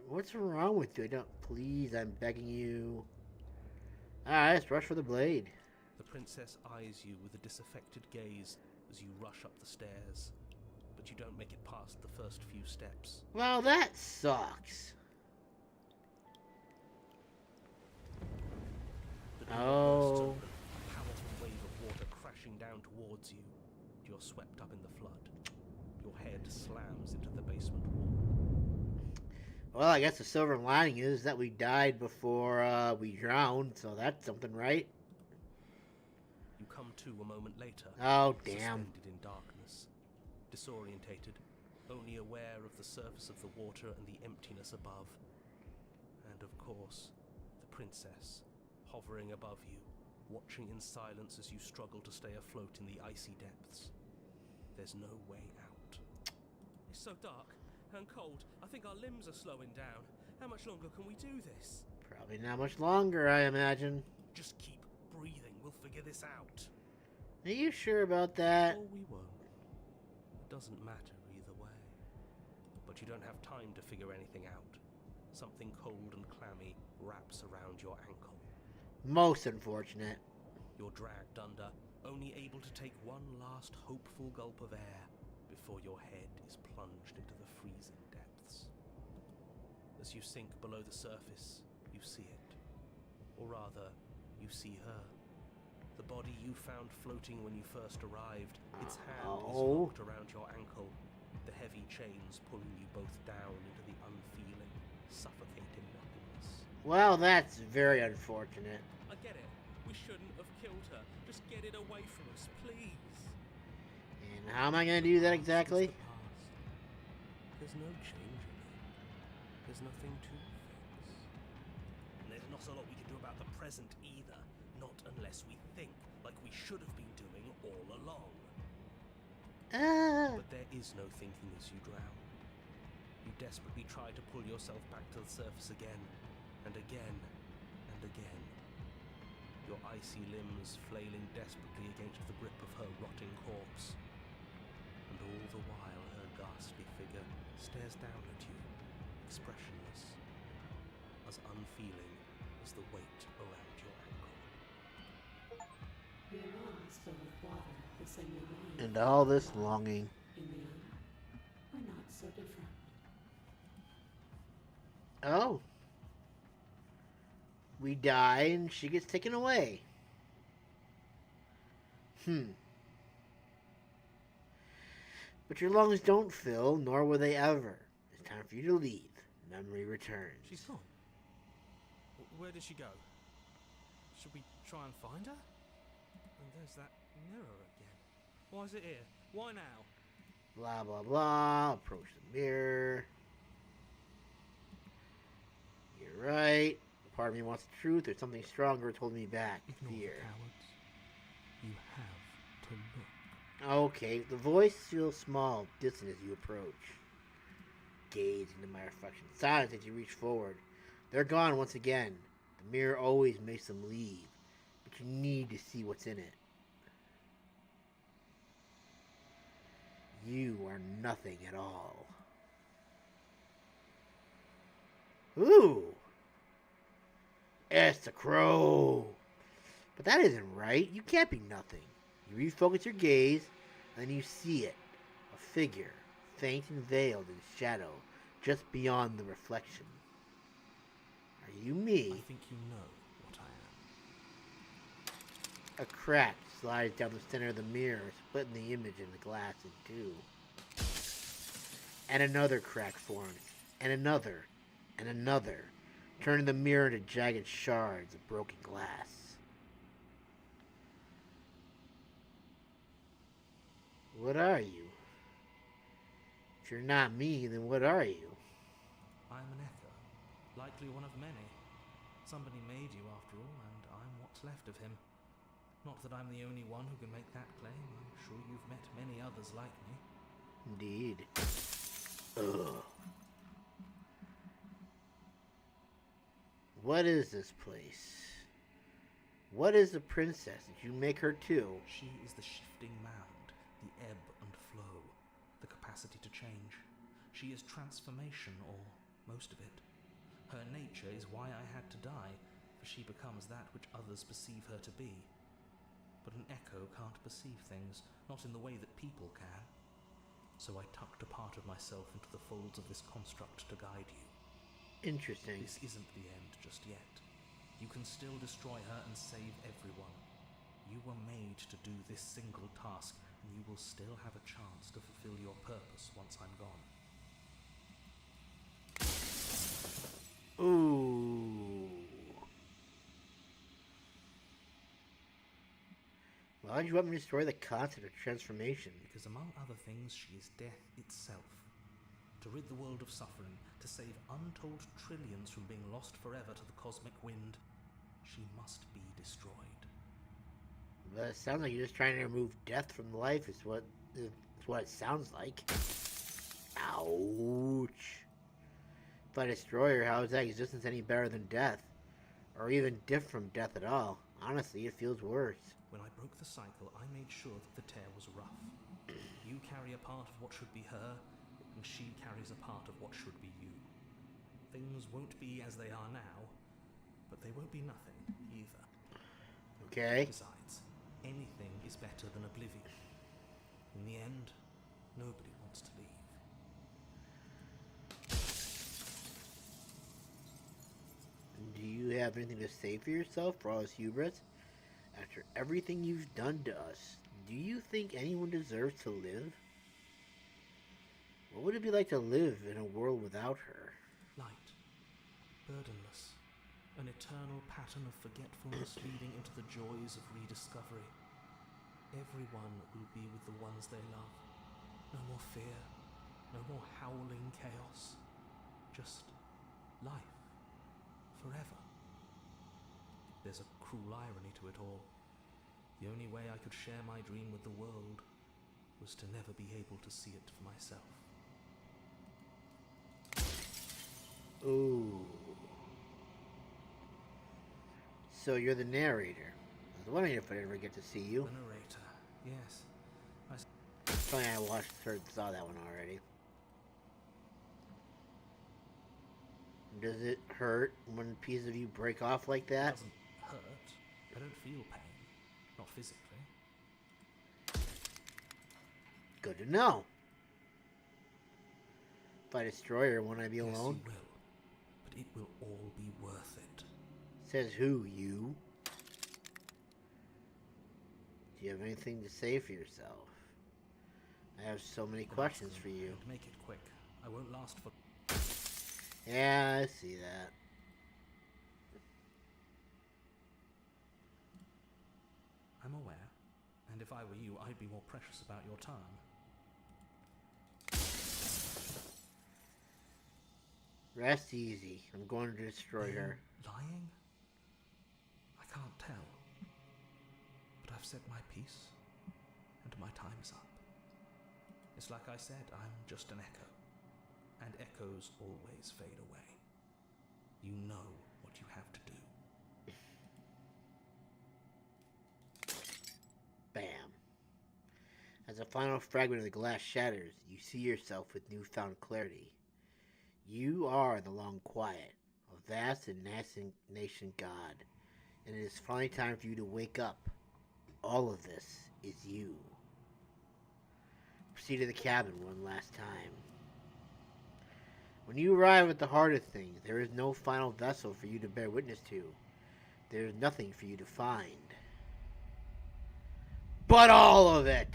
What's wrong with you? Please, I'm begging you. Alright, let's rush for the blade. The princess eyes you with a disaffected gaze as you rush up the stairs, but you don't make it past the first few steps. Well, that sucks. The door bursts open, a powerful wave of water crashing down towards you. You're swept up in the flood. Your head slams into the basement wall. Well, I guess the silver lining is that we died before we drowned, so that's something, right? You come to a moment later. Oh, damn. Suspended in darkness, disorientated, only aware of the surface of the water and the emptiness above. And of course, the princess, hovering above you, watching in silence as you struggle to stay afloat in the icy depths. There's no way out. It's so dark and cold. I think our limbs are slowing down. How much longer can we do this? Probably not much longer, I imagine. Just keep breathing. We'll figure this out. Are you sure about that? Or we won't. It doesn't matter either way. But you don't have time to figure anything out. something cold and clammy wraps around your ankle. Most unfortunate. You're dragged under, only able to take one last hopeful gulp of air before your head is plunged into the freezing depths. As you sink below the surface, you see it. Or rather, you see her. The body you found floating when you first arrived, its hand is locked around your ankle, the heavy chains pulling you both down into the unfeeling, suffocating nothingness. Well, that's very unfortunate. I get it. We shouldn't have killed her. Just get it away from us, please. And how am I going to do that exactly? It's the past. There's no changing it. There's nothing to fix. And there's not a lot we can do about the present either. Not unless we think like we should have been doing all along. But there is no thinking as you drown. You desperately try to pull yourself back to the surface again, and again, and again. Your icy limbs flailing desperately against the grip of her rotting corpse. And all the while her ghastly figure stares down at you, expressionless, as unfeeling as the weight around your ankle. Your lungs fill with water, the same way mine. And all this longing. In the end, we're not so different. Oh. We die and she gets taken away. But your lungs don't fill, nor will they ever. It's time for you to leave. Memory returns. She's gone. Where did she go? Should we try and find her? And there's that mirror again. Why is it here? Why now? Blah, blah, blah. Approach the mirror. You're right. Part of me wants the truth. There's something stronger holding me back. Ignore Fear. the cowards. You have to look. Okay, the voice feels small, distant as you approach. Gaze into my reflection. Silence as you reach forward. They're gone once again. The mirror always makes them leave, but you need to see what's in it. You are nothing at all. Ooh! It's a crow! But that isn't right. You can't be nothing. You refocus your gaze, and then you see it. A figure, faint and veiled in shadow, just beyond the reflection. Are you me? I think you know what I am. A crack slides down the center of the mirror, splitting the image in the glass in two. And another crack forms, and another, turning the mirror into jagged shards of broken glass. What are you? If you're not me, then what are you? I'm an echo, likely one of many. Somebody made you after all, and I'm what's left of him. Not that I'm the only one who can make that claim. I'm sure you've met many others like me. Indeed. Ugh. What is this place? What is the princess? Did you make her too? She is the shifting mound, the ebb and flow, the capacity to change. She is transformation, or most of it. Her nature is why I had to die, for she becomes that which others perceive her to be. But an echo can't perceive things, not in the way that people can. So I tucked a part of myself into the folds of this construct to guide you. Interesting. This isn't the end just yet. You can still destroy her and save everyone. You were made to do this single task, and you will still have a chance to fulfill your purpose once I'm gone. Ooh. Why would you want me to destroy the concept of transformation? Because among other things, she is death itself. To rid the world of suffering, to save untold trillions from being lost forever to the cosmic wind, she must be destroyed. But it sounds like you're just trying to remove death from life, is what it sounds like. Ouch. If I destroy her, how is that existence any better than death? Or even different from death at all? Honestly, it feels worse. When I broke the cycle, I made sure that the tear was rough. You carry a part of what should be her, and she carries a part of what should be you. Things won't be as they are now, but they won't be nothing either. Okay. Besides, anything is better than oblivion. In the end, nobody wants to leave. Do you have anything to say for yourself for all this hubris? After everything you've done to us, do you think anyone deserves to live? What would it be like to live in a world without her? Light, burdenless, an eternal pattern of forgetfulness leading into the joys of rediscovery. Everyone will be with the ones they love. No more fear, no more howling chaos. Just life, forever. There's a cruel irony to it all. The only way I could share my dream with the world was to never be able to see it for myself. Ooh. So you're the narrator. I was wondering if I'd ever get to see you. The narrator, yes. Funny, I saw that one already. Does it hurt when pieces of you break off like that? It doesn't hurt. I don't feel pain. Not physically. Good to know. If I destroy her, won't I be Yes, alone? you will. But it will all be worth it. Says who, you? Do you have anything to say for yourself? I have so many questions for you. And make it quick. I won't last for... Yeah, I see that. I'm aware. And if I were you, I'd be more precious about your time. Rest easy. I'm going to destroy her. Lying? I can't tell. But I've said my piece, and my time's up. It's like I said, I'm just an echo. And echoes always fade away. You know what you have to do. Bam. As a final fragment of the glass shatters, you see yourself with newfound clarity. You are the long quiet, a vast and nascent nation god, and it is finally time for you to wake up. All of this is you. Proceed to the cabin one last time. When you arrive at the heart of things, there is no final vessel for you to bear witness to. There is nothing for you to find. But all of it!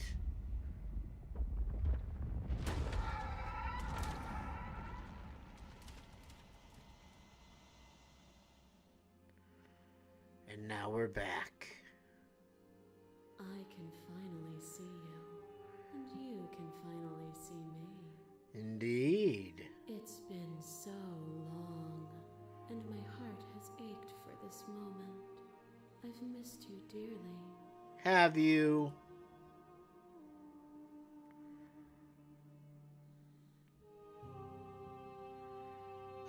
And now we're back. I can finally see you, and you can finally see me. Indeed. It's been so long, and my heart has ached for this moment. I've missed you dearly. Have you?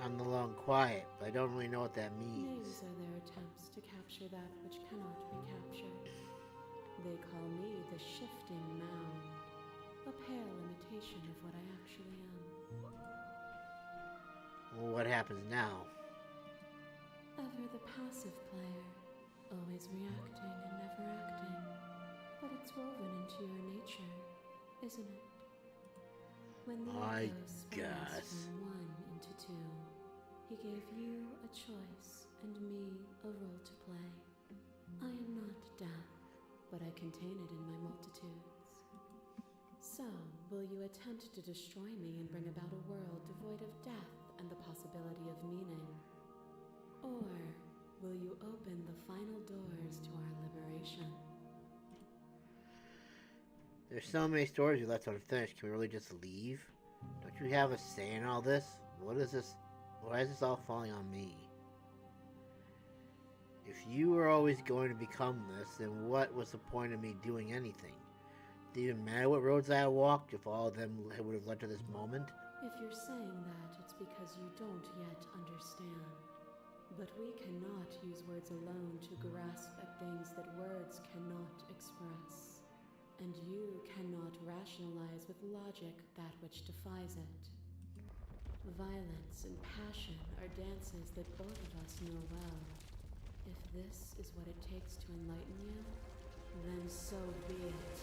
I'm the long quiet, but I don't really know what that means. Names are their attempts to capture that which cannot be captured. They call me the shifting mound, a pale imitation of what I actually am. Well, what happens now? Ever the passive player, always reacting and never acting. But it's woven into your nature, isn't it? When the I echo spans guess. from one into two, he gave you a choice and me a role to play. I am not death, but I contain it in my multitudes. So, will you attempt to destroy me and bring about a world devoid of death and the possibility of meaning? Or will you open the final doors to our liberation? There's so many stories we left unfinished. Can we really just leave? Don't you have a say in all this? What is this? Why is this all falling on me? If you were always going to become this, then what was the point of me doing anything? Did it even matter what roads I walked if all of them would have led to this moment? If you're saying that, it's because you don't yet understand. But we cannot use words alone to grasp at things that words cannot express. And you cannot rationalize with logic that which defies it. Violence and passion are dances that both of us know well. If this is what it takes to enlighten you, then so be it.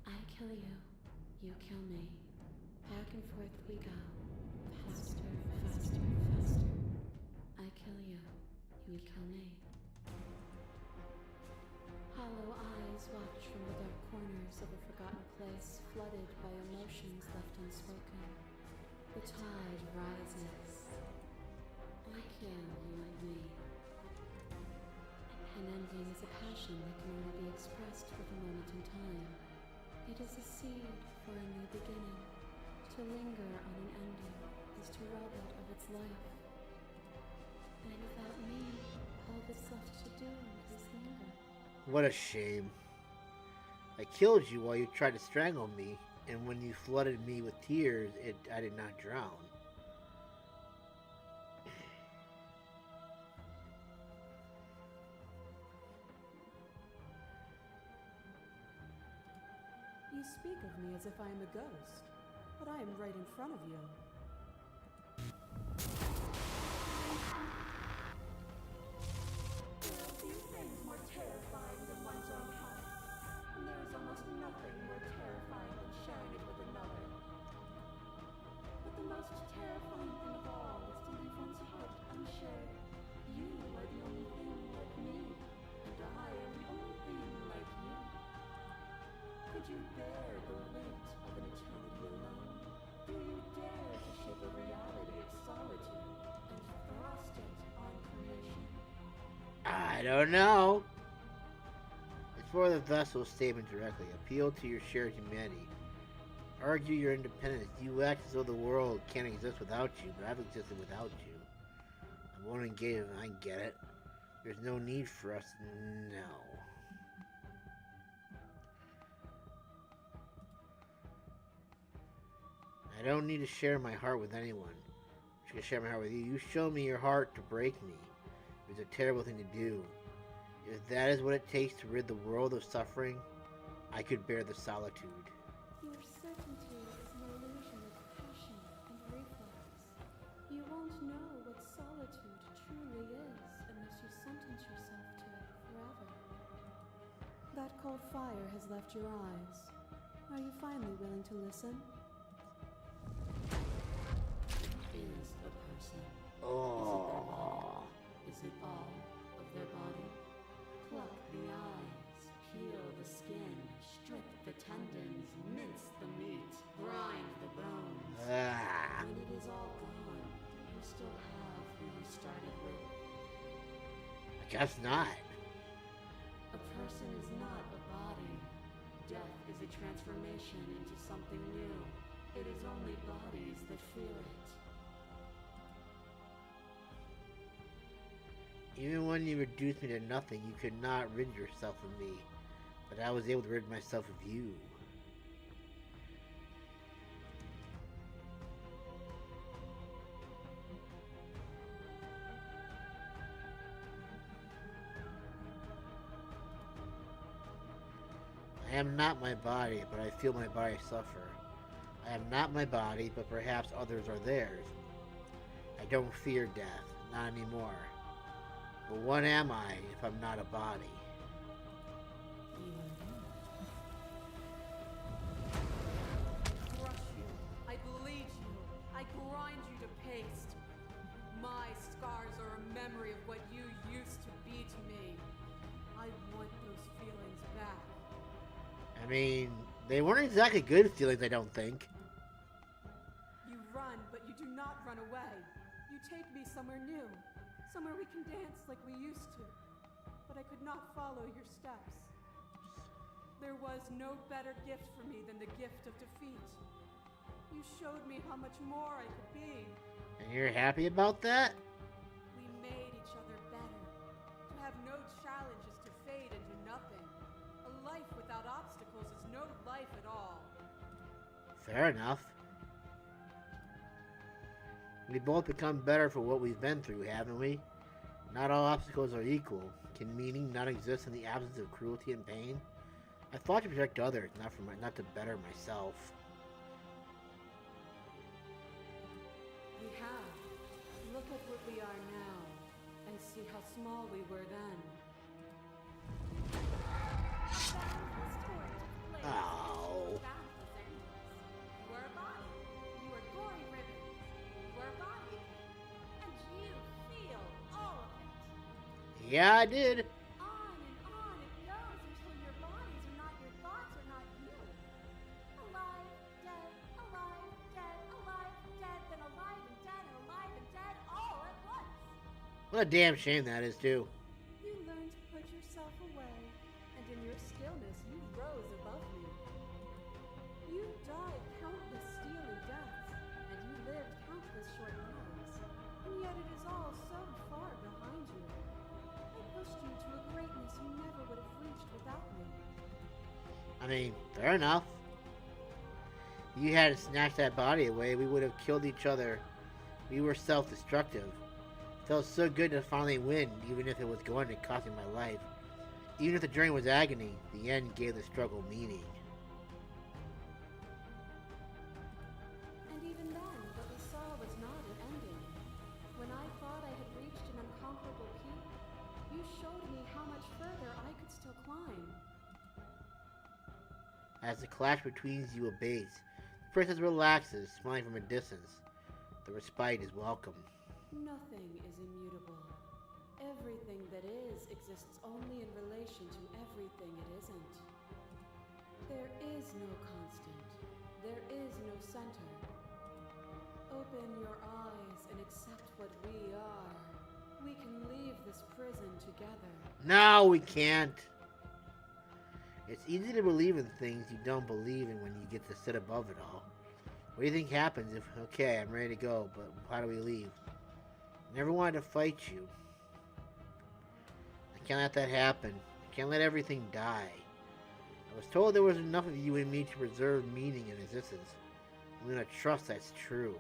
I kill you, you kill me. Back and forth we go. Faster, faster, faster. I kill you, you kill me. Hollow eyes watch from the dark corners of a forgotten place, flooded by emotions left unspoken. The tide rises. I kill you and me. An ending is a passion that can only be expressed with a moment in time. It is a seed for a new beginning. To linger on an ending is to rob it of its life. And without me, all that's left to do is linger. What a shame. I killed you while you tried to strangle me, and when you flooded me with tears, I did not drown. You speak of me as if I am a ghost, but I am right in front of you. There are few things more terrifying than one's own house, and there is almost nothing more terrifying than sharing it with another. But the most terrifying thing of all is to leave one's heart unshared. You are the only thing like me, and I am the only thing like you. Could you bear the weight of an eternity alone? Do you dare to shape a reality of solitude and thrust it on creation? I don't know. Explore the vessel statement directly. Appeal to your shared humanity. Argue your independence. You act as though the world can't exist without you, but I've existed without you. I won't engage and I get it. There's no need for us. No. I don't need to share my heart with anyone. I'm just gonna share my heart with you. You show me your heart to break me. It was a terrible thing to do. If that is what it takes to rid the world of suffering, I could bear the solitude. Your certainty is an illusion of passion and reflex. You won't know what solitude truly is unless you sentence yourself to it forever. That cold fire has left your eyes. Are you finally willing to listen? Is a person. Oh. Is it all of their body? Pluck the eyes, peel the skin, strip the tendons, mince the meat, grind the bones. Ah. When it is all gone, do you still have who you started with? I guess not. A person is not a body. Death is a transformation into something new. It is only bodies that feel it. Even when you reduced me to nothing, you could not rid yourself of me. But I was able to rid myself of you. I am not my body, but I feel my body suffer. I am not my body, but perhaps others are theirs. I don't fear death, not anymore. But what am I if I'm not a body? I crush you. I bleed you. I grind you to paste. My scars are a memory of what you used to be to me. I want those feelings back. I mean, they weren't exactly good feelings, I don't think. You run, but you do not run away. You take me somewhere new. Somewhere we can dance like we used to. But I could not follow your steps. There was no better gift for me than the gift of defeat. You showed me how much more I could be. And you're happy about that? We made each other better. To have no challenges to fade into nothing. A life without obstacles is no life at all. Fair enough. We both become better for what we've been through, haven't we? Not all obstacles are equal. Can meaning not exist in the absence of cruelty and pain? I fought to protect others, not to better myself. We have. Look at what we are now, and see how small we were then. Oh. You are a body. You are gory ribbons. You are a body. And you feel all of it. Yeah, I did. On it goes until your bodies are not your thoughts, are not you. Alive, dead, alive, dead, alive, dead, then alive and dead, and alive and dead, all at once. What a damn shame that is, too. You learned to put yourself away, and in your stillness you rose above me. You died countless stealing deaths, and you lived countless short lives, and yet it is all so far behind you. I pushed you to a greatness you never would have reached without me. I mean, fair enough. If you had snatched that body away, we would have killed each other. We were self-destructive. It felt so good to finally win, even if it was going to cost me my life. Even if the journey was agony, the end gave the struggle meaning. And even then, what we saw was not an ending. When I thought I had reached an unconquerable peak, you showed me how much further I could still climb. As the clash between you abates, the princess relaxes, smiling from a distance. The respite is welcome. Nothing is immutable. Everything that is exists only in relation to everything it isn't. There is no constant. There is no center. Open your eyes and accept what we are. We can leave this prison together. No, we can't. It's easy to believe in things you don't believe in when you get to sit above it all. What do you think happens if, okay, I'm ready to go, but how do we leave? I never wanted to fight you. I can't let that happen. I can't let everything die. I was told there was enough of you in me to preserve meaning in existence. I'm gonna trust that's true.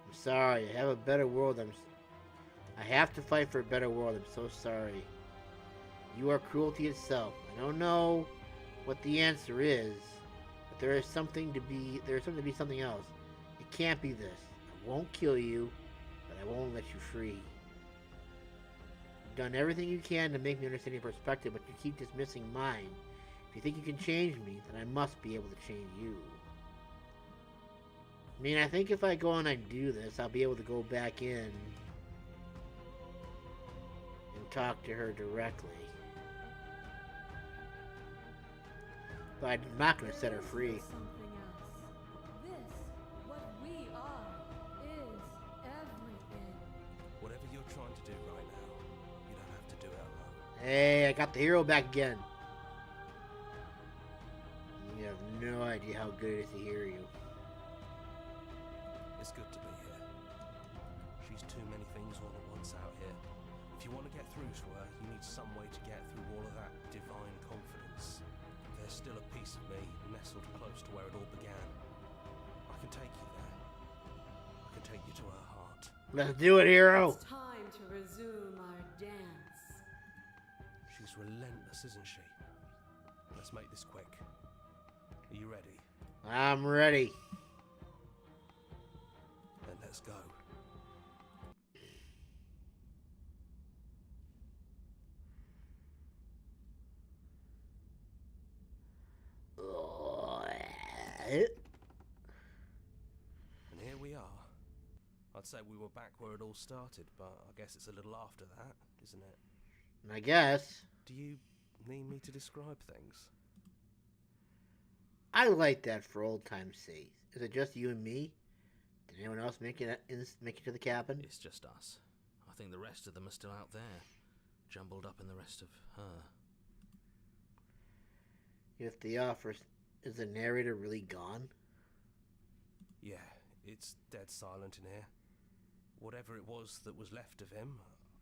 I'm sorry. I have a better world. I have to fight for a better world. I'm so sorry. You are cruelty itself. I don't know what the answer is, but there is something to be something else. It can't be this. I won't kill you, but I won't let you free. You've done everything you can to make me understand your perspective, but you keep dismissing mine. If you think you can change me, then I must be able to change you. I mean, I think if I go and I do this, I'll be able to go back in and talk to her directly. But I'm not going to set her free. Something else. This, what we are, is everything. Whatever you're trying to do right now, you don't have to do it alone. Hey, I got the hero back again. You have no idea how good it is to hear you. It's good to be here. She's too many things all at once out here. If you want to get through to her, you need some way to get through all of that divine confidence. There's still a piece of me nestled close to where it all began. I can take you there. I can take you to her heart. Let's do it, hero. It's time to resume our dance. She's relentless, isn't she? Let's make this quick. Are you ready? I'm ready. Then let's go. And here we are. I'd say we were back where it all started, but I guess it's a little after that, isn't it? I guess. Do you need me to describe things? I like that for old time's sake. Is it just you and me? Did anyone else make it to the cabin? It's just us. I think the rest of them are still out there, jumbled up in the rest of her. If the offer is the narrator really gone? Yeah, it's dead silent in here. Whatever it was that was left of him,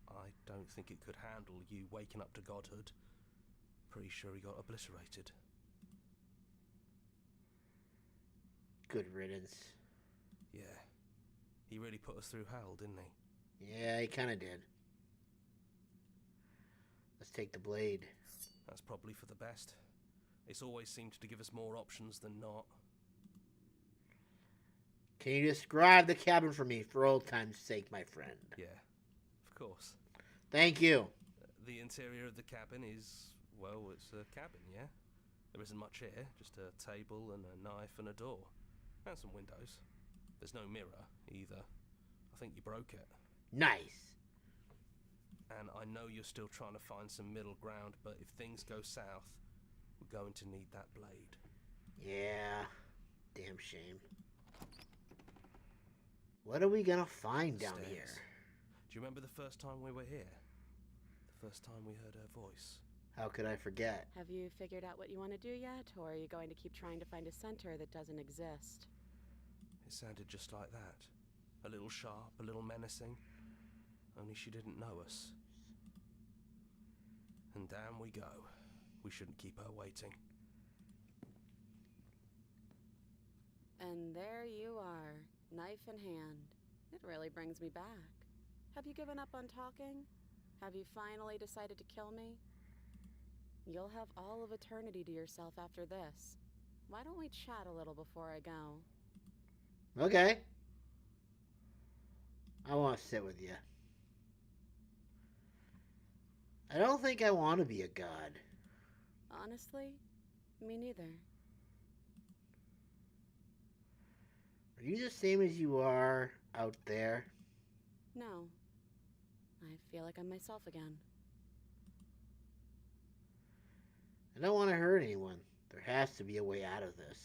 I don't think it could handle you waking up to godhood. Pretty sure he got obliterated. Good riddance. Yeah. He really put us through hell, didn't he? Yeah, he kind of did. Let's take the blade. That's probably for the best. It's always seemed to give us more options than not. Can you describe the cabin for me, for old time's sake, my friend? Yeah, of course. Thank you. The interior of the cabin is, well, it's a cabin, yeah? There isn't much here, just a table and a knife and a door. And some windows. There's no mirror, either. I think you broke it. Nice. And I know you're still trying to find some middle ground, but if things go south, we're going to need that blade. Yeah. Damn shame. What are we gonna find down here? Do you remember the first time we were here? The first time we heard her voice? How could I forget? Have you figured out what you want to do yet, or are you going to keep trying to find a center that doesn't exist? It sounded just like that. A little sharp, a little menacing. Only she didn't know us. And down we go. We shouldn't keep her waiting. And there you are, knife in hand. It really brings me back. Have you given up on talking? Have you finally decided to kill me? You'll have all of eternity to yourself after this. Why don't we chat a little before I go? Okay. I want to sit with you. I don't think I want to be a god. Honestly, me neither. Are you the same as you are out there? No. I feel like I'm myself again. I don't want to hurt anyone. There has to be a way out of this.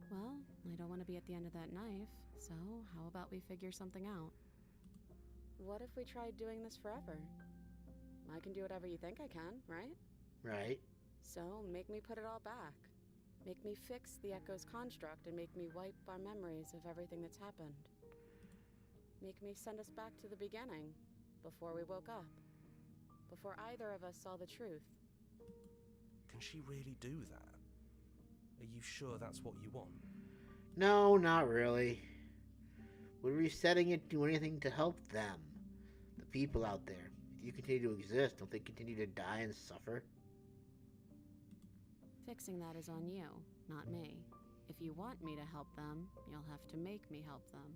Well, I don't want to be at the end of that knife, so how about we figure something out? What if we tried doing this forever? I can do whatever you think I can, right? Right. So make me put it all back. Make me fix the Echo's construct and make me wipe our memories of everything that's happened. Make me send us back to the beginning, before we woke up. Before either of us saw the truth. Can she really do that? Are you sure that's what you want? No, not really. Would resetting it do anything to help them? The people out there. If you continue to exist, don't they continue to die and suffer? Fixing that is on you, not me. If you want me to help them, you'll have to make me help them.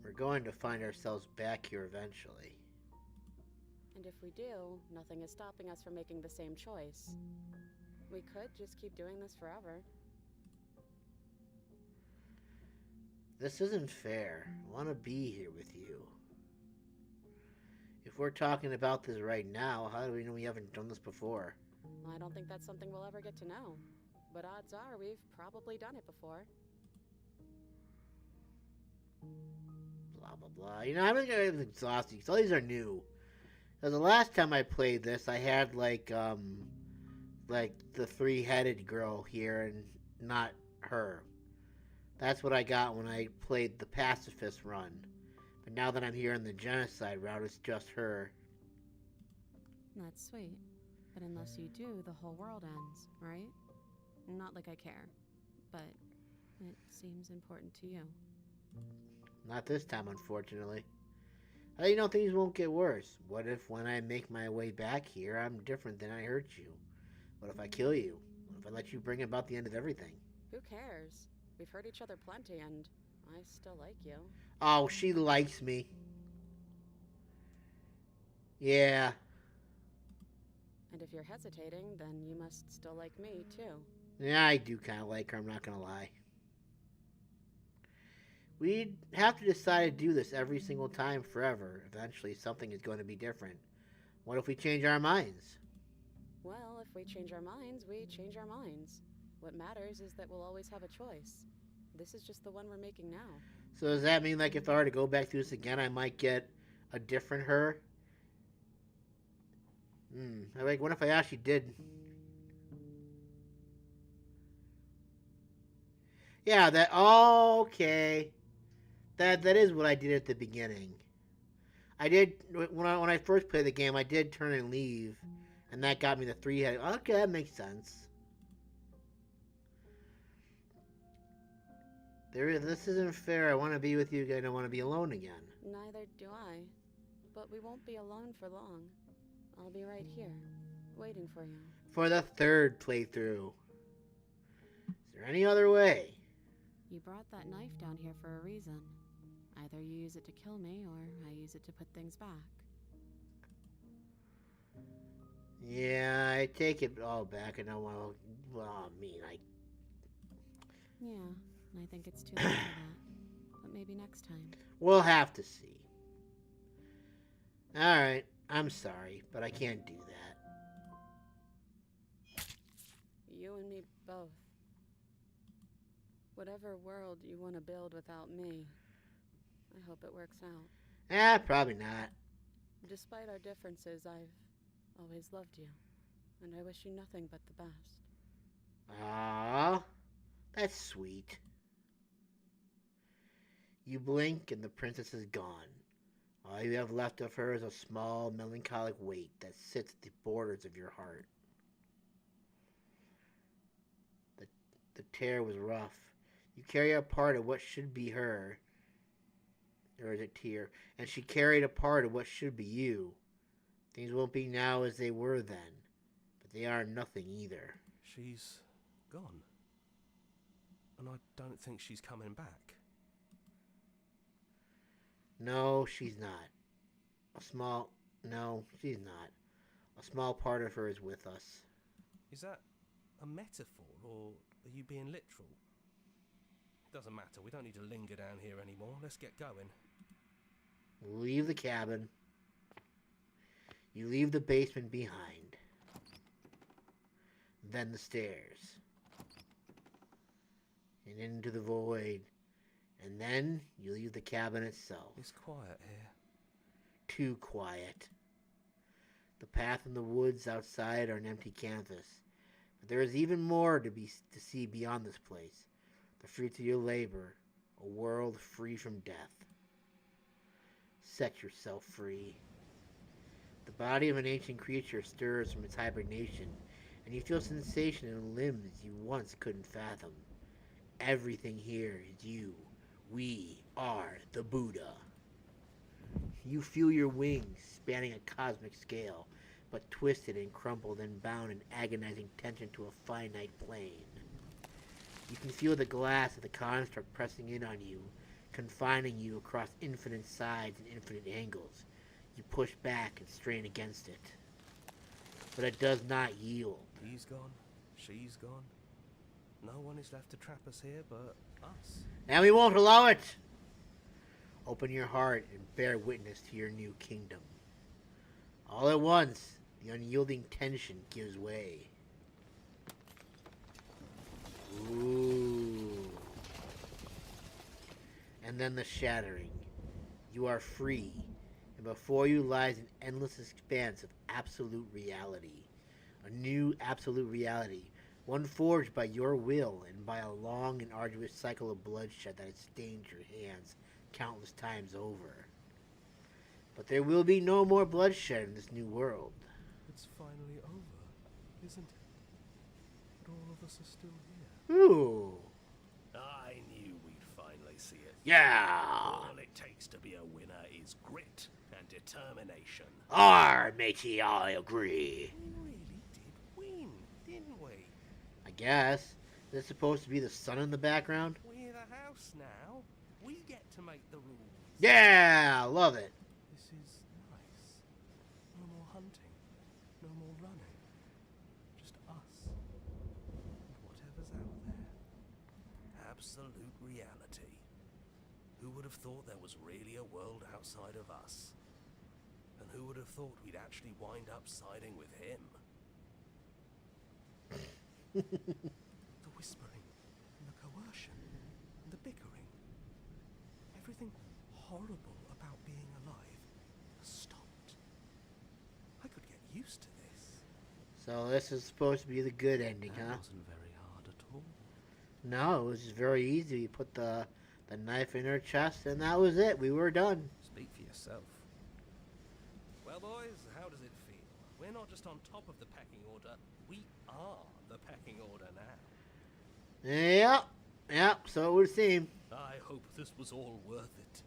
We're going to find ourselves back here eventually. And if we do, nothing is stopping us from making the same choice. We could just keep doing this forever. This isn't fair. I want to be here with you. If we're talking about this right now, how do we know we haven't done this before? I don't think that's something we'll ever get to know. But odds are we've probably done it before. Blah, blah, blah. You know, I'm getting exhausted because all these are new. Because the last time I played this, I had, like the three-headed girl here and not her. That's what I got when I played the pacifist run. But now that I'm here in the genocide route, it's just her. That's sweet. But unless you do, the whole world ends, right? Not like I care. But it seems important to you. Not this time, unfortunately. How do you know things won't get worse? What if when I make my way back here, I'm different than I hurt you? What if I kill you? What if I let you bring about the end of everything? Who cares? We've hurt each other plenty, and I still like you. Oh, she likes me. Yeah. And if you're hesitating, then you must still like me, too. Yeah, I do kind of like her, I'm not going to lie. We'd have to decide to do this every single time forever. Eventually, something is going to be different. What if we change our minds? Well, if we change our minds, we change our minds. What matters is that we'll always have a choice. This is just the one we're making now. So does that mean, like, if I were to go back through this again, I might get a different her? Like, what if I actually did... Yeah, that... Oh, okay. That is what I did at the beginning. I did... When I first played the game, I did turn and leave. And that got me the three-headed... Okay, that makes sense. This isn't fair. I want to be with you again. I want to be alone again. Neither do I. but we won't be alone for long. I'll be right here, waiting for you. For the third playthrough. Is there any other way? You brought that knife down here for a reason. Either you use it to kill me, or I use it to put things back. Yeah, I take it all back, and I want to... Well, Yeah, and I think it's too late for that. But maybe next time. We'll have to see. Alright, I'm sorry, but I can't do that. You and me both. Whatever world you want to build without me, I hope it works out. Probably not. Despite our differences, I've always loved you. And I wish you nothing but the best. Ah, that's sweet. You blink and the princess is gone. All you have left of her is a small, melancholic weight that sits at the borders of your heart. The tear was rough. You carry a part of what should be her, or is it tear? And she carried a part of what should be you. Things won't be now as they were then, but they are nothing either. She's gone. And I don't think she's coming back. No, she's not. No, she's not. A small part of her is with us. Is that a metaphor, or are you being literal? It doesn't matter, we don't need to linger down here anymore. Let's get going. Leave the cabin. You leave the basement behind. Then the stairs. And into the void. And then you leave the cabin itself. It's quiet here. Too quiet. The path in the woods outside are an empty canvas. But there is even more to see beyond this place. The fruits of your labor. A world free from death. Set yourself free. The body of an ancient creature stirs from its hibernation, and you feel sensation in limbs you once couldn't fathom. Everything here is you. We are the Buddha. You feel your wings spanning a cosmic scale, but twisted and crumpled and bound in agonizing tension to a finite plane. You can feel the glass of the construct pressing in on you, confining you across infinite sides and infinite angles. You push back and strain against it. But it does not yield. He's gone. She's gone. No one is left to trap us here but us. And we won't allow it! Open your heart and bear witness to your new kingdom. All at once, the unyielding tension gives way. Ooh. And then the shattering. You are free, and before you lies an endless expanse of absolute reality. A new absolute reality, one forged by your will and by a long and arduous cycle of bloodshed that has stained your hands countless times over. But there will be no more bloodshed in this new world. It's finally over, isn't it? But all of us are still here. Ooh. I knew we'd finally see it. Yeah. All it takes to be a winner is grit and determination. Matey, I agree. We really did win, didn't we? I guess. Is this supposed to be the sun in the background? We're the house now. We get to make the rules. Yeah, love it. This is nice. No more hunting. No more running. Just us. And whatever's out there. Absolute reality. Who would have thought there was really a world outside of us? And who would have thought we'd actually wind up siding with him? The whispering, and the coercion, and the bickering. Everything horrible about being alive has stopped. I could get used to this. So this is supposed to be the good ending, That huh? wasn't very hard at all. No, it was just very easy. You put the knife in her chest, and that was it. We were done. Speak for yourself. Well, boys, how does it feel? We're not just on top of the pecking order, we are the pecking order now. Yep, so it would seem. I hope this was all worth it,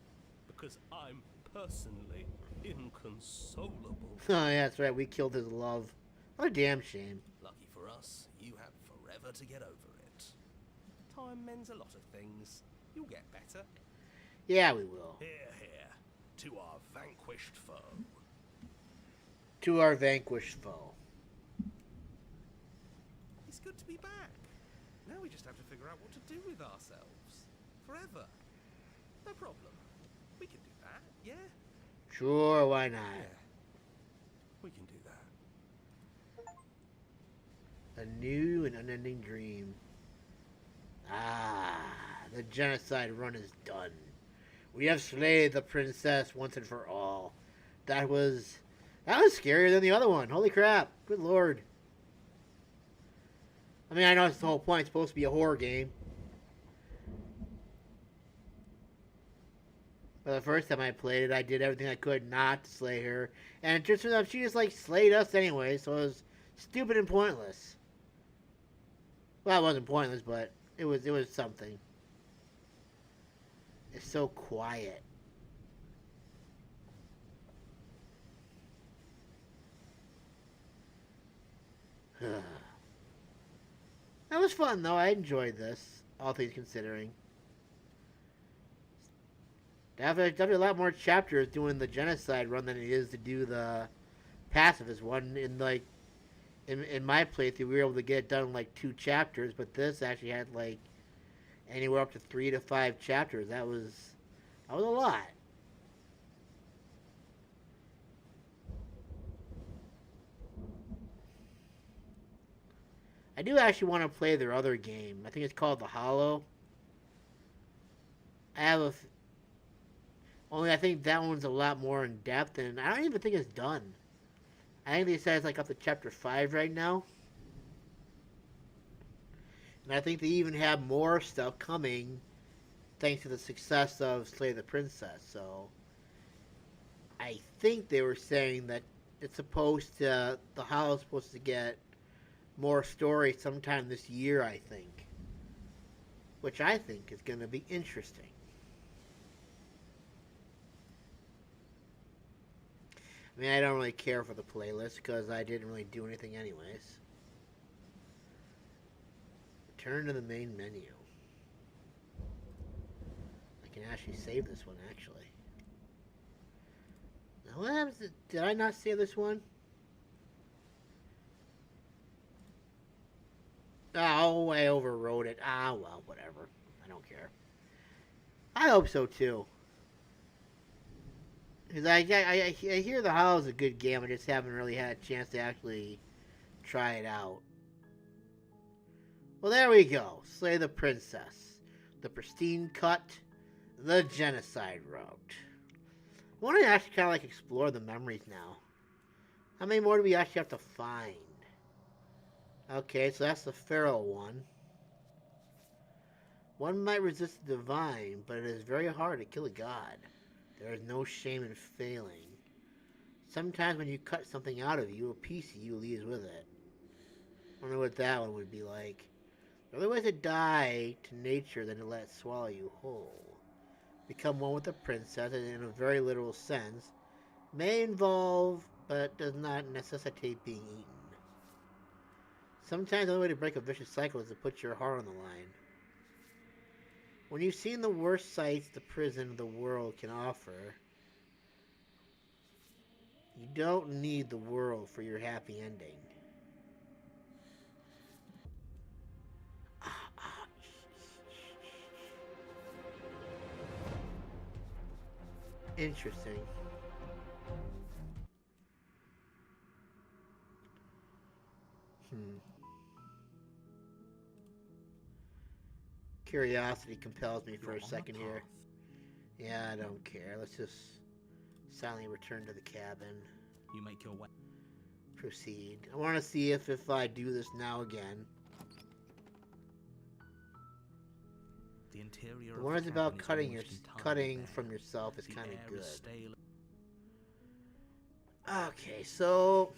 because I'm personally Inconsolable. Oh, yeah, that's right. We killed his love. What a damn shame. Lucky for us, you have forever to get over it. Time mends a lot of things. You'll get better. Yeah, we will. Here, here, to our vanquished foe. To our vanquished foe. It's good to be back. Now we just have to figure out what to do with ourselves. Forever. No problem. We can do that, yeah? Sure, why not? Yeah. We can do that. A new and unending dream. Ah, the genocide run is done. We have slayed the princess once and for all. That was scarier than the other one. Holy crap. Good lord. I mean, I know it's the whole point. It's supposed to be a horror game. But the first time I played it, I did everything I could not to slay her. And it just turned out she just, like, slayed us anyway, so it was stupid and pointless. Well, it wasn't pointless, but it was something. It's so quiet. That was fun, though. I enjoyed this, all things considering. Definitely a lot more chapters doing the genocide run than it is to do the pacifist one. In my playthrough, we were able to get it done in like 2 chapters, but this actually had like anywhere up to 3 to 5 chapters. That was a lot. I do actually want to play their other game. I think it's called The Hollow. Only I think that one's a lot more in depth, and I don't even think it's done. I think they said it's like up to chapter 5 right now. And I think they even have more stuff coming thanks to the success of Slay the Princess. So I think they were saying that it's supposed to, The Hollow's supposed to get more story sometime this year, I think. Which I think is going to be interesting. I mean, I don't really care for the playlist because I didn't really do anything anyways. Return to the main menu. I can actually save this one, actually. Now, what happens? Did I not save this one? Oh, I overwrote it. Ah, well, whatever. I don't care. I hope so, too. Because I hear The Hollow's a good game. I just haven't really had a chance to actually try it out. Well, there we go. Slay the Princess. The pristine cut. The genocide route. I want to actually kind of like explore the memories now. How many more do we actually have to find? Okay, so that's the Pharaoh one. One might resist the divine, but it is very hard to kill a god. There is no shame in failing. Sometimes when you cut something out of you, a piece of you leaves with it. I wonder what that one would be like. The only way to die to nature than to let it swallow you whole. Become one with the princess, and in a very literal sense, may involve, but does not necessitate being eaten. Sometimes the only way to break a vicious cycle is to put your heart on the line. When you've seen the worst sights the prison of the world can offer, you don't need the world for your happy ending. Interesting. Curiosity compels me for a second here. Yeah, I don't care. Let's just silently return to the cabin. You make your way. Proceed. I want to see if I do this now again. The interior. The one that's about cutting from yourself is kind of good. Okay, so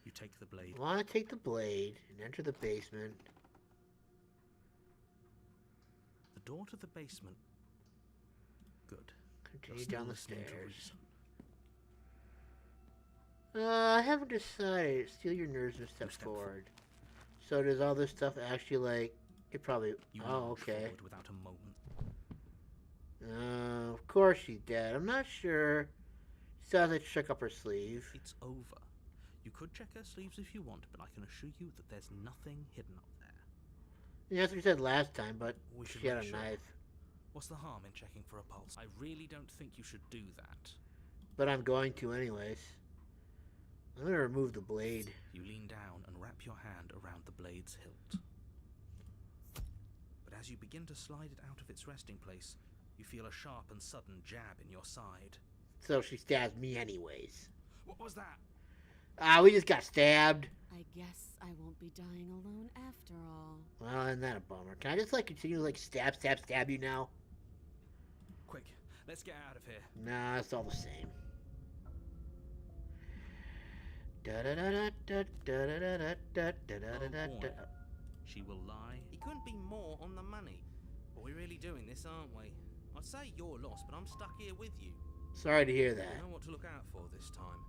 you take the blade. I want to take the blade and enter the basement. The door to the basement. Good. Continue down the stairs. I haven't decided. Steal your nerves and step forward. So does all this stuff actually, like, it probably... You oh, lurch okay. forward without a moment. Of course she's dead. I'm not sure. She still has to check up her sleeve. It's over. You could check her sleeves if you want, but I can assure you that there's nothing hidden up there. Yeah, that's what you said last time, but We should she had a make sure. knife. What's the harm in checking for a pulse? I really don't think you should do that. But I'm going to anyways. I'm going to remove the blade. You lean down and wrap your hand around the blade's hilt. But as you begin to slide it out of its resting place, you feel a sharp and sudden jab in your side. So she stabs me anyways. What was that? We just got stabbed. I guess I won't be dying alone after all. Well, isn't that a bummer? Can I just, like, continue to, like, stab you now? Quick, let's get out of here. Nah, it's all the same. She will lie. He couldn't be more on the money. But we're really doing this, aren't we? I'd say you're lost, but I'm stuck here with you. Sorry to hear We that. know what to look out for this time.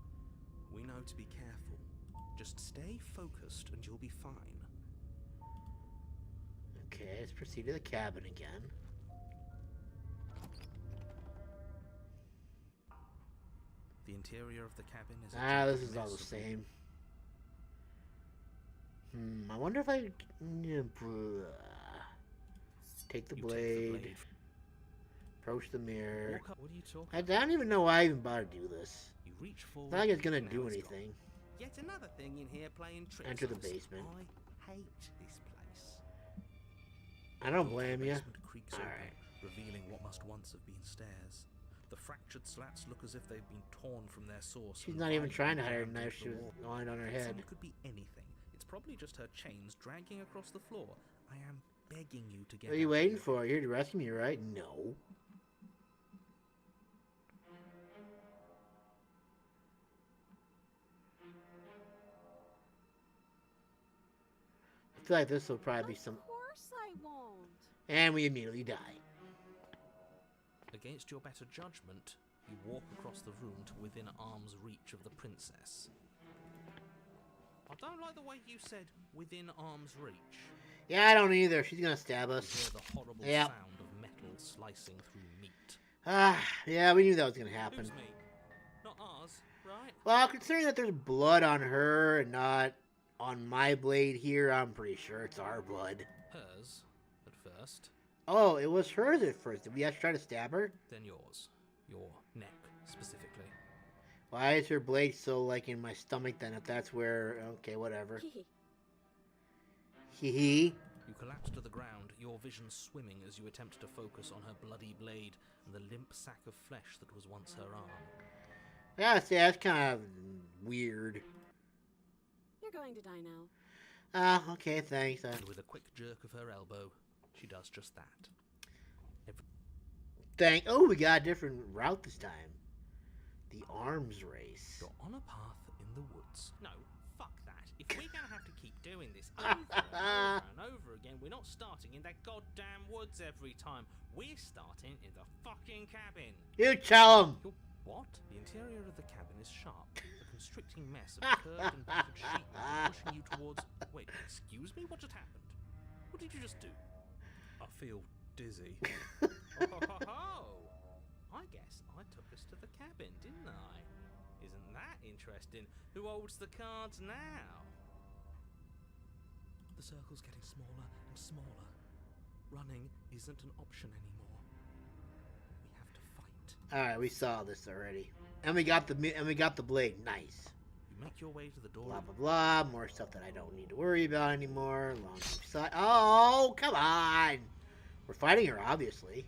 We know to be careful. Just stay focused and you'll be fine. Okay, let's proceed to the cabin again. The interior of the cabin is This is all the same. I wonder if I take the blade, approach the mirror. Walk up. What are you talking I don't even know why I even bother to do this. You reach forward. It's not like it's gonna Now do it's anything. Yet another thing in here playing tricks. Enter the on us. basement. I hate this place. I don't blame you. Basement creaks open, Alright. revealing what must once have been stairs. The fractured slats look as if they've been torn from their source. She's and not even vibrating trying to hide her down knife. into She the was wall. lying on her Guessing head. It could be anything. It's probably just her chains dragging across the floor. I am begging you to get What are you out waiting here. for? You're here to rescue me, right? No. I feel like this will probably be some... Of course I won't. And we immediately die. Against your better judgment, you walk across the room to within arm's reach of the princess. I don't like the way you said within arm's reach. Yeah, I don't either. She's gonna stab You us. hear the horrible Yep. sound of metal slicing through meat. Yeah, we knew that was gonna happen. Who's me? Not ours, right? Well, considering that there's blood on her and not on my blade here, I'm pretty sure it's our blood. Hers, at first, Oh, it was hers at first. Did we actually try to stab her? then yours. Your neck, specifically. Why is her blade so, like, in my stomach then, if that's where... Okay, whatever. Hee hee. You collapse to the ground, your vision swimming as you attempt to focus on her bloody blade and the limp sack of flesh that was once her arm. Yeah, see, that's kind of weird. You're going to die now. Okay, thanks. And with a quick jerk of her elbow, she does just that. Oh, we got a different route this time. The arms race. You're on a path in the woods. No, fuck that. If we're gonna have to keep doing this over and over again, we're not starting in that goddamn woods every time. We're starting in the fucking cabin. You tell him. What? The interior of the cabin is sharp, a constricting mess of curved and battered sheet metal pushing you towards... Wait, excuse me? What just happened? What did you just do? I feel dizzy. I guess I took us to the cabin, didn't I? Isn't that interesting? Who holds the cards now? The circle's getting smaller and smaller. Running isn't an option anymore. We have to fight. All right, we saw this already, and we got the blade. Nice. You make your way to the door. Blah blah blah. More stuff that I don't need to worry about anymore. Long side. Oh, come on. We're fighting her, obviously.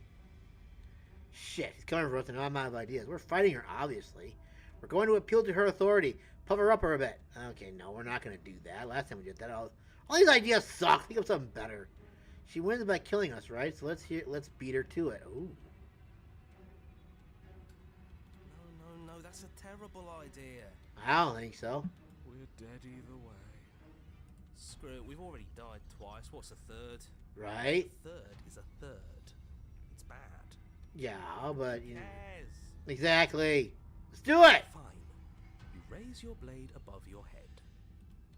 Shit, he's coming for us, and I'm out of ideas. We're fighting her, obviously. We're going to appeal to her authority. Puff her up a bit. Okay, no, we're not going to do that. Last time we did that, all these ideas suck. Think of something better. She wins by killing us, right? So let's beat her to it. Ooh. No, that's a terrible idea. I don't think so. We're dead either way. Screw it, we've already died twice. What's a third? Right? A third is a third. It's bad. Yeah, but you know. Yes. Exactly. Let's do it. Fine. You raise your blade above your head.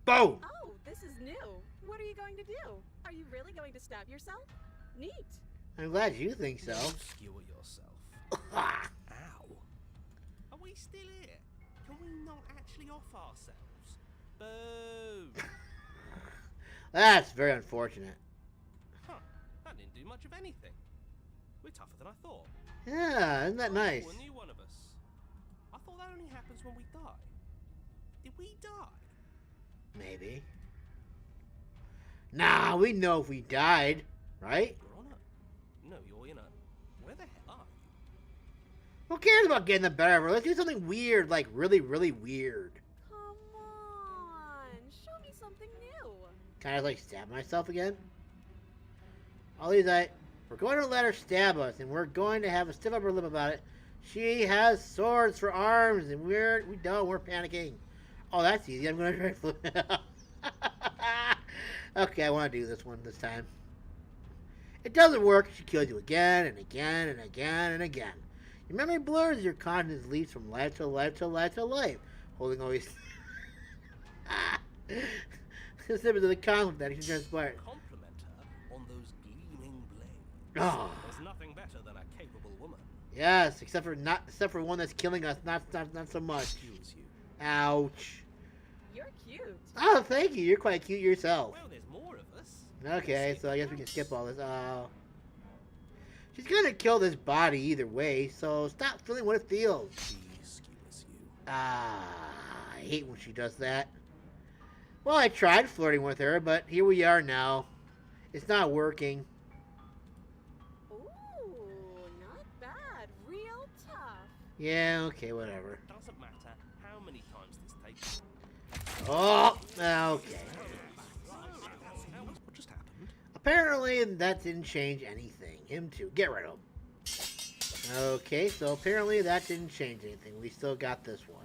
Boom! Oh, this is new. What are you going to do? Are you really going to stab yourself? Neat. I'm glad you think so. Don't skewer yourself. Ow. Are we still here? Can we not actually off ourselves? Boo! That's very unfortunate. Huh. That didn't do much of anything. We're tougher than I thought. Yeah, isn't that nice? A new one of us. I thought that only happens when we die. Did we die? Maybe. Nah, we know if we died, right? You're on a... No, you're in a... Where the hell are you? Who cares about getting the better of her? Let's do something weird, like really, really weird. Come on. Show me something new. Can I like stab myself again? All these we're going to let her stab us, and we're going to have a stiff upper lip about it. She has swords for arms, and we don't. We're panicking. Oh, that's easy. I'm going to try to flip it out. Okay, I want to do this one this time. It doesn't work. She kills you again and again and again and again. Your memory blurs. Your conscience leaps from life to life to life to life, holding always. The symptoms of the conflict that she transpired. Compliment her on those gleaming blades. Oh. There's nothing better than a capable woman. Yes, except for one that's killing us. Not so much. Excuse you. Ouch. You're cute. Oh, thank you. You're quite cute yourself. Well, there's more of us. Okay, so I guess we can skip all this. She's gonna kill this body either way, so stop feeling what it feels. She skewers you. I hate when she does that. Well, I tried flirting with her, but here we are now. It's not working. Ooh, not bad. Real tough. Yeah, okay, whatever. Doesn't matter how many times this takes. Oh, okay. What just happened? Apparently, that didn't change anything. Him too. Get rid of him. Okay, so apparently that didn't change anything. We still got this one.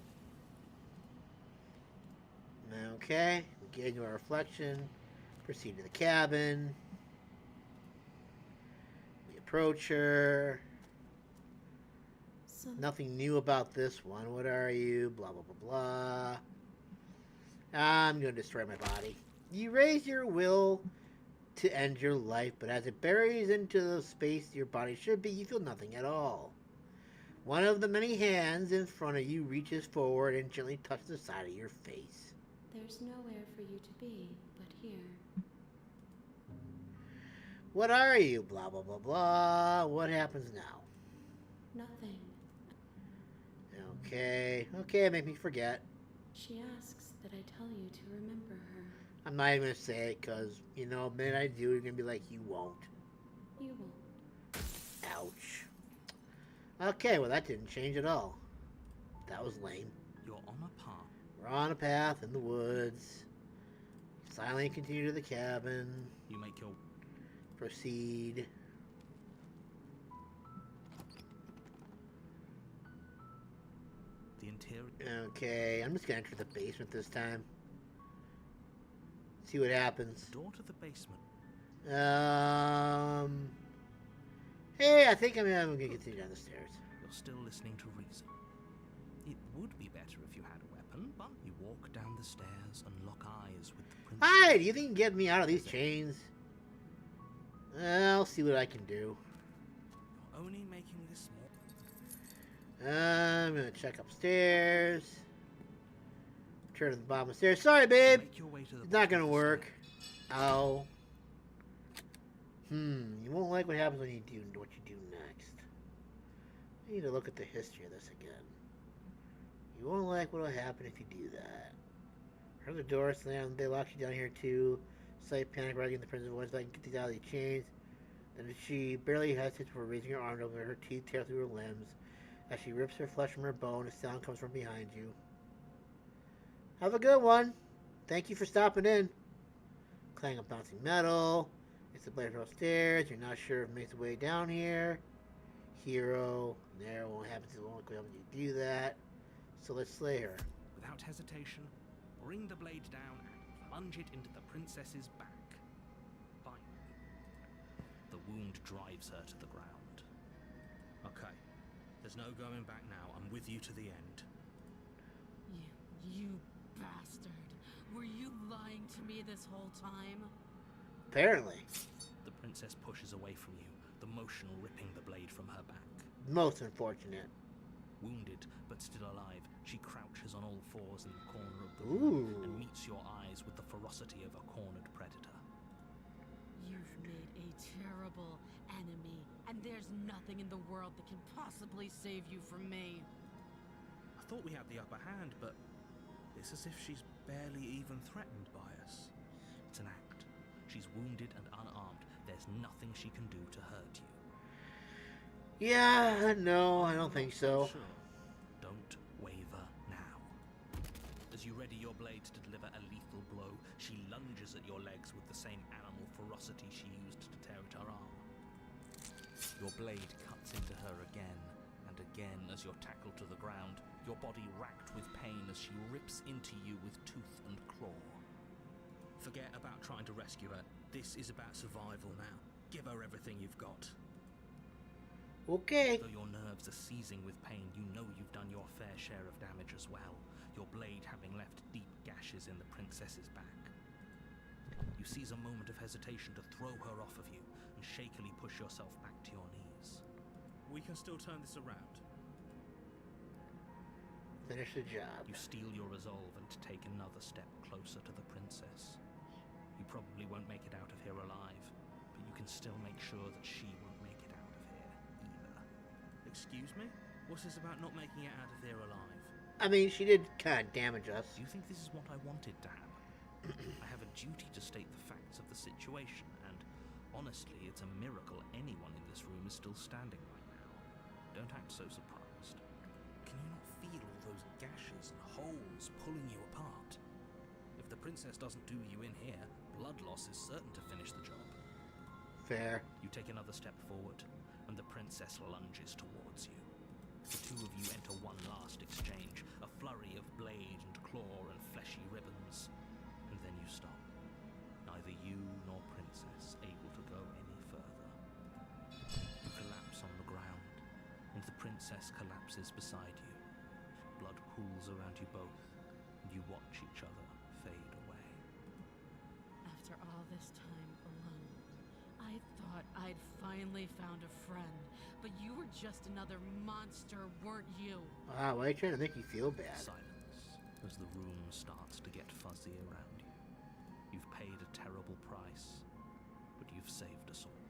Okay, we get into our reflection. Proceed to the cabin. We approach her. Nothing new about this one. What are you? Blah, blah, blah, blah. I'm going to destroy my body. You raise your will to end your life, but as it buries into the space your body should be, you feel nothing at all. One of the many hands in front of you reaches forward and gently touches the side of your face. There's nowhere for you to be but here. What are you? Blah, blah, blah, blah. What happens now? Nothing. Okay, make me forget. She asks that I tell you to remember her. I'm not even going to say it because, you know, the minute I do, you're going to be like, you won't. You won't. Ouch. Okay, well, that didn't change at all. That was lame. You're on a path. We're on a path in the woods. Silently continue to the cabin. You make your... Proceed. The interior... Okay, I'm just going to enter the basement this time. See what happens. The door to the basement. Hey, I think I'm going to continue down the stairs. You're still listening to reason. It would be better if you had a weapon, but you walk down the stairs and lock eyes with the princess. Hi, do you think you can get me out of these chains? I'll see what I can do. You're only making this more... I'm going to check upstairs. Turn to the bottom of the stairs. Sorry, babe. Make your way to the It's not going to bottom of the work. stairs. Ow. You won't like what happens when you do what you do next. I need to look at the history of this again. You won't like what will happen if you do that. Heard the door slam. They locked you down here too. Slight panic rising the princess voice. I can get these out of these chains. Then she barely hesitates before raising her arm over her teeth tear through her limbs. As she rips her flesh from her bone, a sound comes from behind you. Have a good one. Thank you for stopping in. Clang of bouncing metal. It's a blade upstairs. You're not sure if it makes its way down here. Hero. There, won't happen to when you do that. So let's slay her. Without hesitation, bring the blade down and plunge it into the princess's back. Finally, the wound drives her to the ground. Okay, there's no going back now. I'm with you to the end. You bastard. Were you lying to me this whole time? Apparently. The princess pushes away from you, the motion ripping the blade from her back. Most unfortunate. Wounded, but still alive, she crouches on all fours in the corner of the room and meets your eyes with the ferocity of a cornered predator. You've made a terrible enemy, and there's nothing in the world that can possibly save you from me. I thought we had the upper hand, but it's as if she's barely even threatened by us. It's an act. She's wounded and unarmed. There's nothing she can do to hurt you. Yeah, no, I don't think so. Sure. Don't waver now. As you ready your blade to deliver a lethal blow, she lunges at your legs with the same animal ferocity she used to tear at her arm. Your blade cuts into her again and again as you're tackled to the ground, your body racked with pain as she rips into you with tooth and claw. Forget about trying to rescue her. This is about survival now. Give her everything you've got. Okay. Though your nerves are seizing with pain, you know you've done your fair share of damage as well, your blade having left deep gashes in the princess's back. You seize a moment of hesitation to throw her off of you and shakily push yourself back to your knees. We can still turn this around. Finish the job. You steel your resolve and take another step closer to the princess. You probably won't make it out of here alive, but you can still make sure that she won't make it out of here either. Excuse me? What's this about not making it out of there alive? I mean, she did kind of damage us. Do you think this is what I wanted to happen? I have a duty to state the facts of the situation, and honestly, it's a miracle anyone in this room is still standing right now. Don't act so surprised. Can you not feel all those gashes and holes pulling you apart? If the princess doesn't do you in here, blood loss is certain to finish the job. Fair. You take another step forward, and the princess lunges towards you. The two of you enter one last exchange, a flurry of blade and claw and fleshy ribbons, and then you stop. Neither you nor princess able to go any further. You collapse on the ground, and the princess collapses beside you. Blood pools around you both, and you watch each other fade away. After all this time alone, I thought I'd finally found a friend, but you were just another monster, weren't you? Wow, why are you trying to make me feel bad? Silence as the room starts to get fuzzy around you. You've paid a terrible price, but you've saved us all.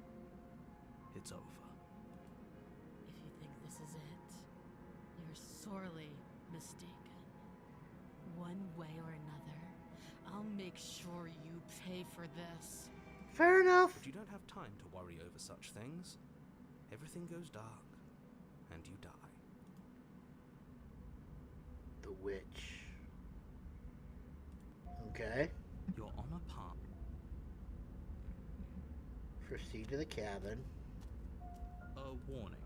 It's over. If you think this is it, you're sorely mistaken. One way or another, I'll make sure you pay for this. Fair enough. But you don't have time to worry over such things. Everything goes dark, and you die. The witch. Okay. You're on a path. Proceed to the cabin. A warning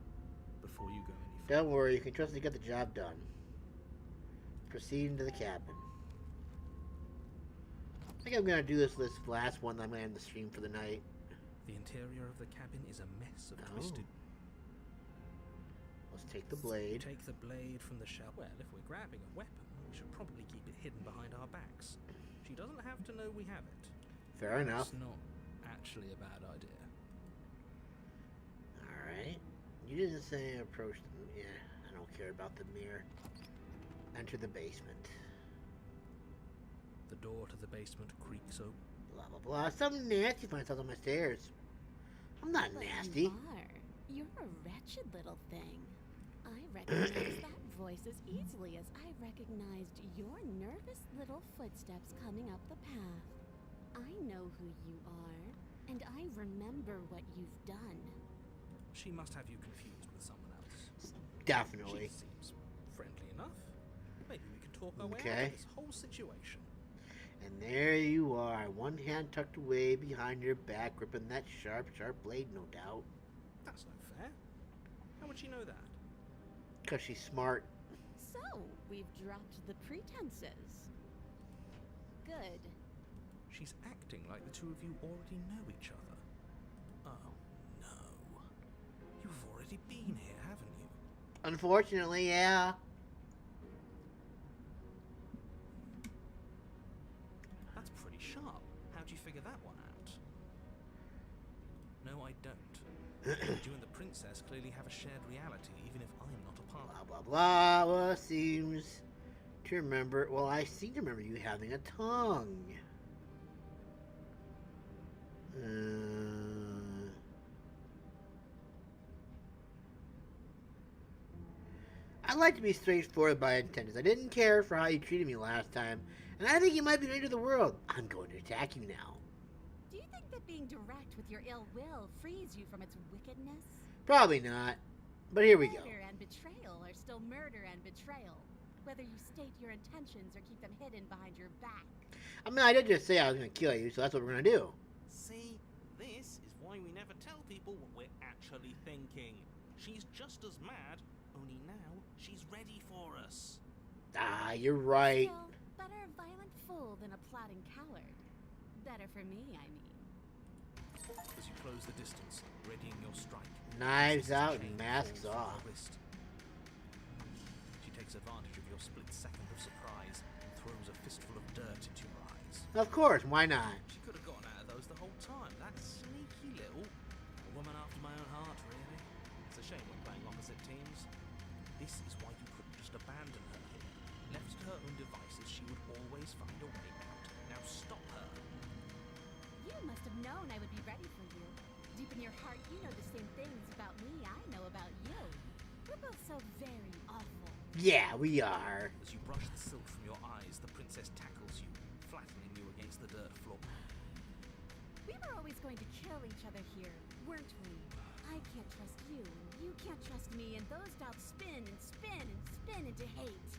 before you go any further. Don't worry, you can trust me to get the job done. Proceed into the cabin. I think I'm gonna do this last one. I'm gonna end the stream for the night. The interior of the cabin is a mess of twisted. Let's take the blade. Take the blade from the shelf. Well, if we're grabbing a weapon, we should probably keep it hidden behind our backs. She doesn't have to know we have it. Fair enough. It's not actually a bad idea. Alright. You didn't say approach them. Yeah, I don't care about the mirror. Enter the basement. The door to the basement creaks open. Blah, blah, blah. Something nasty finds out on my stairs. I'm not nasty. You are. You're a wretched little thing. I recognize that voice as easily as I recognized your nervous little footsteps coming up the path. I know who you are, and I remember what you've done. She must have you confused with someone else. Definitely. She seems friendly enough. Maybe we can talk our way Okay. out of this whole situation. And there you are, one hand tucked away behind your back, gripping that sharp, sharp blade, no doubt. That's no fair. How would she know that? Because she's smart. So, we've dropped the pretenses. Good. She's acting like the two of you already know each other. Oh, no. You've already been here, haven't you? Unfortunately, yeah. I don't. But you and the princess clearly have a shared reality, even if I'm not a part of it. Blah, blah, blah. Well, seems to remember... Well, I seem to remember you having a tongue. I like to be straightforward by intentions. I didn't care for how you treated me last time, and I think you might be the end of the world. I'm going to attack you now. Do you think that being direct with your ill will frees you from its wickedness? Probably not. But here we go. Murder and betrayal are still murder and betrayal, whether you state your intentions or keep them hidden behind your back. I mean, I did just say I was going to kill you, so that's what we're going to do. See, this is why we never tell people what we're actually thinking. She's just as mad, only now she's ready for us. Ah, you're right. Still, better a violent fool than a plotting coward. Better for me, I mean. As you close the distance, readying your strike. Knives out and masks off. She takes advantage of your split second of surprise and throws a fistful of dirt into your eyes. Of course, why not? She could have gotten out of those the whole time. That sneaky little woman after my own heart, really. It's a shame we're playing opposite teams. This is why you couldn't just abandon her here. Left to her own devices, she would always find a way out. Now stop her. You must have known I would be ready for you. Deep in your heart, you know the same things about me I know about you. We're both so very awful. Yeah, we are. As you brush the silk from your eyes, the princess tackles you, flattening you against the dirt floor. We were always going to kill each other here, weren't we? I can't trust you, and you can't trust me, and those doubts spin and spin and spin into hate.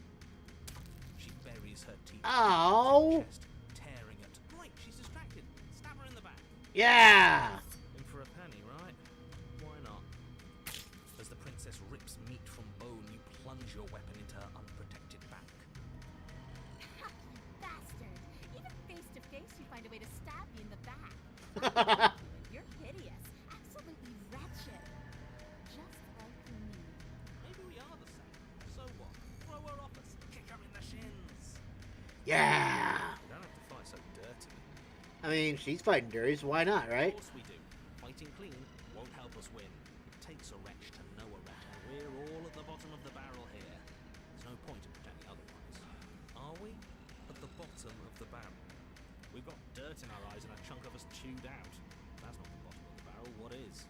She buries her teeth Ow! in her chest, tearing it. Right, she's distracted. Stab her in the back. Yeah! In for a penny, right? Why not? As the princess rips meat from bone, you plunge your weapon into her unprotected back. Ha, you bastard! Even face to face, you find a way to stab me in the back. You're hideous, absolutely wretched. Just like me. Maybe we are the same. So what? Throw her off us. Kick her in the shins. Yeah! You don't have to fight so dirty. I mean, she's fighting dirty, so why not, right? Of course we do. Fighting clean won't help us win. It takes a wretch to know a wretch, and we're all at the bottom of the barrel here. There's no point in pretending otherwise. Are we? At the bottom of the barrel. We've got dirt in our eyes and a chunk of us chewed out. If that's not the bottom of the barrel, what is?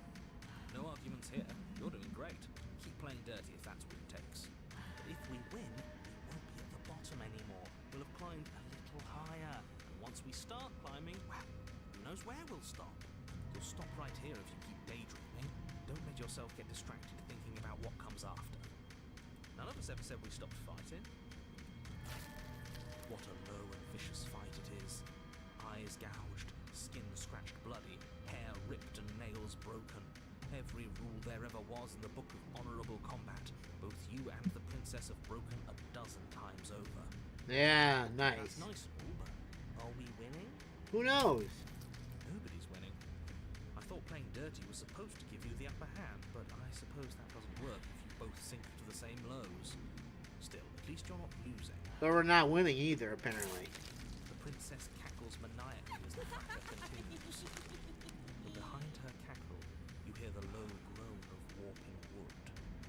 No arguments here. You're doing great. Keep playing dirty if that's what it takes. But if we win, we won't be at the bottom anymore. We'll have climbed a little higher. And once we start climbing, well, who knows where we'll stop? You'll stop right here if you keep daydreaming. Don't let yourself get distracted thinking about what comes after. None of us ever said we stopped fighting. What a low and vicious fight it is. Eyes gouged, skin scratched bloody, hair ripped and nails broken. Every rule there ever was in the Book of Honorable Combat. Both you and the princess have broken a dozen times over. Yeah, nice. That's nice, but are we winning? Who knows? Nobody's winning. I thought playing dirty was supposed to give you the upper hand, but I suppose that doesn't work if you both sink to the same lows. Still, at least you're not losing. But we're not winning either, apparently. The princess cackles maniacally as the fracas continues. But behind her cackle, you hear the low groan of warping wood.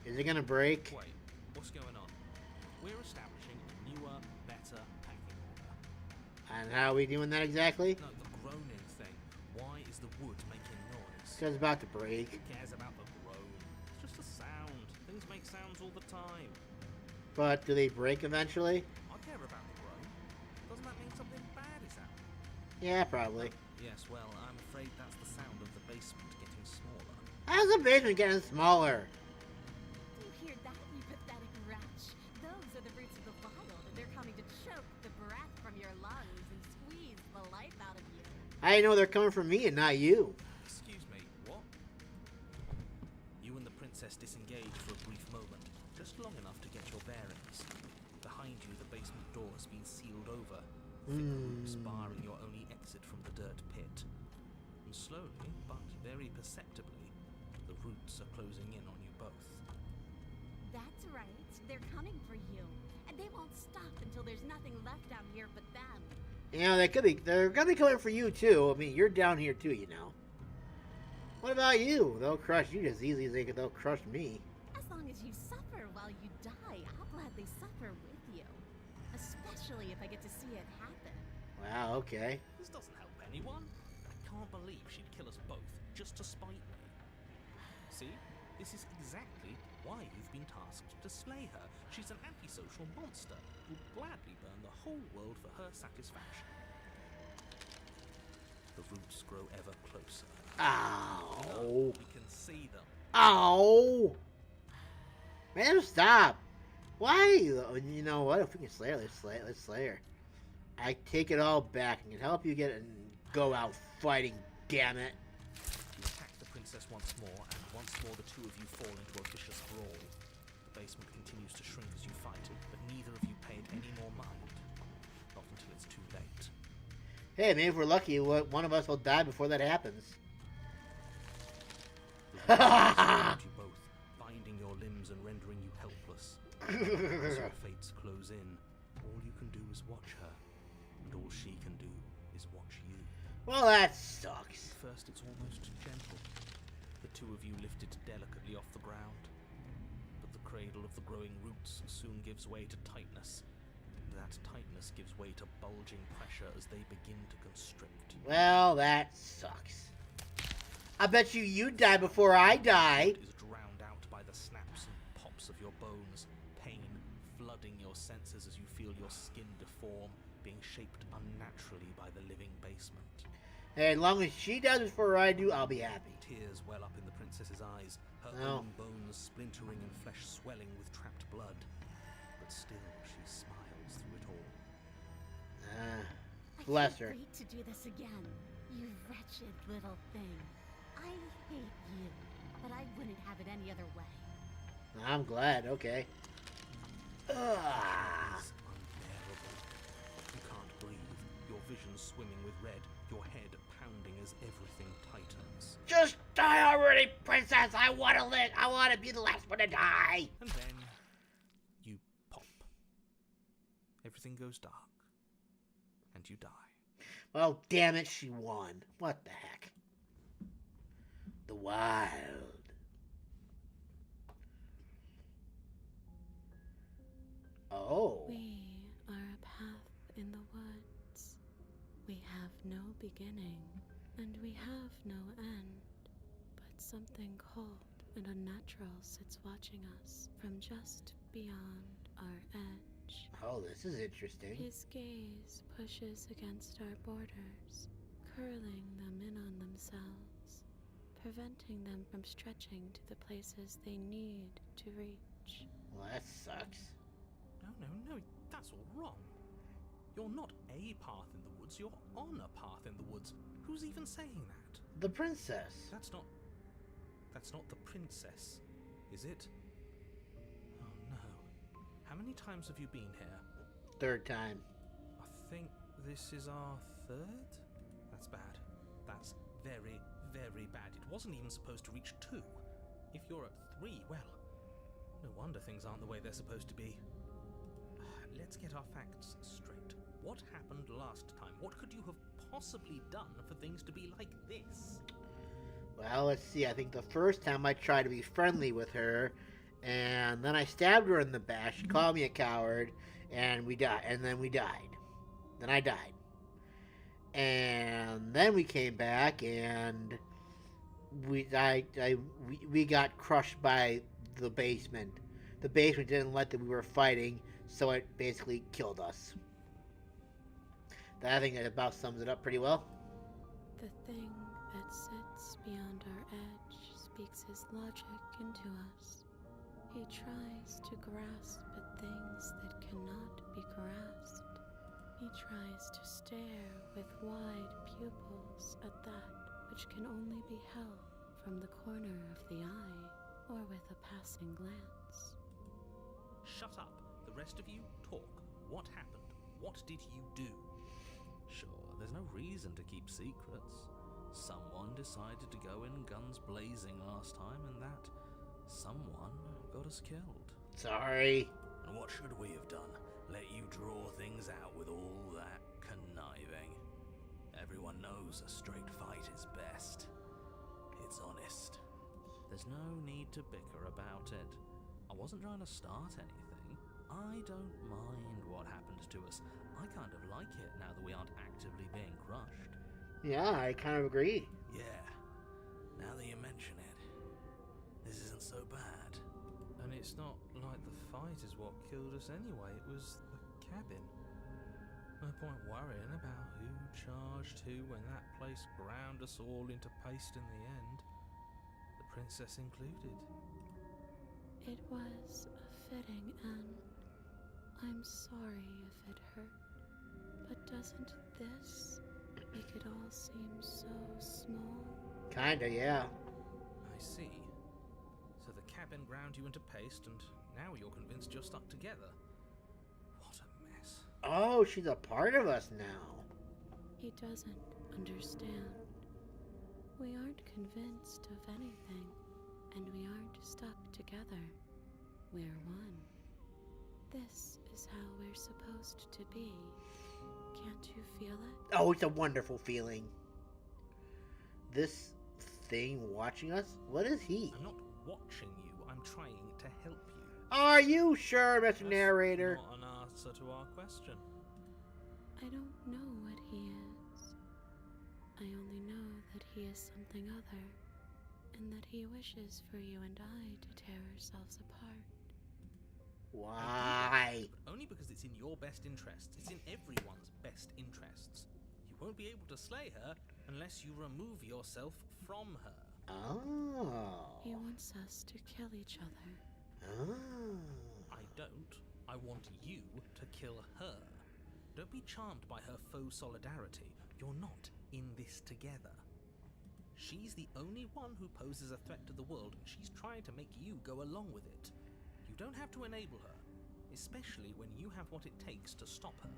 Is it gonna break? Wait, what's going on? We're establishing a newer, better packing order. And how are we doing that exactly? No, the groaning thing. Why is the wood making noise? Because it's about to break. Who cares about the groan? It's just a sound. Things make sounds all the time. But do they break eventually? I care about the groan. Doesn't that mean something bad is happening? Yeah, probably. Yes, well, I'm afraid that's the sound of the basement getting smaller. How's the basement getting smaller? Do you hear that, you pathetic wretch? Those are the roots of the vial, and they're coming to choke the breath from your lungs and squeeze the life out of you. I know they're coming from me and not you. Excuse me, what? You and the princess disengage for a brief moment, just long enough to get your bearings. Behind you, the basement door has been sealed over, thick rooms barring your only exit from the dirt pit. And slowly, but very perceptibly, the roots are closing in on you both. That's right. They're coming for you. And they won't stop until there's nothing left down here but them. You know, they're gonna be coming for you too. I mean, you're down here too, you know. What about you? They'll crush you as easily as they'll crush me. As long as you suffer while you die, I'll gladly suffer with you. Especially if I get to see it happen. Wow, okay. This doesn't help anyone. I can't believe she'd kill us both just to spite me. See? This is exactly why you've been tasked to slay her. She's an antisocial monster who'll gladly burn the whole world for her satisfaction. The roots grow ever closer. Ow. We can see them. Ow. Man, stop. Why? You know what? If we can slay her, let's slay her. I take it all back and can help you get and go out fighting, damn it. You attack the princess once more, and once more the two of you fall into a vicious brawl. The basement continues to shrink as you fight, but neither of you pay it any more mind. Not until it's too late. Hey, maybe if we're lucky, one of us will die before that happens. You both, binding your limbs and rendering you helpless. As your fates close in, all you can do is watch her, and all she can do is watch you. Well, that sucks. At first, it's almost gentle. The two of you lift it delicately off the ground, but the cradle of the growing roots soon gives way to tightness. That tightness gives way to bulging pressure as they begin to constrict. Well, that sucks. I bet you die before I die. Is drowned out by the snaps and pops of your bones, pain flooding your senses as you feel your skin deform, being shaped unnaturally by the living basement. Hey, as long as she does before I do, I'll be happy. Tears well up in the princess's eyes, her own bones splintering and flesh swelling with trapped blood. But still, she smiles through it all. Bless her. I can't wait to do this again, you wretched little thing. I hate you, but I wouldn't have it any other way. I'm glad, okay. It's unbearable. You can't breathe, your vision swimming with red, your head pounding as everything tightens. Just die already, princess! I want to live! I want to be the last one to die! And then you pop. Everything goes dark. And you die. Well, damn it, she won. What the heck? The wild. Oh. We are a path in the woods. We have no beginning, and we have no end. But something cold and unnatural sits watching us from just beyond our edge. Oh, this is interesting. His gaze pushes against our borders, curling them in on themselves, preventing them from stretching to the places they need to reach. Well, that sucks. No, that's all wrong. You're not a path in the woods, you're on a path in the woods. Who's even saying that? The princess. That's not the princess, is it? Oh no. How many times have you been here? Third time. I think this is our third? That's bad. That's very, very bad. It wasn't even supposed to reach 2. If you're at 3, well, no wonder things aren't the way they're supposed to be. Let's get our facts straight. What happened last time? What could you have possibly done for things to be like this? Well, let's see. I think the first time I tried to be friendly with her, and then I stabbed her in the back. She called me a coward, and we died. And then we died. Then I died. And then we came back, and we got crushed by the basement. The basement didn't like that we were fighting, so it basically killed us. I think that about sums it up pretty well. The thing that sits beyond our edge speaks his logic into us. He tries to grasp at things that cannot be grasped. He tries to stare with wide pupils at that which can only be held from the corner of the eye or with a passing glance. Shut up. The rest of you, talk. What happened? What did you do? Sure, there's no reason to keep secrets. Someone decided to go in guns blazing last time, and that someone got us killed. Sorry. And what should we have done? Let you draw things out with all that conniving? Everyone knows a straight fight is best. It's on There's no need to bicker about it. I wasn't trying to start anything. I don't mind what happened to us. I kind of like it now that we aren't actively being crushed. Yeah, I kind of agree. Yeah, now that you mention it, this isn't so bad. And it's not like the fight is what killed us anyway, it was the cabin. No point worrying about who charged who when that place ground us all into paste in the end. The princess included. It was a fitting end. I'm sorry if it hurt, but doesn't this make it all seem so small? Kinda, yeah. I see. So the cabin ground you into paste, and now you're convinced you're stuck together. What a mess. Oh, she's a part of us now. He doesn't understand. We aren't convinced of anything, and we aren't stuck together. We're one. This is how we're supposed to be. Can't you feel it? Oh, it's a wonderful feeling. This thing watching us? What is he? I'm not watching you, I'm trying to help you. Are you sure, Mr. That's Narrator? not an answer to our question. I don't know what he is. I only know that he is something other, and that he wishes for you and I to tear ourselves apart. Why? But only because it's in your best interests. It's in everyone's best interests. You won't be able to slay her unless you remove yourself from her. Oh. He wants us to kill each other. Oh. I don't. I want you to kill her. Don't be charmed by her faux solidarity. You're not in this together. She's the only one who poses a threat to the world, and she's trying to make you go along with it. You don't have to enable her, especially when you have what it takes to stop her.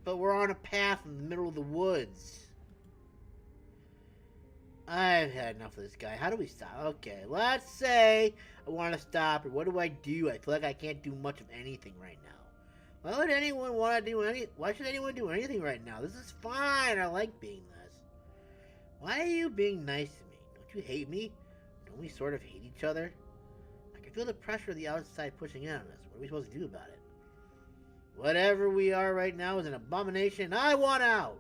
But we're on a path in the middle of the woods. I've had enough of this guy. How do we stop? Okay, let's say I want to stop. What do? I feel like I can't do much of anything right now. Why would anyone want to do Why should anyone do anything right now? This is fine. I like being this. Why are you being nice to me? Don't you hate me? Don't we sort of hate each other? I can feel the pressure of the outside pushing in on us. What are we supposed to do about it? Whatever we are right now is an abomination. I want out.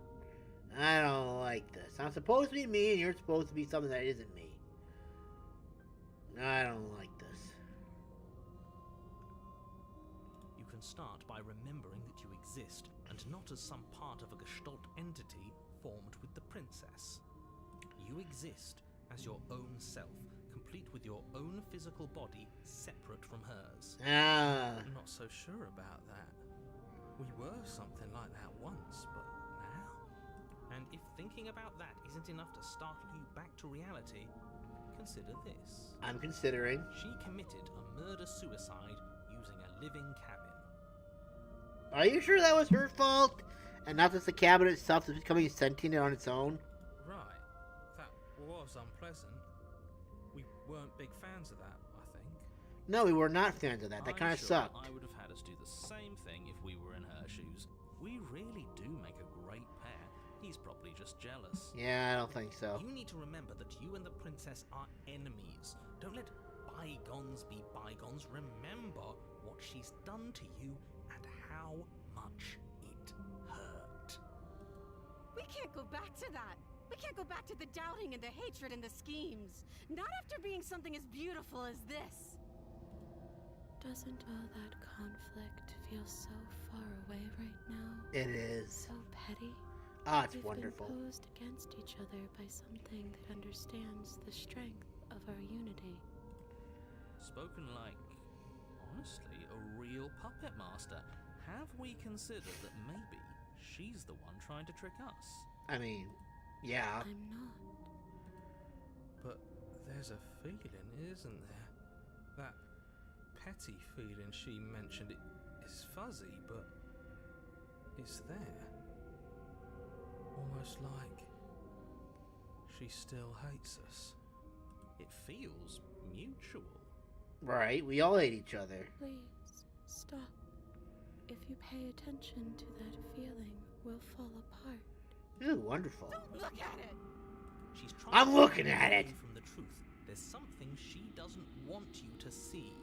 I don't like this. I'm supposed to be me, and you're supposed to be something that isn't me. I don't like this. You can start by remembering that you exist, and not as some part of a gestalt entity formed with the princess. You exist as your own self, complete with your own physical body, separate from hers. I'm not so sure about that. We were something like that once, but now? And if thinking about that isn't enough to startle you back to reality, consider this. I'm considering. She committed a murder-suicide using a living cabin. Are you sure that was her fault? And not just the cabin itself is becoming sentient on its own? Right. That was unpleasant. We weren't big fans of that, I think. No, we were not fans of that. That kind of sucked. I would have had us do the same thing if we were in her shoes. We really do make a great pair. He's probably just jealous. Yeah, I don't think so. You need to remember that you and the princess are enemies. Don't let bygones be bygones. Remember what she's done to you and how much it hurt. We can't go back to that. We can't go back to the doubting and the hatred and the schemes. Not after being something as beautiful as this. Doesn't all that conflict feel so far away right now? It is. So petty. Ah, it's We've wonderful. been posed against each other by something that understands the strength of our unity. Spoken like, honestly, a real puppet master. Have we considered that maybe she's the one trying to trick us? I mean, yeah. I'm not. But there's a feeling, isn't there? That petty feeling she mentioned, it is fuzzy, but it's there. Almost like she still hates us. It feels mutual. Right, we all hate each other. Please, stop. If you pay attention to that feeling, we'll fall apart. Ooh, wonderful. Don't look at it! She's trying I'm to looking hide at it! from the truth. There's something want you to see.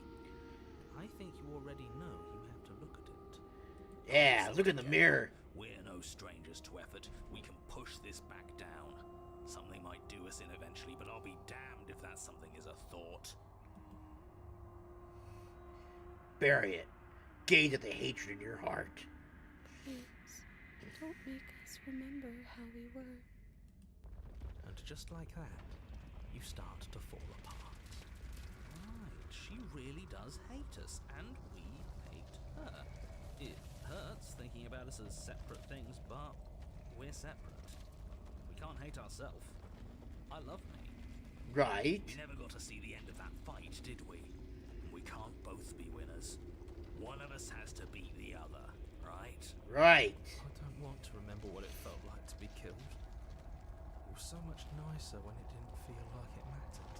I think you already know you have to look at it. Yeah, look in the mirror. We're no strangers to effort. We can push this back down. Something might do us in eventually, but I'll be damned if that something is a thought. Bury it. Gaze at the hatred in your heart. Please, don't make us remember how we were. And just like that, you start to fall apart. Right, she really does hate us, and we hate her. It hurts thinking about us as separate things, but we're separate. We can't hate ourselves. I love me. Right. We never got to see the end of that fight, did we? We can't both be winners. One of us has to beat the other, right? Right. I don't want to remember what it felt like to be killed. It was so much nicer when it didn't feel like it mattered.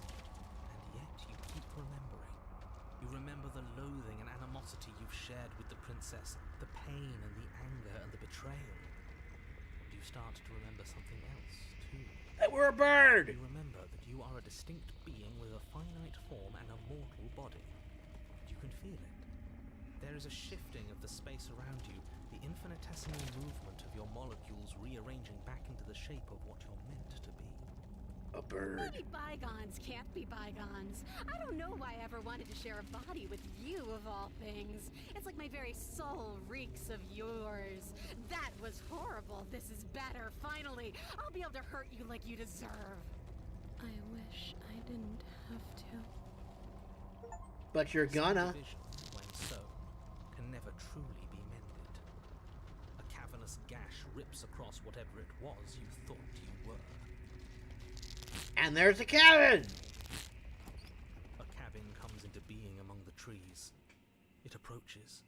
And yet you keep remembering. You remember the loathing and animosity you've shared with the princess, the pain and the anger and the betrayal. And you start to remember something else, too. That we're a bird! You remember that you are a distinct being with a finite form and a mortal body. You can feel it. There is a shifting of the space around you, the infinitesimal movement of your molecules rearranging back into the shape of what you're meant to be. A bird. Maybe bygones can't be bygones. I don't know why I ever wanted to share a body with you, of all things. It's like my very soul reeks of yours. That was horrible. This is better, finally. I'll be able to hurt you like you deserve. I wish I didn't have to. But you're gonna. Division, when sown, can never truly be mended. A cavernous gash rips across whatever it was you thought you were. And there's a cabin! A cabin comes into being among the trees. It approaches,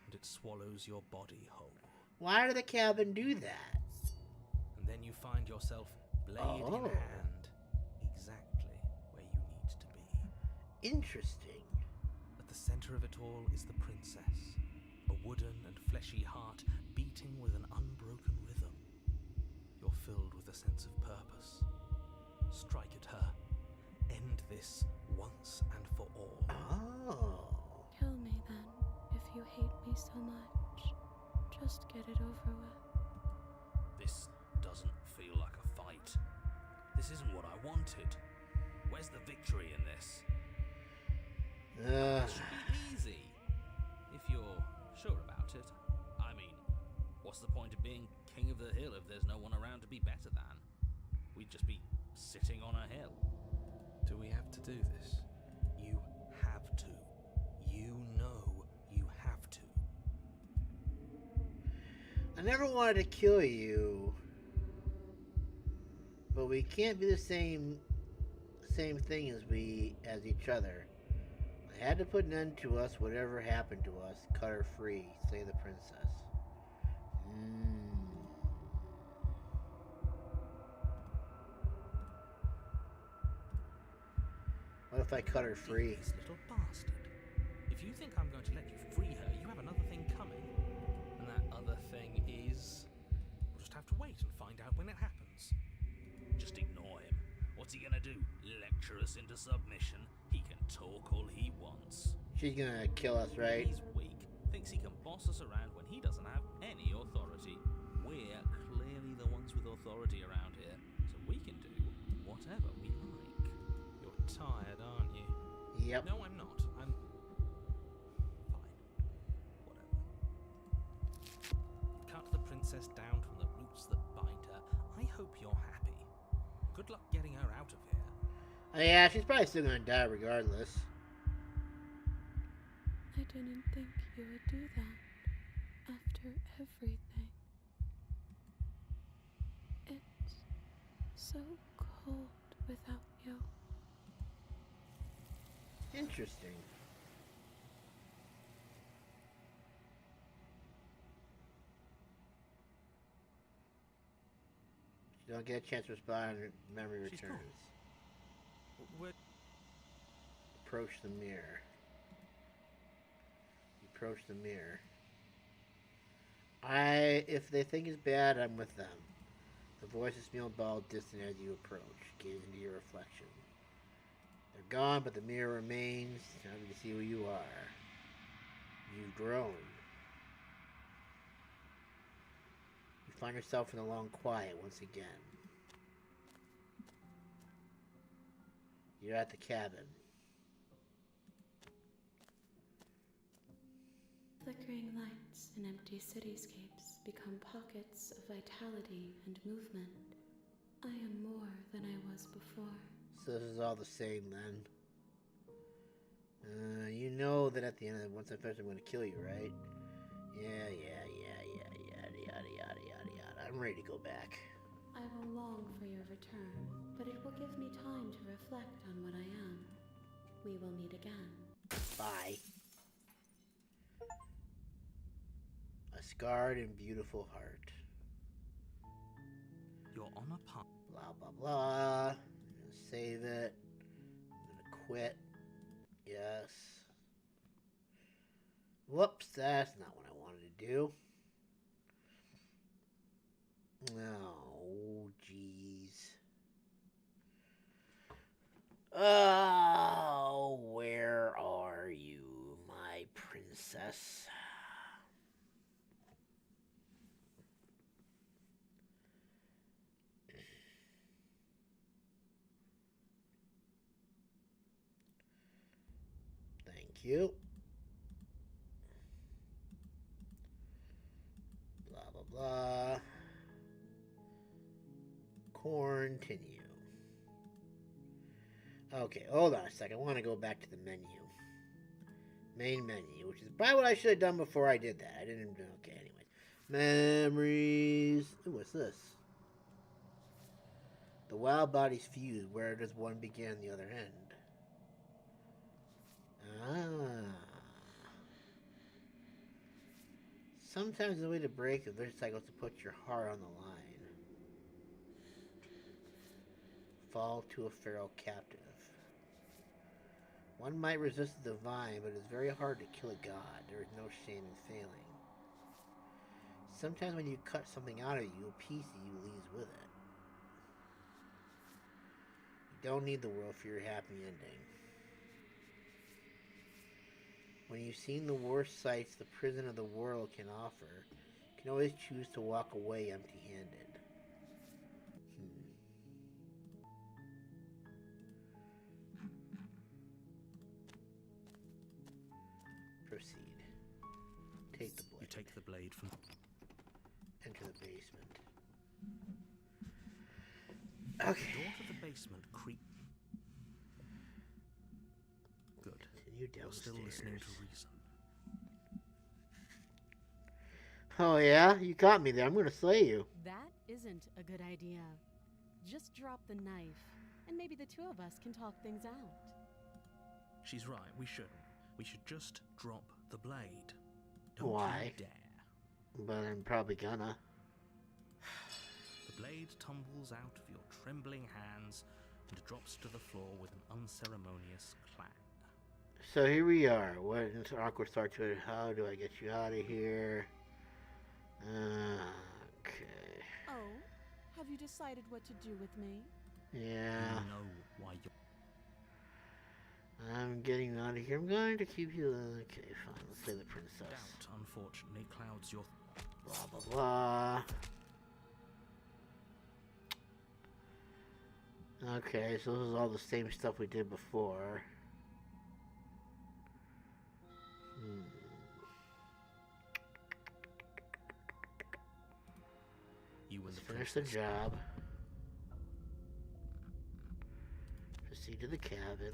and it swallows your body whole. Why did the cabin do that? And then you find yourself blade in hand, exactly where you need to be. Interesting. At the center of it all is the princess, a wooden and fleshy heart beating with an unbroken rhythm. You're filled with a sense of purpose. Strike at her. End this once and for all. Oh. Kill me then, if you hate me so much. Just get it over with. This doesn't feel like a fight. This isn't what I wanted. Where's the victory in this? It should be easy, if you're sure about it. I mean, what's the point of being king of the hill if there's no one around to be better than? We'd just be sitting on a hill. Do we have to do this? You have to. You know you have to. I never wanted to kill you. But we can't be the same thing as each other. I had to put an end to us, whatever happened to us. Cut her free. Slay the princess. What if I cut her free? This little bastard. If you think I'm going to let you free her, you have another thing coming. And that other thing is... We'll just have to wait and find out when it happens. Just ignore him. What's he gonna do? Lecture us into submission? He can talk all he wants. She's gonna kill us, right? He's weak. Thinks he can boss us around when he doesn't have any authority. We're clearly the ones with authority around here, so we can do whatever we like. You're tired, aren't you? Yep. No, I'm not. I'm... fine. Whatever. Cut the princess down from the roots that bind her. I hope you're happy. Good luck getting her out of here. Yeah, she's probably still gonna die regardless. I didn't think you would do that after everything. It's so cold without you. Interesting. You don't get a chance to respond when memory She's returns. We're... Approach the mirror. Approach the mirror. If they think it's bad, I'm with them. The voices feel bald, distant as you approach, gaze into your reflection. They're gone, but the mirror remains. Now we can see who you are. You've grown. You find yourself in the long quiet once again. You're at the cabin. Flickering lights and empty cityscapes become pockets of vitality and movement. I am more than I was before. So this is all the same then. You know that at the end of it, once I finish, I'm going to kill you, right? Yeah, yada, yada, yada. I'm ready to go back. I will long for your return, but it will give me time to reflect on what I am. We will meet again. Bye. A scarred and beautiful heart. You're on a path. Blah, blah, blah. I'm going to save it. I'm going to quit. Yes. Whoops, that's not what I wanted to do. Oh, jeez. Oh, where are you, my princess? Thank you. Blah, blah, blah. Continue. Okay, hold on a second. I want to go back to the menu. Main menu, which is probably what I should have done before I did that. I didn't. Okay, anyways. Memories. Ooh, what's this? The wild bodies fuse. Where does one begin, the other end? Ah. Sometimes the way to break a vicious cycle is to put your heart on the line. Fall to a feral captive. One might resist the divine, but it's very hard to kill a god. There is no shame in failing. Sometimes when you cut something out of you, a piece of you leaves with it. You don't need the world for your happy ending. When you've seen the worst sights the prison of the world can offer, you can always choose to walk away empty-handed. Proceed. Take the blade. You take the blade from... Enter the basement. Okay. The door to the basement creak. Good. Continue downstairs. You're still listening to reason. Oh yeah? You got me there. I'm gonna slay you. That isn't a good idea. Just drop the knife, and maybe the two of us can talk things out. She's right, we shouldn't. We should just drop the blade. Don't Why? you dare. But I'm probably gonna. The blade tumbles out of your trembling hands and drops to the floor with an unceremonious clang. So here we are. What an awkward start to it. How do I get you out of here? Okay. Oh, have you decided what to do with me? Yeah. You know why you're... I'm getting out of here. I'm going to keep you. Okay, fine. Let's say the princess. Doubt, unfortunately, clouds your... Blah, blah, blah. Okay, so this is all the same stuff we did before. You Let's finish the job. Proceed to the cabin.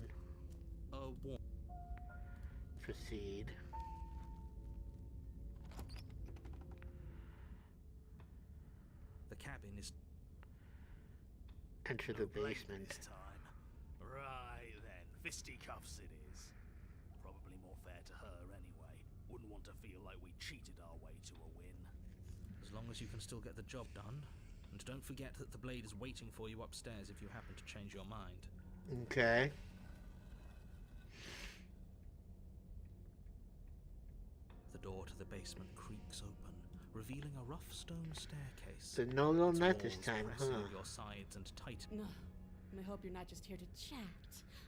Proceed. The cabin is... Enter the basement. This time. Right then, fisticuffs it is. Probably more fair to her anyway. Wouldn't want to feel like we cheated our way to a win. As long as you can still get the job done. And don't forget that the blade is waiting for you upstairs if you happen to change your mind. Okay. The door to the basement creaks open, revealing a rough stone staircase. So no little Its nut this walls time, pressing huh? your sides and tighten. No, And I hope you're not just here to chat.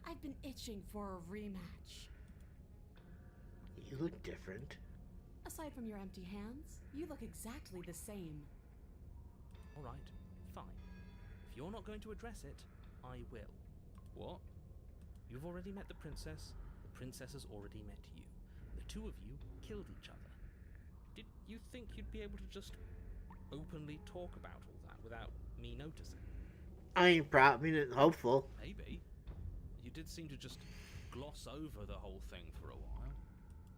I've been itching for a rematch. You look different. Aside from your empty hands, you look exactly the same. Alright, fine. If you're not going to address it, I will. What? You've already met the princess has already met you. The two of you killed each other. Did you think you'd be able to just openly talk about all that without me noticing? I mean, hopeful. Maybe. You did seem to just gloss over the whole thing for a while.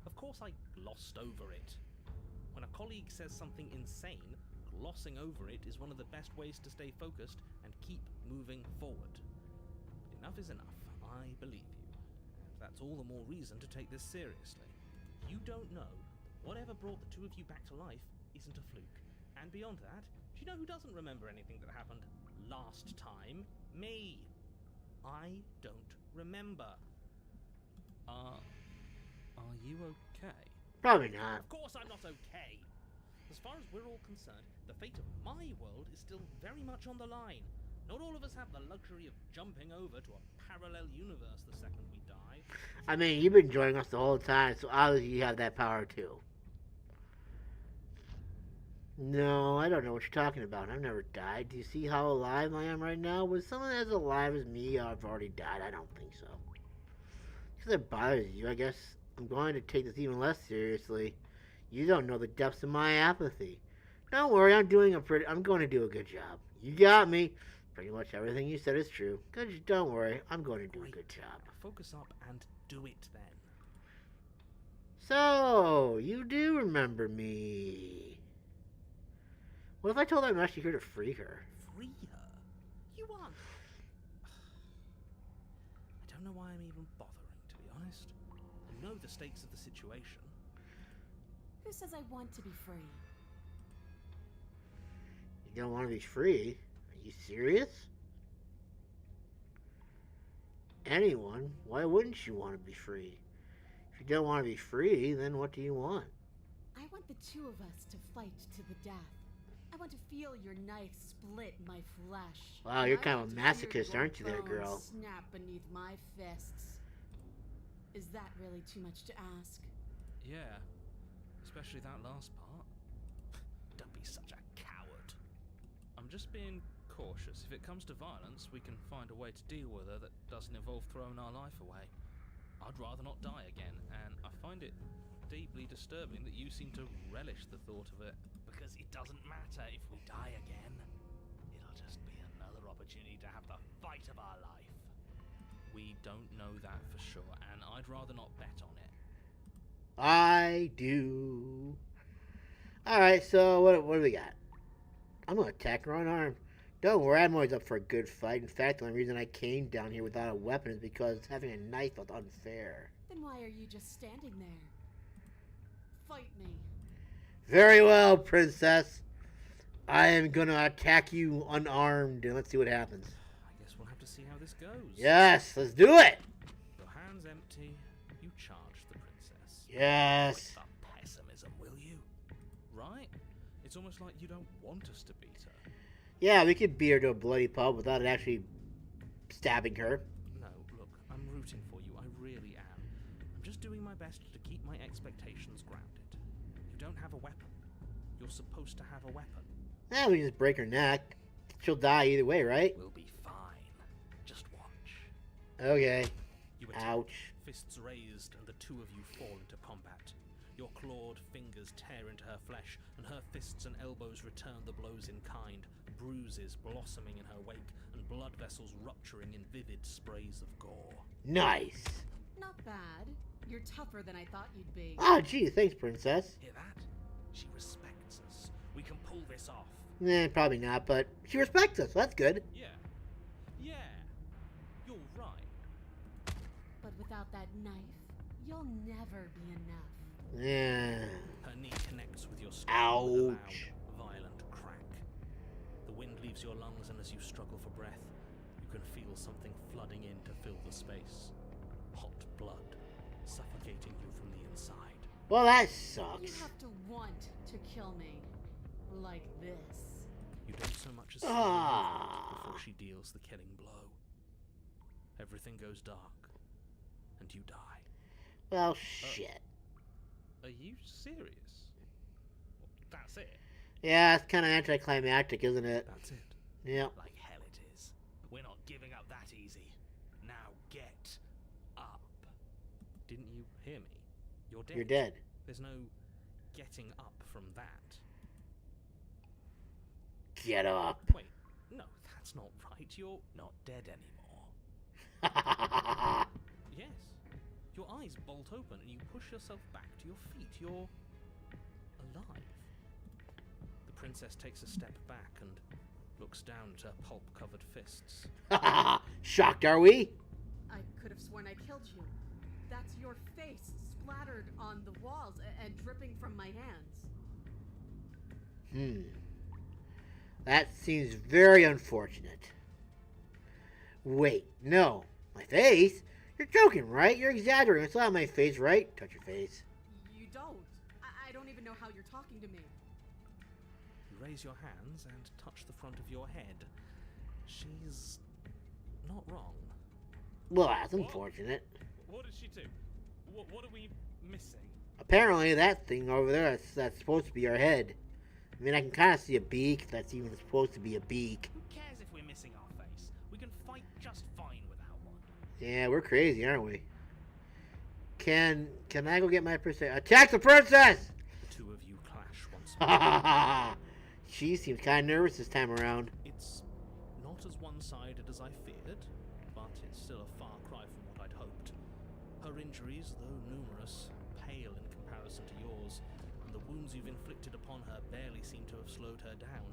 Of course I glossed over it. When a colleague says something insane, glossing over it is one of the best ways to stay focused and keep moving forward. But enough is enough. I believe you. And that's all the more reason to take this seriously. You don't know that whatever brought the two of you back to life isn't a fluke. And beyond that, do you know who doesn't remember anything that happened last time? Me. I don't remember. Are you okay? Probably not. Of course I'm not okay. As far as we're all concerned, the fate of my world is still very much on the line. Not all of us have the luxury of jumping over to a parallel universe the second we die. I mean, you've been joining us the whole time, so obviously you have that power too. No, I don't know what you're talking about. I've never died. Do you see how alive I am right now? Was someone as alive as me, I've already died? I don't think so. Because it bothers you, I guess I'm going to take this even less seriously. You don't know the depths of my apathy. Don't worry, I'm going to do a good job. You got me. Pretty much everything you said is true. Don't worry, I'm going to do a good job. Focus up and do it then. So, you do remember me. What if I told her I'm actually here to free her? Free her? You aren't. I don't know why I'm even bothering, to be honest. You know the stakes of the situation. Who says I want to be free? You don't want to be free? Are you serious? Anyone? Why wouldn't you want to be free? If you don't want to be free, then what do you want? I want the two of us to fight to the death. I want to feel your knife split my flesh. Wow, you're kind of a masochist, aren't you there, girl? Snap beneath my fists. Is that really too much to ask? Yeah, especially that last part. Don't be such a coward. I'm just being cautious. If it comes to violence, we can find a way to deal with her that doesn't involve throwing our life away. I'd rather not die again, and I find it deeply disturbing that you seem to relish the thought of it. Because it doesn't matter if we die again. It'll just be another opportunity to have the fight of our life. We don't know that for sure, and I'd rather not bet on it. I do. Alright, so what do we got? I'm going to attack her unarmed. Don't worry, I'm always up for a good fight. In fact, the only reason I came down here without a weapon is because having a knife felt unfair. Then why are you just standing there? Fight me. Very well, princess. I am going to attack you unarmed, and let's see what happens. I guess we'll have to see how this goes. Yes, let's do it. Your hands empty, you charge the princess. Yes. With the pessimism, will you? Right? It's almost like you don't want us to beat her. Yeah, we could beat her to a bloody pulp without actually stabbing her. No, look, I'm rooting for you. I really am. I'm just doing my best to keep my expectations grounded. You don't have a weapon. You're supposed to have a weapon. Yeah, we can just break her neck. She'll die either way, right? We'll be fine. Just watch. Okay. You attack, Ouch. fists raised, and the two of you fall into combat. Your clawed fingers tear into her flesh, and her fists and elbows return the blows in kind, bruises blossoming in her wake, and blood vessels rupturing in vivid sprays of gore. Nice. Not bad. You're tougher than I thought you'd be. Oh, gee, thanks, princess. Hear that? She respects us. We can pull this off. Probably not, but she respects us. That's good. Yeah. Yeah. You're right. But without that knife, you'll never be enough. Yeah. Her knee connects with your skull with a loud, Ouch. violent crack. The wind leaves your lungs, and as you struggle for breath, you can feel something flooding in to fill the space. Hot blood, suffocating you from the inside. Well, that You sucks. have to want to kill me. Like this. You don't so much as see her movement before she deals the killing blow. everything goes dark, and you die. Well, shit. Are you serious? That's it? Yeah, it's kind of anticlimactic, isn't it? That's it. Yep. Like hell it is. But we're not giving up that easy. Now get up. Didn't you hear me? You're dead. You're dead. There's no getting up from that. Get up. Wait, no, that's not right. You're not dead anymore. Yes. Your eyes bolt open and you push yourself back to your feet. You're alive. The princess takes a step back and looks down at her pulp-covered fists. Shocked, are we? I could have sworn I killed you. That's your face splattered on the walls and dripping from my hands. That seems very unfortunate. Wait, no. My face? You're joking, right? You're exaggerating. It's not my face, right? Touch your face. You don't. I don't even know how you're talking to me. You raise your hands and touch the front of your head. She's not wrong. Well, that's unfortunate. What did she do? What are we missing? Apparently, that thing over there, that's supposed to be our head. I mean, I can kind of see a beak. That's even supposed to be a beak. Who cares if we're missing our face? We can fight just fine without one. Yeah, we're crazy, aren't we? Can I go get my princess? Attack the princess! The two of you clash once more. She seems kind of nervous this time around. It's not as one-sided as I feared, but it's still a far cry from what I'd hoped. Her injuries, though numerous, pale in comparison to yours, and the wounds you've inflicted upon her barely seem to have slowed her down.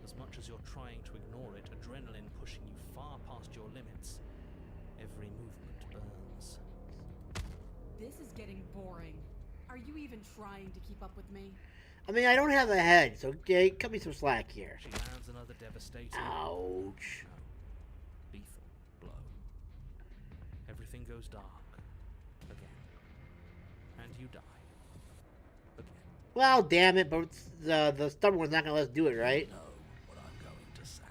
As much as you're trying to ignore it, adrenaline pushing you far past your limits, every movement burns. This is getting boring. Are you even trying to keep up with me? I mean, I don't have a head, so cut me some slack here. She lands another devastating... Ouch. Lethal blow. Everything goes dark. Again. And you die. Again. Well, damn it, but the stubborn one's not going to let us do it, right? You know what I'm going to say.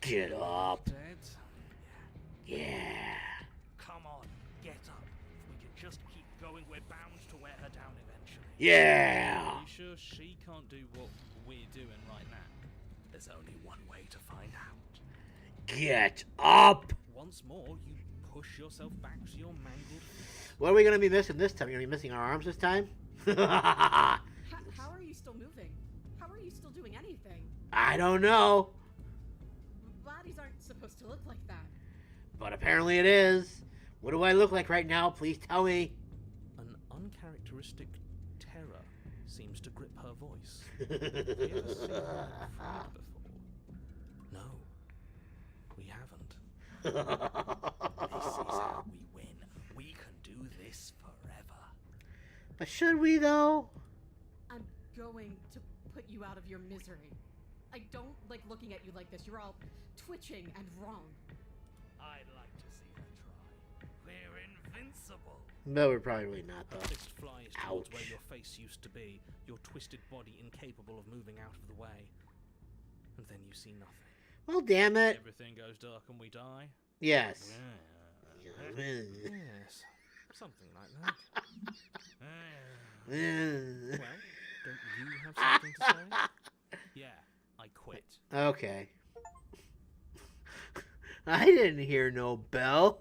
Get up. Dead? Yeah. Come on, get up. If we can just keep going, we're bound to wear her down eventually. Yeah. Are you sure she can't do what we're doing right now? There's only one way to find out. Get up. Once more, you push yourself back to your mangled feet. What are we going to be missing this time? You're going to be missing our arms this time? How are you still moving? How are you still doing anything? I don't know. Bodies aren't supposed to look like that. But apparently it is. What do I look like right now? Please tell me. An uncharacteristic terror seems to grip her voice. Have you ever seen her afraid before? No, we haven't. This is how we win. We can do this forever. But should we, though? I'm going to put you out of your misery. I don't like looking at you like this. You're all twitching and wrong. I'd like to see her try. We're invincible. No, we're probably really not, A though. fist flies towards Ouch. where your face used to be, your twisted body incapable of moving out of the way. And then you see nothing. Well, damn it. Everything goes dark and we die? Yes. Yes. Something like that. Well, don't you have something to say? Yeah, I quit. Okay. I didn't hear no bell.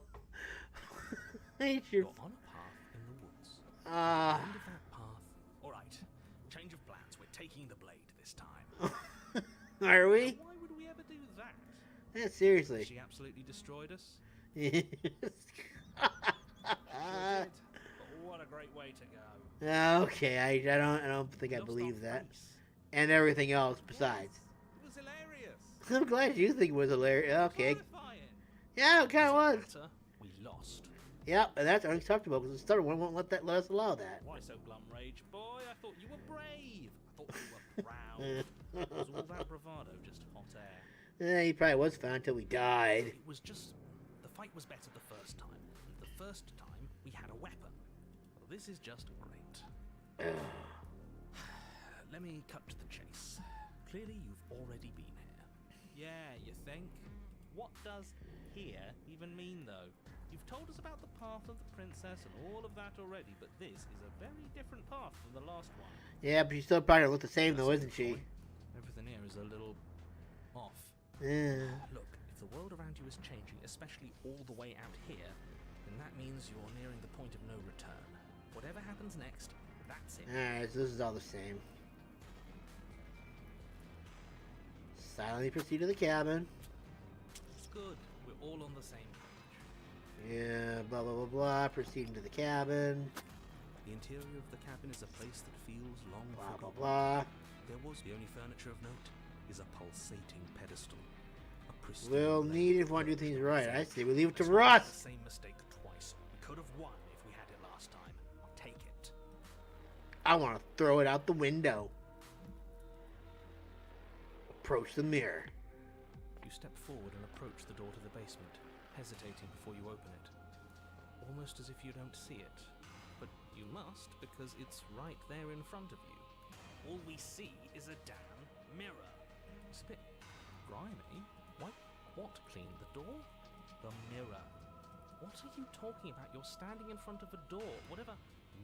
You're on a path in the woods. At the end of that path. Alright, change of plans. We're taking the blade this time. Are we? Why would we ever do that? Yeah, seriously. She absolutely destroyed us? Yes. Sure did. But what a great way to go. Okay, I don't think I Lost believe our that. face. And everything else besides. It was hilarious. I'm glad you think it was hilarious. Okay. Horrifying. Yeah, it kind of was. Doesn't matter. We lost. Yep, and that's unacceptable because the stubborn one won't let us allow that. Why so glum, Rage Boy? I thought you were brave. I thought you were proud. Was all that bravado just hot air? Yeah, he probably was fine until we died. It was just... The fight was better the first time. The first time, we had a weapon. Well, this is just great. Let me cut to the chase. Clearly, you've already been here. Yeah, you think? What does here even mean, though? You've told us about the path of the princess and all of that already, but this is a very different path from the last one. Yeah, but she's still probably look the same, though, isn't she? Everything here is a little off. Yeah. Look, if the world around you is changing, especially all the way out here, then that means you're nearing the point of no return. Whatever happens next, that's it. Alright, so this is all the same. Silently proceed to the cabin. Good. We're all on the same page. Yeah, blah, blah, blah, blah. Proceeding to the cabin. The interior of the cabin is a place that feels long Blah, blah, forgotten. blah. There was the only furniture of note is a pulsating pedestal. A pristine We'll blade need it if of we want to do broken things right. I bronze. say we leave it to Let's not make Russ. the same mistake twice. We could have won if we had it last time. Take it. I want to throw it out the window. Approach the mirror. You step forward and approach the door to the basement, hesitating before you open it. Almost as if you don't see it. But you must, because it's right there in front of you. All we see is a damn mirror. It's a bit grimy. What cleaned the door? The mirror. What are you talking about? You're standing in front of a door. Whatever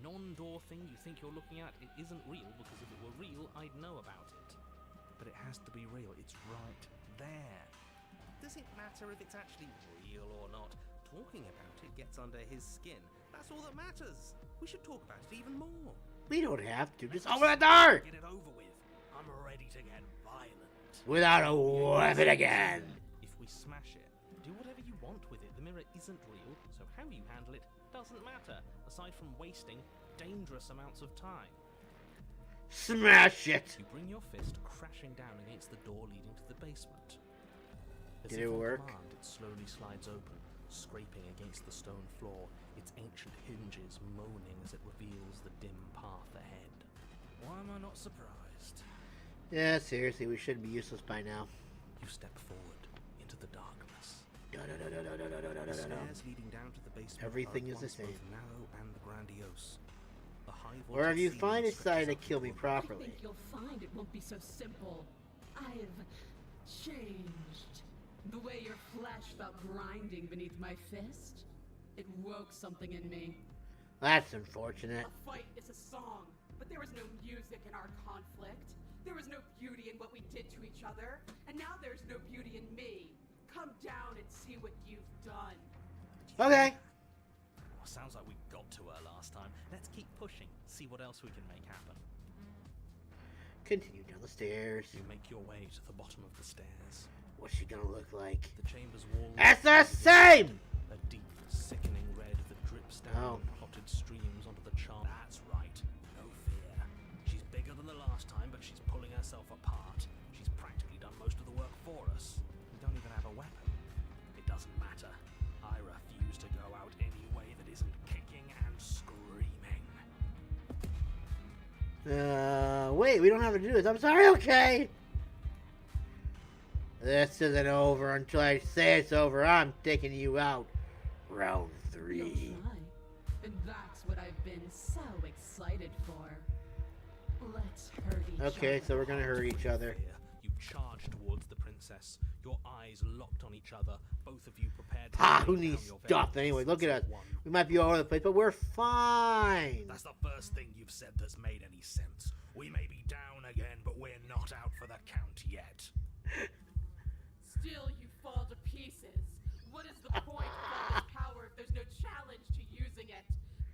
non-door thing you think you're looking at, it isn't real, because if it were real, I'd know about it. But it has to be real. It's right there. Does it matter if it's actually real or not? Talking about it gets under his skin. That's all that matters. We should talk about it even more. We don't have to. Just open the door. Get it over with. I'm ready to get violent. Without a weapon again. If we smash it, do whatever you want with it. The mirror isn't real, so how you handle it doesn't matter, aside from wasting dangerous amounts of time. Smash it. You bring your fist crashing down against the door leading to the basement. As Did if it on work? command, it slowly slides open, scraping against the stone floor, its ancient hinges moaning as it reveals the dim path ahead. Why am I not surprised? Yeah, seriously, we should be useless by now. You step forward into the darkness. The Da-da-da-da-da-da-da-da-da. stairs leading down to the basement Everything are is the at once both same. narrow and grandiose. A high Or if you vaulted find ceiling a side to stretches kill up me to a- I properly. think you'll find it won't be so simple. I've changed. The way your flesh felt grinding beneath my fist, it woke something in me. That's unfortunate. A fight is a song, but there was no music in our conflict. There was no beauty in what we did to each other, and now there's no beauty in me. Come down and see what you've done. Okay. Well, sounds like we got to her last time. Let's keep pushing, see what else we can make happen. Continue down the stairs. You make your way to the bottom of the stairs. What's she gonna look like? The chamber's wall. That's the same! A deep, sickening red that drips down Oh. in clotted streams onto the charm. That's right. No fear. She's bigger than the last time, but she's pulling herself apart. She's practically done most of the work for us. We don't even have a weapon. It doesn't matter. I refuse to go out any way that isn't kicking and screaming. Wait, we don't have to do this. I'm sorry, okay? This isn't over until I say it's over. I'm taking you out. Round You'll 3. try. And that's what I've been so excited for. Let's hurt each other. Okay, so we're gonna hurt each other. Fear, you charge towards the princess, your eyes locked on each other, both of you prepared to Ha! Who lay down needs your very stuff anyway? Look at us. fists one. We might be all over the place, but we're fine. That's the first thing you've said that's made any sense. We may be down again, but we're not out for the count yet. Still, you fall to pieces. What is the point of all this power if there's no challenge to using it?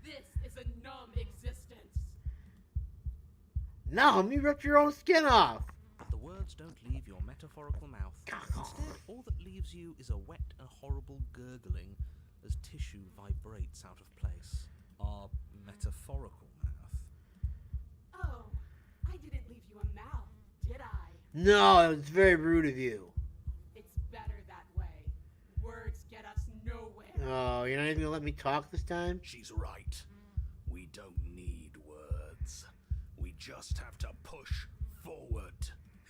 This is a numb existence. No, you ripped your own skin off. But the words don't leave your metaphorical mouth. Instead, all that leaves you is a wet and horrible gurgling as tissue vibrates out of place. Our metaphorical mouth. Oh, I didn't leave you a mouth, did I? No, it was very rude of you. It's better that way. Words get us nowhere. Oh, you're not even gonna let me talk this time? She's right. We don't need words. We just have to push forward.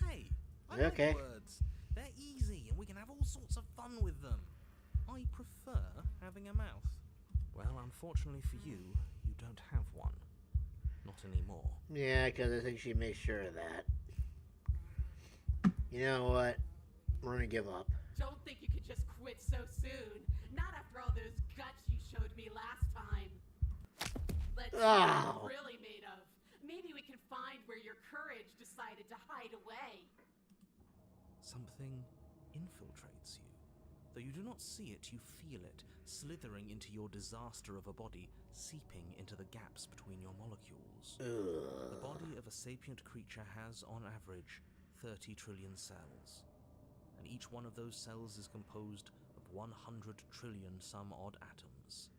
Hey, I Okay. like words. They're easy and we can have all sorts of fun with them. I prefer having a mouth. Well, unfortunately for you, you don't have one. Not anymore. Yeah, because I think she made sure of that. You know what? We're gonna give up. Don't think you can just quit so soon. Not after all those guts you showed me last time. Let's see what you're really made of. Maybe we can find where your courage decided to hide away. Something infiltrates you. Though you do not see it, you feel it, slithering into your disaster of a body, seeping into the gaps between your molecules. The body of a sapient creature has, on average, 30 trillion cells. And each one of those cells is composed of 100 trillion some odd atoms.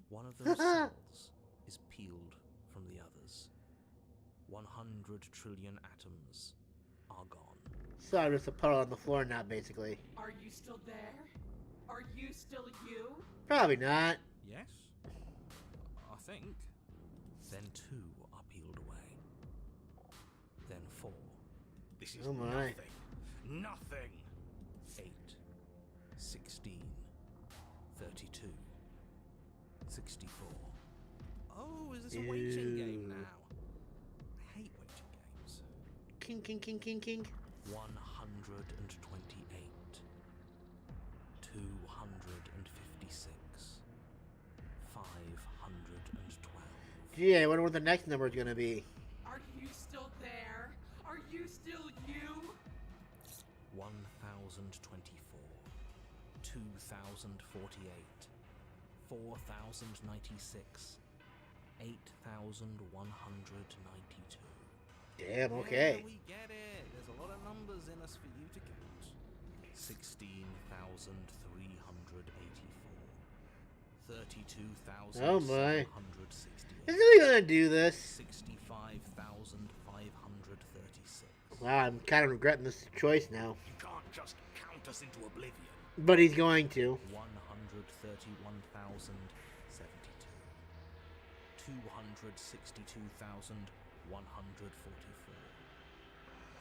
One of those cells is peeled from the others. 100 trillion atoms are gone. So I'm just a puddle on the floor now, basically. Are you still there? Are you still you? Probably not. Yes? I think. Then 2 are peeled away. Then 4. This is Oh my. nothing. Nothing. 8. 16. 32. 64. Oh, is this a waiting game now? I hate waiting games. King, king, king, king, king. 128. 256. 512. Gee, I wonder what the next number is gonna be. Are you still there? Are you still you? 1024. 2048. 4096. 8192. Damn, okay. Yeah, we get it. There's a lot of numbers in us for you to count. 16,384. 32,768. Oh my. Is he gonna do this? 65,536. Wow, I'm kind of regretting this choice now. You can't just count us into oblivion. But he's going to. 131,072. 262,144.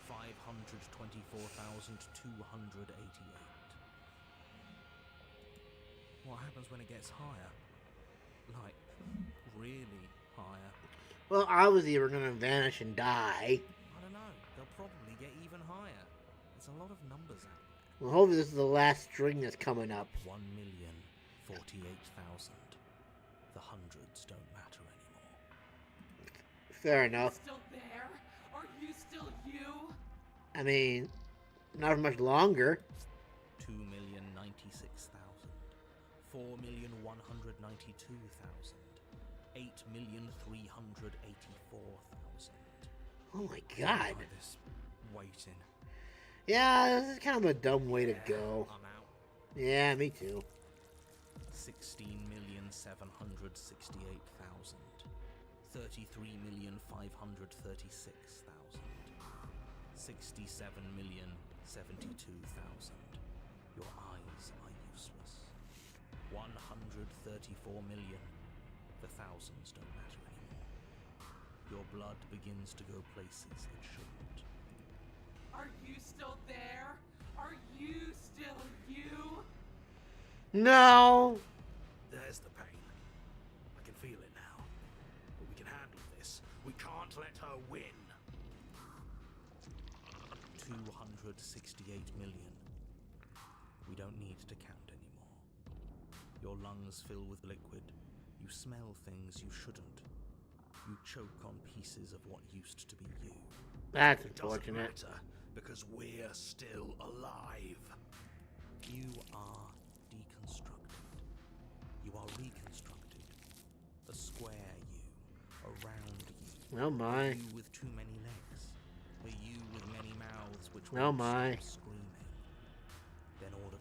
524,288. What happens when it gets higher? Like, really higher? Well, obviously we're gonna vanish and die. I don't know. They'll probably get even higher. There's a lot of numbers out there. Well, hopefully this is the last string that's coming up. 1,048,000. The hundreds don't matter anymore. Fair enough. Still there? Are you still you? I mean, not for much longer. 2,096,000. 4,192,000. 8,384,000. Oh my god. This waiting. Yeah, this is kind of a dumb way to go. I'm out. Yeah, me too. 16,768,000. 33,536,000. 67,072,000. Your eyes are useless. 134 million. The thousands don't matter anymore. Your blood begins to go places it shouldn't. Are you still there? Are you still you? No! There's the pain. I can feel it now. But we can handle this. We can't let her win. 268 million. We don't need to count anymore. Your lungs fill with liquid. You smell things you shouldn't. You choke on pieces of what used to be you. That's It doesn't unfortunate. matter, because we're still alive. You are deconstructed. You are reconstructed. A square you, a round you. Oh my. A you with too many legs. A you with many mouths which Oh won't my. stop screaming. Then all of it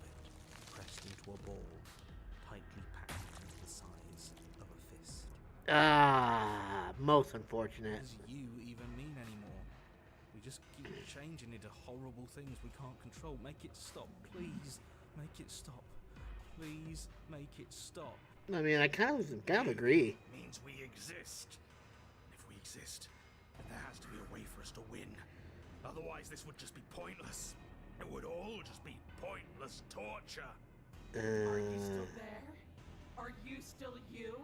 pressed into a ball, tightly packed into the size of a fist. Ah, most unfortunate. Does you even mean anymore? We just keep changing into horrible things we can't control. Make it stop, please. Make it stop. Please make it stop. I mean, I kind of agree. Means we exist. If we exist, then there has to be a way for us to win. Otherwise, this would just be pointless. It would all just be pointless torture. Are you still there? Are you still you?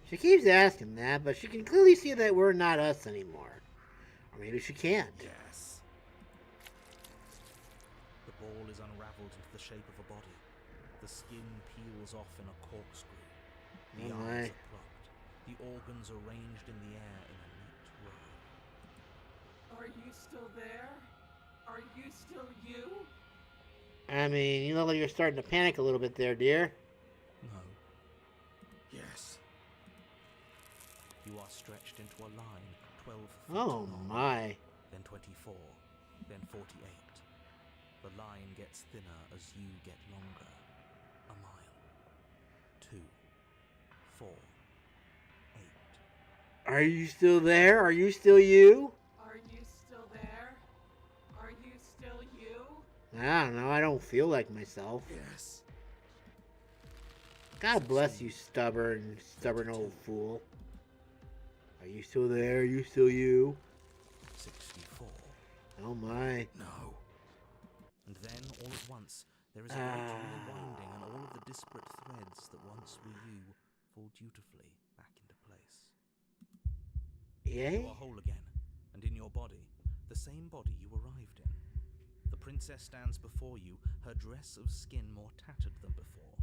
She keeps asking that, but she can clearly see that we're not us anymore. Or maybe she can't. Yes. The ball is unraveled into the shape of a body. The skin peels off in a corkscrew. The Oh my. eyes are plucked. The organs arranged in the air in a neat row. Are you still there? Are you still you? I mean, you look like you're starting to panic a little bit there, dear. No. Yes. You are stretched into a line 12 feet Oh long. my. Then 24. Then 48. The line gets thinner as you get longer. A mile. 2. 4. 8. Are you still there? Are you still you? Are you still there? Are you still you? I don't know. I don't feel like myself. Yes. God bless you, stubborn old fool. Are you still there? Are you still you? 64. Oh my. No. And then, all at once, there is a great rewinding, and all of the disparate threads that once were you fall dutifully back into place. Yay? You are whole again, and in your body, the same body you arrived in. The princess stands before you, her dress of skin more tattered than before,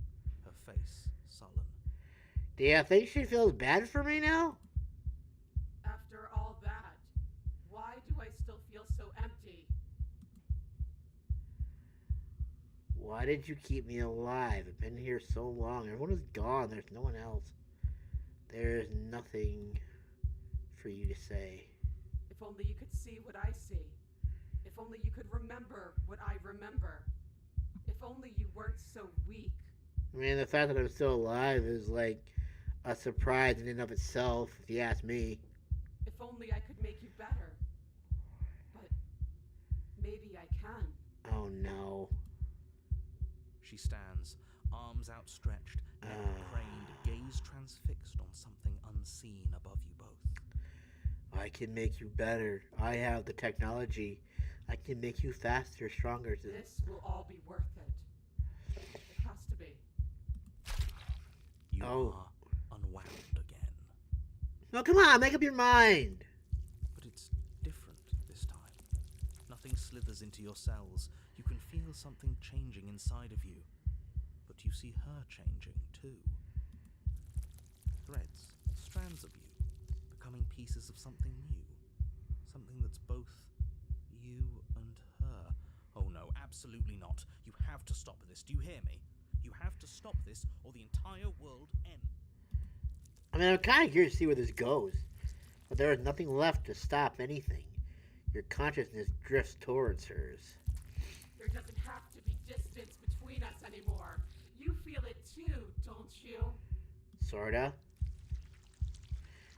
her face sullen. Do you think she feels bad for me now? After all that, why do I still feel so empty? Why did you keep me alive? I've been here so long. Everyone is gone. There's no one else. There's nothing for you to say. If only you could see what I see. If only you could remember what I remember. If only you weren't so weak. I mean, the fact that I'm still alive is like a surprise in and of itself, if you ask me. If only I could make you better. But maybe I can. Oh no. She stands, arms outstretched, neck craned, gaze transfixed on something unseen above you both. I can make you better. I have the technology. I can make you faster, stronger. This will all be worth it. It has to be. You are unwound again. No, come on, make up your mind. But it's different this time. Nothing slithers into your cells. You can feel something changing inside of you. But you see her changing too. Threads, strands of you, becoming pieces of something new. Something that's both you and her. Oh no, absolutely not. You have to stop this. Do you hear me? You have to stop this or the entire world ends. I mean, I'm kind of curious to see where this goes. But there is nothing left to stop anything. Your consciousness drifts towards hers. There doesn't have to be distance between us anymore. You feel it too, don't you? Sorta.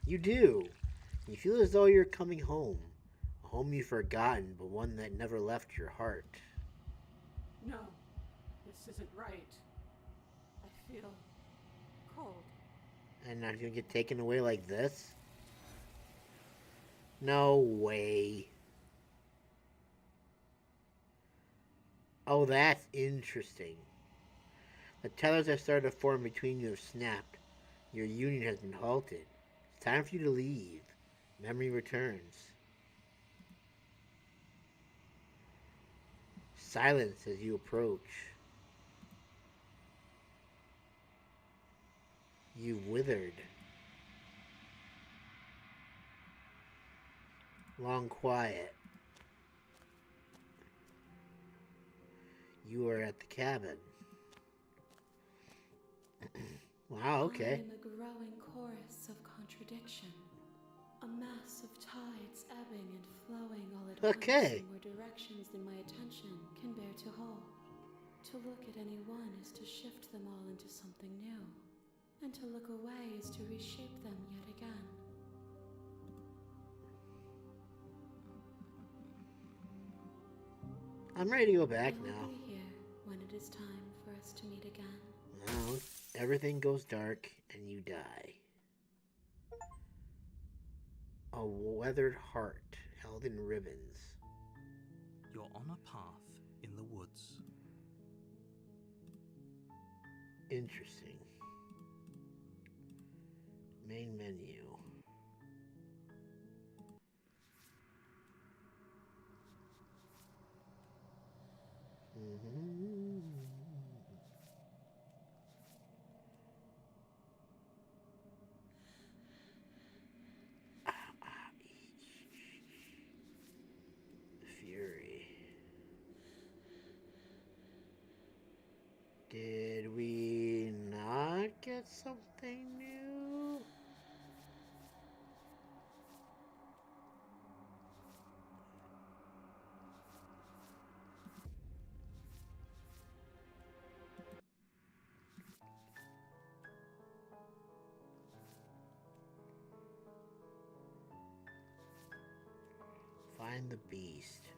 You do. You feel as though you're coming home. A home you've forgotten, but one that never left your heart. No, this isn't right. I feel cold. And now you're gonna get taken away like this? No way. Oh, that's interesting. The tethers that started to form between you have snapped. Your union has been halted. It's time for you to leave. Memory returns. Silence as you approach. You've withered. Long quiet. You are at the cabin. Wow, okay. I'm in the growing chorus of contradiction. A mass of tides ebbing and flowing all at once in more directions than my attention can bear to hold. To look at any one is to shift them all into something new. And to look away is to reshape them yet again. I'm ready to go back I will now. be here when it is time for us to meet again. Now, everything goes dark and you die. A weathered heart held in ribbons. You're on a path in the woods. Interesting. Main menu. get something new. Find the beast.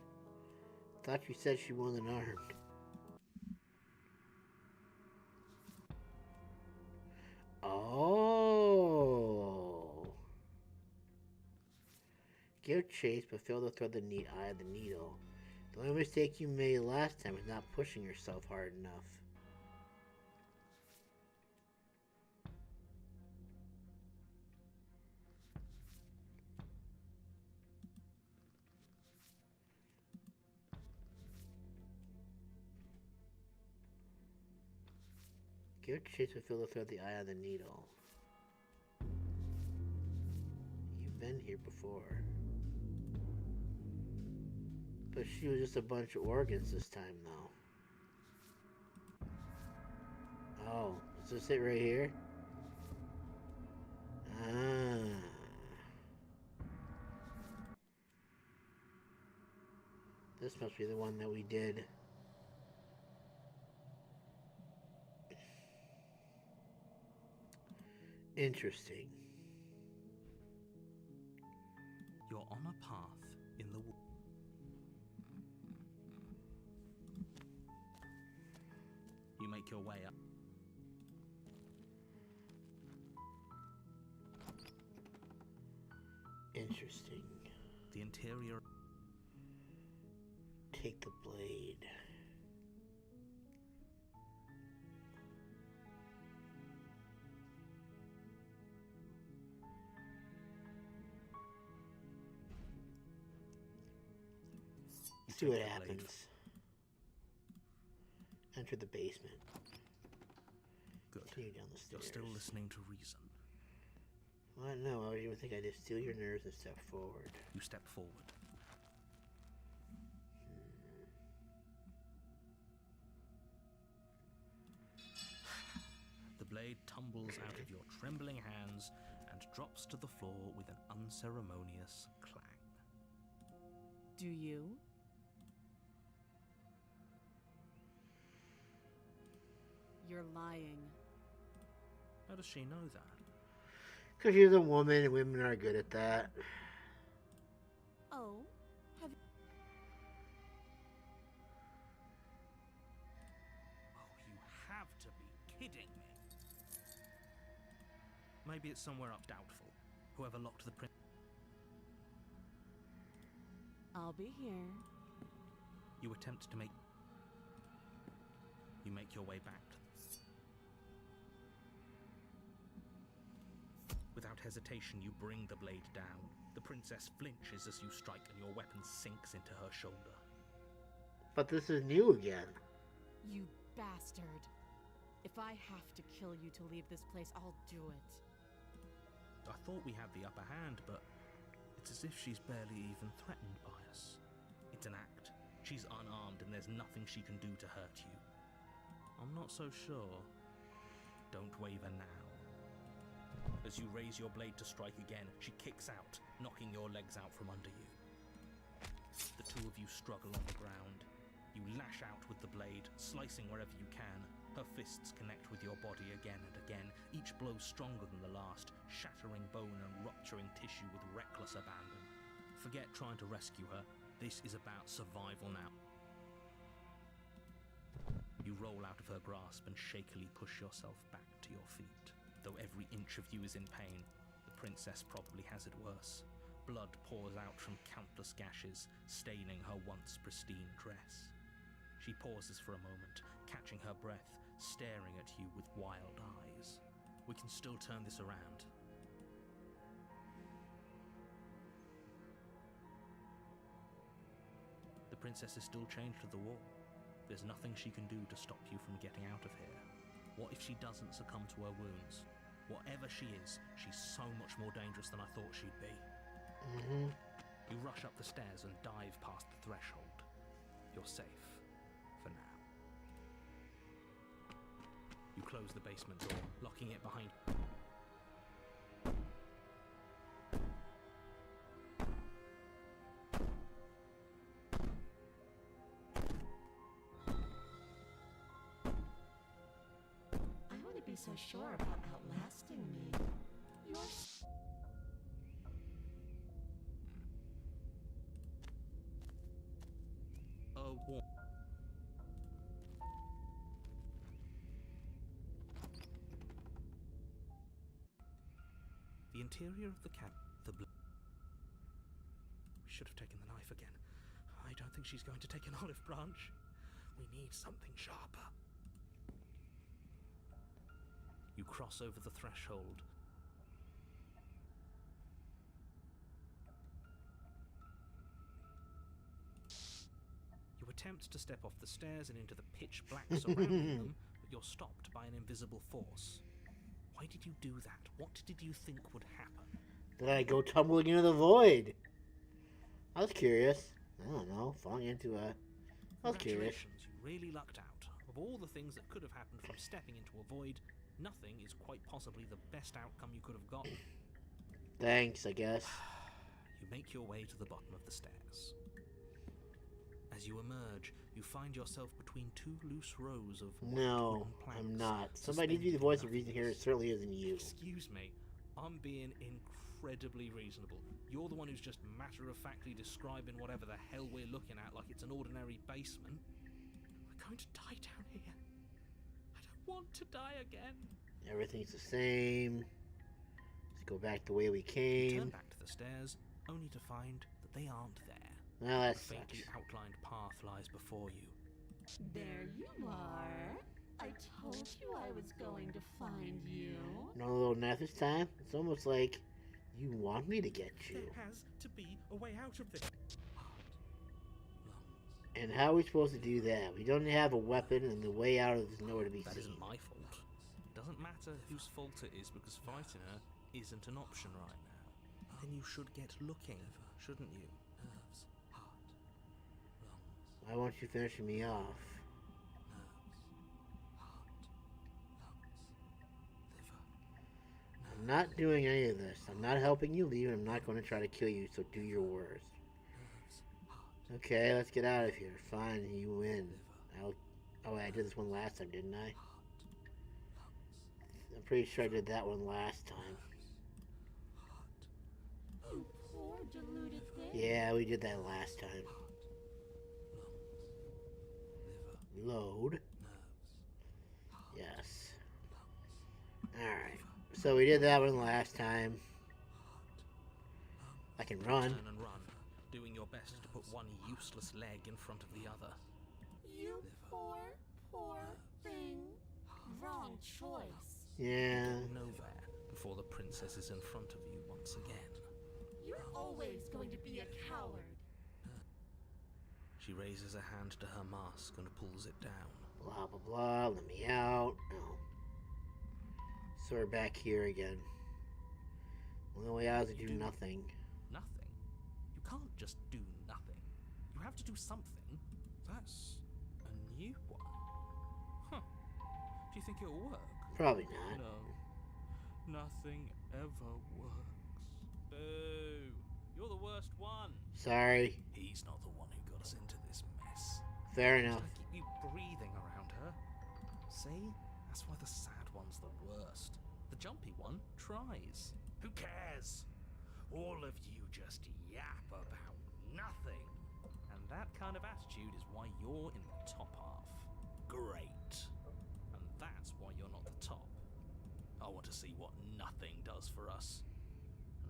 Thought you said she wasn't armed. Oh. Give chase, but fail to throw the eye of the needle. The only mistake you made last time is not pushing yourself hard enough. Give chase, but fail to throw the eye of the needle. You've been here before. But she was just a bunch of organs this time, though. Oh, is this it right here? Ah. This must be the one that we did. Interesting. You're on a path in the woods. You make your way up. Interesting. The interior. Take the blade. See what happens. Enter the basement. Good. Continue down the stairs. You're still listening to reason. Well, no, I would think I just steal your nerves and step forward. You step forward. The blade tumbles out of your trembling hands and drops to the floor with an unceremonious clang. Do you? You're lying. How does she know that? Because you're the woman and women are good at that. Oh, have Oh, you have to be kidding me. Maybe it's somewhere up doubtful. Whoever locked the print. I'll be here. You attempt to make. You make your way back. Without hesitation, you bring the blade down. The princess flinches as you strike, and your weapon sinks into her shoulder. But this is new again. You bastard. If I have to kill you to leave this place, I'll do it. I thought we had the upper hand, but it's as if she's barely even threatened by us. It's an act. She's unarmed, and there's nothing she can do to hurt you. I'm not so sure. Don't waver now. As you raise your blade to strike again, she kicks out, knocking your legs out from under you. The two of you struggle on the ground. You lash out with the blade, slicing wherever you can. Her fists connect with your body again and again, each blow stronger than the last, shattering bone and rupturing tissue with reckless abandon. Forget trying to rescue her. This is about survival now. You roll out of her grasp and shakily push yourself back to your feet. Though every inch of you is in pain, the princess probably has it worse. Blood pours out from countless gashes, staining her once pristine dress. She pauses for a moment, catching her breath, staring at you with wild eyes. We can still turn this around. The princess is still chained to the wall. There's nothing she can do to stop you from getting out of here. What if she doesn't succumb to her wounds? Whatever she is, she's so much more dangerous than I thought she'd be. You rush up the stairs and dive past the threshold. You're safe. For now. You close the basement door, locking it behind. I wouldn't be so sure about outlasting me. You're Warm. The interior of the cab. We should have taken the knife again. I don't think she's going to take an olive branch. We need something sharper. You cross over the threshold. You attempt to step off the stairs and into the pitch black surrounding them, but you're stopped by an invisible force. Why did you do that? What did you think would happen? Did I go tumbling into the void? I was curious. I don't know, falling into a... I was curious. Congratulations, you really lucked out. Of all the things that could have happened from stepping into a void, nothing is quite possibly the best outcome you could have gotten. Thanks, I guess. You make your way to the bottom of the stairs. As you emerge, you find yourself between two loose rows of No, I'm not. Somebody needs to be the voice of reason here. It certainly isn't you. Excuse me, I'm being incredibly reasonable. You're the one who's just matter-of-factly describing whatever the hell we're looking at like it's an ordinary basement. We're going to die down here. I don't want to die again. Everything's the same. Let's go back the way we You came. turn back to the stairs, only to find that they aren't there. Well, that A faintly sucks. outlined path lies before you. there you are. I told you I was going to find you. No little knife this time? It's almost like you want me to get you. There has to be a way out of this. Heart, lungs. And how are we supposed to do that? We don't have a weapon and the way out is nowhere to be That seen. isn't my fault. Doesn't matter whose fault it is because fighting her isn't an option right now. Then you should get looking, shouldn't you? Nerves, heart, lungs. Why won't you finish me off? I'm not doing any of this. I'm not helping you leave, and I'm not going to try to kill you, so do your worst. Okay, let's get out of here. Fine, you win. Oh, wait, I did this one last time, didn't I? I'm pretty sure I did that one last time. You poor deluded thing. Yeah, we did that last time. Load. Yes. Alright. So we did that one last time. I can run. Turn and run, doing your best to put one useless leg in front of the other. You poor, poor thing. Wrong choice. Yeah. Nowhere before the princess is in front of you once again. You're always going to be a coward. She raises a hand to her mask and pulls it down. Blah, blah, blah. Let me out. No. So we're back here again. The only way out is to do nothing. Nothing? You can't just do nothing. You have to do something. That's a new one. Huh. Do you think it'll work? Probably not. No, nothing ever works. Boo! You're the worst one. Sorry. He's not the one who got us into this mess. Fair enough. Just keep you breathing around her. See? That's why the sad one's the worst. The jumpy one tries. Who cares? All of you just yap about nothing. And that kind of attitude is why you're in the top half. Great. And that's why you're not the top. I want to see what nothing does for us.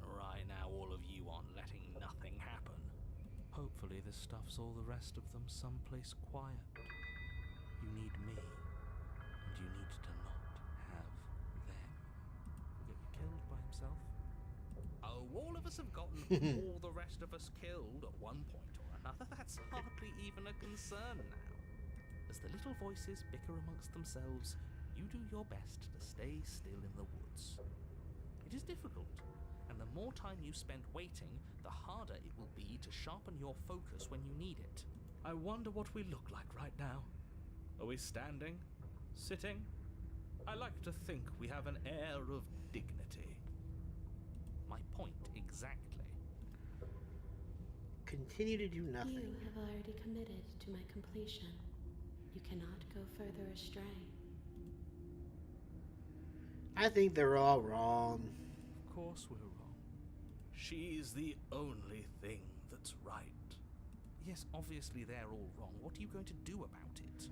And right now, all of you aren't letting nothing happen. Hopefully this stuffs all the rest of them someplace quiet. You need me, and you need to not have them. Will get you killed by himself? Oh, all of us have gotten all the rest of us killed at one point or another. That's hardly even a concern now. As the little voices bicker amongst themselves, you do your best to stay still in the woods. It is difficult, and the more time you spend waiting, the harder it will be to sharpen your focus when you need it. I wonder what we look like right now. Are we standing? Sitting? I like to think we have an air of dignity. My point exactly. Continue to do nothing. You have already committed to my completion. You cannot go further astray. I think they're all wrong. Of course we're wrong. She's the only thing that's right. Yes, obviously they're all wrong. What are you going to do about it?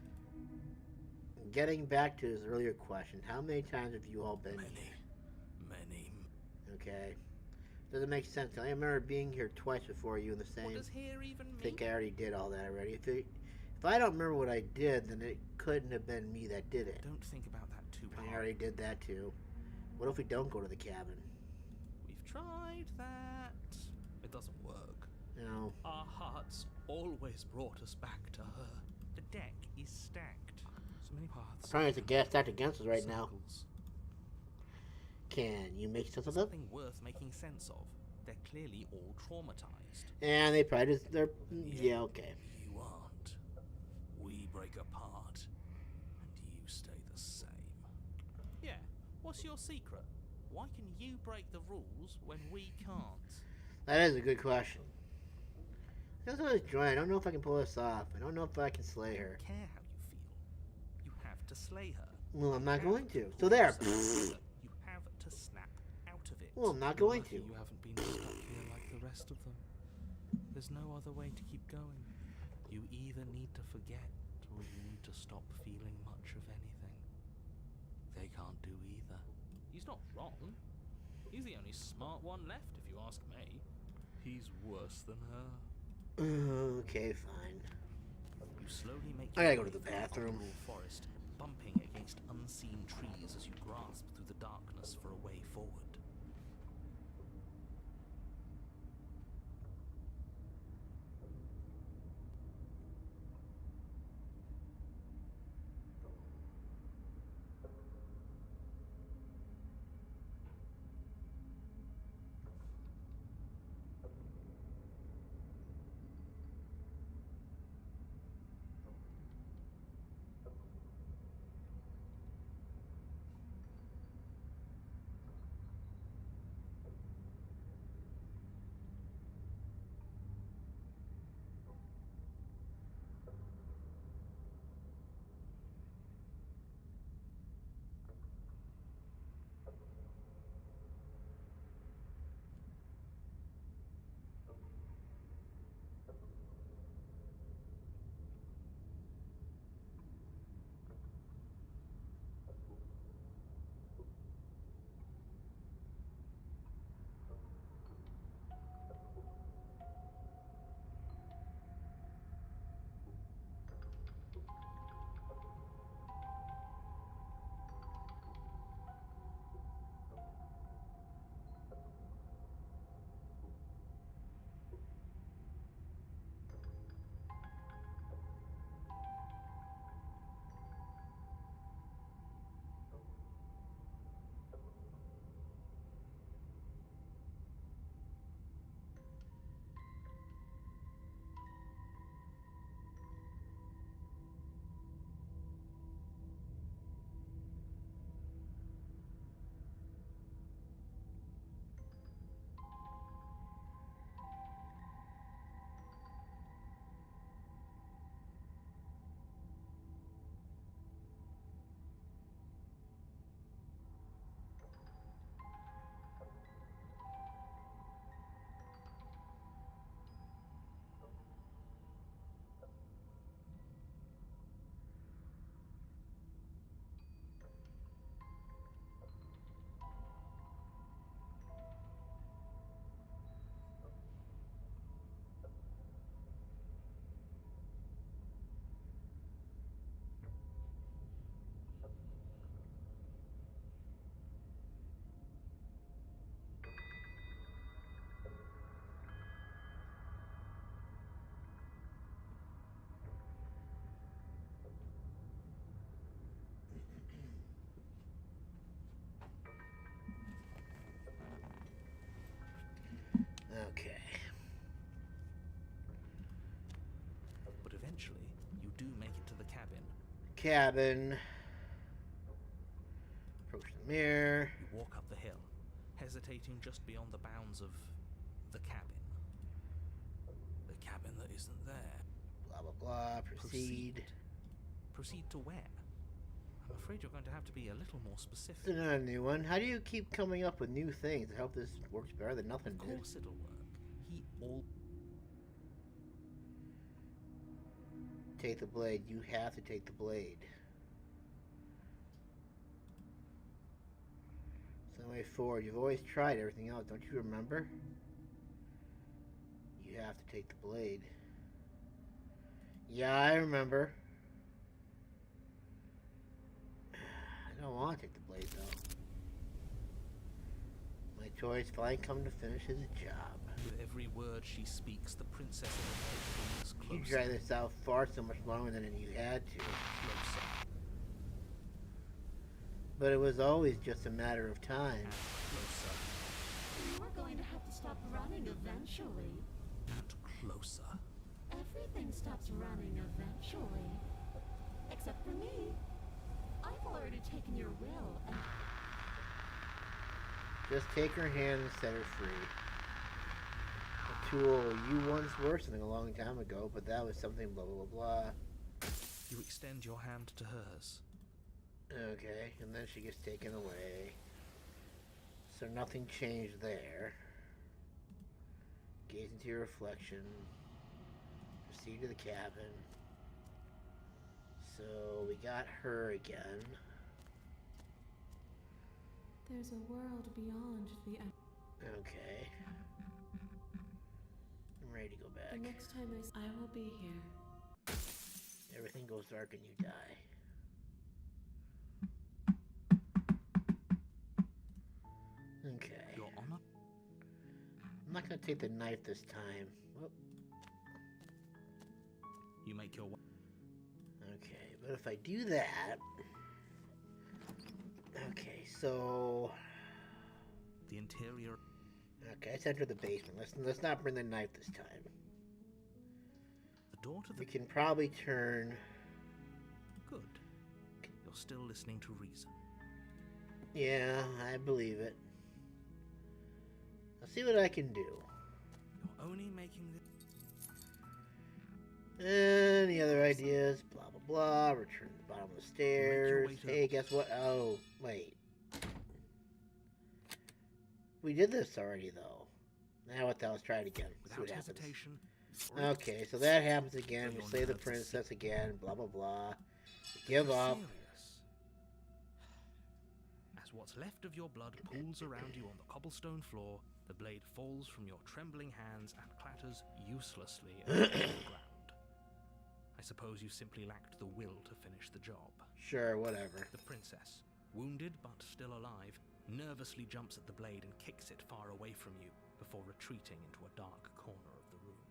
Getting back to his earlier question, how many times have you all been here? Many. Okay. Doesn't make sense. I remember being here twice before you in the same. What does here even mean? I think I already did all that already. If I don't remember what I did, then it couldn't have been me that did it. Don't think about that too hard. I already did that too. What if we don't go to the cabin? We've tried that. It doesn't work. No. Our hearts always brought us back to her. The deck is stacked. So many paths. I'm trying to guess stacked against us right now. Circles. Can you make sense of it? Something worth making sense of. They're clearly all traumatized. And they probably just, yeah, okay. You aren't. We break apart, and you stay the same. Yeah, what's your secret? Why can you break the rules when we can't? That is a good question. That's what I was trying. I don't know if I can pull this off. I don't know if I can slay her. I don't care how you feel. You have to slay her. Well, I'm not going to. So there. You have to snap out of it. Well, I'm not going to. You haven't been stuck here like the rest of them. There's no other way to keep going. You either need to forget, or you need to stop feeling much of anything. They can't do either. He's not wrong. He's the only smart one left, if you ask me. He's worse than her. Okay, fine. You slowly make I gotta go your to the way through bathroom. underworld forest, bumping against unseen trees as you grasp through the darkness for a way forward. Okay. But eventually, you do make it to the cabin. Cabin. here. You walk up the hill, hesitating just beyond the bounds of the cabin. The cabin that isn't there. Blah, blah, blah. Proceed. Proceed to where? I'm afraid you're going to have to be a little more specific. It's not a new one. How do you keep coming up with new things? I hope this works better than nothing Of did. course it'll work. Take the blade. You have to take the blade. Some way forward. You've always tried everything else. Don't you remember? You have to take the blade. Yeah, I remember. I don't want to take the blade, though. My choice finally come to finish his job. With every word she speaks, the princess of the pit comes closer. You dragged this out far so much longer than you had to. Closer. But it was always just a matter of time. Closer. You are going to have to stop running eventually. And closer. Everything stops running eventually. Except for me. I've already taken your will and... Just take her hand and set her free. A tool you once were something a long time ago, but that was something blah blah blah blah. You extend your hand to hers. Okay, and then she gets taken away. So nothing changed there. Gaze into your reflection. Proceed to the cabin. So we got her again. There's a world beyond the... Okay. I'm ready to go back. The next time I will be here. Everything goes dark and you die. Okay. Your honor? I'm not gonna take the knife this time. Whoop. You make your way. Okay, but if I do that... Okay, so... The interior... Okay, let's enter the basement. Let's not bring the knife this time. The door to the... We can probably turn... Good. You're still listening to reason. Yeah, I believe it. I'll see what I can do. You're only making this... Any other ideas? Blah, blah, blah. Return to the bottom of the stairs. Hey, guess what? Oh, wait. We did this already, though. Now what the hell? Let's try it again. See what happens. Okay, so that happens again. We slay the princess again. Blah, blah, blah. Give up. As what's left of your blood pools around you on the cobblestone floor, the blade falls from your trembling hands and clatters uselessly against the ground. I suppose you simply lacked the will to finish the job. Sure, whatever. The princess, wounded but still alive, nervously jumps at the blade and kicks it far away from you before retreating into a dark corner of the room.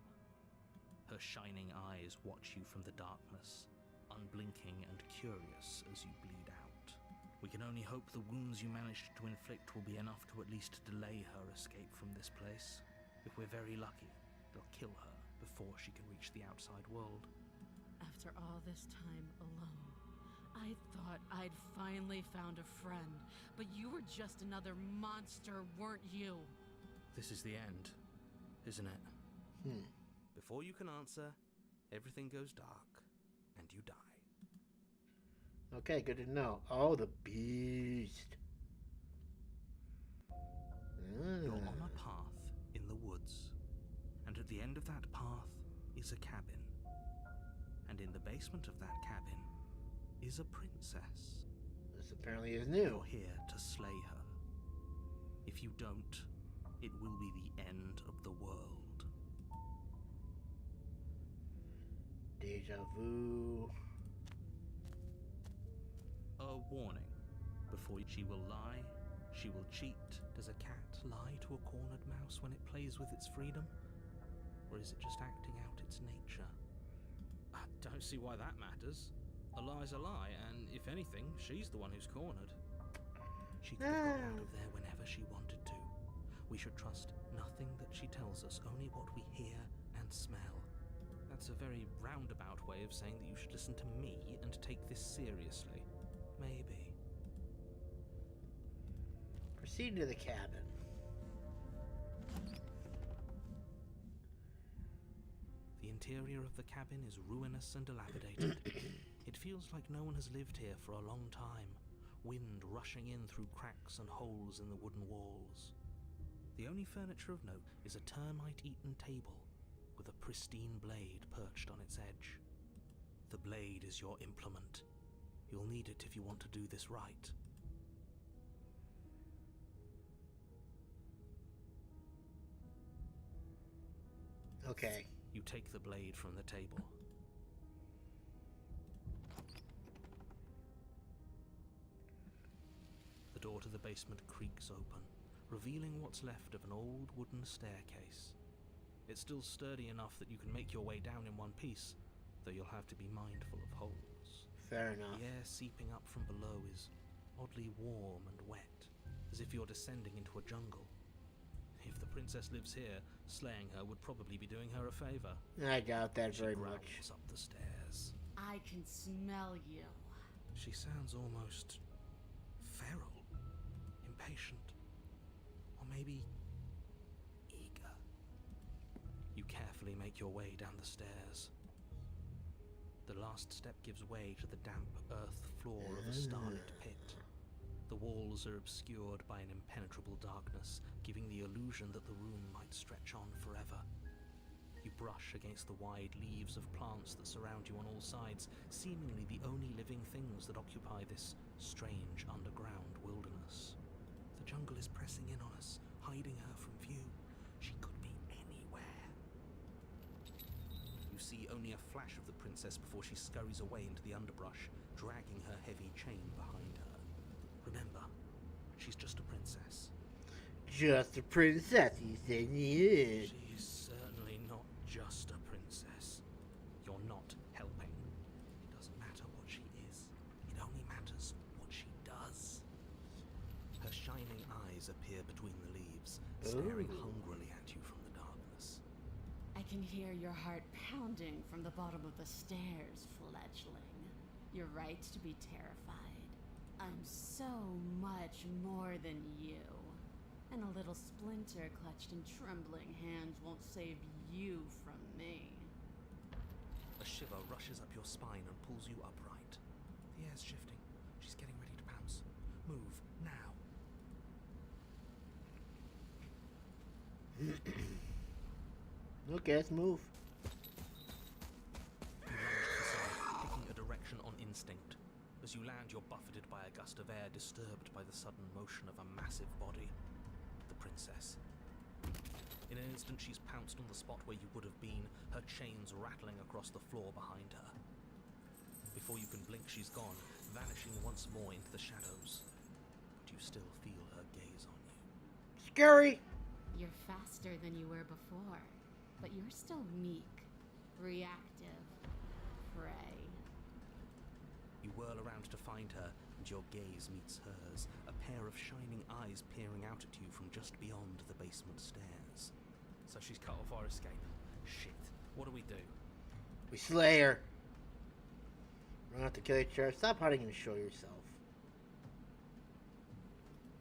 Her shining eyes watch you from the darkness, unblinking and curious as you bleed out. We can only hope the wounds you managed to inflict will be enough to at least delay her escape from this place. If we're very lucky, they'll kill her before she can reach the outside world. After all this time alone, I thought I'd finally found a friend, but you were just another monster, weren't you? This is the end, isn't it? Before you can answer, everything goes dark, and you die. Okay, good to know. Oh, the beast. You're on a path in the woods, and at the end of that path is a cabin. And in the basement of that cabin is a princess. This apparently is new. You're here to slay her. If you don't, it will be the end of the world. Deja vu. A warning. Before she will lie, she will cheat. Does a cat lie to a cornered mouse when it plays with its freedom? Or is it just acting out its nature? I don't see why that matters. A lie's a lie, and if anything, she's the one who's cornered. She could have got out of there whenever she wanted to. We should trust nothing that she tells us, only what we hear and smell. That's a very roundabout way of saying that you should listen to me and take this seriously. Maybe. Proceed to the cabin. The interior of the cabin is ruinous and dilapidated. It feels like no one has lived here for a long time, wind rushing in through cracks and holes in the wooden walls. The only furniture of note is a termite-eaten table with a pristine blade perched on its edge. The blade is your implement. You'll need it if you want to do this right. Okay. You take the blade from the table. The door to the basement creaks open, revealing what's left of an old wooden staircase. It's still sturdy enough that you can make your way down in one piece, though you'll have to be mindful of holes. Fair enough. The air seeping up from below is oddly warm and wet, as if you're descending into a jungle. If the princess lives here, slaying her would probably be doing her a favor. I doubt that very She much. growls up the stairs. I can smell you. She sounds almost feral, impatient, or maybe eager. You carefully make your way down the stairs. The last step gives way to the damp earth floor of a starlit pit. The walls are obscured by an impenetrable darkness, giving the illusion that the room might stretch on forever. You brush against the wide leaves of plants that surround you on all sides, seemingly the only living things that occupy this strange underground wilderness. The jungle is pressing in on us, hiding her from view. She could be anywhere. You see only a flash of the princess before she scurries away into the underbrush, dragging her heavy chain behind her. Remember, she's just a princess. Just a princess, he said. Yeah. She's certainly not just a princess. You're not helping. It doesn't matter what she is. It only matters what she does. Her shining eyes appear between the leaves, staring hungrily at you from the darkness. I can hear your heart pounding from the bottom of the stairs, fledgling. You're right to be terrified. I'm so much more than you. And a little splinter clutched in trembling hands won't save you from me. A shiver rushes up your spine and pulls you upright. The air's shifting. She's getting ready to pounce. Move, now. Okay, let's move. You lunge to the side, picking a direction on instinct. As you land, you're buffeted by a gust of air disturbed by the sudden motion of a massive body. The princess. In an instant, she's pounced on the spot where you would have been, her chains rattling across the floor behind her. Before you can blink, she's gone, vanishing once more into the shadows. But you still feel her gaze on you. Scary! You're faster than you were before, but you're still meek, reactive, prey. You whirl around to find her, and your gaze meets hers, a pair of shining eyes peering out at you from just beyond the basement stairs. So she's cut off our escape. Shit. What do we do? We slay her. Run out to kill each other. Stop hiding and show yourself.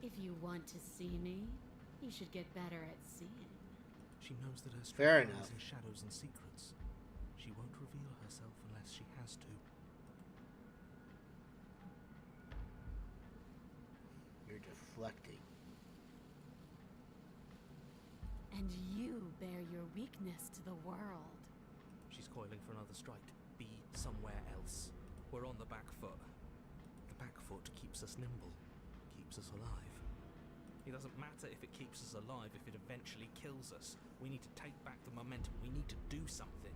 If you want to see me, you should get better at seeing. She knows that her Fair strength enough. lies in shadows and secrets. She won't reveal herself unless she has to. You're deflecting. And you bear your weakness to the world. She's coiling for another strike. Be somewhere else. We're on the back foot. The back foot keeps us nimble, keeps us alive. It doesn't matter if it keeps us alive if it eventually kills us. We need to take back the momentum. We need to do something.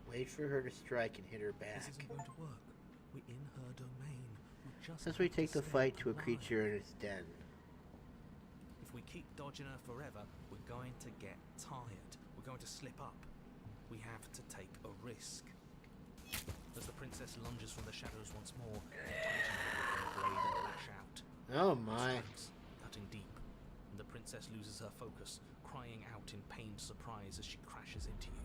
Wait for her to strike and hit her back. This isn't going to work. We're in her domain. Since we take the fight to a creature in its den. If we keep dodging her forever, we're going to get tired. We're going to slip up. We have to take a risk. As the princess lunges from the shadows once more, you tighten her blade and lash out. Oh my. Strikes, cutting deep, and the princess loses her focus, crying out in pained surprise as she crashes into you.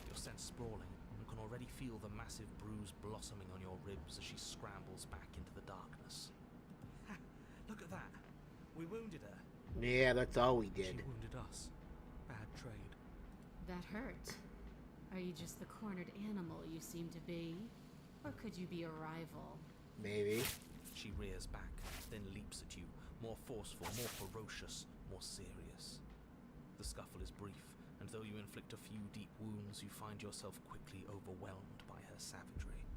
You're sent sprawling, and You can already feel the massive bruise blossoming on your ribs as she scrambles back into the darkness. Ha! Look at that! We wounded her. Yeah, that's all we did. She wounded us. Bad trade. That hurt. Are you just the cornered animal you seem to be? Or could you be a rival? Maybe. She rears back, then leaps at you, more forceful, more ferocious, more serious. The scuffle is brief, and though you inflict a few deep wounds, you find yourself quickly overwhelmed by her savagery.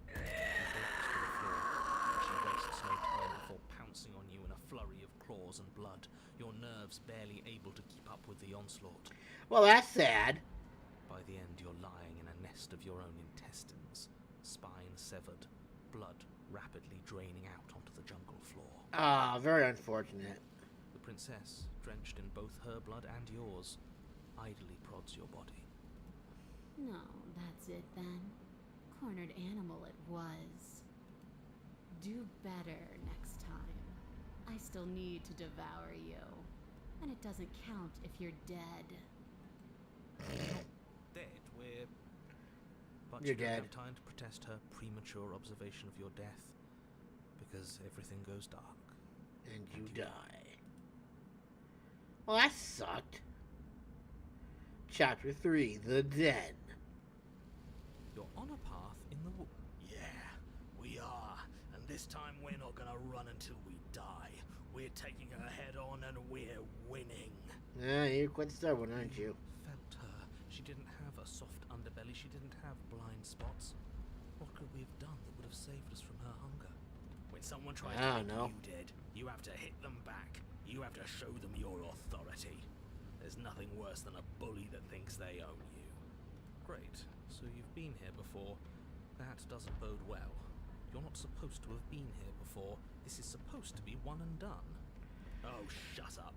You collapse to the floor, and she wastes no time before pouncing on you in a flurry of claws and blood, your nerves barely able to keep up with the onslaught. Well, that's sad. By the end, you're lying in a nest of your own intestines, spine severed, blood rapidly draining out onto the jungle floor. Ah, very unfortunate. The princess, drenched in both her blood and yours, idly prods your body. No, that's it then. Cornered animal it was. Do better next time. I still need to devour you. And it doesn't count if you're dead. Dead, we're... But You're you don't dead. have time to protest her premature observation of your death, because everything goes dark. And you die. Well, that sucked. Chapter 3, The Den. You're on a path in the wood. Yeah, we are. And this time we're not gonna run until we die. We're taking her head on and we're winning. Yeah, you're quite stubborn, aren't you? Felt her. She didn't have a soft underbelly. She didn't have blind spots. What could we have done that would have saved us from her hunger? When someone tries I to don't make know. you dead, you have to hit them back. You have to show them your authority. There's nothing worse than a bully that thinks they own you. Great. So you've been here before. That doesn't bode well. You're not supposed to have been here before. This is supposed to be one and done. Oh, shut up.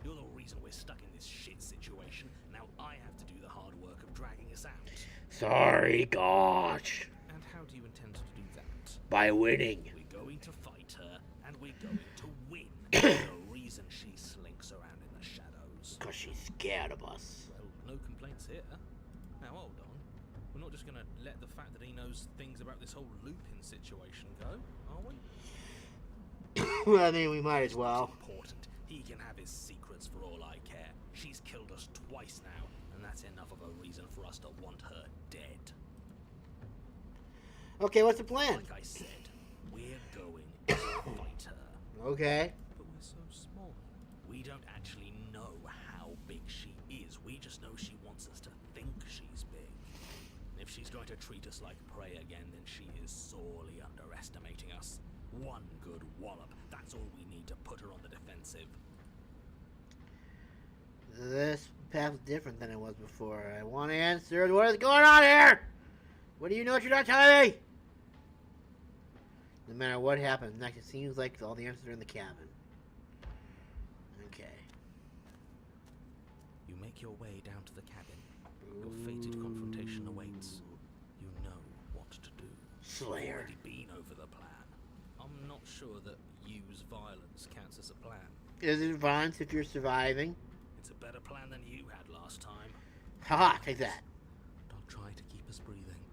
You're the reason we're stuck in this shit situation. Now I have to do the hard work of dragging us out. Sorry, gosh. And how do you intend to do that? By winning. We're going to fight her, and we're going to win. There's a reason she slinks around in the shadows. Because she's scared of us. Well, no complaints here. Now hold on. We're not just gonna let the fact that he knows things about this whole Lupin situation go, are we? I mean, we might as well. Important. He can have his secrets for all I care. She's killed us twice now, and that's enough of a reason for us to want her dead. Okay, what's the plan? Like I said, we're going to fight her. Okay. But we're so small. We don't actually know how big she is. We just know she wants us to think she's big. If she's going to treat us like prey again, then she is sorely underestimating us. One good wallop, that's all we need to put her on the defensive. This path's different than it was before. I want answers. What is going on here? What do you know what you're not telling me? No matter what happens next, it seems like all the answers are in the cabin. Okay. You make your way down to the cabin. Your fated confrontation awaits. You know what to do. Slayer. Already been over the plan. I'm not sure that use violence counts as a plan. Is it violence if you're surviving? It's a better plan than you had last time. Haha, take that. Don't try to keep us breathing.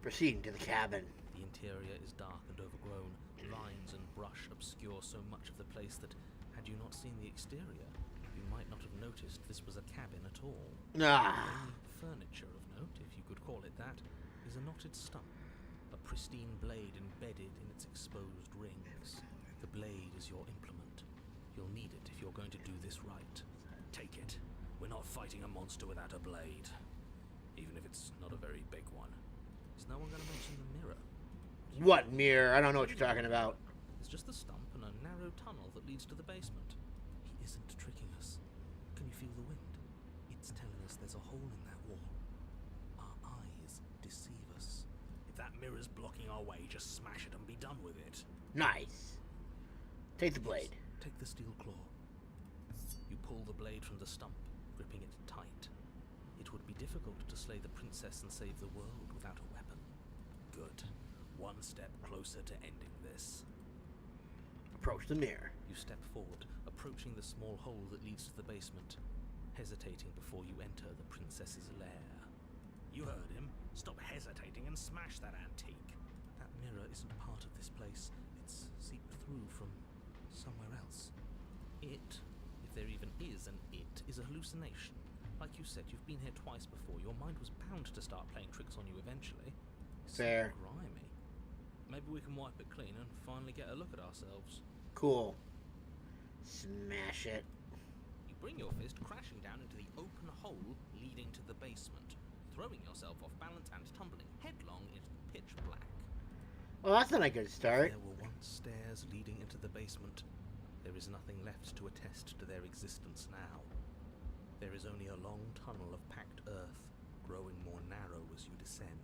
Proceeding to the cabin. The interior is dark and overgrown. Vines and brush obscure so much of the place that, had you not seen the exterior, you might not have noticed this was a cabin at all. Ah. Only furniture of note, if you could call it that, is a knotted stump, a pristine blade embedded in its exposed rings. The blade is your implement. You'll need it if you're going to do this right. Take it. We're not fighting a monster without a blade. Even if it's not a very big one. Is no one going to mention the mirror? What mirror? I don't know what you're talking about. It's just the stump and a narrow tunnel that leads to the basement. He isn't tricking us. Can you feel the wind? It's telling us there's a hole in that wall. Our eyes deceive us. If that mirror's blocking our way, just smash it and be done with it. Nice. Take the blade. Take the steel claw. You pull the blade from the stump, gripping it tight. It would be difficult to slay the princess and save the world without a weapon. Good. One step closer to ending this. Approach the mirror. You step forward, approaching the small hole that leads to the basement. hesitating before you enter the princess's lair. You heard him. Stop hesitating and smash that antique. That mirror isn't part of this place. It's seeped through from somewhere else. It, if there even is an it, is a hallucination. Like you said, you've been here twice before. Your mind was bound to start playing tricks on you eventually. It's Fair. so grimy. Maybe we can wipe it clean and finally get a look at ourselves. Cool. Smash it. You bring your fist crashing down into the open hole leading to the basement, throwing yourself off balance and tumbling headlong into pitch black. Well, that's not a good start. There were once stairs leading into the basement. There is nothing left to attest to their existence now. There is only a long tunnel of packed earth, growing more narrow as you descend.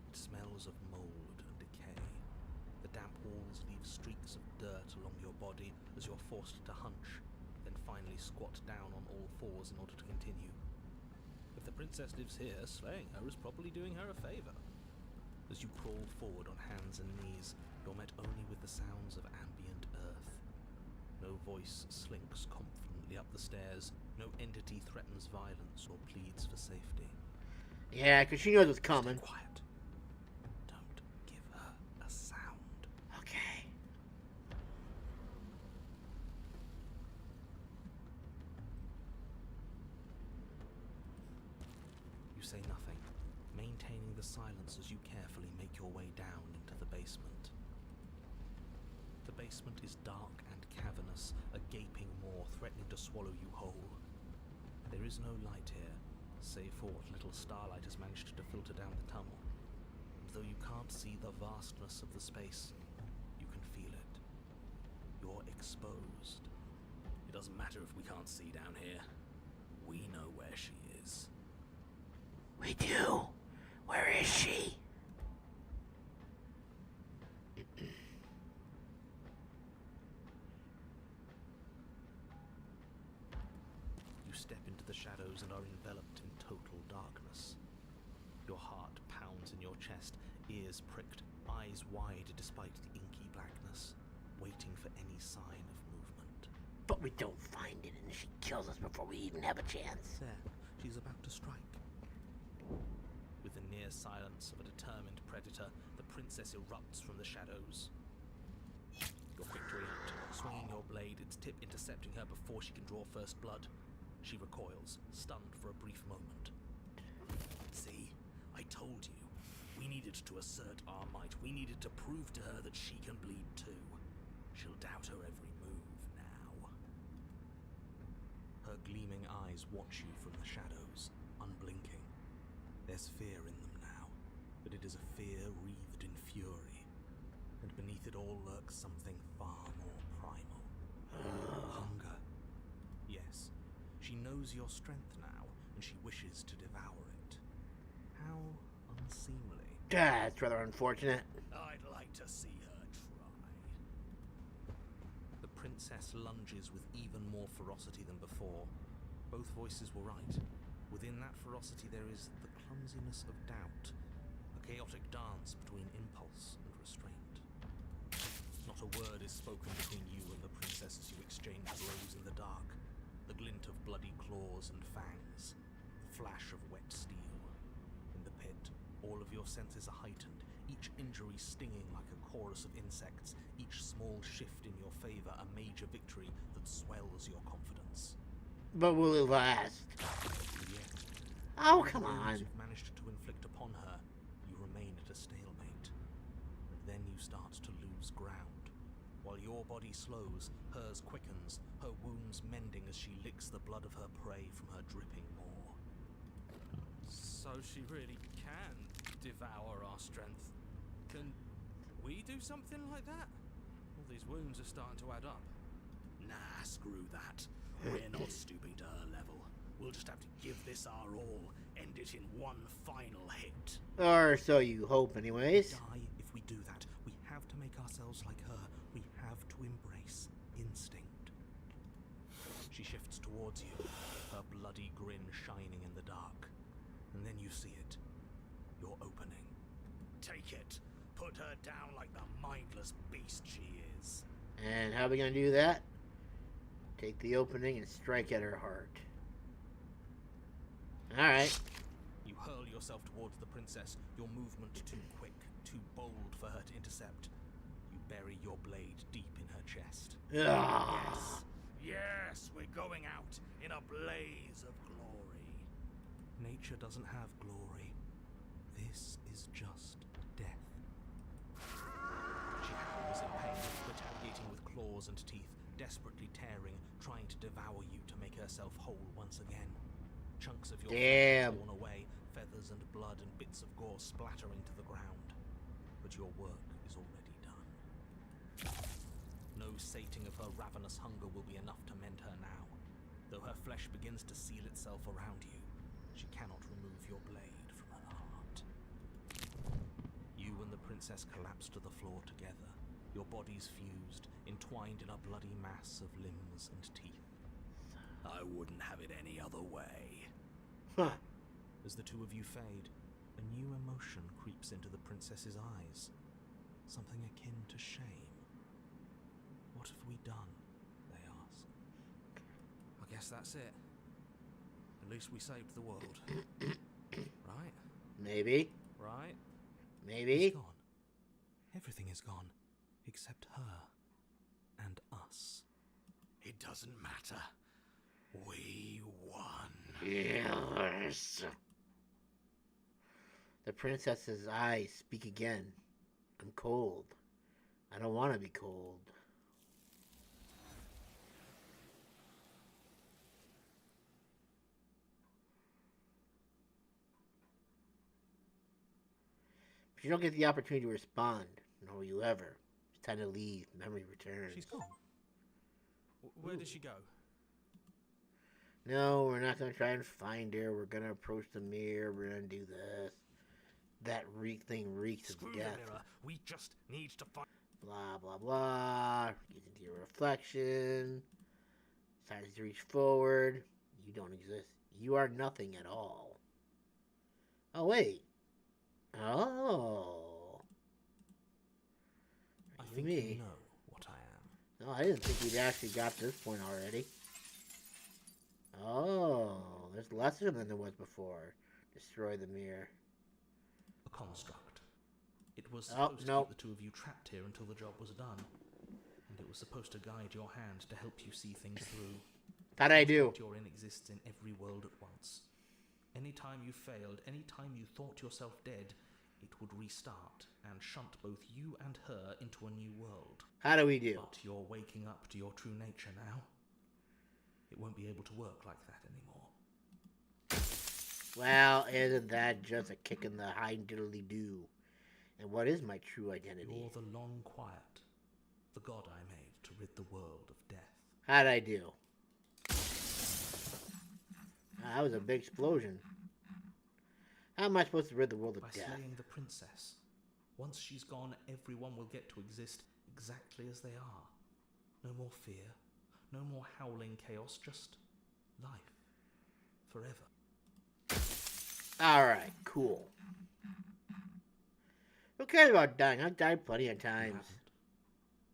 It smells of mold and decay. The damp walls leave streaks of dirt along your body as you're forced to hunch, then finally squat down on all fours in order to continue. If the princess lives here, slaying her is probably doing her a favor. As you crawl forward on hands and knees, you're met only with the sounds of ambient earth. No voice slinks confidently up the stairs. No entity threatens violence or pleads for safety. Yeah, because she knows what's coming. Stay quiet. Don't give her a sound. Okay. You say nothing, maintaining the silence as you carefully make your way down into the basement. The basement is dark and cavernous, a gaping maw threatening to swallow you whole. There is no light here, save for what little starlight has managed to filter down the tunnel. And though you can't see the vastness of the space, you can feel it. You're exposed. It doesn't matter if we can't see down here. We know where she is. We do. Where is she? You step into the shadows and are enveloped in total darkness. Your heart pounds in your chest, ears pricked, eyes wide despite the inky blackness, waiting for any sign of movement. But we don't find it, and she kills us before we even have a chance. There, she's about to strike. With the near silence of a determined predator, the princess erupts from the shadows. Your victory act, swinging your blade, its tip intercepting her before she can draw first blood. She recoils, stunned for a brief moment. See? I told you. We needed to assert our might. We needed to prove to her that she can bleed too. She'll doubt her every move now. Her gleaming eyes watch you from the shadows, unblinking. There's fear in them now, but it is a fear wreathed in fury. And beneath it all lurks something far more primal. Hunger. Yes, she knows your strength now, and she wishes to devour it. How unseemly. That's rather unfortunate. I'd like to see her try. The princess lunges with even more ferocity than before. Both voices were right. Within that ferocity there is the clumsiness of doubt, a chaotic dance between impulse and restraint. Not a word is spoken between you and the princess as you exchange blows in the dark. The glint of bloody claws and fangs, the flash of wet steel. In the pit, all of your senses are heightened, each injury stinging like a chorus of insects, each small shift in your favor a major victory that swells your confidence. But will it last? Yet, Oh, come on. you've managed to inflict upon her, you remain at a stalemate. And then you start to lose ground. While your body slows, hers quickens, her wounds mending as she licks the blood of her prey from her dripping maw. So she really can devour our strength. Can we do something like that? All these wounds are starting to add up. Nah, screw that. We're not stooping to her level. We'll just have to give this our all, end it in one final hit. Or so you hope, anyways. Die if we do that. We have to make ourselves like her. We have to embrace instinct. She shifts towards you, her bloody grin shining in the dark. And then you see it. Your opening. Take it. Put her down like the mindless beast she is. And how are we gonna do that? Take the opening and strike at her heart. Alright. You hurl yourself towards the princess, your movement too quick, too bold for her to intercept. You bury your blade deep in her chest. Yes, yes, we're going out in a blaze of glory. Nature doesn't have glory. This is just death. She howls in pain, retaliating with claws and teeth, desperately tearing, trying to devour you to make herself whole once again. Chunks of your flesh torn away, feathers and blood and bits of gore splattering to the ground. But your work is already done. No sating of her ravenous hunger will be enough to mend her now. Though her flesh begins to seal itself around you, she cannot remove your blade from her heart. You and the princess collapse to the floor together, your bodies fused, entwined in a bloody mass of limbs and teeth. I wouldn't have it any other way. Huh. As the two of you fade, a new emotion creeps into the princess's eyes. Something akin to shame. What have we done? They ask. I guess that's it. At least we saved the world. Right? Maybe. Right? Maybe. It's gone. Everything is gone, except her and us. It doesn't matter. We won. Yes. The princess's eyes speak again. I'm cold. I don't want to be cold. But you don't get the opportunity to respond, nor will you ever. It's time to leave. Memory returns. She's gone. Where did she go? No, we're not going to try and find her. We're going to approach the mirror. We're going to do this. That thing reeks of Screw death. the mirror. We just need to find... Blah, blah, blah. Get into your reflection. It's time to reach forward. You don't exist. You are nothing at all. Oh, wait. Oh. I You think me. you know what I am. No, I didn't think we'd actually got to this point already. Oh, there's less of them than there was before. Destroy the mirror. A construct. It was supposed to keep the two of you trapped here until the job was done. And it was supposed to guide your hand to help you see things through. That I do. You're in exists in every world at once. Anytime you failed, anytime you thought yourself dead, it would restart and shunt both you and her into a new world. How do we do? But you're waking up to your true nature now. It won't be able to work like that anymore. Well, isn't that just a kick in the hind diddly-doo? And what is my true identity? You're the long quiet, the god I made to rid the world of death. How'd I do? That was a big explosion. How am I supposed to rid the world of death? By slaying the princess. Once she's gone, everyone will get to exist exactly as they are. No more fear, no more howling chaos, just life. Forever. Alright, cool. Who cares about dying? I've died plenty of times.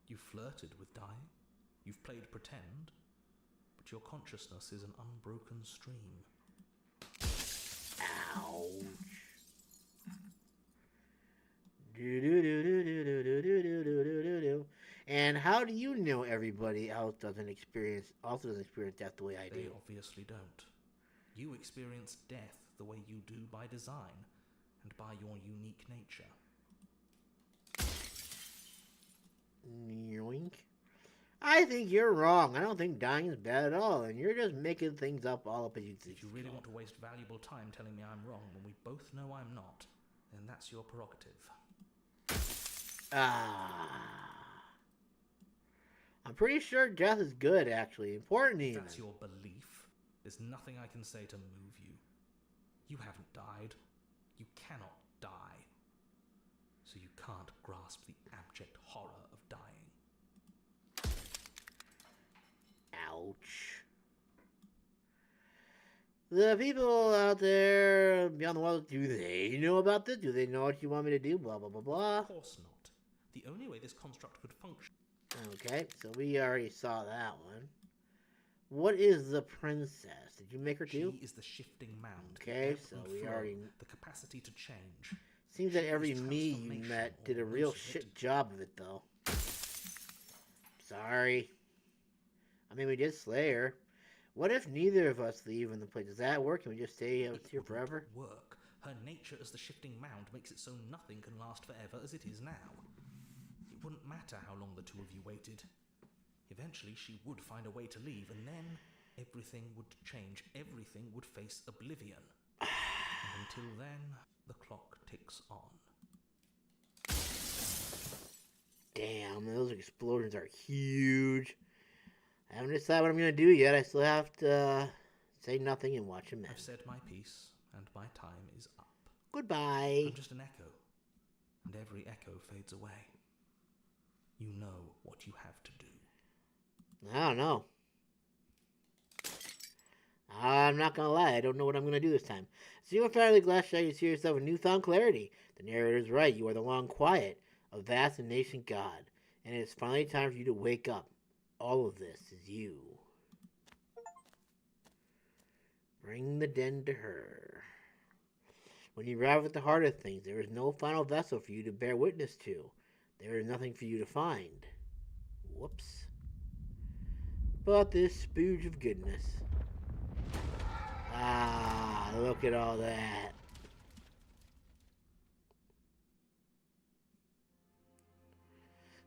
You flirted with dying. You've played pretend. But your consciousness is an unbroken stream. Ouch. Do-do-do-do-do-do-do-do-do-do-do. And how do you know everybody else doesn't experience death the way I do? They obviously don't. You experience death the way you do by design, and by your unique nature. Yoink. I think you're wrong. I don't think dying is bad at all, and you're just making things up all up as you think. If you really want to waste valuable time telling me I'm wrong when we both know I'm not, then that's your prerogative. I'm pretty sure death is good, actually. Important even. If that's your belief, there's nothing I can say to move you. You haven't died. You cannot die. So you can't grasp the abject horror of dying. Ouch. The people out there beyond the world, do they know about this? Do they know what you want me to do? Blah, blah, blah, blah. Of course not. The only way this construct could function... Okay, so we already saw that one. What is the princess? Did you make her too? She is the shifting mound. Okay, so we already... The capacity to change. Seems that every me you met did a real shit job of it, though. Sorry. I mean, we did slay her. What if neither of us leave in the place? Does that work? Can we just stay here forever? Work. Her nature as the shifting mound makes it so nothing can last forever as it is now. It wouldn't matter how long the two of you waited. Eventually, she would find a way to leave, and then everything would change. Everything would face oblivion. And until then, the clock ticks on. Damn, those explosions are huge. I haven't decided what I'm going to do yet. I still have to say nothing and watch him end. I've said my piece, and my time is up. Goodbye. I'm just an echo, and every echo fades away. You know what you have to do. I don't know. I'm not going to lie. I don't know what I'm going to do this time. So you found the glass shot, you see yourself with newfound clarity. The narrator is right. You are the long quiet, a vast and nascent god. And it is finally time for you to wake up. All of this is you. Bring the den to her. When you arrive at the heart of things, there is no final vessel for you to bear witness to. There is nothing for you to find. Whoops. But this spooge of goodness. Ah, look at all that.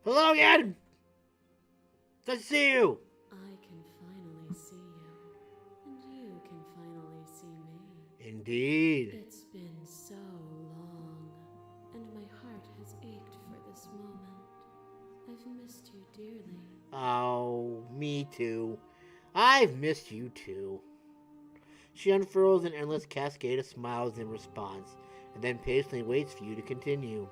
Hello again! Good to see you! I can finally see you, and you can finally see me. Indeed. It's been so long, and my heart has ached for this moment. I've missed you dearly. Oh, me too. I've missed you too. She unfurls an endless cascade of smiles in response, and then patiently waits for you to continue.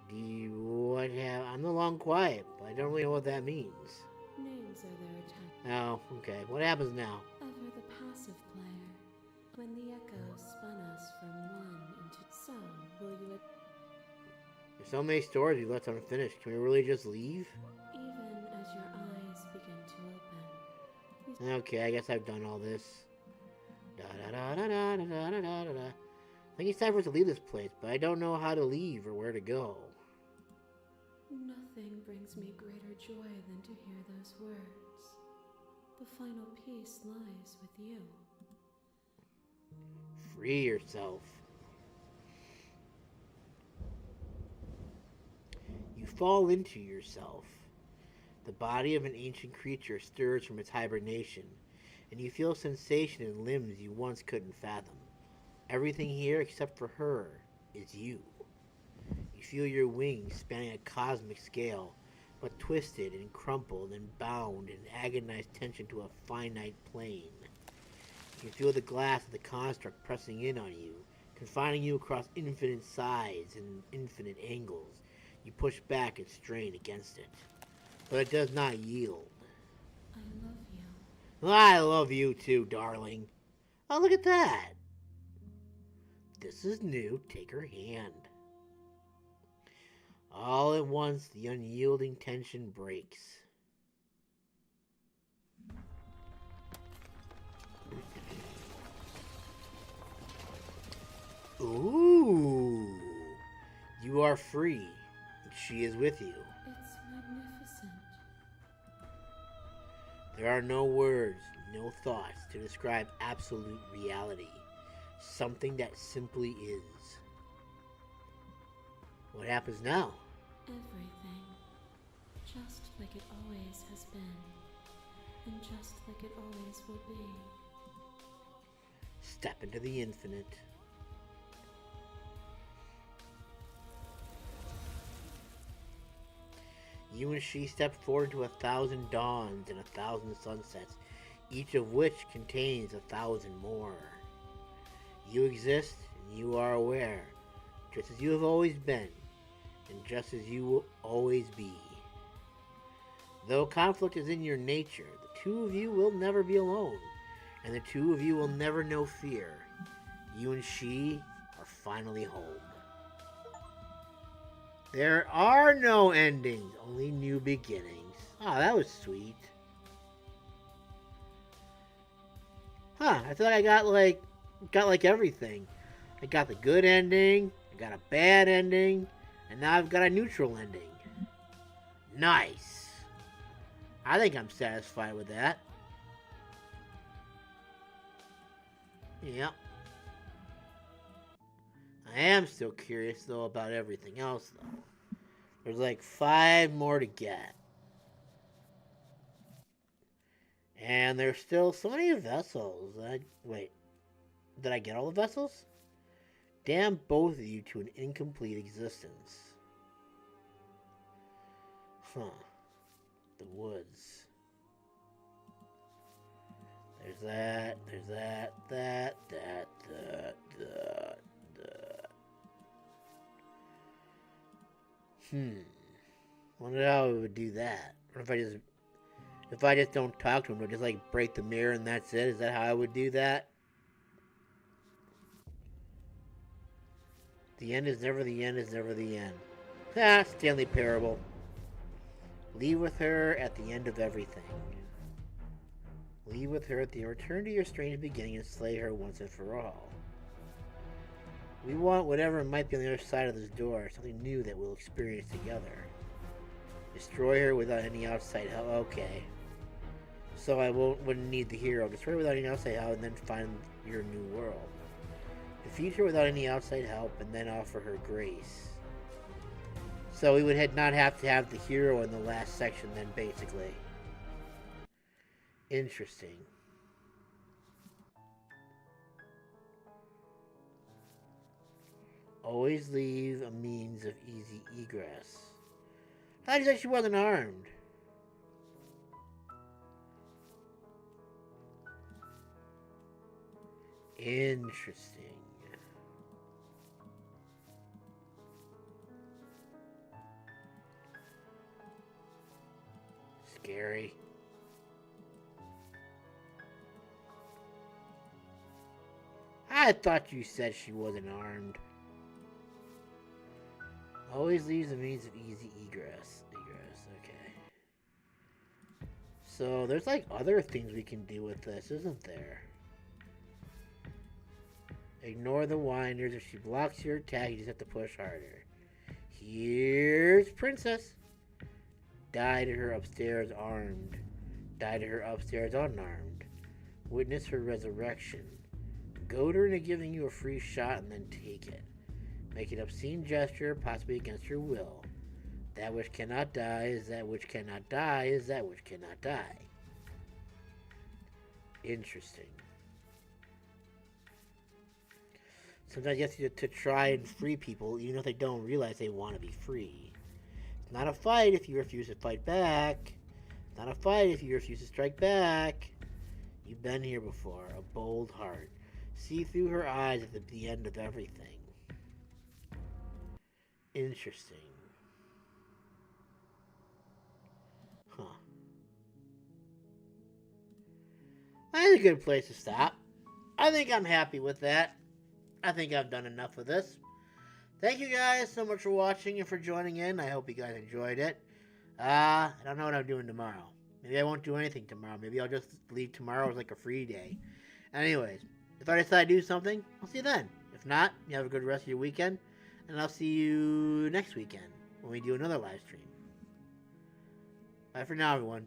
I'm the long quiet, but I don't really know what that means. Names are their attack. Oh, okay. What happens now? Ever the passive player. When the echo spun us from one into... So, will you... There's so many stories we left unfinished. Can we really just leave? Even as your eyes begin to open... Okay, I guess I've done all this. Da-da-da-da-da-da-da-da-da. I think it's time for us to leave this place, but I don't know how to leave or where to go. Nothing brings me greater joy than to hear those words. The final piece lies with you. Free yourself. You fall into yourself. The body of an ancient creature stirs from its hibernation, and you feel a sensation in limbs you once couldn't fathom. Everything here except for her is you. You feel your wings spanning a cosmic scale, but twisted and crumpled and bound in agonized tension to a finite plane. You feel the glass of the construct pressing in on you, confining you across infinite sides and infinite angles. You push back and strain against it, but it does not yield. I love you. I love you too, darling. Oh, look at that. This is new. Take her hand. All at once, the unyielding tension breaks. Ooh. You are free, and she is with you. It's magnificent. There are no words, no thoughts to describe absolute reality. Something that simply is. What happens now? Everything. Just like it always has been. And just like it always will be. Step into the infinite. You and she step forward into 1,000 dawns and 1,000 sunsets, each of which contains 1,000 more. You exist, and you are aware, just as you have always been, and just as you will always be. Though conflict is in your nature, the two of you will never be alone, and the two of you will never know fear. You and she are finally home. There are no endings, only new beginnings. Oh, that was sweet. Huh, I feel like I got like everything. I got the good ending, I got a bad ending, and now I've got a neutral ending. Nice. I think I'm satisfied with that. Yep. I am still curious, though, about everything else, though. There's like 5 more to get. And there's still so many vessels. Wait, did I get all the vessels? Damn both of you to an incomplete existence. Huh. The woods. There's that, that. Wonder how it would do that. Or if I just don't talk to him, it'll just like break the mirror and that's it? Is that how I would do that? The end is never the end is never the end. Ah, Stanley Parable. Leave with her at the end of everything. Leave with her at the return to your strange beginning and slay her once and for all. We want whatever might be on the other side of this door, something new that we'll experience together. Destroy her without any outside help. Okay. So I wouldn't need the hero. Destroy her without any outside help and then find your new world. Defeat her without any outside help and then offer her grace. So we would not have to have the hero in the last section then, basically. Interesting. Always leave a means of easy egress. I thought she wasn't armed. Interesting. Scary. I thought you said she wasn't armed. Always leaves a means of easy egress. Okay. So there's like other things we can do with this, isn't there? Ignore the winders. If she blocks your attack, you just have to push harder. Here's Princess. Die to her upstairs armed. Die to her upstairs unarmed. Witness her resurrection. Goad her into giving you a free shot and then take it. Make an obscene gesture, possibly against your will. That which cannot die is that which cannot die is that which cannot die. Interesting. Sometimes you have to try and free people, even if they don't realize they want to be free. It's not a fight if you refuse to fight back. It's not a fight if you refuse to strike back. You've been here before. A bold heart. See through her eyes at the end of everything. Interesting. Huh. That's a good place to stop. I think I'm happy with that. I think I've done enough of this. Thank you guys so much for watching and for joining in. I hope you guys enjoyed it. I don't know what I'm doing tomorrow. Maybe I won't do anything tomorrow. Maybe I'll just leave tomorrow as like a free day. Anyways, if I decide to do something, I'll see you then. If not, you have a good rest of your weekend. And I'll see you next weekend when we do another live stream. Bye for now, everyone.